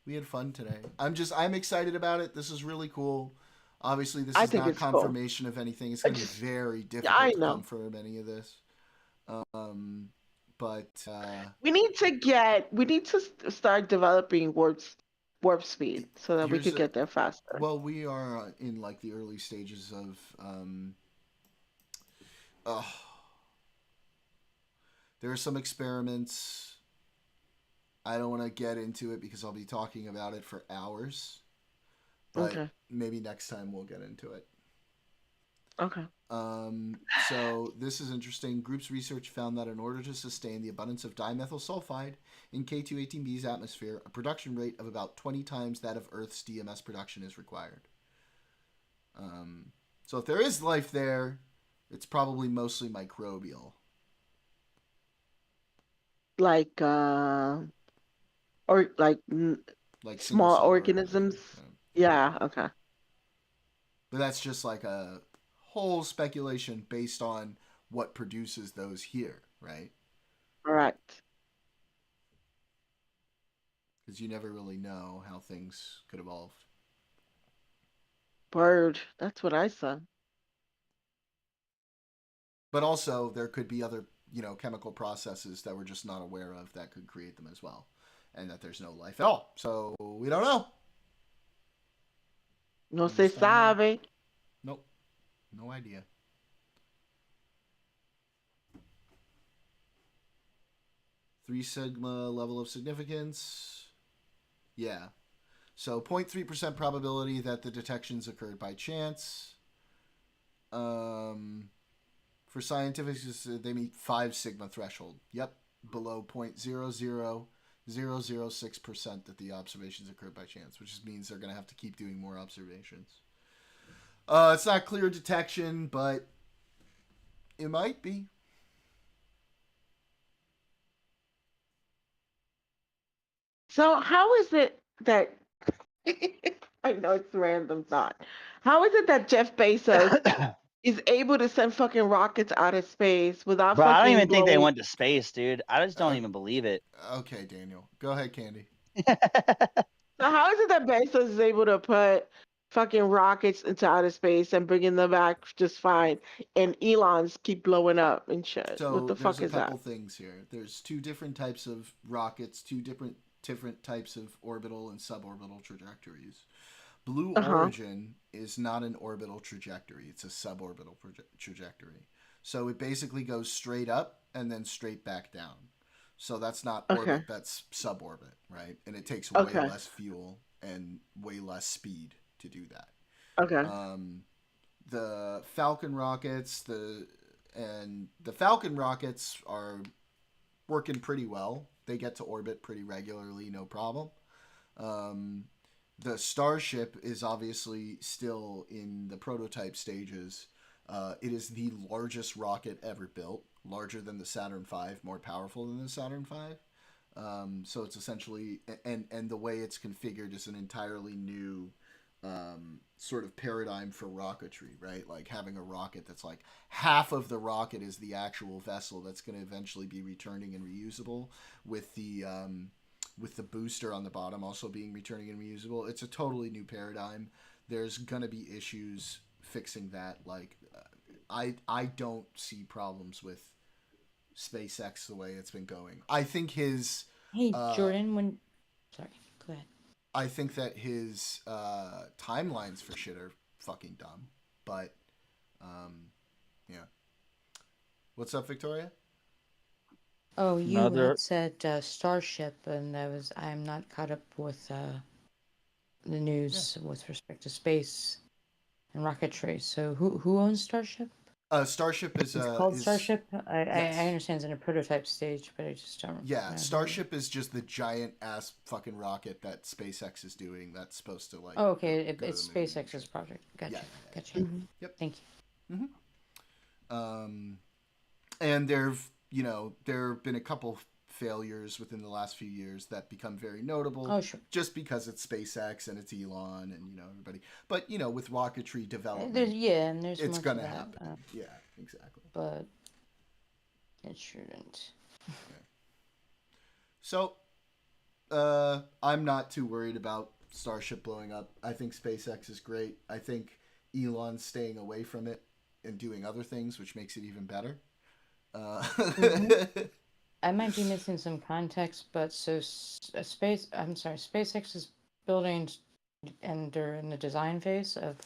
We had fun today. I'm excited about it. This is really cool. Obviously, this I is think not it's cool. confirmation of anything. It's I going to be just, very I difficult to know. confirm any of this. But We need to start developing warp speed so that we here's could a get there faster. well, we are in like the early stages of uh, there are some experiments. I don't want to get into it because I'll be talking about it for hours. But Okay. maybe next time we'll get into it. Okay. So this is interesting. Group's research found that in order to sustain the abundance of dimethyl sulfide in K218b's atmosphere, a production rate of about 20 times that of Earth's DMS production is required. So if there is life there, it's probably mostly microbial. Like or like Like single small cell organisms. Yeah, okay. But that's just like a whole speculation based on what produces those here, right? Correct. Because you never really know how things could evolve. Bird. That's what I saw. But also, there could be other, chemical processes that we're just not aware of that could create them as well, and that there's no life at all. So we don't know. No We se just don't know. sabe. Nope, no idea. Three sigma level of significance. Yeah. So 0.3% probability that the detections occurred by chance. For scientifics, they meet 5 sigma threshold. Yep, below 0.00006% that the observations occurred by chance, which means they're going to have to keep doing more observations. It's not clear detection, but it might be. So how is it that I know it's a random thought. How is it that Jeff Bezos is able to send fucking rockets out of space without Bro, I don't fucking even think they blowing? went to space, dude. I just don't even believe it. Okay, Daniel. Go ahead, Candy. So how is it that Bezos is able to put fucking rockets into outer space and bringing them back just fine, and Elon's keep blowing up and shit? What So the there's fuck a is that? couple things here. There's two different types of rockets, two different types of orbital and suborbital trajectories. Blue Uh huh. Origin is not an orbital trajectory; it's a suborbital trajectory. So it basically goes straight up and then straight back down. So that's not Okay. orbit; that's suborbit, right? And it takes way Okay. less fuel and way less speed to do that. Okay. Um, the Falcon rockets, the Falcon rockets are working pretty well. They get to orbit pretty regularly, no problem. Um, the Starship is obviously still in the prototype stages. It is the largest rocket ever built, larger than the Saturn V, more powerful than the Saturn V. So it's essentially, and the way it's configured is an entirely new sort of paradigm for rocketry, right? Like having a rocket that's like half of the rocket is the actual vessel that's going to eventually be returning and reusable, with the booster on the bottom also being returning and reusable. It's a totally new paradigm. There's gonna be issues fixing that. Like, I don't see problems with SpaceX the way it's been going. I think his Hey, uh, Jordan, sorry, go ahead. I think that his timelines for shit are fucking dumb. But yeah. What's up, Victoria? Oh, you Another had said Starship, and I'm not caught up with the news with respect to space and rocketry. So who owns Starship? Starship is It's called is Starship. I yes. understand it's in a prototype stage, but I just don't. Yeah, I don't know. Starship is just the giant ass fucking rocket that SpaceX is doing. That's supposed to like Oh, okay. go to It's the moon. And SpaceX's shit. project. Gotcha. Yeah, Gotcha. Mhm. Yep. Thank you. And there have been a couple failures within the last few years that become very notable. Oh, sure. Just because it's SpaceX and it's Elon and everybody. But with rocketry development, And there's it's more to gonna that. happen. Yeah, exactly. But it shouldn't. So, I'm not too worried about Starship blowing up. I think SpaceX is great. I think Elon's staying away from it and doing other things, which makes it even better. Mhm. I might be missing some context, but SpaceX is building, and they're in the design phase of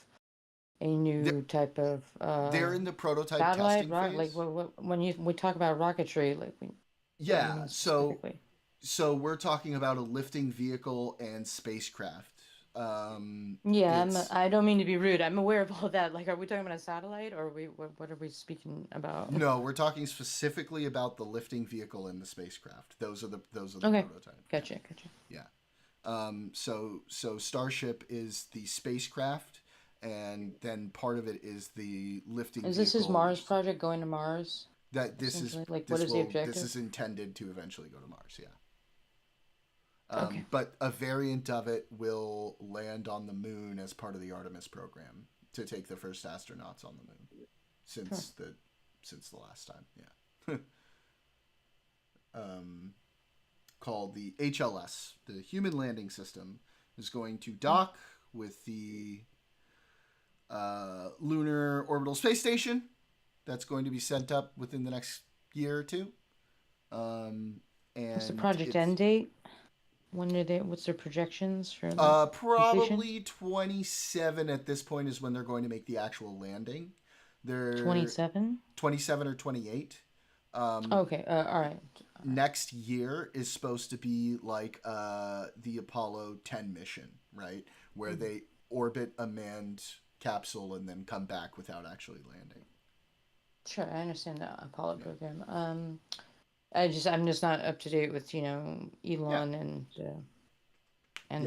a they're, new type of they're in the prototype satellite testing rock. Like phase. when we talk about rocketry, like what do you Yeah, mean so specifically? so we're talking about a lifting vehicle and spacecraft. Yeah, It's I don't mean to be rude. I'm aware of all that. Like, are we talking about a satellite, or what are we speaking about? no, we're talking specifically about the lifting vehicle and the spacecraft. Those are the Okay, prototype. gotcha. Yeah. So Starship is the spacecraft, and then part of it is the lifting Is this his vehicle. Mars project, going to Mars? That Essentially, like, what is the this objective? is intended to eventually go to Mars. Yeah. Okay. But a variant of it will land on the moon as part of the Artemis program to take the first astronauts on the moon since the last time. Yeah. Called the HLS, the Human Landing System, is going to dock with the Lunar Orbital Space Station. That's going to be sent up within the next year or two. And What's the project end date? What's their projections for probably 27 at this point is when they're going to make the actual landing. They're 27? 27 or 28. Okay, all right. Next year is supposed to be like the Apollo 10 mission, right? Where they orbit a manned capsule and then come back without actually landing. Sure, I understand the Apollo program. I'm just not up to date with Elon and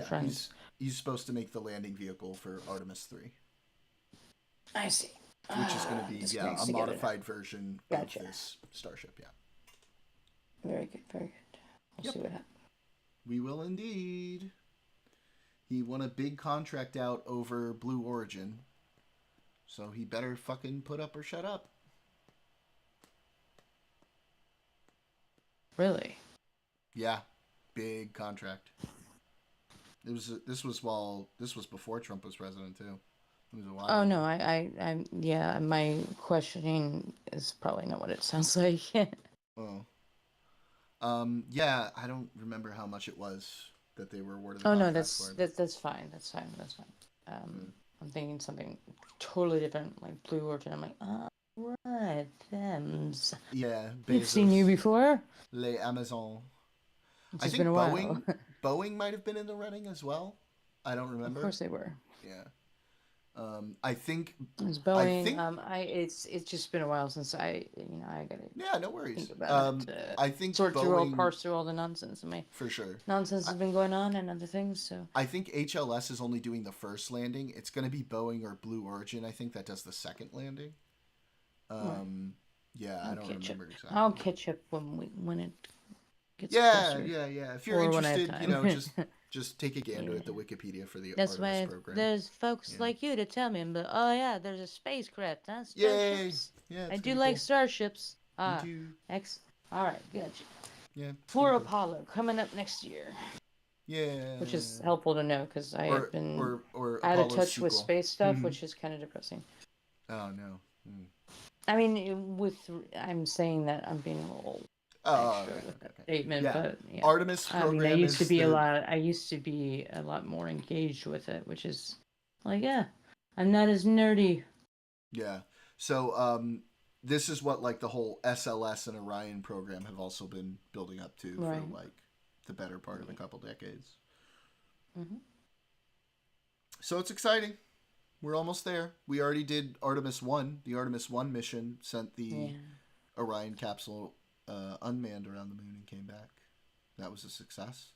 friends. He's supposed to make the landing vehicle for Artemis 3. I see. Which is going to be a modified version Gotcha. of this Starship. Yeah. Very good. We'll see what happens. We will indeed. He won a big contract out over Blue Origin. So he better fucking put up or shut up. Really? Yeah. Big contract. This was before Trump was president too. It was a while Oh ago. no, yeah, my questioning is probably not what it sounds like. Oh. Yeah, I don't remember how much it was that they were awarded the Oh no, contract that's for. that's fine. That's fine. That's fine. I'm thinking something totally different, like Blue Origin. I'm like, oh, right, thems. Yeah, We've seen you Bezos. before. Les Amazon. It's I just think been a while. Boeing might have been in the running as well. I don't remember. Of course they were. Yeah. I think. It's Boeing. think. It's just been a while since I gotta Yeah, no worries. think about it. I think Parse through all the nonsense. For sure. Nonsense has been going on and other things. So I think HLS is only doing the first landing. It's going to be Boeing or Blue Origin. I think that does the second landing. Yeah, I don't remember exactly. I'll catch up when it gets yeah, closer. yeah. If you're Or when I have interested, time. just take a gander at the Wikipedia for the That's Artemis why program. there's folks like you to tell me. But oh yeah, there's a spacecraft, huh? Yay! Starships. Yeah, I do like starships. Me too. All right, gotcha. Yeah. For Apollo coming up next year. Yeah. Which is helpful to know because I have been out Apollo of touch sequel. with space stuff, which is kind of depressing. Oh no. I mean, I'm saying that I'm being a little with that statement, yeah. but yeah. Artemis program. I used to be a lot more engaged with it, which is like, yeah, I'm not as nerdy. Yeah. So this is what like the whole SLS and Orion program have also been building up to for like the better part of a couple decades. Mm-hmm. So it's exciting. We're almost there. We already did Artemis 1. The Artemis 1 mission sent the Orion capsule unmanned around the moon and came back. That was a success.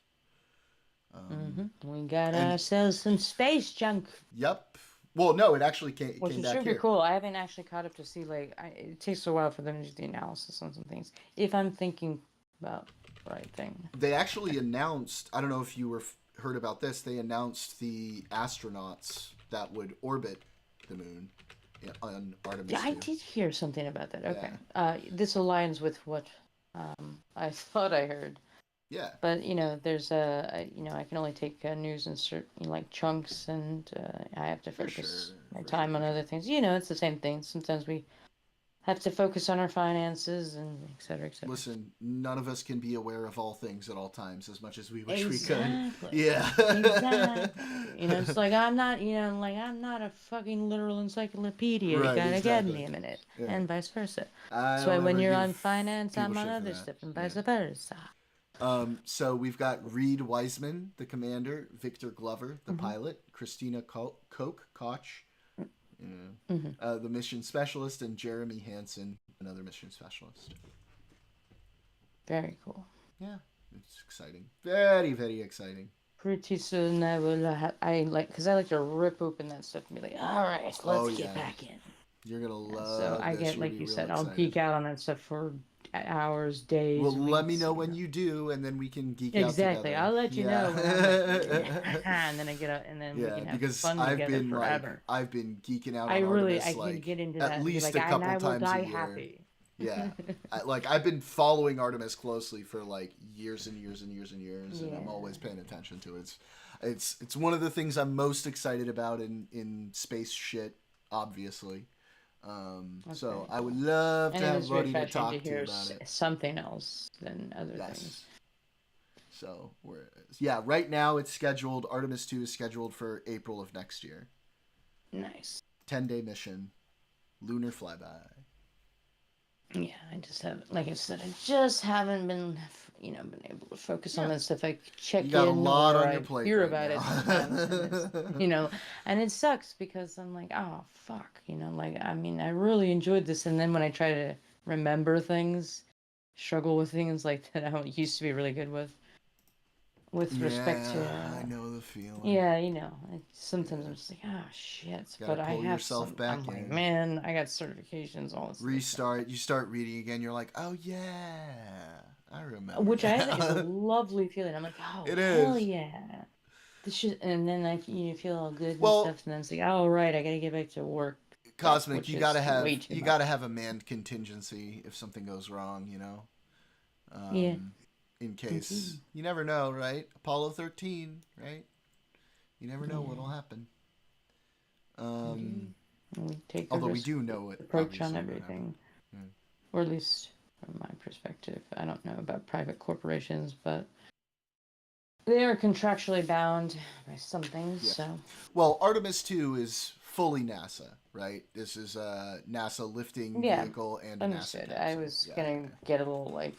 We got ourselves some space junk. Yep. Well, no, it actually came Which is back super here. cool. I haven't actually caught up to see, like, it takes a while for them to do the analysis on some things. If I'm thinking about the right thing. They actually announced, I don't know if you heard about this, they announced the astronauts that would orbit the moon on Artemis 2. I did hear something about that. Okay. Yeah. This aligns with what I thought I heard. Yeah. But, there's I can only take news in certain, like, chunks, and I have to focus my time on other things. It's the same thing. Sometimes we have to focus on our finances and et cetera, et cetera. Listen, none of us can be aware of all things at all times as much as we wish we could. Yeah. Exactly. It's like I'm not a fucking literal encyclopedia. Right, you gotta get me a minute. Yeah. And vice versa. That's why when you're on finance, I'm on other stuff, and vice versa. So we've got Reed Wiseman, the commander, Victor Glover, the pilot, Christina Koch, the mission specialist, and Jeremy Hansen, another mission specialist. Very cool. Yeah, it's exciting. Very, very exciting. Pretty soon I will because I like to rip open that stuff and be like, all right, let's get back in. You're gonna love. So I get, like you said, I'll geek out on that stuff for hours, days. Well, weeks, let me know when you do, and then we can geek out together. Exactly, I'll let you know. And then I get out, and then we can have fun together forever. I've been geeking out. I can get into that at least like, a couple and I will times die a year. happy. Yeah, I've been following Artemis closely for like years and years and years and years, and I'm always paying attention to it. It's one of the things I'm most excited about in space shit, obviously. So I would love to have Buddy to talk to you about it. Something else than other things. So right now it's scheduled. Artemis 2 is scheduled for April of next year. Nice. 10-day mission, lunar flyby. Yeah, I just haven't, like I said, I just haven't been, been able to focus on that stuff. I check you got in a lot or on your I plate hear right about now. it sometimes, and it sucks because I'm like, oh, fuck, I really enjoyed this. And then when I try to remember things, struggle with things like that I used to be really good with respect to... I know the feeling. Yeah, sometimes I'm just like, oh, shit. But I have yourself back I'm in. like, man, I got certifications, all this Restart. You start reading again. You're like, oh, yeah. I remember. Which I think is a now. lovely feeling. I'm like, oh, It hell is. yeah. This should, and then like you feel all good and Well- stuff, and then it's like, oh right, I gotta get back to work. Cosmic, which you is gotta way too much. have a manned contingency if something goes wrong, you know. Yeah. In case Indeed. you never know, right? Apollo 13, right? You never know Yeah. what'll happen. Indeed. And we take the Although we risk do know it approach on obviously would everything, happen. Yeah. or at least from my perspective. I don't know about private corporations, but they are contractually bound by some things. Yeah. So Well, Artemis 2 is fully NASA, right? This is a NASA lifting Yeah, vehicle and a NASA understood. capsule. I was gonna get a little like,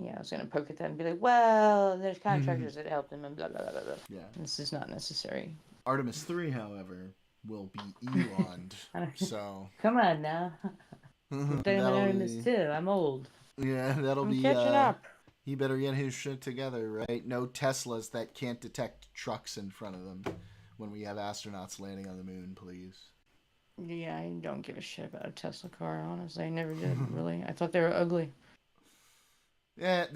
yeah, I was gonna poke at that and be like, well, there's contractors that help them and blah blah blah blah blah. Yeah. This is not necessary. Artemis 3, however, will be Elon'd. So Come on now. I'm that'll Artemis be, too. I'm old. yeah, that'll I'm be catching up. he better get his shit together, right? No Teslas that can't detect trucks in front of them when we have astronauts landing on the moon, please. Yeah, I don't give a shit about a Tesla car, honestly. I never did, really. I thought they were ugly. Yeah,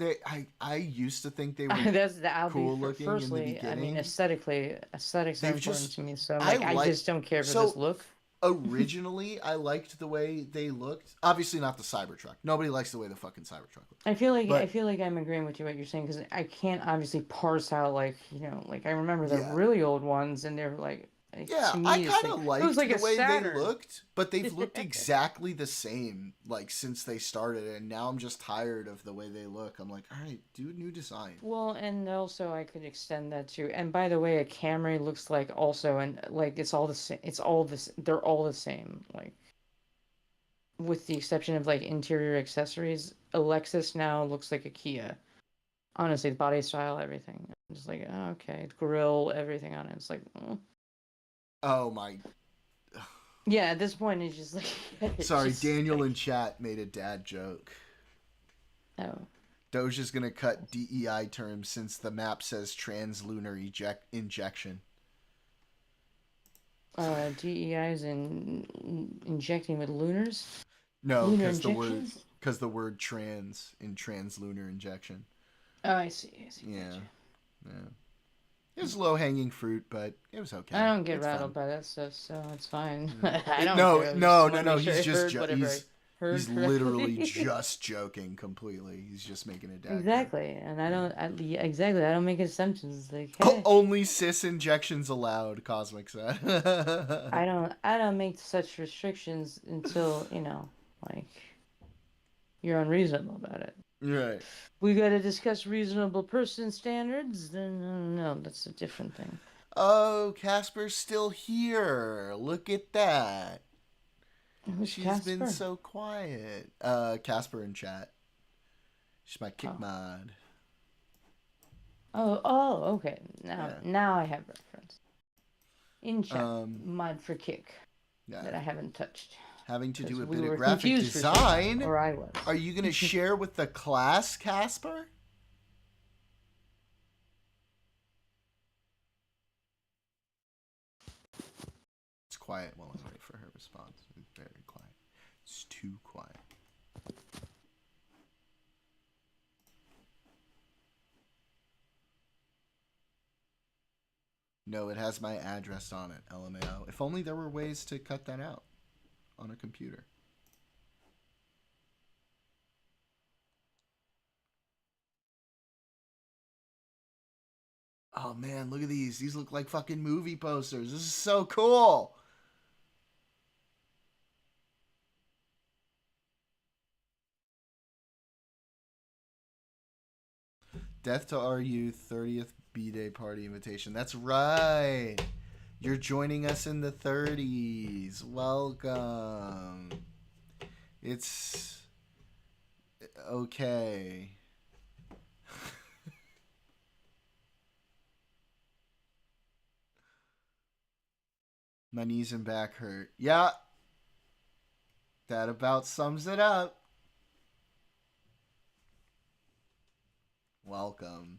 I used to think they were I'll cool be looking firstly, in the beginning. I mean, aesthetics are They've important just- to me, so I'm I like, I like- just don't care for so- this look. Originally, I liked the way they looked. Obviously, not the Cybertruck. Nobody likes the way the fucking Cybertruck looks. I feel like But- I'm agreeing with you what you're saying, because I can't obviously parse out, like, you know, like I remember the Yeah. really old ones, and they're like Yeah, to me, I it's kind of like, it was liked like the a way Saturn. they looked, but they've looked exactly the same like since they started, and now I'm just tired of the way they look. I'm like, all right, do a new design. Well, and also I could extend that to, and by the way, a Camry looks like also, and like it's all the same. It's all this. They're all the same. Like, with the exception of like interior accessories, a Lexus now looks like a Kia. Honestly, the body style, everything. I'm just like, oh, okay, grill, everything on it. It's like, oh. Oh my. Yeah, at this point, it's just like. It's Sorry, just Daniel like, in chat made a dad joke. Oh. Doja's gonna cut DEI terms since the map says translunar injection. DEI is injecting with lunars. No, Lunar because the word trans in translunar injection. Oh, I see. Yeah. Gotcha. Yeah. It was low hanging fruit, but it was okay. I don't get It's rattled fun. by that stuff, so it's fine. Yeah. I don't No, care. I just no, wanna no, make sure he's I just heard whatever I heard he's correctly. literally just joking completely. He's just making a dad joke. Exactly, and I don't. Exactly, I don't make assumptions. Like, Oh, hey, only cis injections allowed, Cosmic said. I don't make such restrictions until like you're unreasonable about it. Right. We got to discuss reasonable person standards. Then no, that's a different thing. Oh, Casper's still here. Look at that. Who's She's been Casper? so quiet. Casper in chat. She's my kick mod. Oh, okay. Now I have reference. In chat, mod for kick Yeah. that I haven't touched. Having to do a We bit were of graphic confused for some design. time, or I was. Are you going to share with the class, Casper? It's quiet while I wait for her response. It's very quiet. It's too quiet. No, it has my address on it, LMAO. If only there were ways to cut that out on a computer. Oh man, look at these. These look like fucking movie posters. This is so cool. Death to RU 30th B-Day party invitation. That's right. You're joining us in the 30s. Welcome. It's okay. My knees and back hurt. Yeah. That about sums it up. Welcome.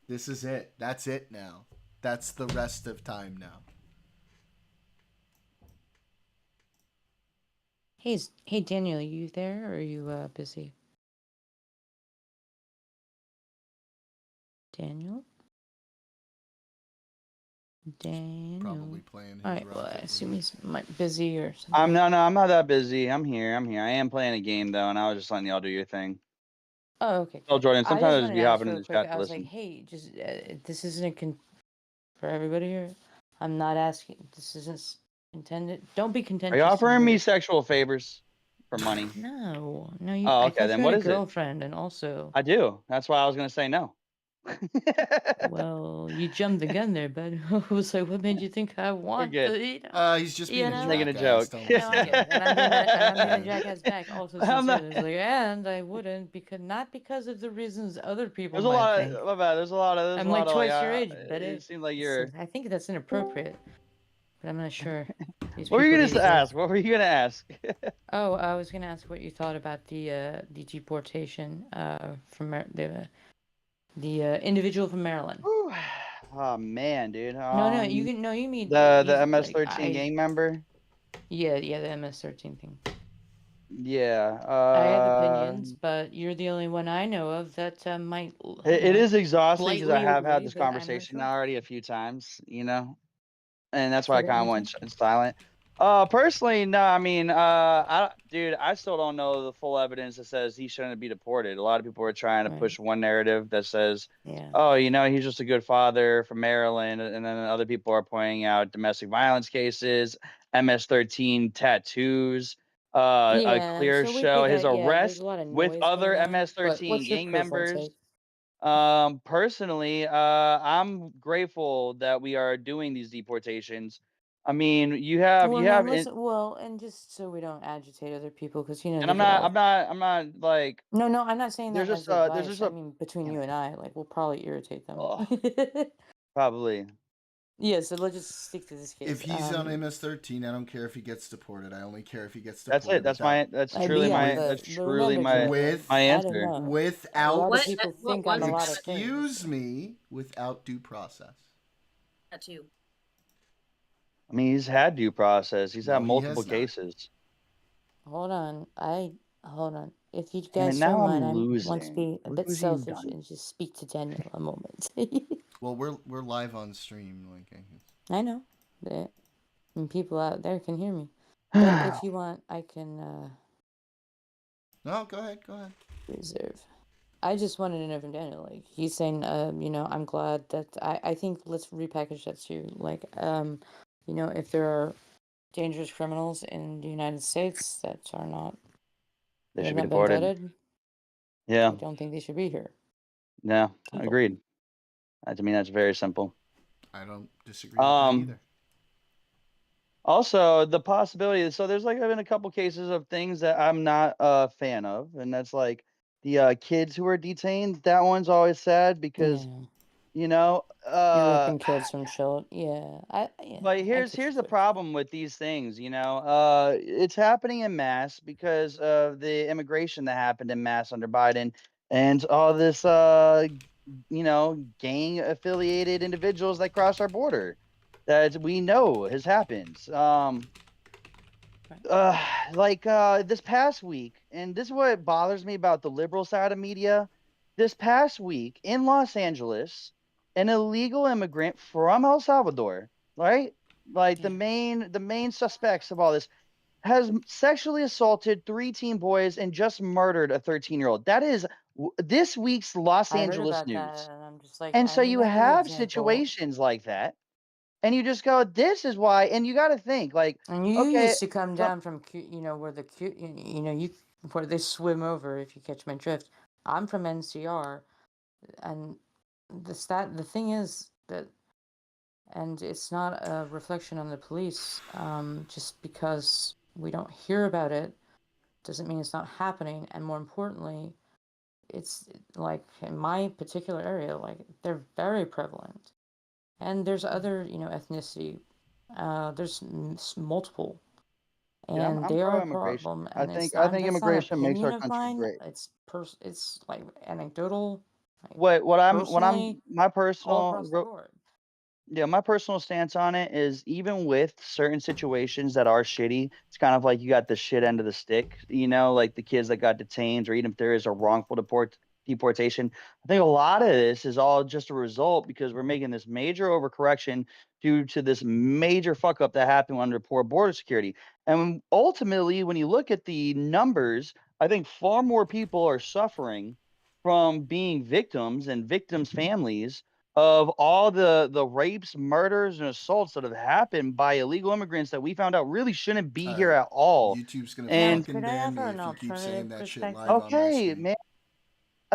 This is it. That's it now. That's the rest of time now. Hey Daniel, are you there or are you busy? Daniel? Probably playing his All right, well, I Rocket assume League. he's busy or something. I'm not that busy. I'm here. I am playing a game though, and I was just letting y'all do your thing. Oh, okay. Oh, Jordan, I sometimes just I'll just wanted be to ask hopping in real the quick. chat I to was like, listen. hey, just this isn't for everybody here. I'm not asking. This isn't intended. Don't be Are contentious. you offering me weird. sexual favors for money? No, you. Oh, I okay. thought Then you what had a is it? girlfriend, and also. I do. That's why I was gonna say no. Well, you jumped the gun there, bud. I was like, what made you think I want good. the, He's just being a Just making a jackass. joke. Don't No, listen I to get him. it, and I'm being a Yeah. jackass back. Also, I'm not- sincerely, it's like, and I wouldn't not because of the reasons other people There's a might lot think. of my bad. There's a lot of I'm like twice your age, but it seemed like you're. I think that's inappropriate, but I'm not sure. These What were you people gonna these ask? days. What were you gonna ask? Oh, I was gonna ask what you thought about the deportation from the individual from Maryland. Oh man, dude. No, you can no, you mean the MS-13 gang member. Yeah, the MS-13 thing. Yeah. I have opinions, but you're the only one I know of that might. It is exhausting because I blatantly have had agree this that I'm conversation correct. already a few times, and that's why I Say that kind of one went time. silent. Personally, no. I mean, dude, I still don't know the full evidence that says he shouldn't be deported. A lot of people are trying to push one narrative that says, Yeah. oh, he's just a good father from Maryland, and then other people are pointing out domestic violence cases, MS-13 tattoos, a clear so we show got his there's arrest a lot of with noise other going on. But MS-13 what's your gang personal members. take? Personally, I'm grateful that we are doing these deportations. I mean, you have listen, and just so we don't agitate other people, because and they I'm get all. I'm not like No, I'm not saying that as there's advice. just I a mean, between you and I, like, we'll probably irritate them. probably. Yeah, so let's just stick to this case. If he's on MS-13, I don't care if he gets deported. I only care if he gets That's deported. it. That's truly my answer. Without What was excuse me, without due process. that too? I mean, he's had due process. He's had No, he multiple has not. cases. Hold on. If you Damn it, guys now don't mind, I'm I want to losing. be a bit Losing selfish done. and just speak to Daniel a moment. Well, we're live on stream, like I know that, and people out there can hear me. But if you want, I can. No, go ahead. Reserve. I just wanted to know from Daniel, like, he's saying, I'm glad that I think let's repackage that too. Like, if there are dangerous criminals in the United States that are not, They should have be not been deported. vetted. Yeah. I don't think they should be here. No, agreed. To me, that's very simple. I don't disagree with that either. Also, the possibility. So there's been a couple cases of things that I'm not a fan of, and that's like the kids who are detained. That one's always sad because, You're ripping kids from children. Yeah. But here's the problem with these things. It's happening in mass because of the immigration that happened in mass under Biden, and all this gang affiliated individuals that cross our border that we know has happened. This past week, and this is what bothers me about the liberal side of media. This past week in Los Angeles, an illegal immigrant from El Salvador, right? Like the main suspects of all this, has sexually assaulted 3 teen boys and just murdered a 13-year-old. That is this week's Los Angeles news. That, and I'm just like, and so you have situations like that, and you just go, this is why. And you got to think, like, and you okay, used to come down from where the where they swim over, if you catch my drift. I'm from NCR, and the thing is that, and it's not a reflection on the police. Just because we don't hear about it doesn't mean it's not happening. And more importantly, it's like in my particular area, like, they're very prevalent. And there's other, ethnicity. There's multiple, and I'm they are pro a immigration. problem. I And think that's not immigration makes our opinion of country mine. great. It's like anecdotal. What I'm Personally, my all personal across the board. Yeah, my personal stance on it is even with certain situations that are shitty, it's kind of like you got the shit end of the stick, like the kids that got detained, or even if there is a wrongful deportation. I think a lot of this is all just a result because we're making this major overcorrection due to this major fuck up that happened under poor border security. And ultimately, when you look at the numbers, I think far more people are suffering from being victims and victims' families of all the rapes, murders, and assaults that have happened by illegal immigrants that we found out really shouldn't be here at all. YouTube's gonna And fucking Could I ban offer me an if you keep saying alternative that shit live perspective? on my okay, stream. man.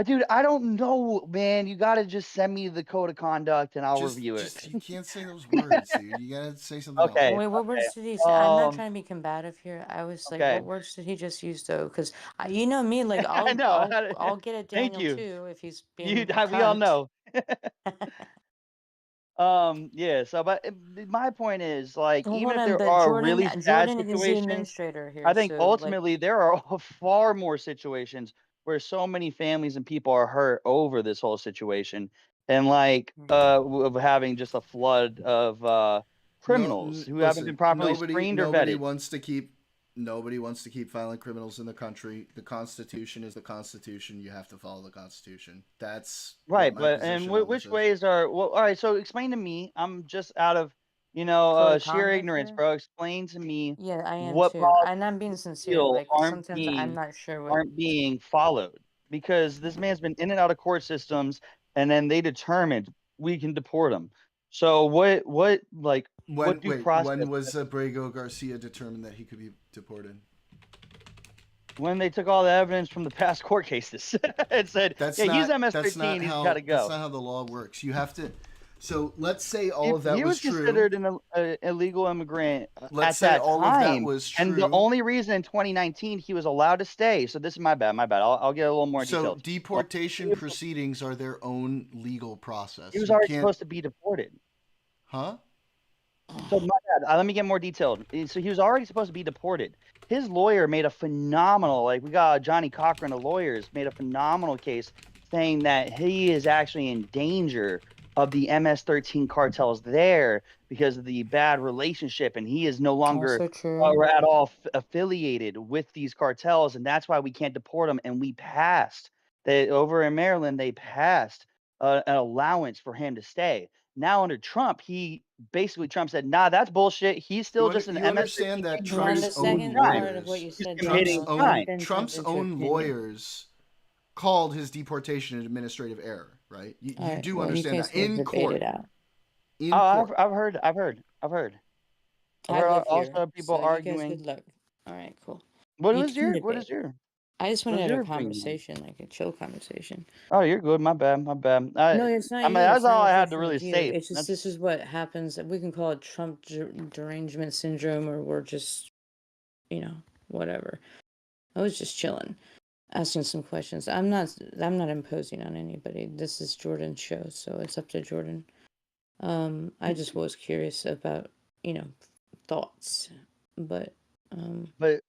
Dude, I don't know, man. You gotta just send me the code of conduct and I'll review it. Just you can't say those words, dude. You gotta say something else. Okay, Wait, what okay. words did he say? I'm not trying to be combative here. I was like, Okay. what words did he just use though? Because you know me, like I know. I'll get at Thank Daniel you. too if he's being a We all cunt. know. Yeah, so but my point is like Well, even hold if on, there but are really sad Jordan is the situations, administrator I here, think so like, ultimately there are far more situations where so many families and people are hurt over this whole situation and like of having just a flood of criminals who haven't been Listen. properly Nobody, screened or nobody vetted. wants to keep. Nobody wants to keep violent criminals in the country. The Constitution is the Constitution. You have to follow the Constitution. That's what Right, my but and position on this which is. ways are well? All right, so explain to me. I'm just out of code of sheer conduct ignorance, here. bro. Explain to me Yeah, I am what too, and policies I'm being you sincere. feel Like sometimes I'm not sure what. aren't being followed because this man's been in and out of court systems, and then they determined we can deport him. So what due process When was Abrego Garcia determined that he could be deported? when they took all the evidence from the past court cases and said, yeah, he's MS-13, he's got to That's go. not how the law works. You have to. So let's say all He, of that he was was true. considered an illegal immigrant Let's at say that all of that time, was and the true. only reason in 2019 he was allowed to stay. So this is my bad. I'll get a little more So detailed. deportation proceedings are their own legal He process. was You already can't, supposed to be deported. huh? So my bad. Let me get more detailed. So he was already supposed to be deported. His lawyer made a phenomenal, like we got Johnny Cochran, the lawyers made a phenomenal case saying that he is actually in danger of the MS-13 cartels there because of the bad relationship, and he is no longer Also true. at all affiliated with these cartels, and that's why we can't deport him. And we passed they over in Maryland. They passed an allowance for him to stay. Now under Trump, Trump said, "Nah, that's bullshit. He's still just an You understand MS-13 that And Trump's the committing own second crime. part of what lawyers, you He's said, committing Daniel, that crime." then turns Trump's into own opinion. lawyers called his deportation an administrative error, right? You All right. do Well, you understand guys that can in debate court. it out. In Oh, court. I've heard. I live here, Also people so you guys arguing. good luck. All right, cool. What You was can your debate. I just wanted to have a opinion on it? conversation, like a chill conversation. Oh, you're good. My bad. No, it's not I mean, you. that's It's not all a I had to reflection really of you. say. It's just this is what happens. We can call it Trump derangement syndrome, or we're just, whatever. I was just chilling, asking some questions. I'm not imposing on anybody. This is Jordan's show, so it's up to Jordan. I just was curious about, thoughts, but But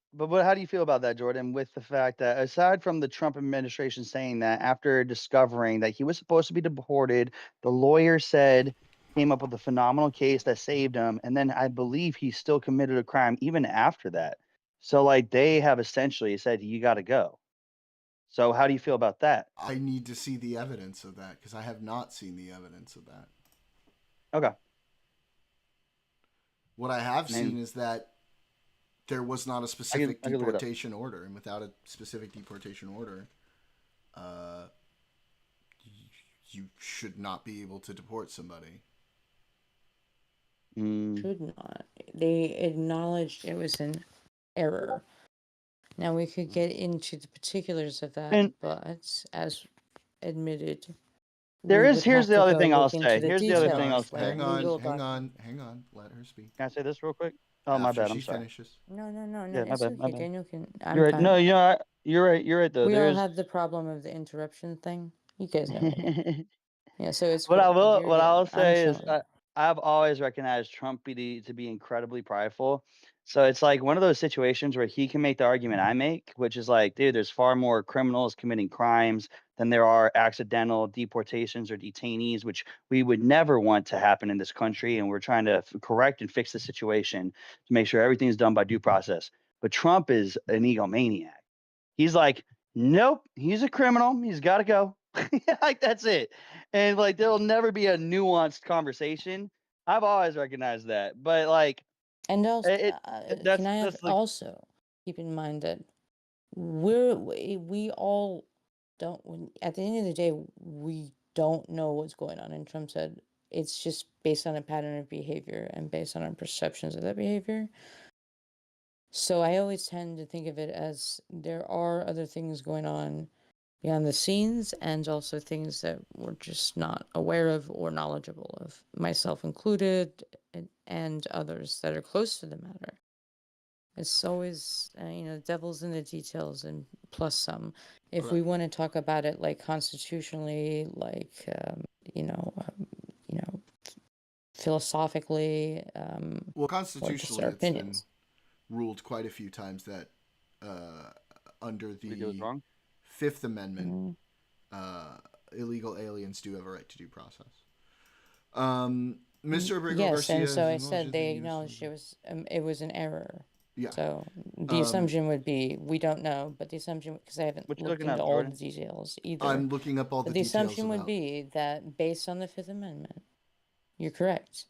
how do you feel about that, Jordan? With the fact that aside from the Trump administration saying that after discovering that he was supposed to be deported, the lawyer said came up with a phenomenal case that saved him, and then I believe he still committed a crime even after that. So like they have essentially said you got to go. So how do you feel about that? I need to see the evidence of that because I have not seen the evidence of that. Okay. What I have seen is that there was not a specific I can look it up. deportation order, and without a specific deportation order, you should not be able to deport somebody. Should not. They acknowledged it was an error. Now we could get into the particulars of that, but as admitted, here's the other thing I'll say. The Here's the other thing I'll details, say. Hang on. Let her speak. Can I say this real quick? Oh, After my bad. she I'm sorry. finishes. No. Yeah, my It's bad. okay. My bad. Daniel can. You're right. Fine. No, you're right. You're right though. We all have the problem of the interruption thing. You guys know it. Yeah, so it's What cool. I will I'm say is chilling. I've always recognized Trump to be incredibly prideful, So it's like one of those situations where he can make the argument I make, which is like, dude, there's far more criminals committing crimes than there are accidental deportations or detainees, which we would never want to happen in this country. And we're trying to correct and fix the situation to make sure everything is done by due process. But Trump is an egomaniac. He's like, nope, he's a criminal. He's got to go. Like, that's it. And like, there'll never be a nuanced conversation. I've always recognized that. But like, And also, can I have that's like, also keep in mind that we all don't. At the end of the day, we don't know what's going on. And Trump said it's just based on a pattern of behavior and based on our perceptions of that behavior. So I always tend to think of it as there are other things going on behind the scenes and also things that we're just not aware of or knowledgeable of, myself included, and others that are close to the matter. It's always, devil's in the details and plus some. If we want to talk about it like constitutionally, like, you know, philosophically, Well, or just constitutionally, our it's been opinions. ruled quite a few times that under we do it the wrong. Fifth Amendment, Mhm. illegal aliens do have a right to due process. Mr. Abrigo Yes, and Garcia so has I said acknowledged they the use acknowledged of- it was an error. Yeah. So the Um, assumption would be we don't know, but the assumption, because I haven't What you looked looking into up, all the Jordan? details either, I'm looking up all but the the details assumption would about. be that based on the Fifth Amendment, you're correct.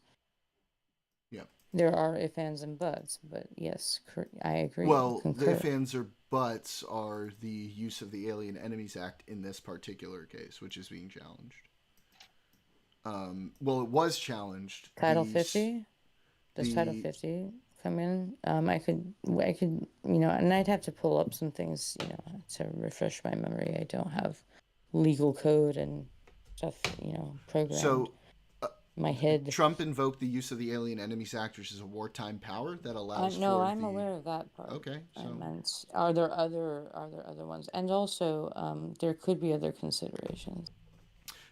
Yeah. There are ifs, ands, and buts, but yes, I agree. Well, the Concur. if, ands, or buts are the use of the Alien Enemies Act in this particular case, which is being challenged. Well, it was challenged. Title 50? Does Title 50 come in? I could, and I'd have to pull up some things, to refresh my memory. I don't have legal code and stuff, programmed. So, my head. Trump invoked the use of the Alien Enemies Act, which is a wartime power that allows No, for I'm the. aware of that part. Okay, so I meant, are there other ones? And also, there could be other considerations.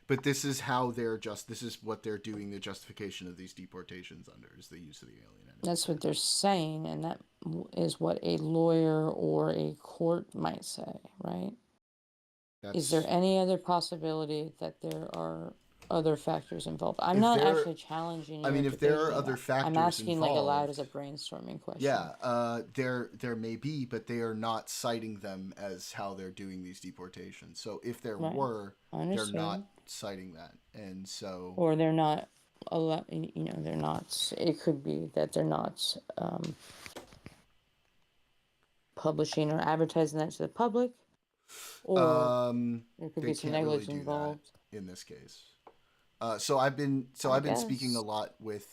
But this is how this is what they're doing the justification of these deportations under, is the use of the Alien Enemies That's Act. what they're saying, and that is what a lawyer or a court might say, right? Is there any other possibility that there are other factors involved? I'm not actually challenging you. I mean, if there are other factors I'm asking involved, like aloud as a brainstorming question. Yeah, there may be, but they are not citing them as how they're doing these deportations. So if there were, they're not citing that, and so or they're not they're not. It could be that they're not publishing or advertising that to the public, or there could be some negligence really involved in this case. So I've been speaking a lot with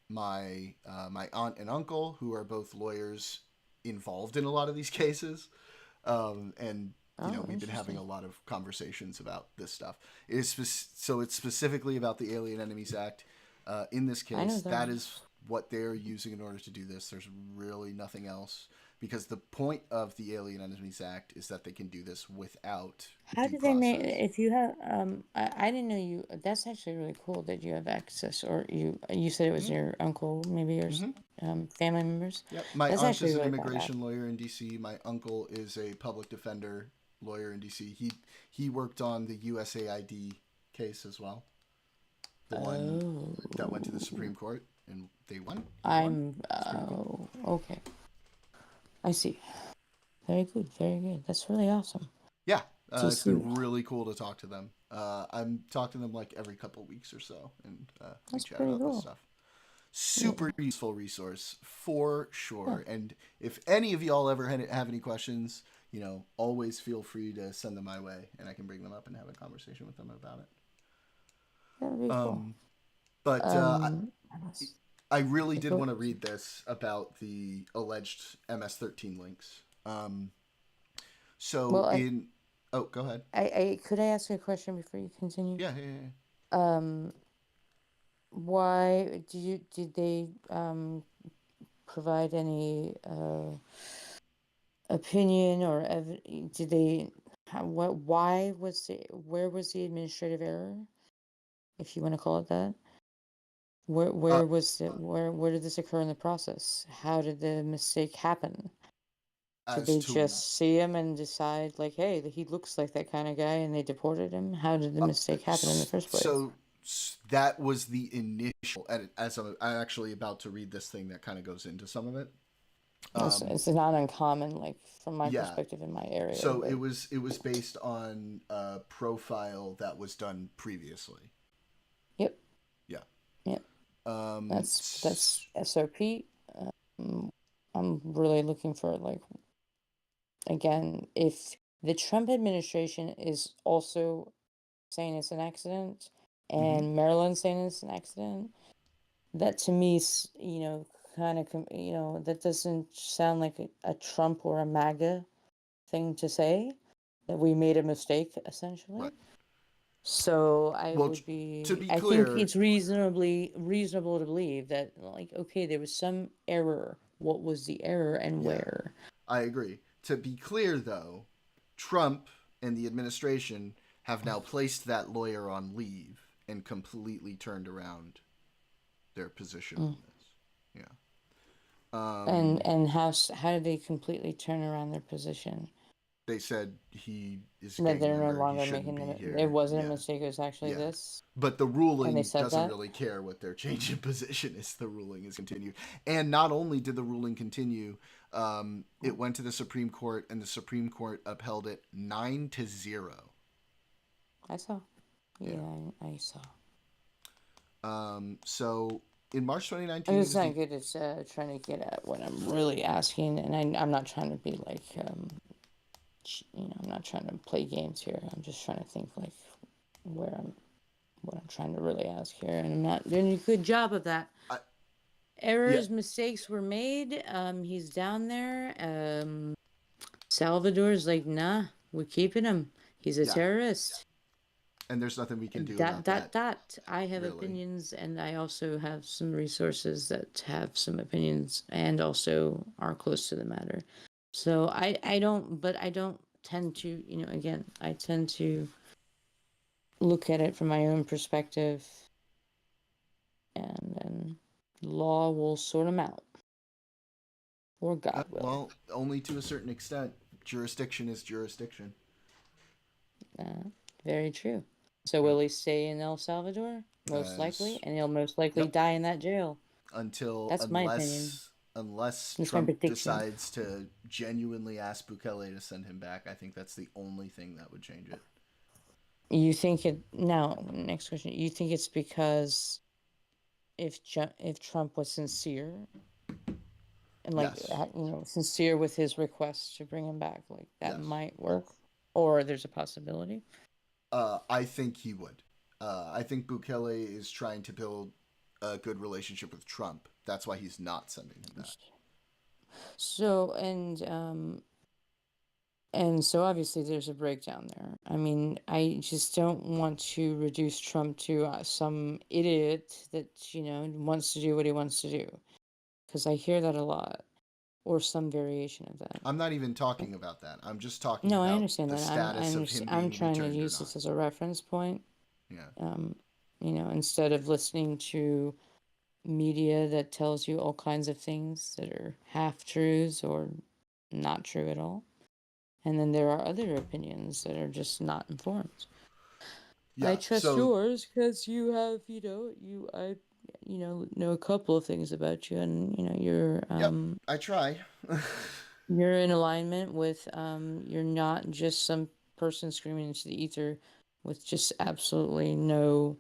my my aunt and uncle, who are both lawyers involved in a lot of these cases, and we've been having a lot of conversations about this stuff. It's specifically about the Alien Enemies Act. In this case, that is what they're using in order to do this. There's really nothing else, because the point of the Alien Enemies Act is that they can do this without. How do they make? If you have, I didn't know you. That's actually really cool that you have access, or you said it was your uncle, maybe your family members. Yep, my that's aunt is an really immigration lawyer in DC. My uncle is a public defender lawyer in DC. He worked on the USAID case as well, the one that went to the Supreme Court, and they won. Okay. I see. Very good, very good. That's really awesome. Yeah, it's been really cool to talk to them. I'm talking to them like every couple of weeks or so, and we chat about this stuff. Super useful resource for sure. Yeah. And if any of y'all ever have any questions, always feel free to send them my way, and I can bring them up and have a conversation with them about it. That'd be cool. But I really did want to read this about the alleged MS-13 links. Oh, go ahead. Could I ask a question before you continue? Yeah. Why did they provide any opinion or did they? Why was where was the administrative error, if you want to call it that? Where was it? Where did this occur in the process? How did the mistake happen? Did they just see him and decide, like, hey, he looks like that kind of guy, and they deported him? How did the mistake happen in the first place? So that was the initial. And as I'm actually about to read this thing that kind of goes into some of it. It's not uncommon, like from my Yeah. perspective in my area. So but it was based on a profile that was done previously. Yep. Yeah. Yep. That's SOP. I'm really looking for, like, again, if the Trump administration is also saying it's an accident and Maryland saying it's an accident, that to me, you know, kind of, you know, that doesn't sound like a Trump or a MAGA thing to say, that we made a mistake, essentially. Right. So I Well, would be, to be I clear, think it's reasonable to believe that, like, okay, there was some error. What was the error and where? I agree. To be clear, though, Trump and the administration have now placed that lawyer on leave and completely turned around their position on this. Yeah. And how did they completely turn around their position? They said he is That gang they're no member. He longer shouldn't making be them. here. It wasn't a mistake. It was actually this. But the And they ruling said doesn't that? really care what their change in position is. The ruling is continued. And not only did the ruling continue, it went to the Supreme Court, and the Supreme Court upheld it 9-0. I saw. Yeah, I saw. So in March 2019, I'm just not good at trying to get at what I'm really asking, and I'm not trying to be like, you know, I'm not trying to play games here. I'm just trying to think, like, what I'm trying to really ask here, and I'm not doing a good job of that. Errors, mistakes were made. He's down there. Salvador's like, nah, we're keeping him. He's a terrorist. And there's nothing we can do about that. I have opinions, and I also have some resources that have some opinions and also are close to the matter. So I don't tend to, you know, again, I tend to look at it from my own perspective, and then law will sort them out. Or God will. Well, only to a certain extent. Jurisdiction is jurisdiction. Very true. So will he stay in El Salvador? Most likely, and he'll most likely die in that jail. That's my opinion. Unless That's Trump decides to genuinely ask Bukele to send him back, I think that's the only thing that would change it. You think it now? Next question. You think it's because if Trump was sincere and, like, you know, sincere with his request to bring him back, like, that might work, or there's a possibility? I think he would. I think Bukele is trying to build a good relationship with Trump. That's why he's not sending him back. So, and so obviously there's a breakdown there. I mean, I just don't want to reduce Trump to some idiot that, you know, wants to do what he wants to do. Because I hear that a lot. Or some variation of that. I'm not even talking about that. I'm just talking about I understand the that. status of him being I'm trying to returned or use not. this as a reference point. Yeah. You know, instead of listening to media that tells you all kinds of things that are half truths or not true at all. And then there are other opinions that are just not informed. Yeah, I trust yours because you have, you know, I know a couple of things about you, and, you know, you're I try. you're in alignment with you're not just some person screaming into the ether with just absolutely no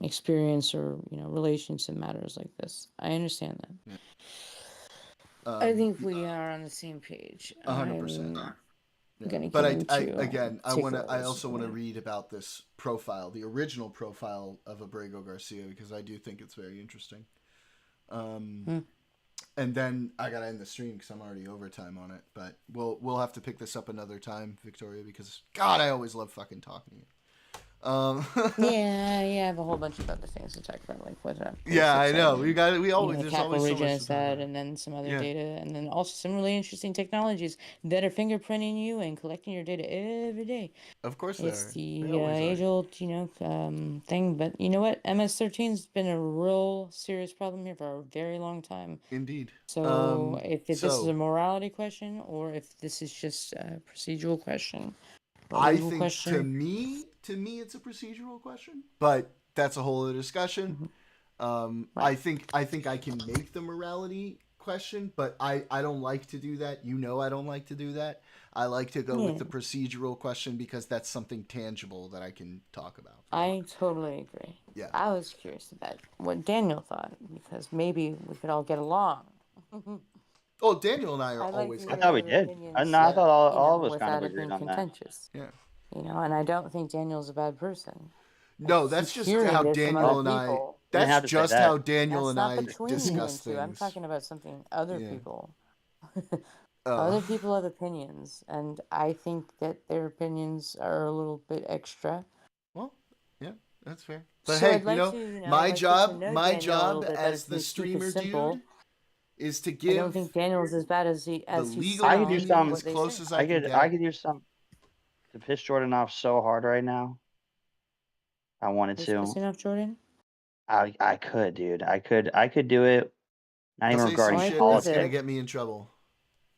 experience or, you know, relations in matters like this. I understand that. Yeah. I think we are on the same page. 100%. Yeah. But I also want to read about this profile, the original profile of Abrego Garcia, because I do think it's very interesting. And then I gotta end the stream because I'm already overtime on it. But we'll have to pick this up another time, Victoria, because God, I always love fucking talking to you. Yeah, I have a whole bunch of other things to talk about, like what Yeah, I know. We there's there's capital always so region much is to talk that, about. and then some other Yeah. data, and then also some really interesting technologies that are fingerprinting you and collecting your data every day. Of course they It's are. the They always are. age-old, thing. But you know what? MS-13's been a real serious problem here for a very long time. Indeed. So if this is so a morality question, or if this is just a procedural question, a I legal think question, to me, it's a procedural question, but that's a whole other discussion. Right. I think I can make the morality question, but I don't like to do that. You know, I don't like to do that. I like to go with the procedural question because that's something tangible that I can talk about. I totally agree. Yeah. I was curious about what Daniel thought, because maybe we could all get along. Oh, Daniel and I are I'd like always. to I hear thought we other did. opinions, I thought all of us kind without of it agreed being on that. contentious. Yeah. And I don't think Daniel's a bad person. No, I that's keep just hearing how this from Daniel other and I. people. You didn't That's have to say just that. how Daniel That's and not I between you discuss two. I'm things. talking about something other Yeah. people. Oh. Other people have opinions, and I think that their opinions are a little bit extra. Well, yeah, that's fair. But So hey, I'd like to, my like to get to job, know Daniel a little bit better as so the we keep it streamer simple. dude is to I don't give think Daniel's as bad as he the as he legal I could do sounds. opinion some. as close say. as I can I get. could do some to piss Jordan off so hard right now. I wanted Who's to. pissing off Jordan? I could, dude. I could do it. Not even Say some regarding I shit believe that's gonna it. politics. get me in trouble.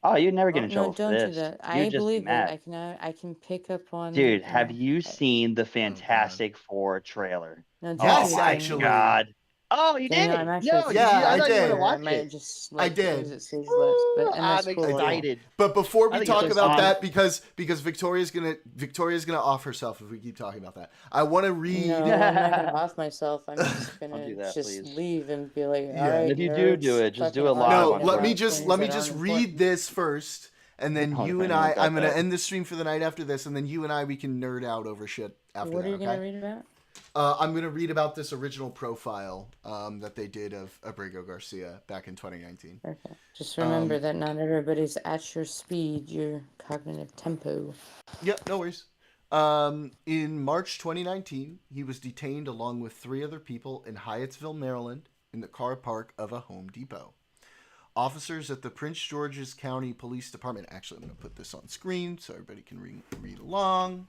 Oh, you'd never get Oh in no, trouble for don't do this. that. You'd I just be believe it. mad. I can pick up on. Dude, have you seen the God. Fantastic Four trailer? No, don't Oh Yes, do it, my Daniel. God. Oh, you Daniel, did I'm it. actually No, pretty Yeah, I I thought you were did. gonna I watch might it. just I like did. exit stage left, but and that's I'm cool. excited. But before we I think talk it's about awesome. that, because Victoria's gonna off herself if we keep talking about that. I want to read. No, I'm not gonna off myself. I'm just Don't gonna do that, please. leave and be like, Yeah. all right, And if you do nerds, it, just do fucking it live No, on arguing let me about Twitch. just things that aren't read important. this first, and then Oh, you okay, and you I. got I'm gonna that. end the stream for the night after this, and then you and I we can nerd out over shit after What that. are you Okay. gonna read about? I'm gonna read about this original profile that they did of Abrego Garcia back in 2019. Okay. Just remember that not everybody's at your speed, your cognitive tempo. Yep, no worries. In March 2019, he was detained along with 3 other people in Hyattsville, Maryland, in the car park of a Home Depot. Officers at the Prince George's County Police Department. Actually, I'm going to put this on screen so everybody can read along.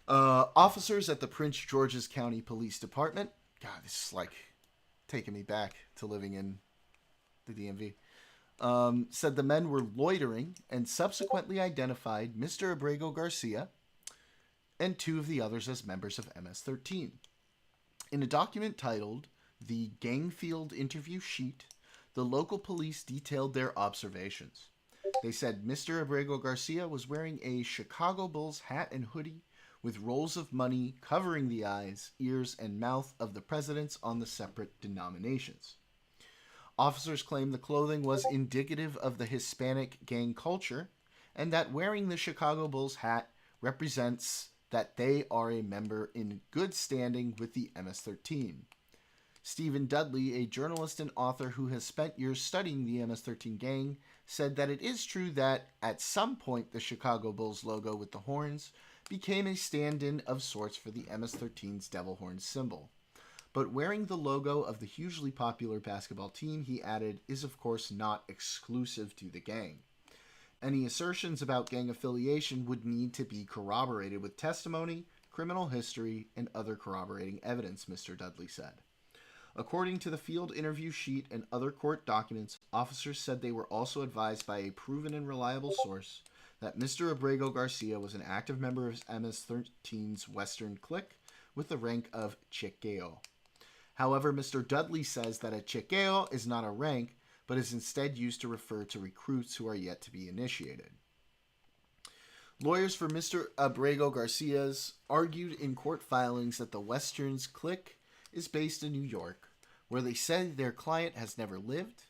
Officers at the Prince George's County Police Department. God, this is like taking me back to living in the DMV. Said the men were loitering and subsequently identified Mr. Abrego Garcia and 2 of the others as members of MS-13. In a document titled The Gangfield Interview Sheet, the local police detailed their observations. They said Mr. Abrego Garcia was wearing a Chicago Bulls hat and hoodie with rolls of money covering the eyes, ears, and mouth of the presidents on the separate denominations. Officers claimed the clothing was indicative of the Hispanic gang culture and that wearing the Chicago Bulls hat represents that they are a member in good standing with the MS-13. Stephen Dudley, a journalist and author who has spent years studying the MS-13 gang, said that it is true that at some point the Chicago Bulls logo with the horns became a stand-in of sorts for the MS-13's devil horn symbol. But wearing the logo of the hugely popular basketball team, he added, is of course not exclusive to the gang. Any assertions about gang affiliation would need to be corroborated with testimony, criminal history, and other corroborating evidence, Mr. Dudley said. According to the field interview sheet and other court documents, officers said they were also advised by a proven and reliable source that Mr. Abrego Garcia was an active member of MS-13's Western clique with the rank of Chiqueo. However, Mr. Dudley says that a Chiqueo is not a rank, but is instead used to refer to recruits who are yet to be initiated. Lawyers for Mr. Abrego Garcia's argued in court filings that the Western's clique is based in New York, where they said their client has never lived,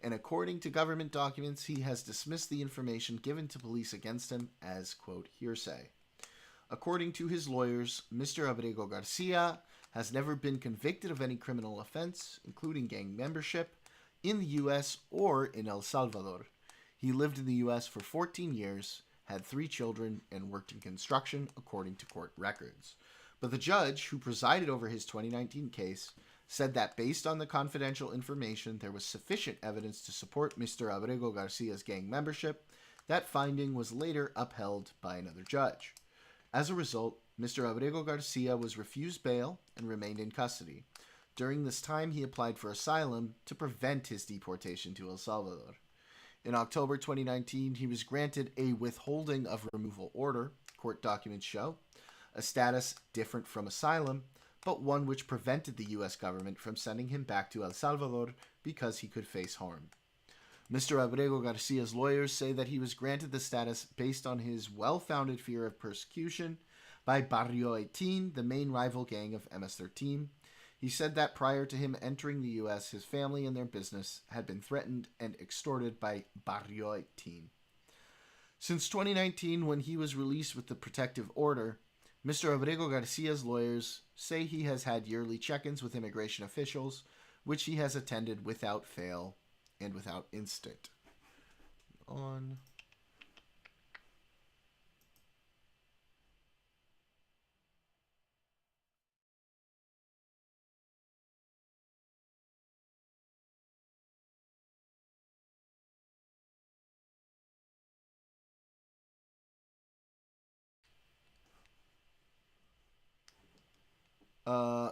and according to government documents, he has dismissed the information given to police against him as, quote, hearsay. According to his lawyers, Mr. Abrego Garcia has never been convicted of any criminal offense, including gang membership, in the U.S. or in El Salvador. He lived in the U.S. for 14 years, had 3 children, and worked in construction, according to court records. But the judge who presided over his 2019 case said that based on the confidential information, there was sufficient evidence to support Mr. Abrego Garcia's gang membership. That finding was later upheld by another judge. As a result, Mr. Abrego Garcia was refused bail and remained in custody. During this time, he applied for asylum to prevent his deportation to El Salvador. In October 2019, he was granted a withholding of removal order, court documents show, a status different from asylum, but one which prevented the U.S. government from sending him back to El Salvador because he could face harm. Mr. Abrego Garcia's lawyers say that he was granted the status based on his well-founded fear of persecution by Barrio 18, the main rival gang of MS-13. He said that prior to him entering the U.S., his family and their business had been threatened and extorted by Barrio 18. Since 2019, when he was released with the protective order, Mr. Abrego Garcia's lawyers say he has had yearly check-ins with immigration officials, which he has attended without fail and without incident. On.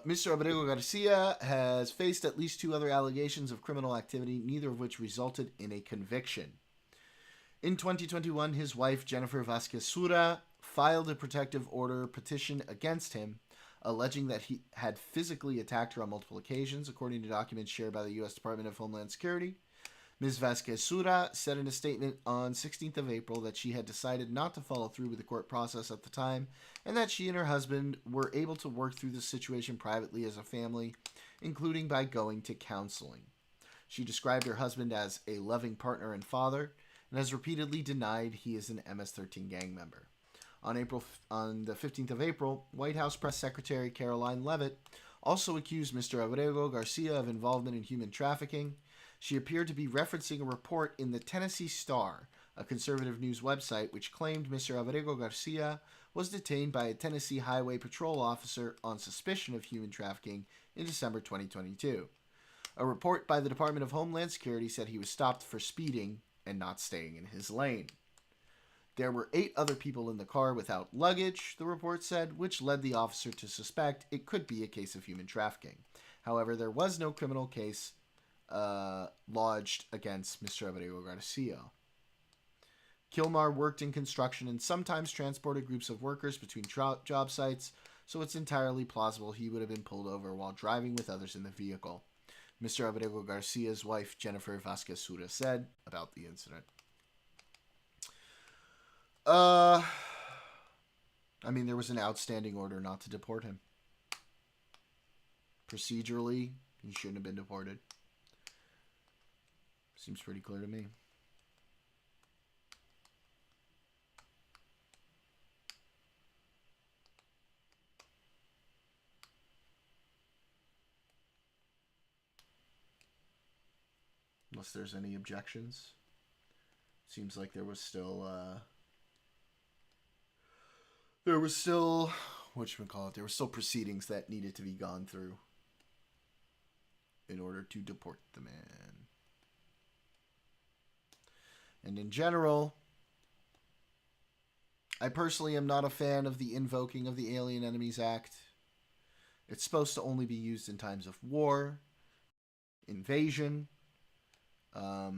Mr. Abrego Garcia has faced at least 2 other allegations of criminal activity, neither of which resulted in a conviction. In 2021, his wife, Jennifer Vasquez Sura, filed a protective order petition against him, alleging that he had physically attacked her on multiple occasions, according to documents shared by the U.S. Department of Homeland Security. Ms. Vasquez Sura said in a statement on 16th of April that she had decided not to follow through with the court process at the time, and that she and her husband were able to work through the situation privately as a family, including by going to counseling. She described her husband as a loving partner and father, and has repeatedly denied he is an MS-13 gang member. On the 15th of April, White House Press Secretary Caroline Leavitt also accused Mr. Abrego Garcia of involvement in human trafficking. She appeared to be referencing a report in the Tennessee Star, a conservative news website, which claimed Mr. Abrego Garcia was detained by a Tennessee Highway Patrol officer on suspicion of human trafficking in December 2022. A report by the Department of Homeland Security said he was stopped for speeding and not staying in his lane. There were 8 other people in the car without luggage, the report said, which led the officer to suspect it could be a case of human trafficking. However, there was no criminal case lodged against Mr. Abrego Garcia. Kilmar worked in construction and sometimes transported groups of workers between job sites, so it's entirely plausible he would have been pulled over while driving with others in the vehicle, Mr. Abrego Garcia's wife, Jennifer Vasquez Sura, said about the incident. I mean, there was an outstanding order not to deport him. Procedurally, he shouldn't have been deported. Seems pretty clear to me. Unless there's any objections. Seems like there was still there were still proceedings that needed to be gone through in order to deport the man. And in general, I personally am not a fan of the invoking of the Alien Enemies Act. It's supposed to only be used in times of war, invasion. I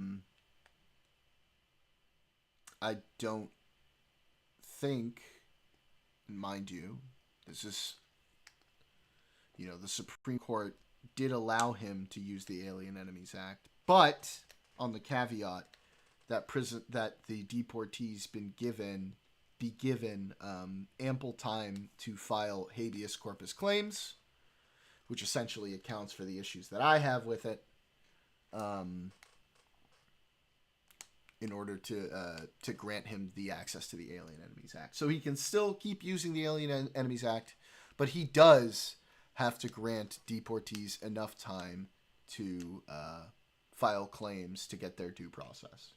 don't think, mind you, this is, the Supreme Court did allow him to use the Alien Enemies Act, but on the caveat that the deportees be given ample time to file habeas corpus claims, which essentially accounts for the issues that I have with it, in order to grant him the access to the Alien Enemies Act. So he can still keep using the Alien Enemies Act, but he does have to grant deportees enough time to file claims to get their due process.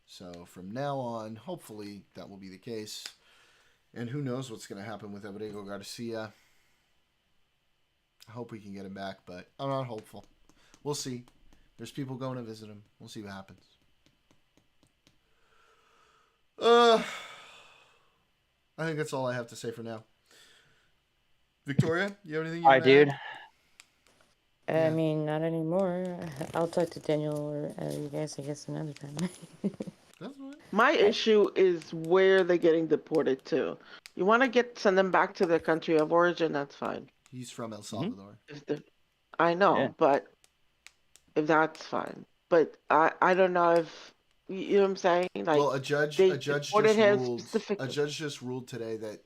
So from now on, hopefully that will be the case. And who knows what's going to happen with Abrego Garcia. I hope we can get him back, but I'm not hopeful. We'll see. There's people going to visit him. We'll see what happens. I think that's all I have to say for now. Victoria, you have anything you All want right, to dude. add? I Yeah. mean, not anymore. I'll talk to Daniel or you guys, I guess, another time. That's fine. My issue is where they're getting deported to. You want to send them back to their country of origin, that's fine. He's from El Salvador. I know, Yeah. but if that's fine. But I don't know if you know what I'm saying. Like, Well, a judge they just deported him ruled. specifically. A judge just ruled today that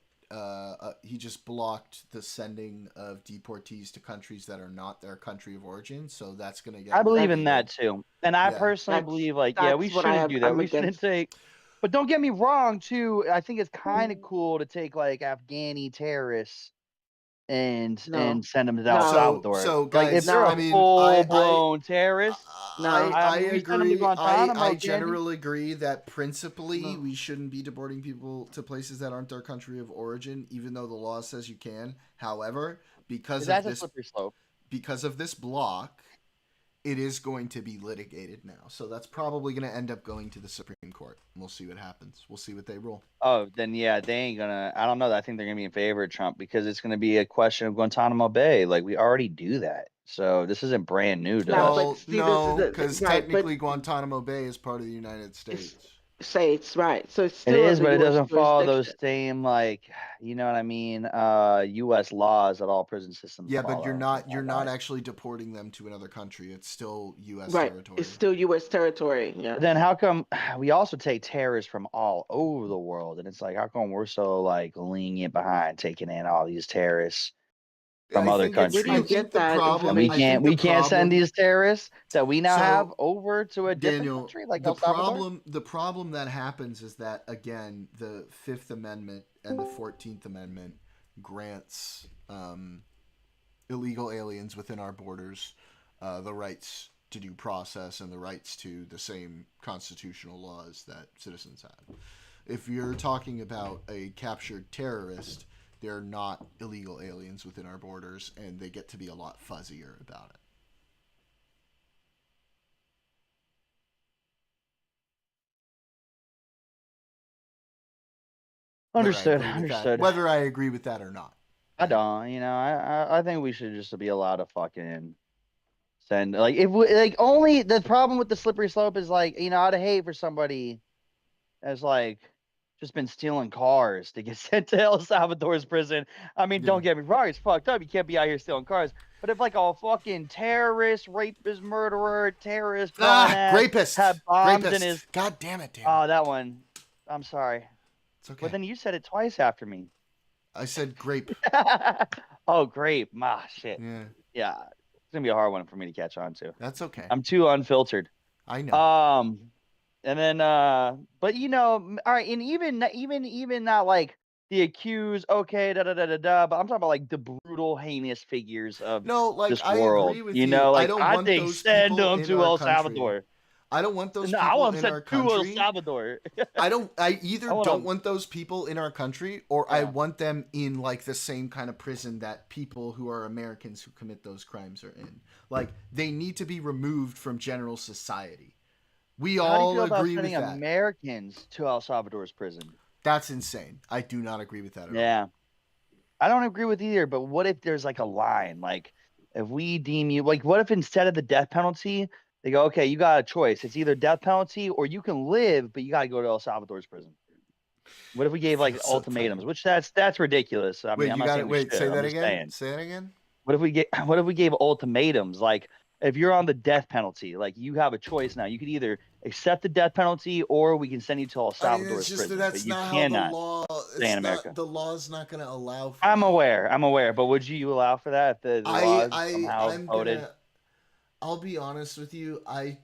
he just blocked the sending of deportees to countries that are not their country of origin. So that's going to get. I believe in litigated. that too. And I Yeah. personally believe, like, yeah, we That's what shouldn't do that. I'm We shouldn't against. take. But don't get me wrong, too. I think it's kind of cool to take like Afghani terrorists and No. send them to No. El Salvador. So Like, if guys, they're No. a I mean, full blown terrorist, No. I mean, we send them to agree. Guantanamo, I can't we? generally agree that principally No. we shouldn't be deporting people to places that aren't their country of origin, even though the law says you can. However, because That's of a this slippery slope. block, it is going to be litigated now. So that's probably going to end up going to the Supreme Court. We'll see what happens. We'll see what they rule. Oh, then yeah, they ain't gonna. I don't know. I think they're gonna be in favor of Trump because it's gonna be a question of Guantanamo Bay. Like, we already do that, so this isn't brand new to Yeah, us. but Well, see, this no, is because right, technically but Guantanamo Bay is part of the United States. States, right? So it's It still is, under but it U.S. doesn't follow those jurisdiction. same, like, you know what I mean, U.S. laws that all prison systems Yeah, follow. but you're Oh, not God. actually deporting them to another country. It's still U.S. Right. territory. It's still U.S. territory. Yeah. But then how come we also take terrorists from all over the world, and it's like, how come we're so like lenient behind taking in all these terrorists from I other think it's. Where do I you countries? think get the that problem. And we information? can't send these terrorists that we now have So, over to a different Daniel, country like the El Salvador. problem that happens is that again, the Fifth Amendment and the 14th Amendment grants illegal aliens within our borders the rights to due process and the rights to the same constitutional laws that citizens have. If you're talking about a captured terrorist, they're not illegal aliens within our borders, and they get to be a lot fuzzier about it. Understood. Whether I agree with that or not. I don't. You know, I think we should just be allowed to fucking send, like, if we, like, only the problem with the slippery slope is, like, you know, I'd hate for somebody that's like just been stealing cars to get sent to El Salvador's prison. I mean, don't get me wrong, it's fucked up. You can't be out here stealing cars. But if like a fucking terrorist, rapist, murderer, terrorist, rapist, had bombs rapist. in his, God damn it, oh, that one. I'm sorry. It's okay. But then you said it twice after me. I said grape. Oh, grape. Ah, shit. Yeah. Yeah. It's gonna be a hard one for me to catch on to. That's okay. I'm too unfiltered. I know. And then but you know, all right, and even not like the accused, okay, but I'm talking about like the brutal, heinous figures of this I world. agree with you know, like, I don't I want think those send people them in to our El country. Salvador. I don't want those No, I people want in them our sent to El country. Salvador. I either I don't want those people in our country, or I Yeah. want them in like the same kind of prison that people who are Americans who commit those crimes are in. Like, they need to be removed from general society. We How do you all feel about agree with sending that. Americans to El Salvador's prison? That's insane. I do not agree with that at all. Yeah. I don't agree with either, but what if there's like a line? Like, if we deem you, like, what if instead of the death penalty, they go, okay, you got a choice. It's either death penalty or you can live, but you got to go to El Salvador's prison. What if we gave like So ultimatums? Which that's ridiculous. I mean, I'm not saying we should. Say that I'm just again. saying. Say that again. What if we gave ultimatums? Like, if you're on the death penalty, like, you have a choice now. You could either accept the death penalty or we can send you to El Salvador's prison. That's but you not cannot how the law. stay in America. The law's not going to allow for I'm that. aware, but would you allow for that if the laws somehow voted? I'll be honest with you. I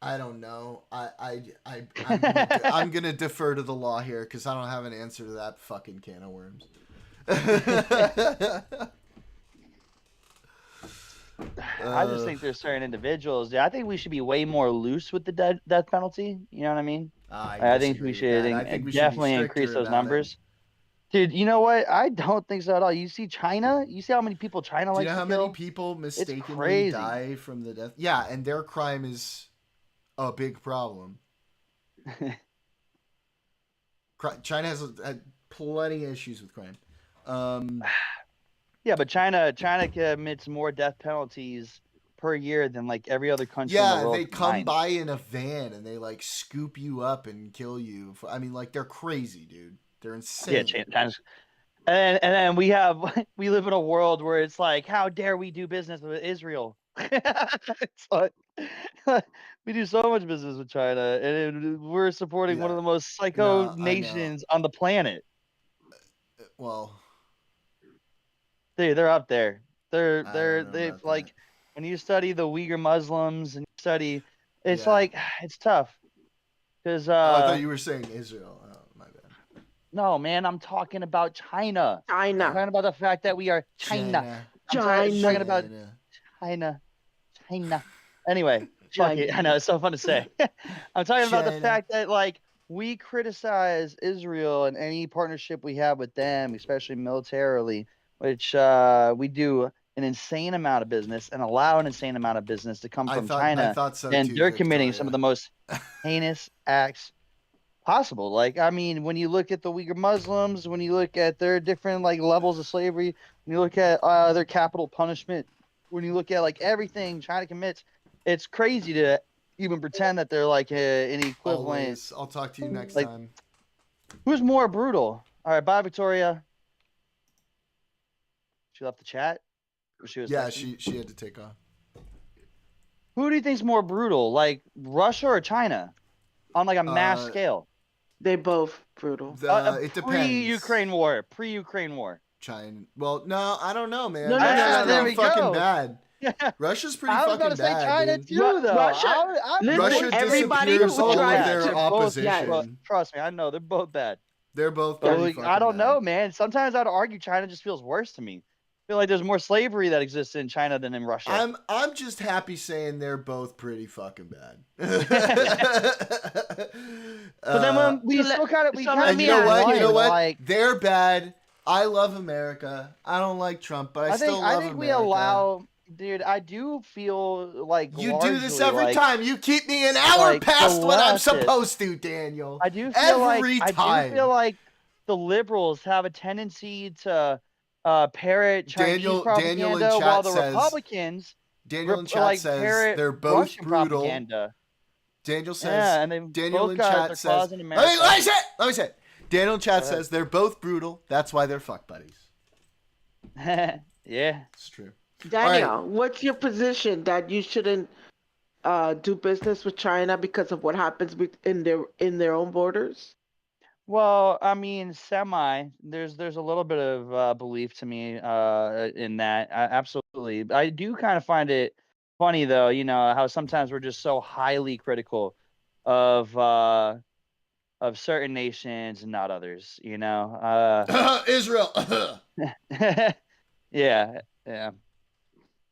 don't know. I'm gonna defer to the law here because I don't have an answer to that fucking can of worms. I just think there's certain individuals. I think we should be way more loose with the death penalty. You know what I mean? I think we disagree with should that. I think we should be definitely increase stricter those about it. numbers. Dude, you know what? I don't think so at all. You see China? You see how many people China Do you likes know to how kill? many people mistakenly crazy. die from the death? Yeah, and their crime is a big problem. China has had plenty of issues with crime. Yeah, but China commits more death penalties per year than like every other country in the Yeah, world they come combined. by in a van and they like scoop you up and kill you. I mean, like they're crazy, dude. They're insane. Yeah, China's. And then we live in a world where it's like, how dare we do business with Israel? It's like we do so much business with China, and we're supporting one of the most psycho No, I know. nations on the planet. Well, Dude, they're up there. I don't know They've about like that. when you study the Uyghur Muslims and you study, it's Yeah. like it's tough because Oh, I thought you were saying Israel. Oh, my bad. no, man, I'm talking about China. I'm China. talking about the fact that we are China. I'm talking about China. Anyway, fuck it. I know it's so fun to say. I'm talking about the China. fact that like we criticize Israel and any partnership we have with them, especially militarily, which we do an insane amount of business and allow an insane amount of business to come from China. I thought so and too, they're committing some Victoria. of the most heinous acts possible. Like, I mean, when you look at the Uyghur Muslims, when you look at their different like levels of slavery, when you look at their capital punishment, when you look at like everything China commits, it's crazy to even pretend that they're like an equivalent. Always. I'll talk to you next like, time. Who's more brutal? All right, bye, Victoria. She left the chat. She was texting? she had to take off. Who do you think's more brutal, like Russia or China, on like a mass scale? They're both brutal. It depends. Pre-Ukraine war. China. Well, no, I don't know, man. No, Russia's there pretty we fucking go. bad. Russia's pretty I was fucking about to say bad, China dude. too, though. Listen, everybody who disappears all of tries their to opposition. Trust me, I know they're both bad. They're both But pretty fucking I don't bad. know, man. Sometimes I'd argue China just feels worse to me. I feel like there's more slavery that exists in China than in Russia. I'm just happy saying they're both pretty fucking bad. But then when we still kind of and you know what? You know what? Like, they're bad. I love America. I don't like Trump, but I still love America. I think we allow, dude. I do feel like you do this every time. You keep me an hour past what I'm supposed to, Daniel. I do feel every time. I do feel like the liberals have a tendency to parrot Chinese propaganda, while the Republicans Daniel in chat says they're both Russian brutal. Propaganda. Daniel says, yeah, and they Daniel both in got chat says, let me say it. Daniel in chat says they're both brutal. That's why they're fuck buddies. Yeah, it's true. Daniel, what's your position that you shouldn't do business with China because of what happens in their own borders? Well, I mean, semi. There's a little bit of belief to me in that. Absolutely. I do kind of find it funny, though. You know how sometimes we're just so highly critical of certain nations and not others. You know, Israel. yeah.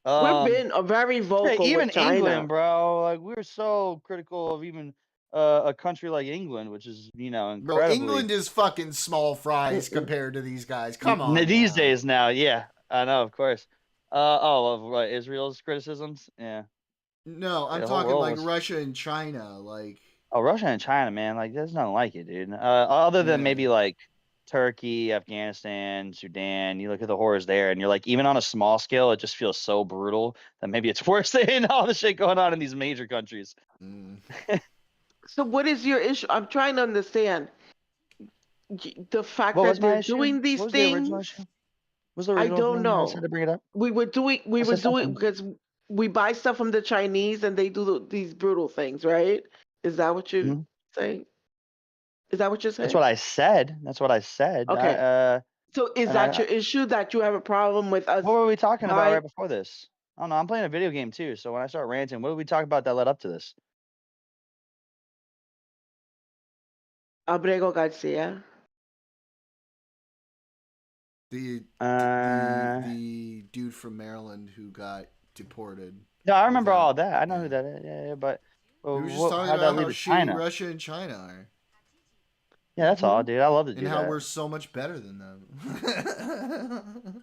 We've been very vocal even with China. England, bro. Like we're so critical of even a country like England, which is incredibly. Bro, England is fucking small fries compared to these guys. Come on. These days now, yeah, I know, of course. Of what, Israel's criticisms, yeah. No, I'm talking like Russia and China, like. Oh, Russia and China, man, like there's nothing like it, dude. Other than maybe like Turkey, Afghanistan, Sudan. You look at the horrors there, and you're like, even on a small scale, it just feels so brutal that maybe it's worse than all the shit going on in these major countries. So what is your issue? I'm trying to understand the fact that they're doing these things. Was the original I don't know. To bring it up? We were doing because we buy stuff from the Chinese and they do these brutal things, right? Is that what you're saying? Is that what you're saying? That's what I said. Okay. So is that your issue, that you have a problem with us? What were we talking about right before this? I don't know. I'm playing a video game too, so when I start ranting, what did we talk about that led up to this? Abrego Garcia. The dude from Maryland who got deported. No, I remember without- all that. I know yeah. who that is. Yeah, but We were just talking how'd that about lead how to shitty China? Russia and China are, Yeah, that's all, dude. I love to do and how that. we're so much better than them.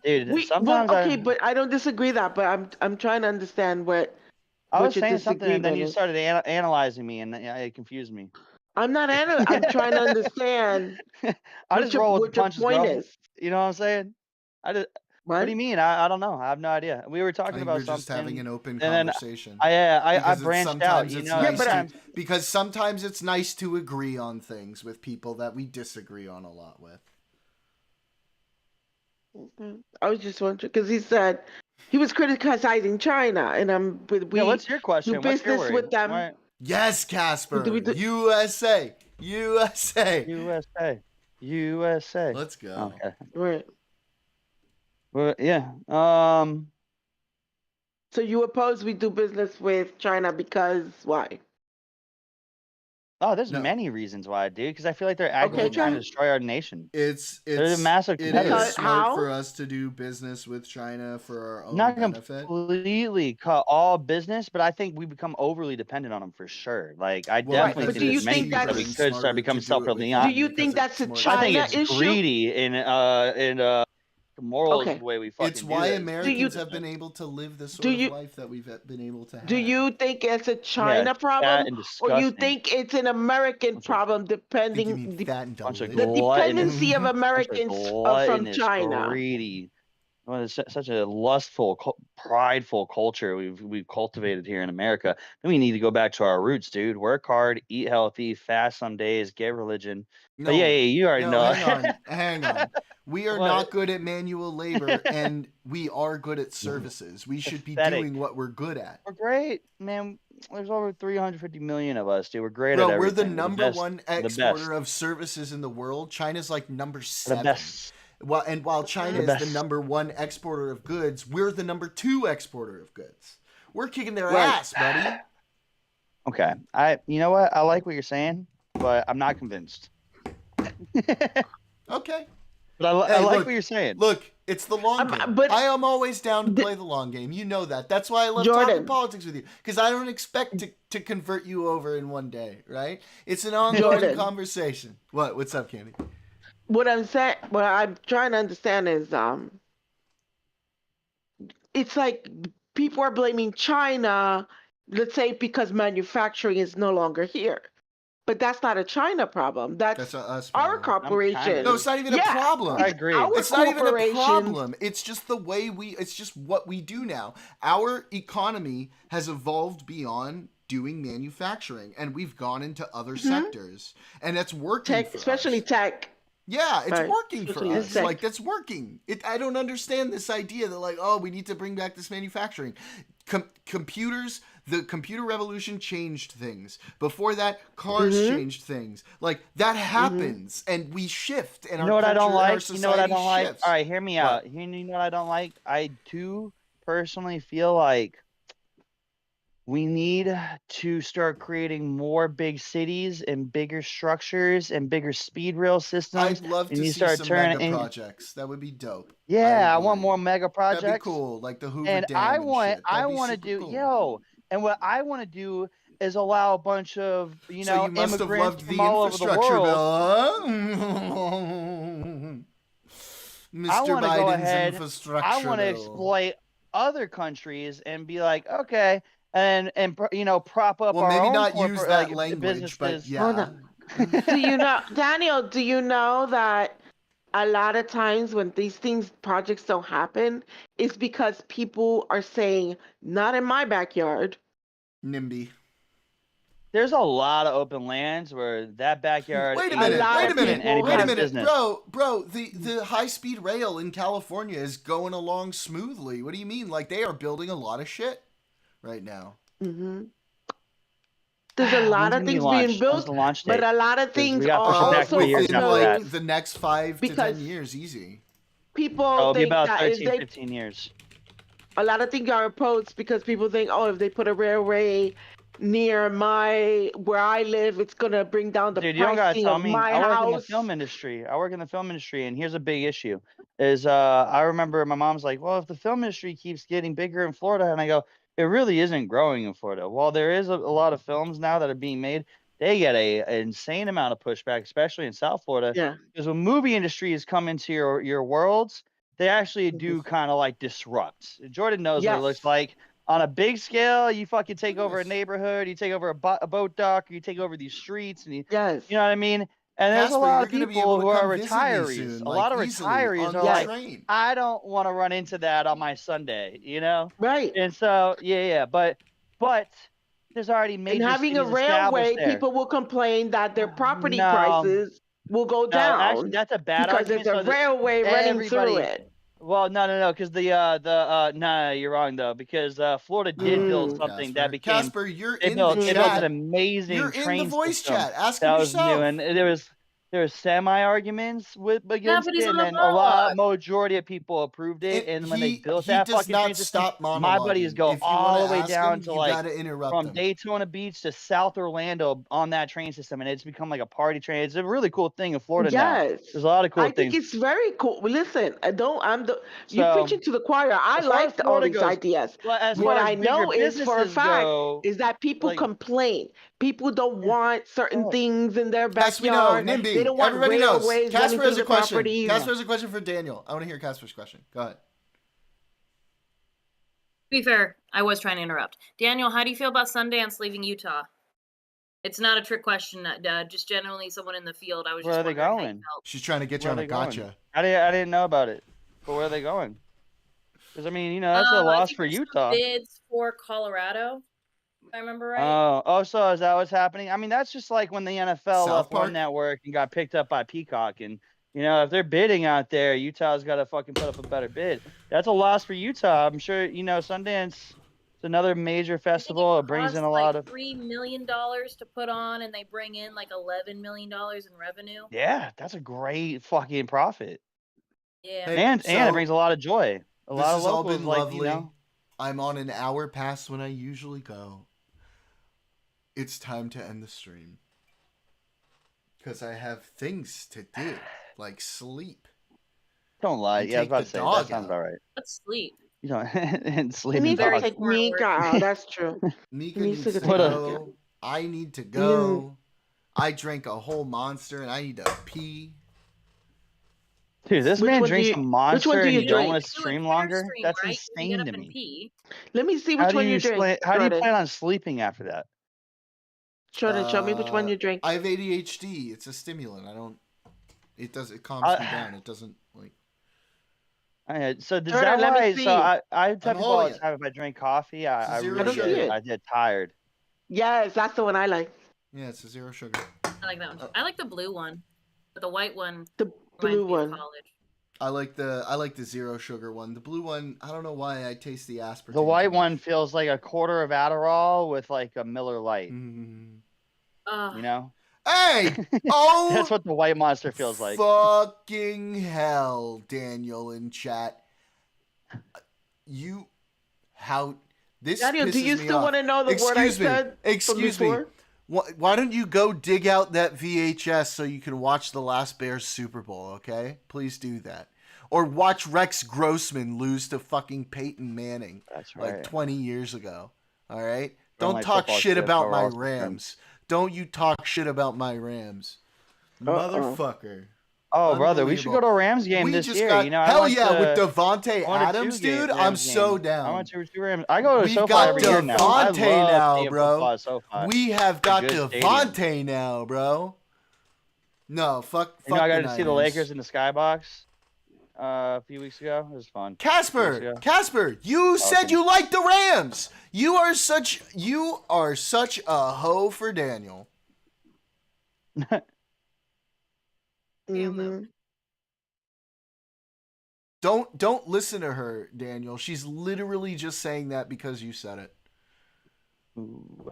Dude, Well, sometimes okay, but I don't disagree that, but I'm trying to understand what I was your saying something and then disagreement you is. started analyzing me and it confused me. I'm not I'm trying to understand I just roll with the what your punches, point bro. is. You know what I'm saying? What do you mean? I don't know. I have no idea. We were I talking think about we're just having something, an open and then conversation. I Because branched out. sometimes You it's know, nice because sometimes it's nice to agree on things with people that we disagree on a lot with. I was just wondering because he said he was criticizing China, and yeah. What's your question? do What's your business worry? with them. Why- Yes, Casper. Do we do- USA. USA. Let's go. Okay. Right. Well, yeah. So you oppose we do business with China because why? Oh, there's No. many reasons why, dude. Because I feel like they're actively Okay, trying to John. destroy our nation. It's They're a massive it competitor. is smart How? for us to do business with China for our own Not benefit. completely cut all business, but I think we become overly dependent on them for sure. Like I Well, definitely But think do you there's many think things that that's- we could start becoming Do self-reliant. you think that's a I think China it's issue? greedy in morals Okay. the way we fucking It's do why this. Americans have been able to live the sort of life that we've been able to have. Do you think it's a Yeah, China fat problem, and or you disgusting. think it's an American problem? Depending fat and Bunch of the gluttonous, dependency of bunch of Americans from gluttonous, China. greedy. Well, it's such a lustful, prideful culture we've cultivated here in America. Then we need to go back to our roots, dude. Work hard, eat healthy, fast some days, get religion. But yeah, you already know. Hang on. We are not good at manual labor, and we are good at services. We should be doing what we're good at. We're great, man. There's over 350 million of us, dude. We're great at Bro, everything. we're the We're number best, one we're the exporter best. of services in the world. China's like number We're 7. the best. While China The is the best. number 1 exporter of goods, we're the number 2 exporter of goods. We're kicking their ass, buddy. Okay. You know what? I like what you're saying, but I'm not convinced. Okay. But I like what you're saying. Look, it's the long game. but I am always down to play the long game. You know that. That's why I love Jordan. talking politics with you. Because I don't expect to convert you over in one day, right? It's an ongoing conversation. What's up, Candy? What I'm trying to understand is it's like people are blaming China, let's say because manufacturing is no longer here. But that's not a China problem. That's us our problem. corporation. No, it's not even a problem. I agree. It's not even a problem. It's just the way it's just what we do now. Our economy has evolved beyond doing manufacturing, and we've gone into other sectors, and that's working for especially us. tech. Yeah, it's working for us. Tech. Like, that's working. I don't understand this idea that, like, oh, we need to bring back this manufacturing. Computers, the computer revolution changed things. Before that, cars changed things. Like, that happens, and we shift, and You know what I don't like? You know what I don't like? All right, hear me out. You know what I don't like? I do personally feel like we need to start creating more big cities and bigger structures and bigger speed rail systems. I'd love to see start some turning mega projects. That would be dope. Yeah, I want more mega projects. That'd be cool, like the Hoover and Dam I and want, shit. I want to do, and what I want to do is allow a bunch of, so you must have immigrants loved from the all over the infrastructure world. bill, Mr. I want to go Biden's ahead. infrastructure I want to bill. exploit other countries and be like, okay, and prop up well, our maybe own not use that language, businesses. but yeah. Do you know, Daniel? Do you know that a lot of times when these projects don't happen, it's because people are saying, "Not in my backyard." NIMBY. There's a lot of open lands where that backyard. Wait a minute, business. bro. The high-speed rail in California is going along smoothly. What do you mean? Like, they are building a lot of shit right now. Mm-hmm. There's a lot of things being built, but a lot of things are also within like the next 5 to 10 years, easy. People think about that 13, 15 years. A lot of things are opposed because people think, oh, if they put a railway near where I live, it's gonna bring down the Dude, you don't gotta pricing tell of me. my I work in the house. film industry. And here's a big issue. is I remember my mom's like, well, if the film industry keeps getting bigger in Florida, and I go, it really isn't growing in Florida. While there is a lot of films now that are being made, they get an insane amount of pushback, especially in South Florida. Yeah. Because when movie industries come into your worlds, they actually do kind of like disrupt. Jordan knows what it looks Yes. like. On a big scale, you fucking take Look at over a this. neighborhood, you take over a boat dock, or you take over these streets, and Yes. you know what I mean? And there's a Casper, lot you're of gonna be able people to who are come visit me retirees. soon, A like lot of easily retirees on are the like, train. I don't want to run into that on my Sunday, you know? Right. And so, yeah. But there's already And major having a cities established railway, there. people will complain that their property No, prices will go no, actually, down that's a bad because there's argument. a So that railway running through everybody, it. well, no, because no, you're wrong though, because Florida did build Mm. something that became Casper, you're they in the built an chat. amazing You're in the train voice system chat. Ask him that was new, yourself. and there was semi arguments against but he's it, on and the then a lot monologue. majority of people approved it. And when they built He that does fucking train not system, stop my buddies monologuing. go If you want all to the way ask down him, to you like gotta interrupt from him. Daytona Beach to South Orlando on that train system, and it's become like a party train. It's a really cool thing in Florida now. Yes. There's a lot of cool I think things. it's very cool. Listen, you So preaching to the choir. I as far as liked all Florida these goes, ideas. well, as What far as I bigger know is for a businesses fact go, is that people like complain. People don't want certain oh, things in their Yes, we know. backyard. They NIMBY. don't want Everybody knows. railways running Casper through has a the question. properties. Casper has a question for Daniel. I want to hear Casper's question. Go ahead. To be fair, I was trying to interrupt. Daniel, how do you feel about Sundance leaving Utah? It's not a trick question, just generally someone in the field. I was where just are they wondering how you going? felt. She's trying to get you Where are on a they going? gotcha. I didn't know about it. But where are they going? Because I mean, that's a I loss think for there's some Utah. bids for Colorado, if I remember right. Oh, so is that what's happening? I mean, that's just like when the NFL South left one Park? network and got picked up by Peacock, and if they're bidding out there, Utah's got to fucking put up a better bid. That's a loss for Utah. I'm sure Sundance is another major festival. It brings in a lot of $3 million to put on, and they bring in like $11 million in revenue. yeah. That's a great fucking profit. Yeah, Hey, and so it brings a lot of joy. A this lot of has all locals been like lovely. I'm on an hour past when I usually go. It's time to end the stream. Because I have things to do, like sleep. Don't lie. And Yeah, I was take about the to say dog that sounds out. about right. let's sleep. And He sleep needs and to dog. take More Mika work. out. That's true. Mika He needs needs to to take What a- go. I need to go. I drank a whole monster and I need to pee. Dude, this Which man one do drinks you- a which monster one do and you you don't drink? want to Do a stream fair longer? stream, That's right? You can get insane up to and me. pee. Let me see How which do one you you drink. how do you Jordan. plan on sleeping after that? Jordan, show me which one you drink. I have ADHD. It's a stimulant. It calms me down. It doesn't like. So does Jordan, that let me why? see. So I tell people all holding the it. time if I drink coffee, I zero I really don't see it. I get tired. Yes, that's the one I like. Yeah, it's a zero sugar. I like that one. I like the blue one, but the white one The reminds blue me of one. college. I like the zero sugar one. The blue one, I don't know why I taste the aspartame. The white too one much. feels like a quarter of Adderall with like a Miller Lite. Mm. Hey! Oh! That's what the white monster feels like. Fucking hell, Daniel in chat. This Daniel, pisses do you me still off. want to know the word I Excuse me. said? Excuse me. Why don't you go dig out that VHS so you can watch the last Bears Super Bowl, okay? Please do that. Or watch Rex Grossman lose to fucking Peyton Manning. That's right. Like 20 years ago. All right? Or Don't my talk football shit kid, about or my else- Rams. Don't you talk shit about my Rams. Motherfucker. Oh, brother, we should go to a Rams game We this just year. got, I hell went yeah, to, with Devontae I went to Adams, two dude. Rams I'm so games. down. I went to two Rams. I go to We've SoFi got every year now. I Devontae love now, seeing bro. football at SoFi. We have got It's a good Devontae stadium. now, bro. No, fuck. I got the to see the Niners. Lakers in the Skybox a few weeks ago. It was fun. Casper, you said you liked the Rams. You are such a hoe for Daniel. Mm-hmm. Don't listen to her, Daniel. She's literally just saying that because you said it. Ooh.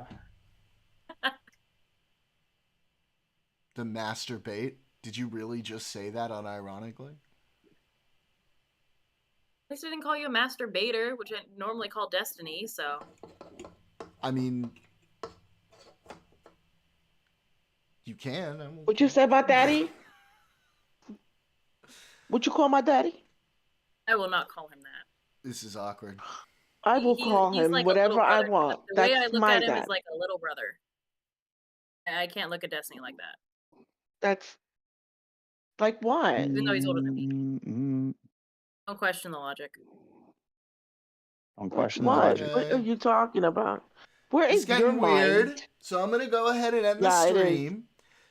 The masturbate. Did you really just say that unironically? At least I didn't call you a masturbator, which I normally call Destiny, so. I mean, you can. What you say about daddy? What you call my daddy? I will not call him that. This is awkward. I will call He's him like a whatever little I brother. want. The way I That's look my at him dad. is like a little brother. I can't look at Destiny like that, That's like what? even though he's older than me. Mm-mm. Don't question the logic. Don't Like question the what? logic. What are you talking about? Where It's is your getting weird. mind? So I'm going to go ahead and end the Yeah, it is. stream.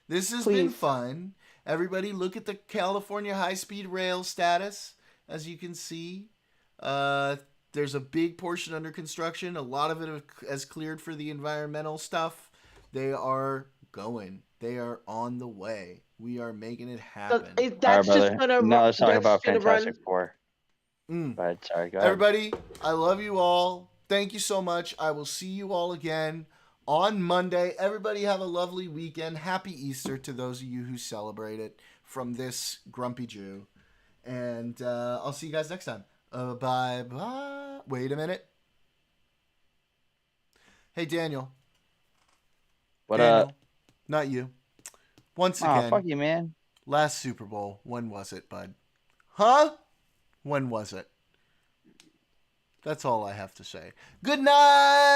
This has been Please. fun. Everybody look at the California high-speed rail status. As you can see, there's a big portion under construction. A lot of it has cleared for the environmental stuff. They are going. They are on the way. We are making it So happen. All right, that's just brother. gonna Now let's talk that's about gonna Fantastic run. Four. Mm. But sorry, go ahead. Everybody, I love you all. Thank you so much. I will see you all again on Monday. Everybody have a lovely weekend. Happy Easter to those of you who celebrate it from this grumpy Jew. And I'll see you guys next time. Bye-bye. Wait a minute. Hey, Daniel. What Daniel. up? Not you. Once Aw, again, fuck you, man. last Super Bowl. When was it, bud? Huh? When was it? That's all I have to say. Good night!